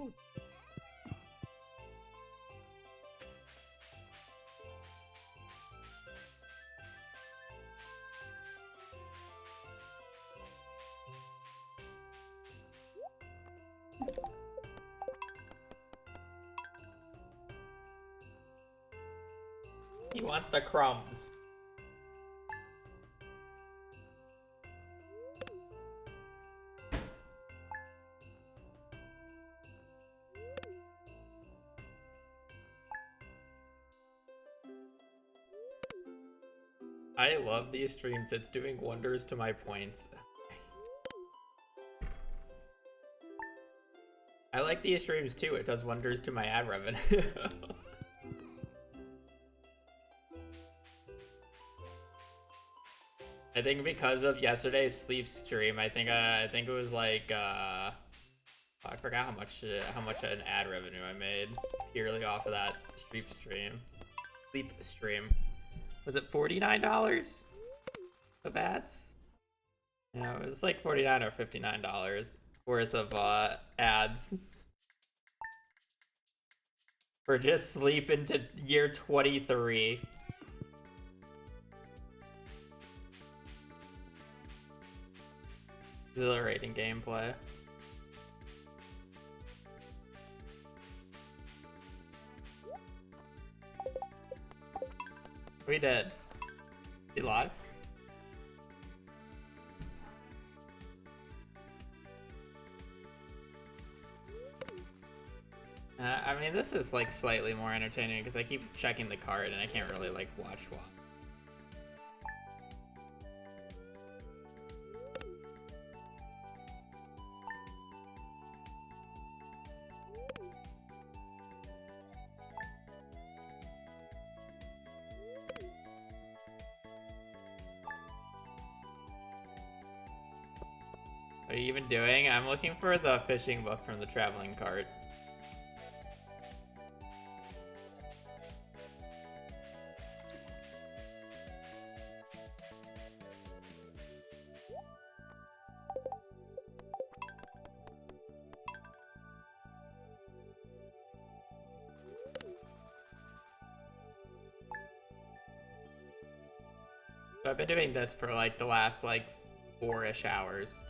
C: food. He wants the crumbs. I love these streams. It's doing wonders to my points. I like these streams too. It does wonders to my ad revenue. I think because of yesterday's sleep stream, I think it was like I forgot how much an ad revenue I made purely off of that sleep stream. Was it $49 of ads? Yeah, it was like $49 or $59 worth of ads for just sleep into year 23. Exhilarating gameplay. We did. You live? I mean, this is like slightly more entertaining because I keep checking the card and I can't really like watch one. What are you even doing? I'm looking for the fishing book from the traveling cart. So I've been doing this for like the last like 4-ish hours.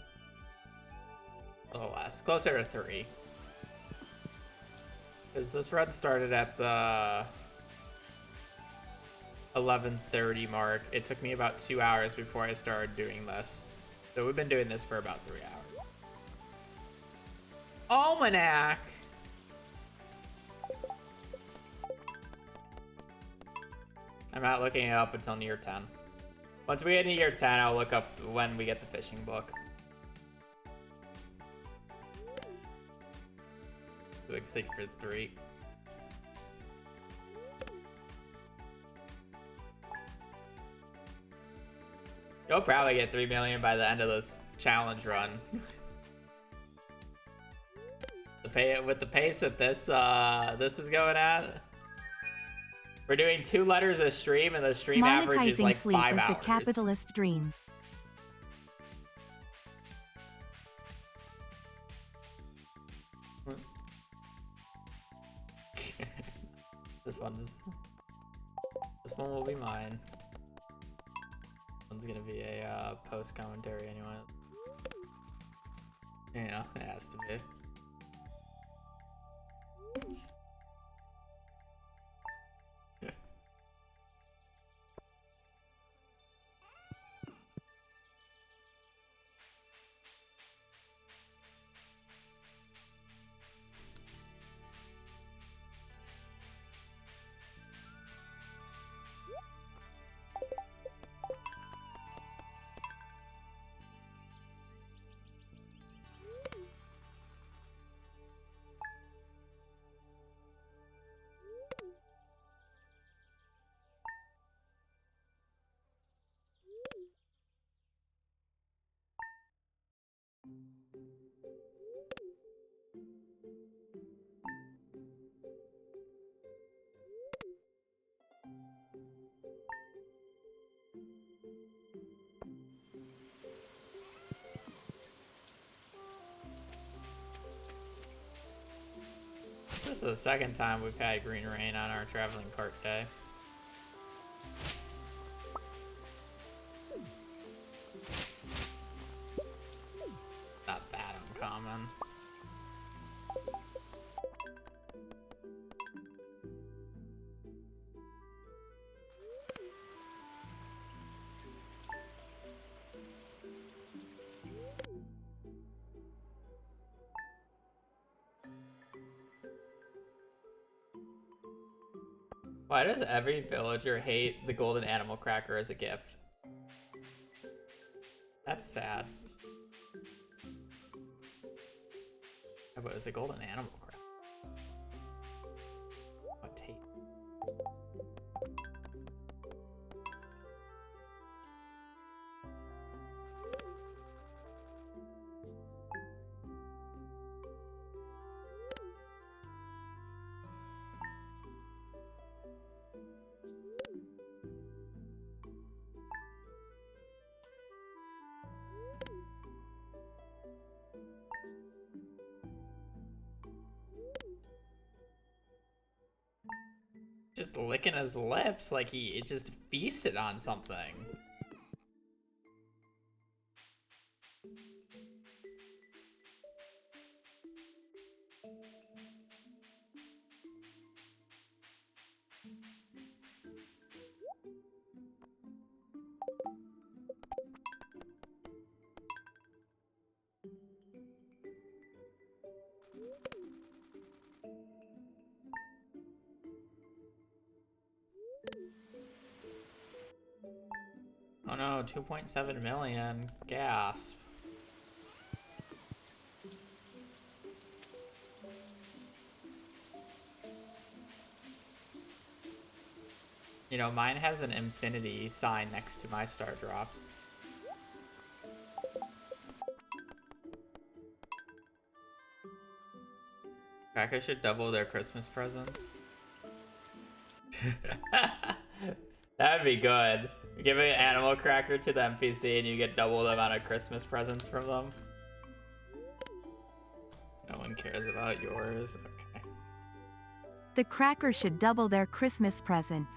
C: Oh, last closer to 3. Because this run started at the 11:30 mark. It took me about 2 hours before I started doing this. So we've been doing this for about 3 hours. Almanac! I'm not looking it up until near 10. Once we get to year 10, I'll look up when we get the fishing book. Big stick for 3. You'll probably get 3 million by the end of this challenge run. With the pace that this is going at, we're doing 2 letters a stream, and the stream average is like 5 hours.
D: Monetizing sleep is the capitalist dream.
C: This one will be mine. This one's gonna be a post commentary anyway. Yeah, it has to be. is the second time we've had green rain on our traveling cart day. Not that uncommon. Why does every villager hate the golden animal cracker as a gift? That's sad. Yeah, but it's a golden animal cracker. What taste? Just licking his lips like he just feasted on something. Oh no, 2.7 million. Gasp. You know, mine has an infinity sign next to my star drops. Crackers should double their Christmas presents. That'd be good. Give an animal cracker to the NPC and you get double the amount of Christmas presents from them. No one cares about yours. Okay.
D: The cracker should double their Christmas presents.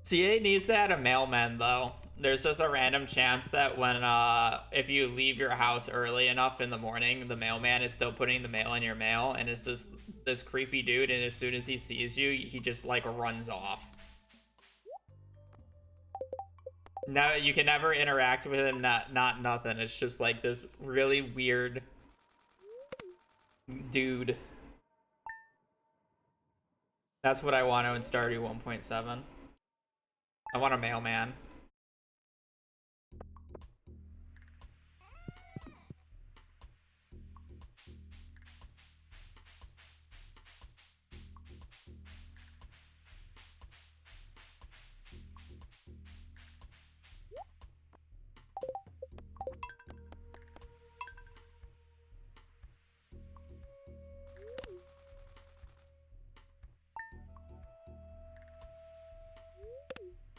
C: CA needs to add a mailman though. There's just a random chance that when if you leave your house early enough in the morning, the mailman is still putting the mail in your mail, and it's just this creepy dude, and as soon as he sees you, he just like runs off. Now you can never interact with him, not nothing. It's just like this really weird dude. That's what I want in Stardew 1.7. I want a mailman.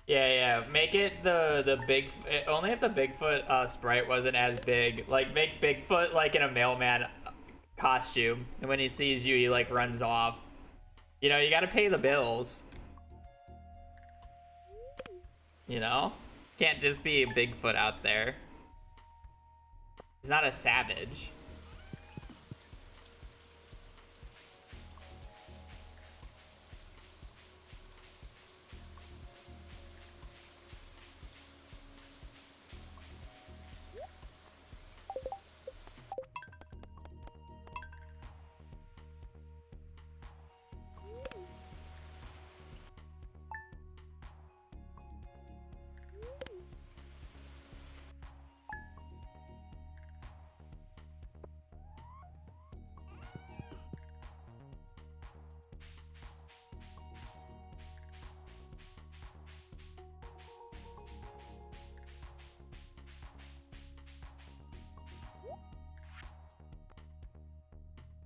C: Yeah, make it the big. Only if the Bigfoot sprite wasn't as big. Like make Bigfoot like in a mailman costume, and when he sees you, he like runs off. You know, you gotta pay the bills. You know, can't just be a Bigfoot out there. He's not a savage.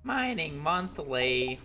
C: Mining monthly.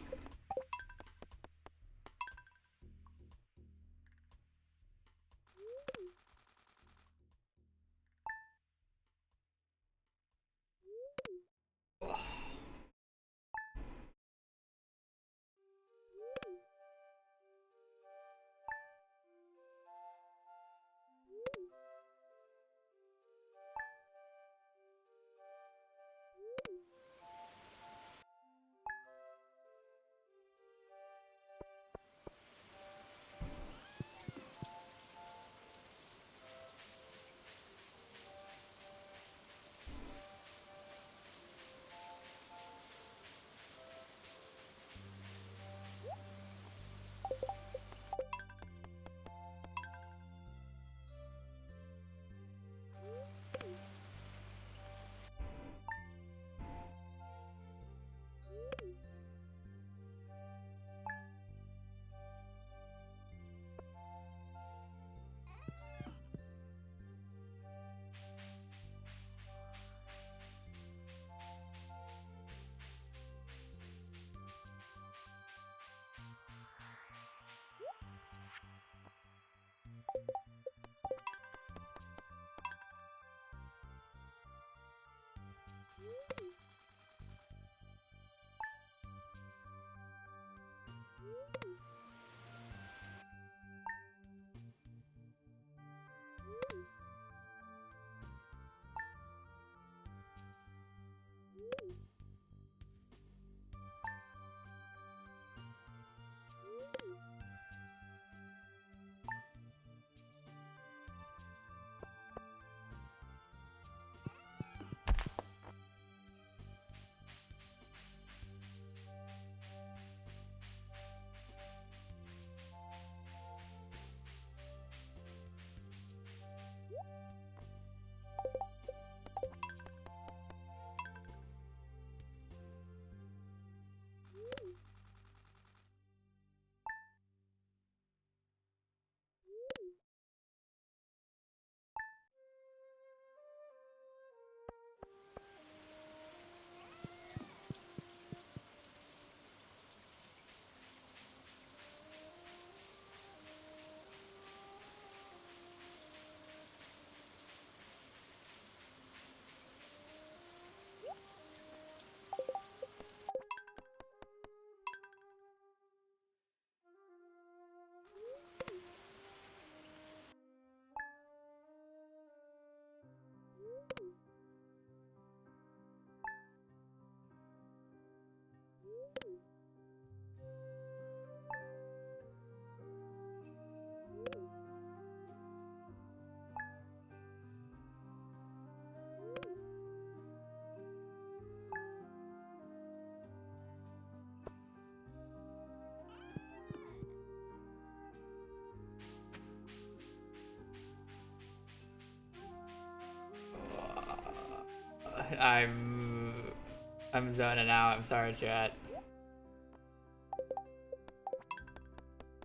C: I'm zoning out. I'm sorry, chat.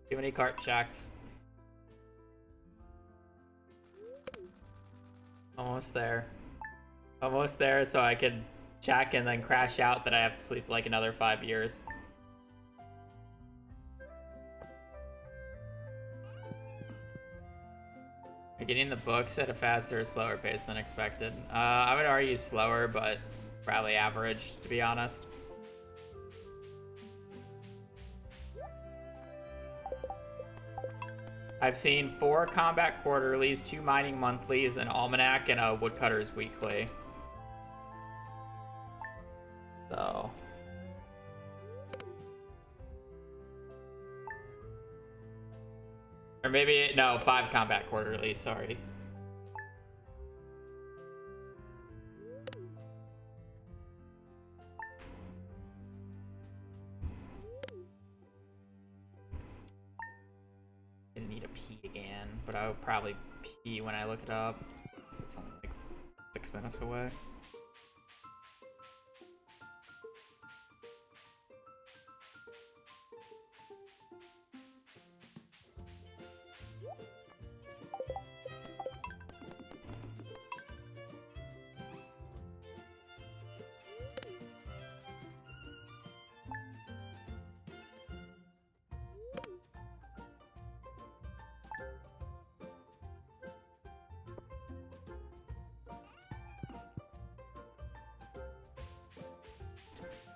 C: Too many cart checks. Almost there. Almost there, so I could check and then crash out that I have to sleep like another 5 years. You're getting the books at a faster or slower pace than expected. I would argue slower, but probably average, to be honest. I've seen 4 combat quarterlies, 2 mining monthlies, an almanac, and a woodcutter's weekly. So... or maybe, no, 5 combat quarterlies, sorry. Gonna need a pee again, but I'll probably pee when I look it up. It's only like 6 minutes away.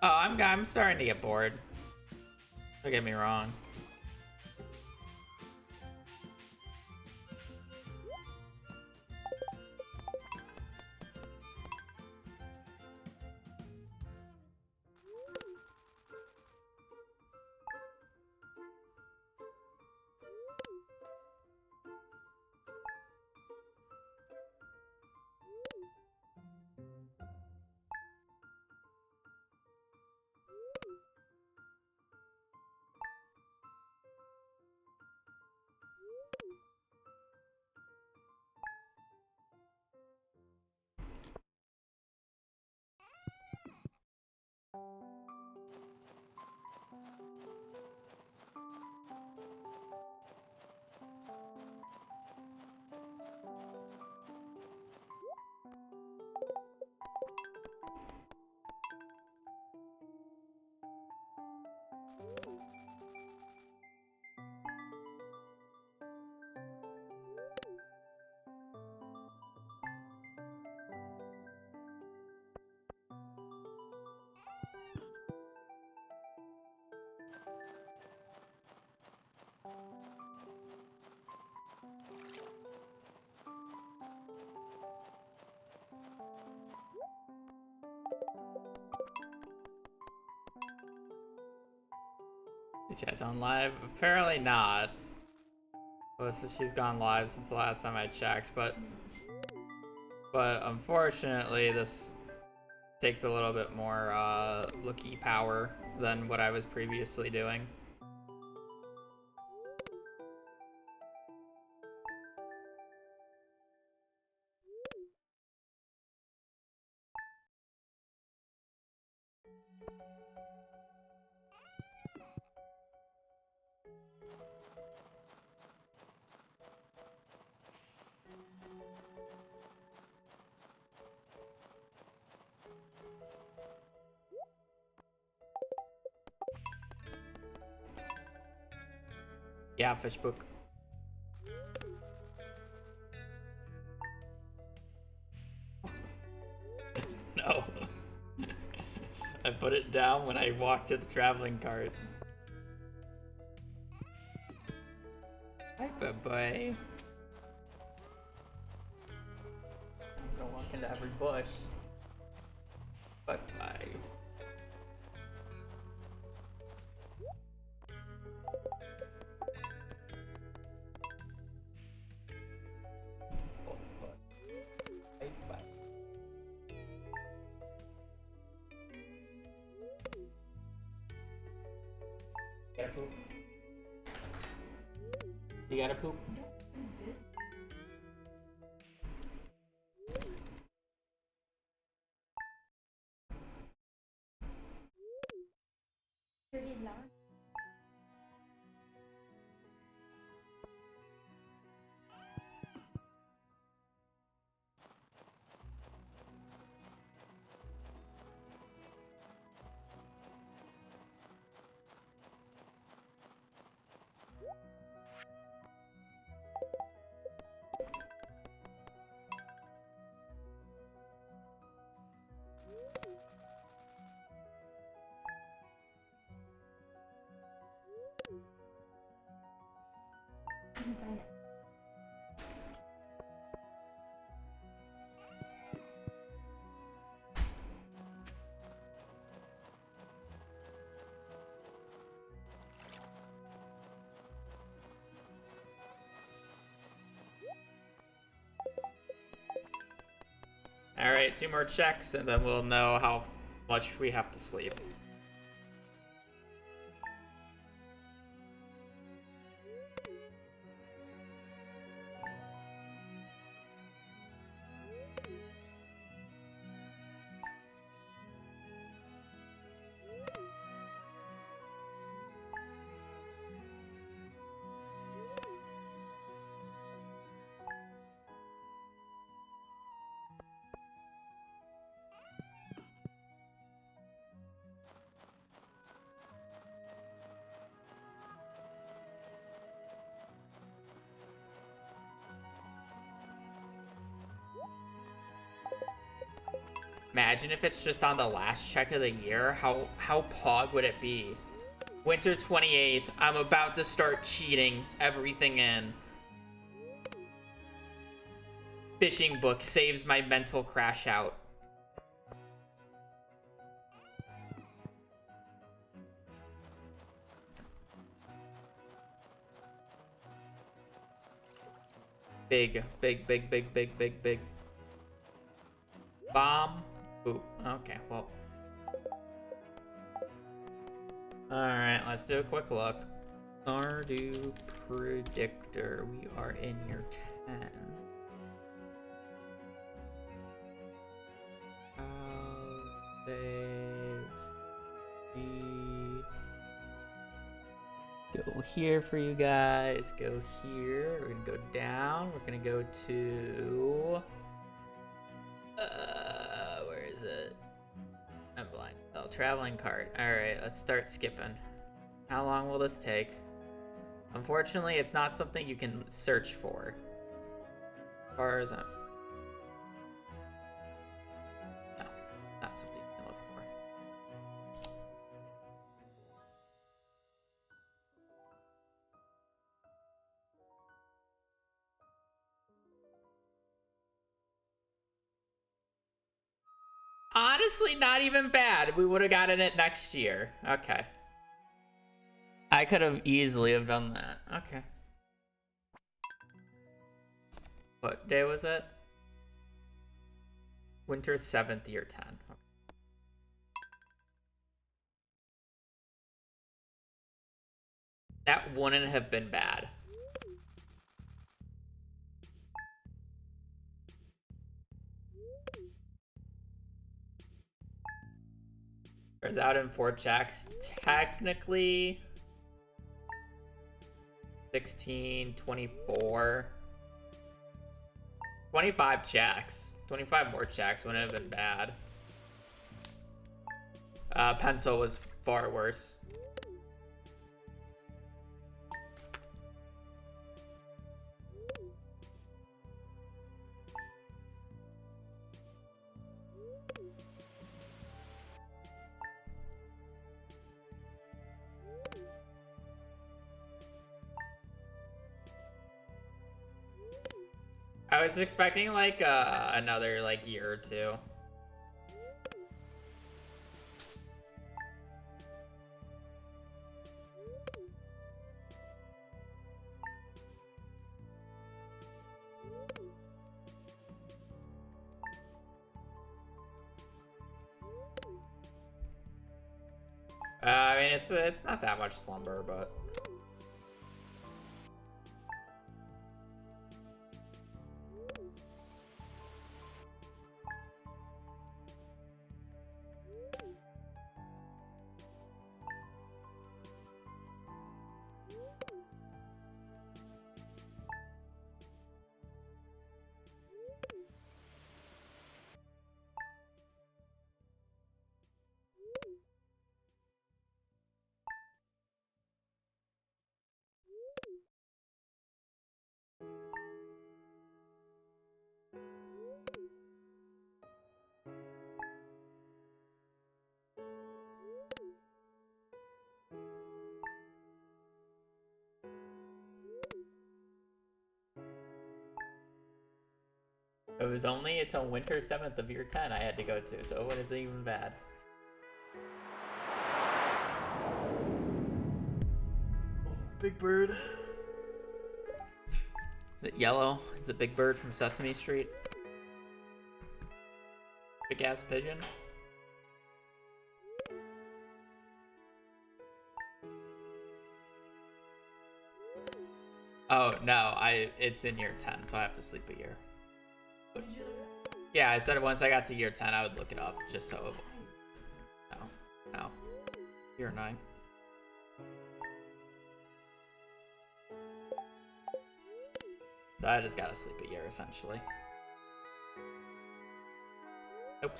C: Oh, I'm starting to get bored. Don't get me wrong. Chat's on live? Apparently not. Oh, so she's gone live since the last time I checked, but unfortunately this takes a little bit more looky power than what I was previously doing. Yeah, fish book. No. I put it down when I walked to the traveling cart. Hi, bye-bye. I'm gonna walk into every bush. Bye-bye. Gotta poop. You gotta poop?
B: Pretty long.
C: Alright, 2 more checks and then we'll know how much we have to sleep. Imagine if it's just on the last check of the year. How pog would it be? Winter 28th. I'm about to start cheating everything in. Fishing book saves my mental crash out. Big. Bomb. Ooh, okay, well. Alright, let's do a quick look. Stardew Predictor. We are in year 10. Go here for you guys. Go here. We're gonna go down. We're gonna go to... where is it? I'm blind. Oh, traveling cart. Alright, let's start skipping. How long will this take? Unfortunately, it's not something you can search for. As far as I'm... No, not something you can look for. Honestly, not even bad. We would have gotten it next year. Okay.
A: I could have easily have done that. Okay. What day was it? Winter 7th, year 10. Okay. That wouldn't have been bad. Turns out in 4 checks, technically 16, 24, 25 checks. 25 more checks wouldn't have been bad. Pencil was far worse. I was expecting like another like year or two. I mean, it's not that much slumber, but. It was only until winter 7th of year 10 I had to go to, so it wasn't even bad. Oh, Big Bird. Is it yellow? Is it Big Bird from Sesame Street? Big ass pigeon? Oh, no, it's in year 10, so I have to sleep a year. Yeah, I said once I got to year 10, I would look it up, just so. No. Year 9. So I just gotta sleep a year, essentially. Nope.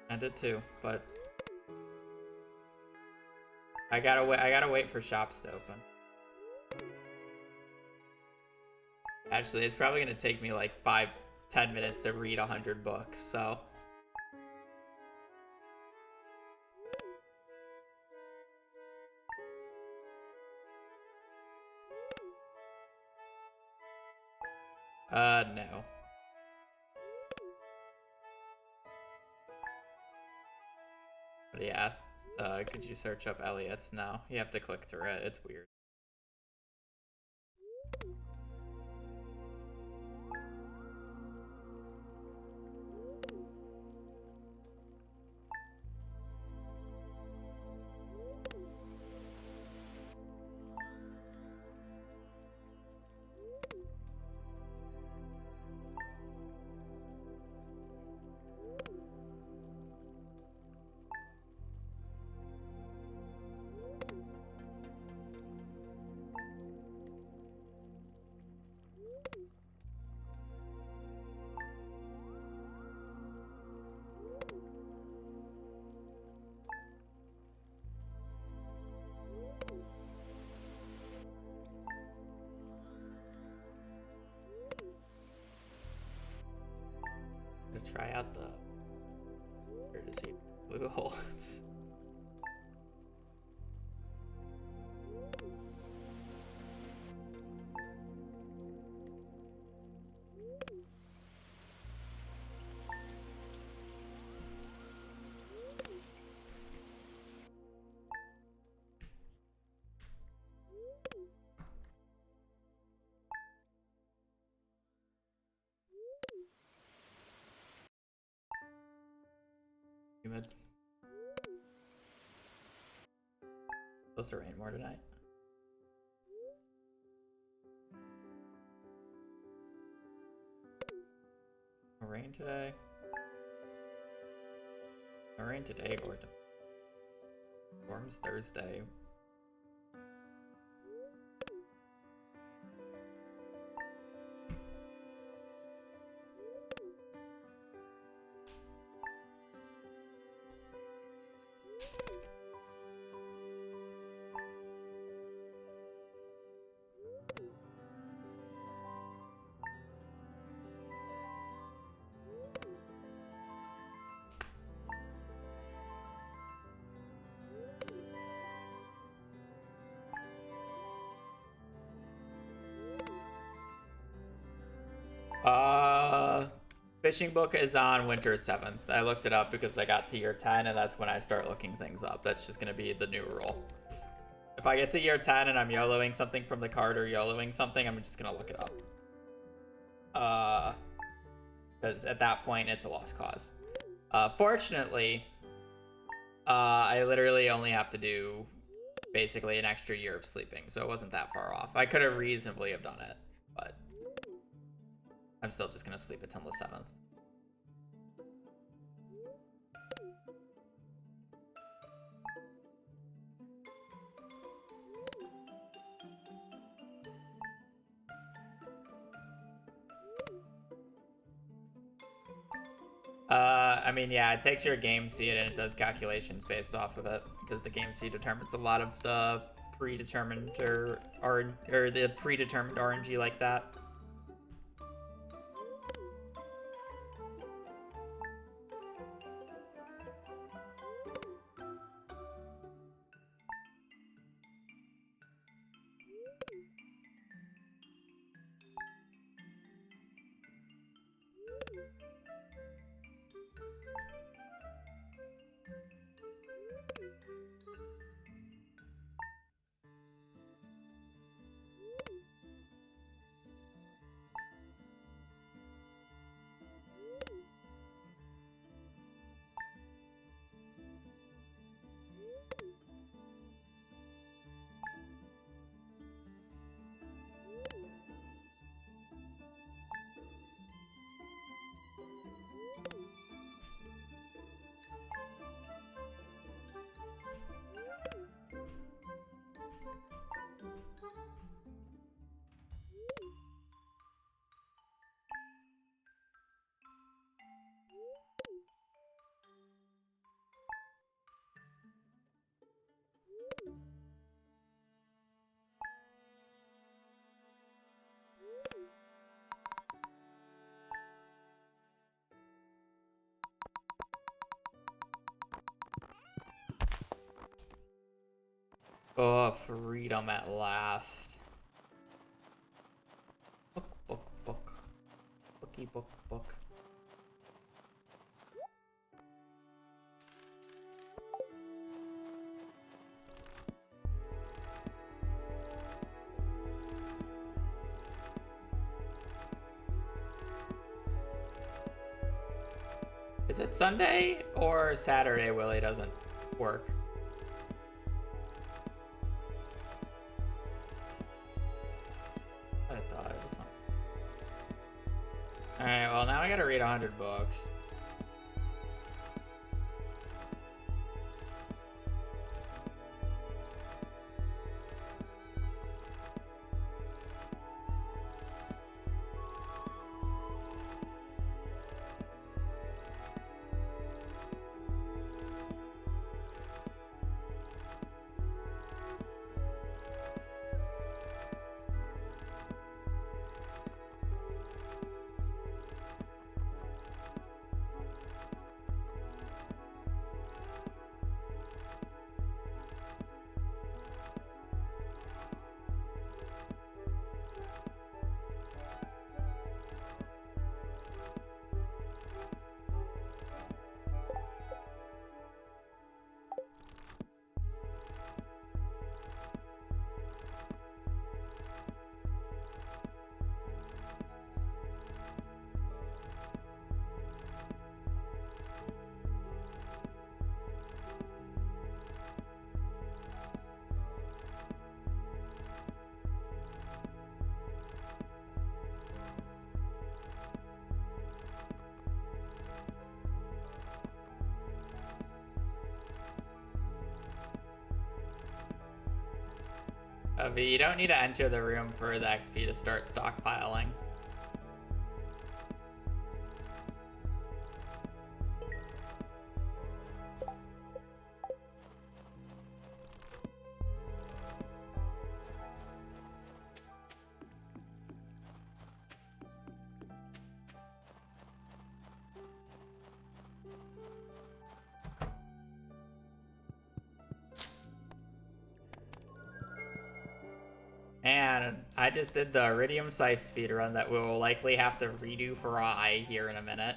A: I did too, but I gotta wait for shops to open. Actually, it's probably gonna take me like 5-10 minutes to read 100 books, so. No. But he asked, could you search up Elliot's? No, you have to click through it. It's weird. To try out the where to see blue holes. Humid. Supposed to rain more tonight. No rain today. No rain today or tomorrow. Storms Thursday. Fishing book is on winter 7th. I looked it up because I got to year 10 and that's when I start looking things up. That's just going to be the new rule. If I get to year 10 and I'm YOLOing something from the card or YOLOing something, I'm just going to look it up. Because at that point, it's a lost cause. Fortunately, I literally only have to do basically an extra year of sleeping, so it wasn't that far off. I could have reasonably have done it, but I'm still just going to sleep until the 7th. I mean, yeah, it takes your game seed and it does calculations based off of it because the game seed determines a lot of the predetermined or the predetermined RNG like that. Oh, freedom at last. Book. Bookie, book. Is it Sunday or Saturday Willie doesn't work? I thought it was fun. Alright, well now I gotta read 100 books.
C: But you don't need to enter the room for the XP to start stockpiling. And I just did the Iridium Scythe speedrun that we'll likely have to redo for I here in a minute.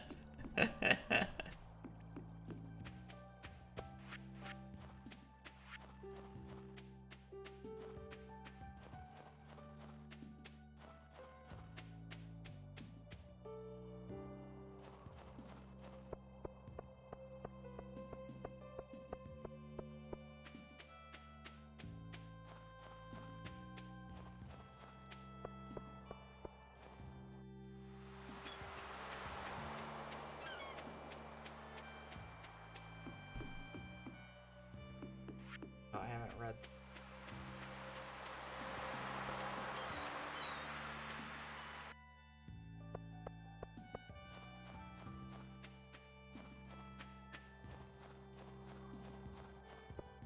C: Oh, I haven't read.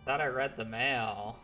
C: Thought I read the mail.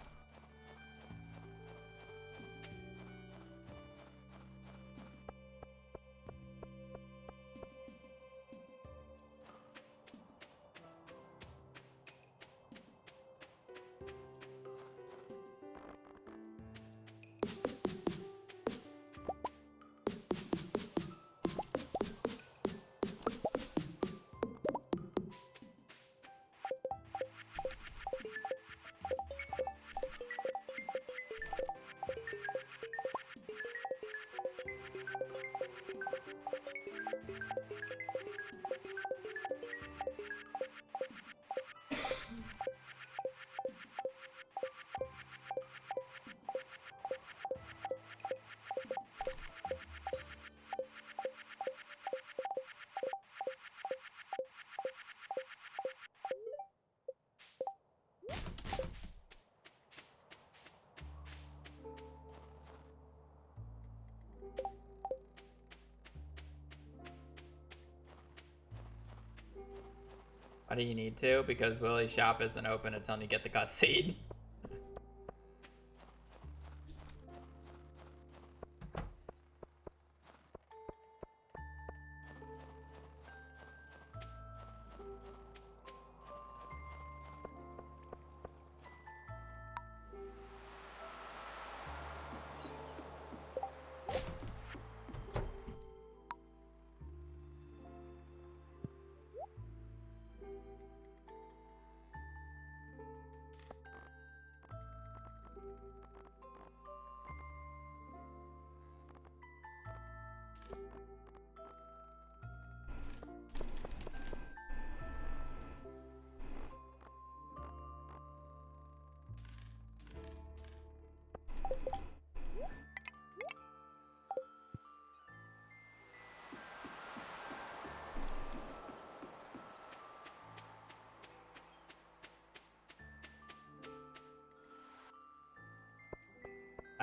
C: Why do you need to? Because Willie's shop isn't open until you get the cutscene.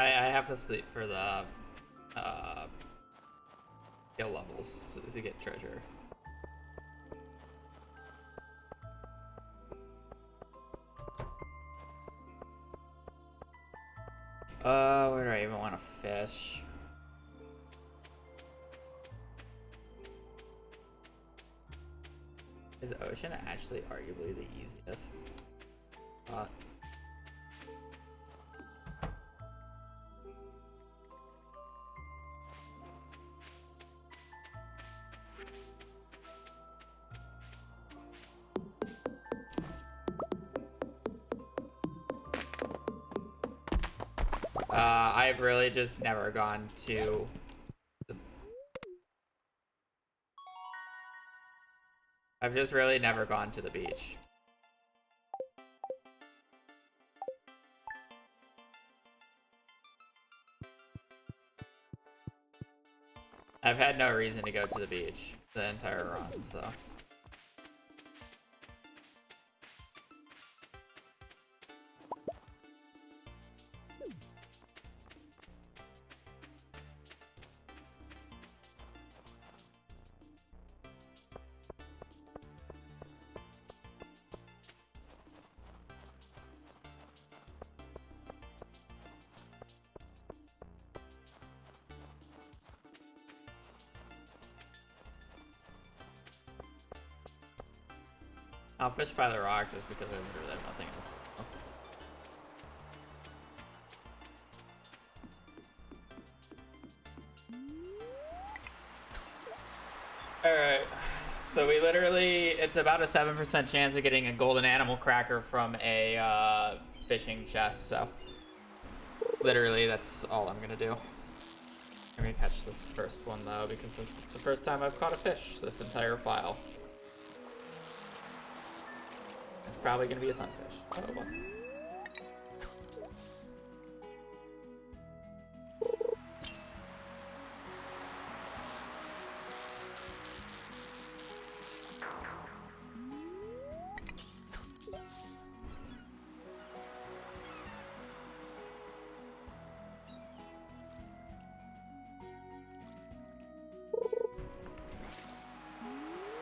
C: I have to sleep for the skill levels to get treasure. Where do I even want to fish? Is ocean actually arguably the easiest? I've really just never gone to I've just really never gone to the beach. I've had no reason to go to the beach the entire run, so. I'll fish by the rock just because I literally have nothing else. Alright. So we literally, it's about a 7% chance of getting a golden animal cracker from a fishing chest, so literally that's all I'm gonna do. I'm gonna catch this first one though, because this is the first time I've caught a fish this entire file. It's probably gonna be a sunfish. Oh well.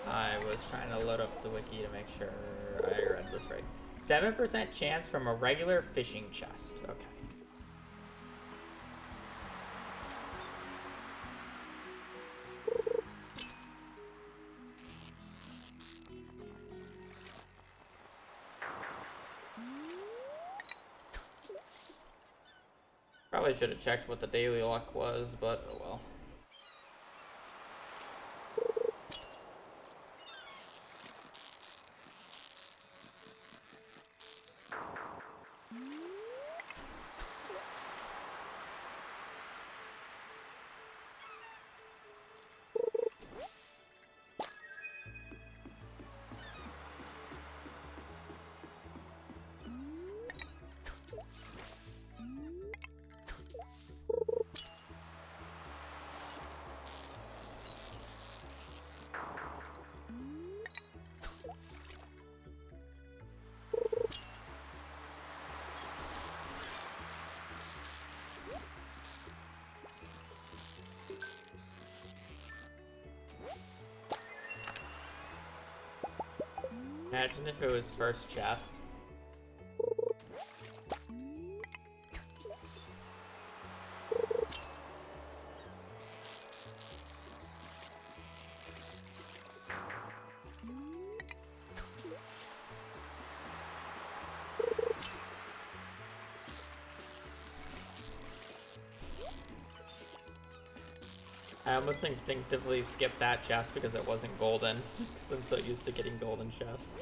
C: I was trying to load up the wiki to make sure I read this right. 7% chance from a regular fishing chest. Okay. Probably should have checked what the daily luck was, but oh well. Imagine if it was first chest. I almost instinctively skipped that chest because it wasn't golden, because I'm so used to getting golden chests.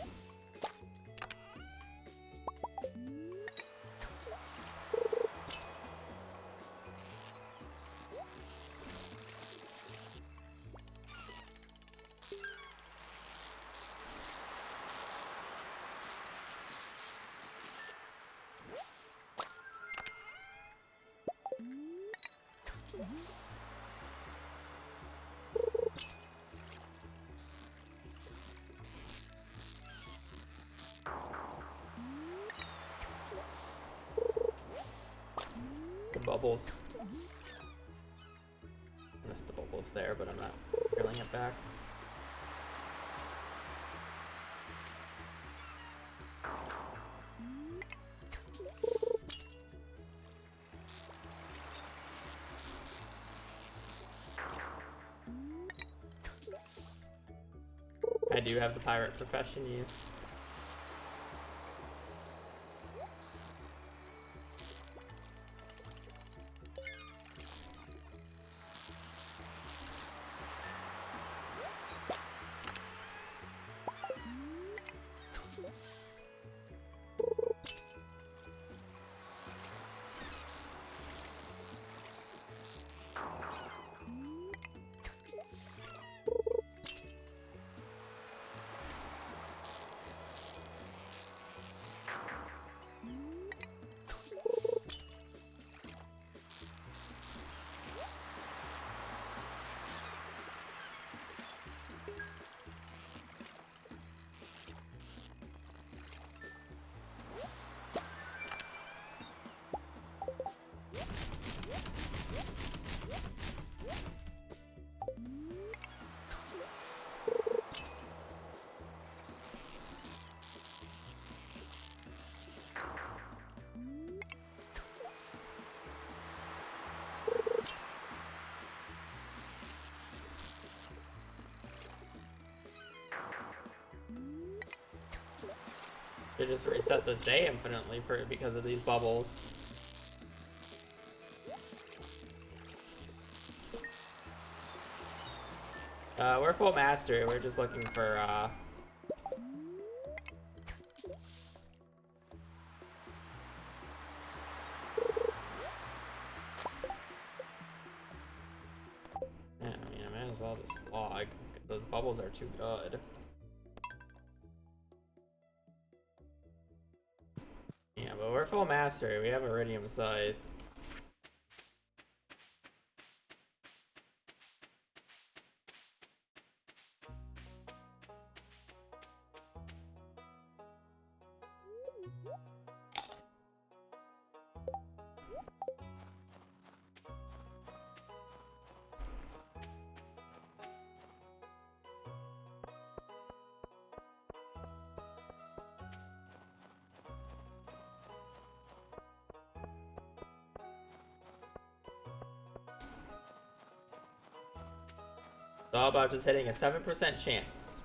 C: The bubbles. I missed the bubbles there, but I'm not peeling it back. I do have the pirate profession use. Should just reset this day infinitely because of these bubbles. We're full mastery. We're just looking for yeah, I mean, I might as well just log. Those bubbles are too good. Yeah, but we're full mastery. We have Iridium Scythe. It's all about just hitting a 7% chance.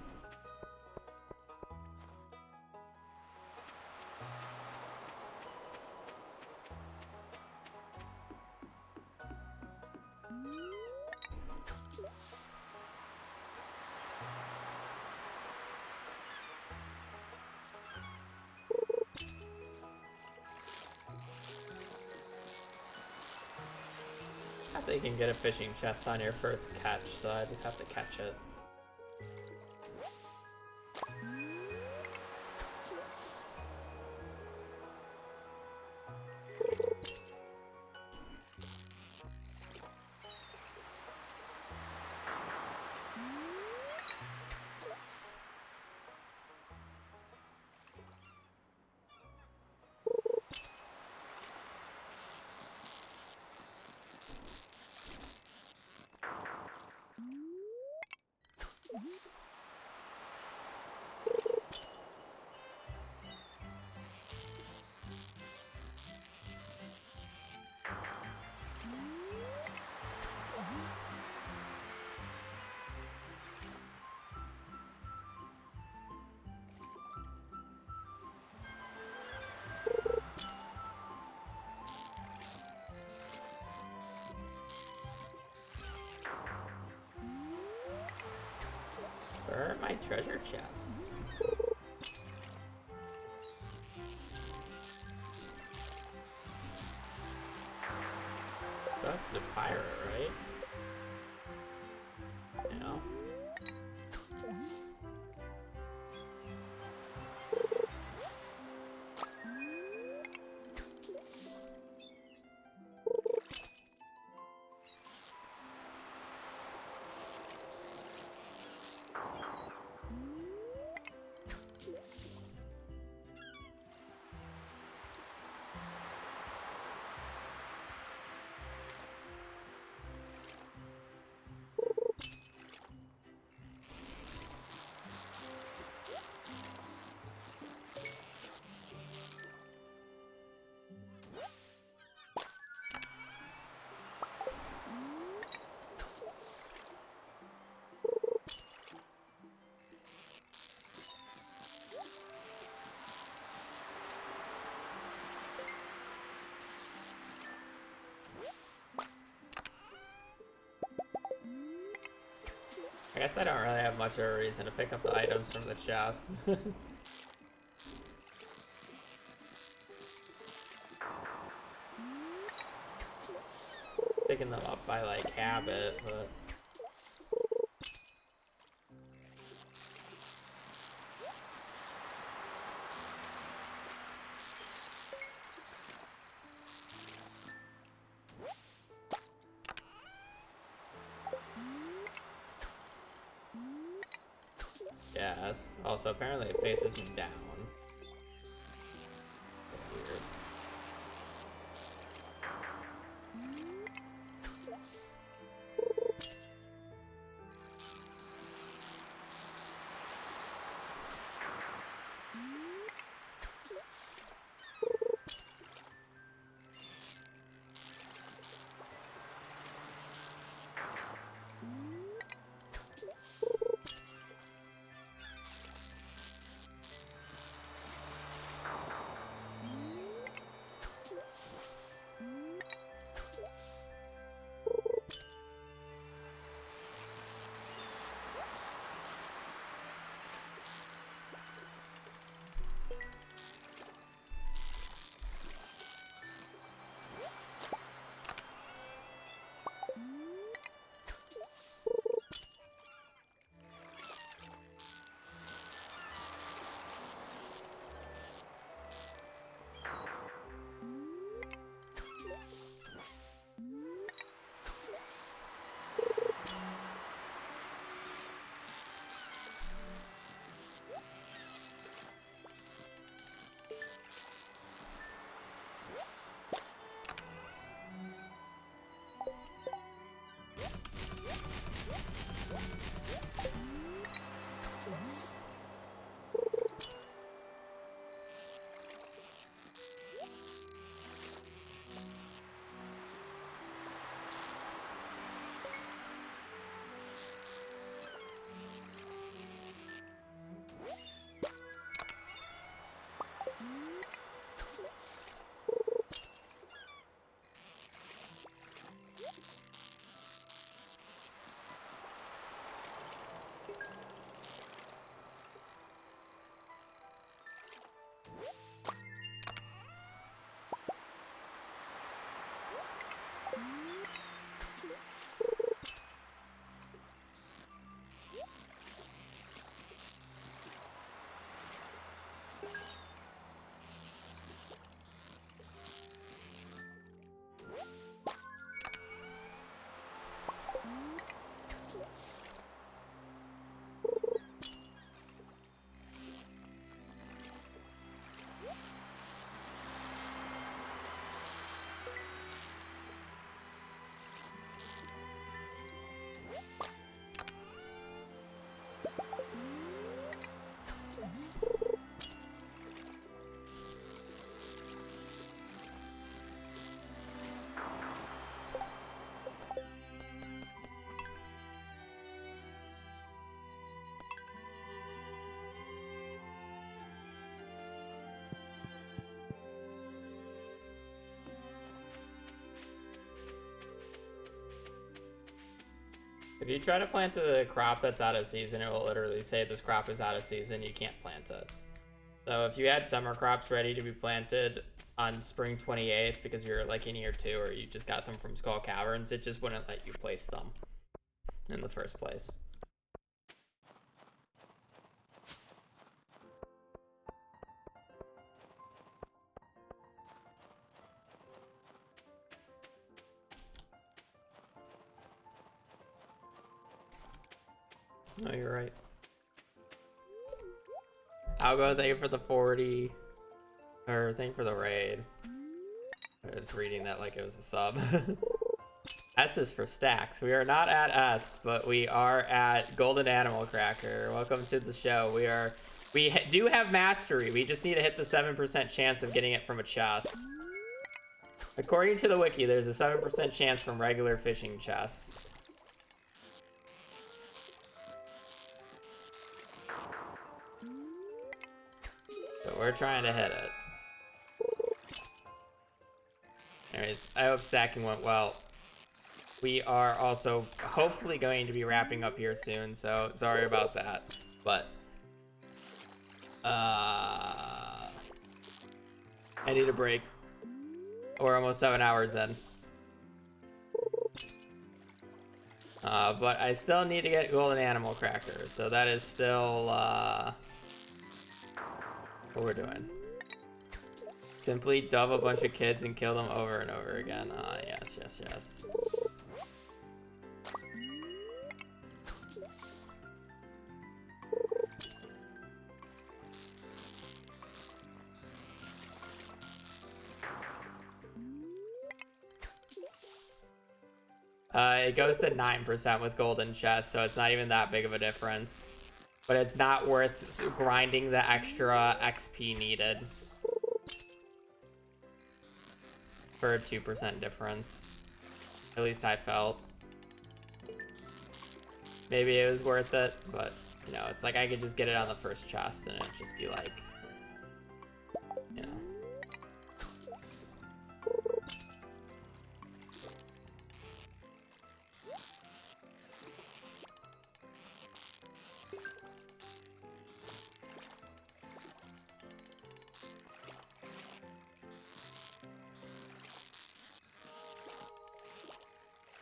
C: I think you can get a fishing chest on your first catch, so I just have to catch it. Where are my treasure chests? That's the pirate, right? Yeah. I guess I don't really have much of a reason to pick up the items from the chest. Picking them up by like habit, but yes. Also, apparently it faces me down. Weird. If you try to plant a crop that's out of season, it will literally say this crop is out of season, you can't plant it. So if you had summer crops ready to be planted on spring 28th because you're like in year 2 or you just got them from Skull Caverns, it just wouldn't let you place them in the first place. No, you're right. I'll go thank you for the 40. Or thank you for the raid. I was reading that like it was a sub. S is for stacks. We are not at S, but we are at Golden Animal Cracker. Welcome to the show. We do have mastery. We just need to hit the 7% chance of getting it from a chest. According to the wiki, there's a 7% chance from regular fishing chests. So we're trying to hit it. Anyways, I hope stacking went well. We are also hopefully going to be wrapping up here soon, so sorry about that. But I need a break. We're almost 7 hours in. But I still need to get Golden Animal Cracker, so that is still what we're doing. Simply dub a bunch of kids and kill them over and over again. Yes, yes, yes. It goes to 9% with golden chest, so it's not even that big of a difference. But it's not worth grinding the extra XP needed for a 2% difference. At least I felt. Maybe it was worth it, but you know, it's like I could just get it on the first chest and it'd just be like, you know.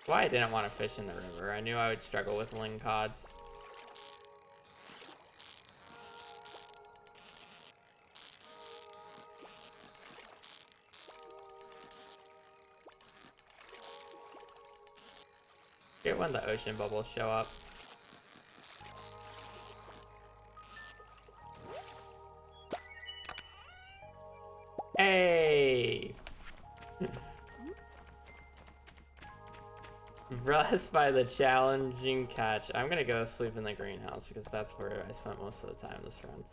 C: Why I didn't want to fish in the river. I knew I would struggle with lingcods. Get when the ocean bubbles show up. Hey! Blessed by the challenging catch. I'm gonna go sleep in the greenhouse because that's where I spent most of the time this run.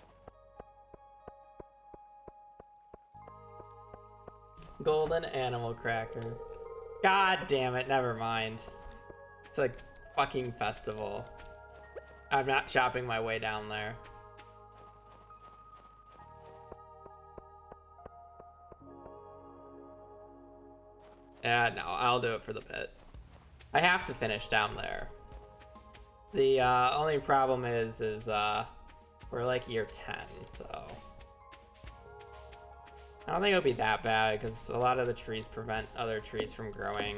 C: Golden Animal Cracker. God damn it, never mind. It's a fucking festival. I'm not chopping my way down there. Yeah, no, I'll do it for the bit. I have to finish down there. The only problem is we're like year 10, so I don't think it'll be that bad because a lot of the trees prevent other trees from growing.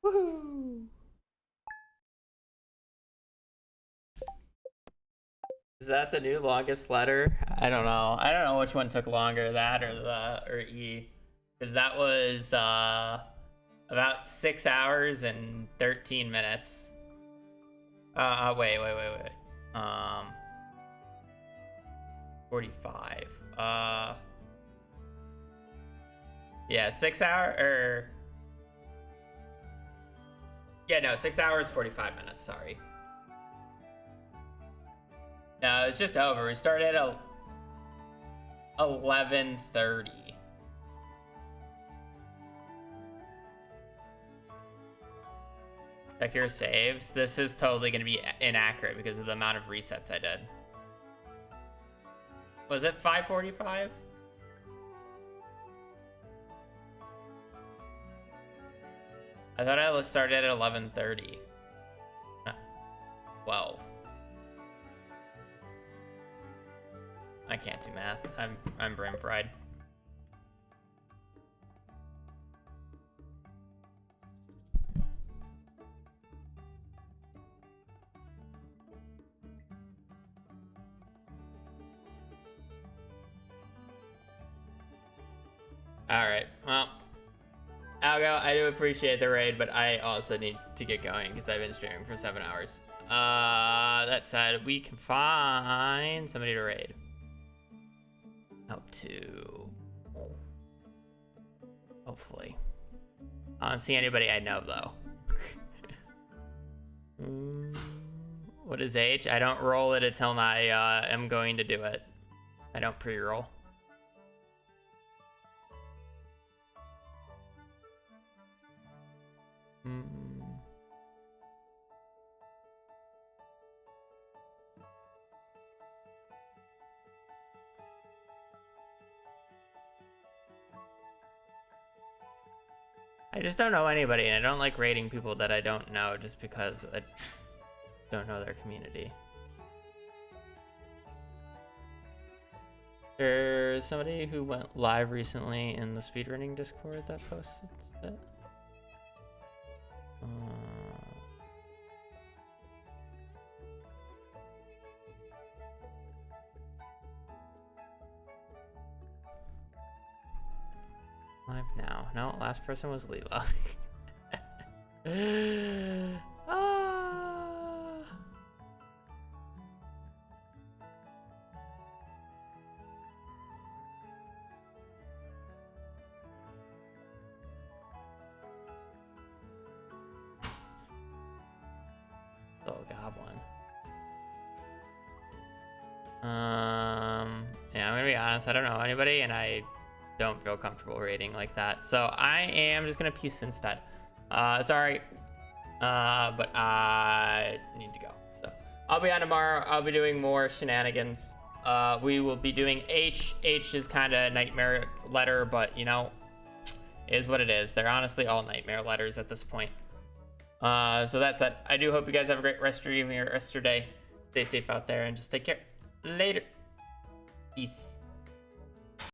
C: Woohoo! Is that the new longest letter?
A: I don't know. I don't know which one took longer, that or E, because that was about 6 hours and 13 minutes. Wait. 45. Yeah, 6 hour or yeah, no, 6 hours 45 minutes. Sorry. No, it's just over. We started at 11:30. Check your saves. This is totally going to be inaccurate because of the amount of resets I did. Was it 5:45? I thought I started at 11:30. 12. I can't do math. I'm brain fried. Alright, well, Algo, I do appreciate the raid, but I also need to get going because I've been streaming for 7 hours. That said, we can find somebody to raid. Out to... Hopefully. I don't see anybody I know, though. What is H? I don't roll it until I am going to do it. I don't pre-roll. I just don't know anybody, and I don't like raiding people that I don't know just because I don't know their community. There's somebody who went live recently in the speedrunning Discord that posted that. Live now. No, last person was Leela. Ah. Little goblin. Yeah, I'm gonna be honest, I don't know anybody, and I don't feel comfortable raiding like that. So I am just gonna peace instead. Sorry, but I need to go. So I'll be on tomorrow. I'll be doing more shenanigans. We will be doing H. H is kind of a nightmare letter, but you know, is what it is. They're honestly all nightmare letters at this point. So that's it. I do hope you guys have a great rest of your evening or rest of your day. Stay safe out there and just take care. Later. Peace.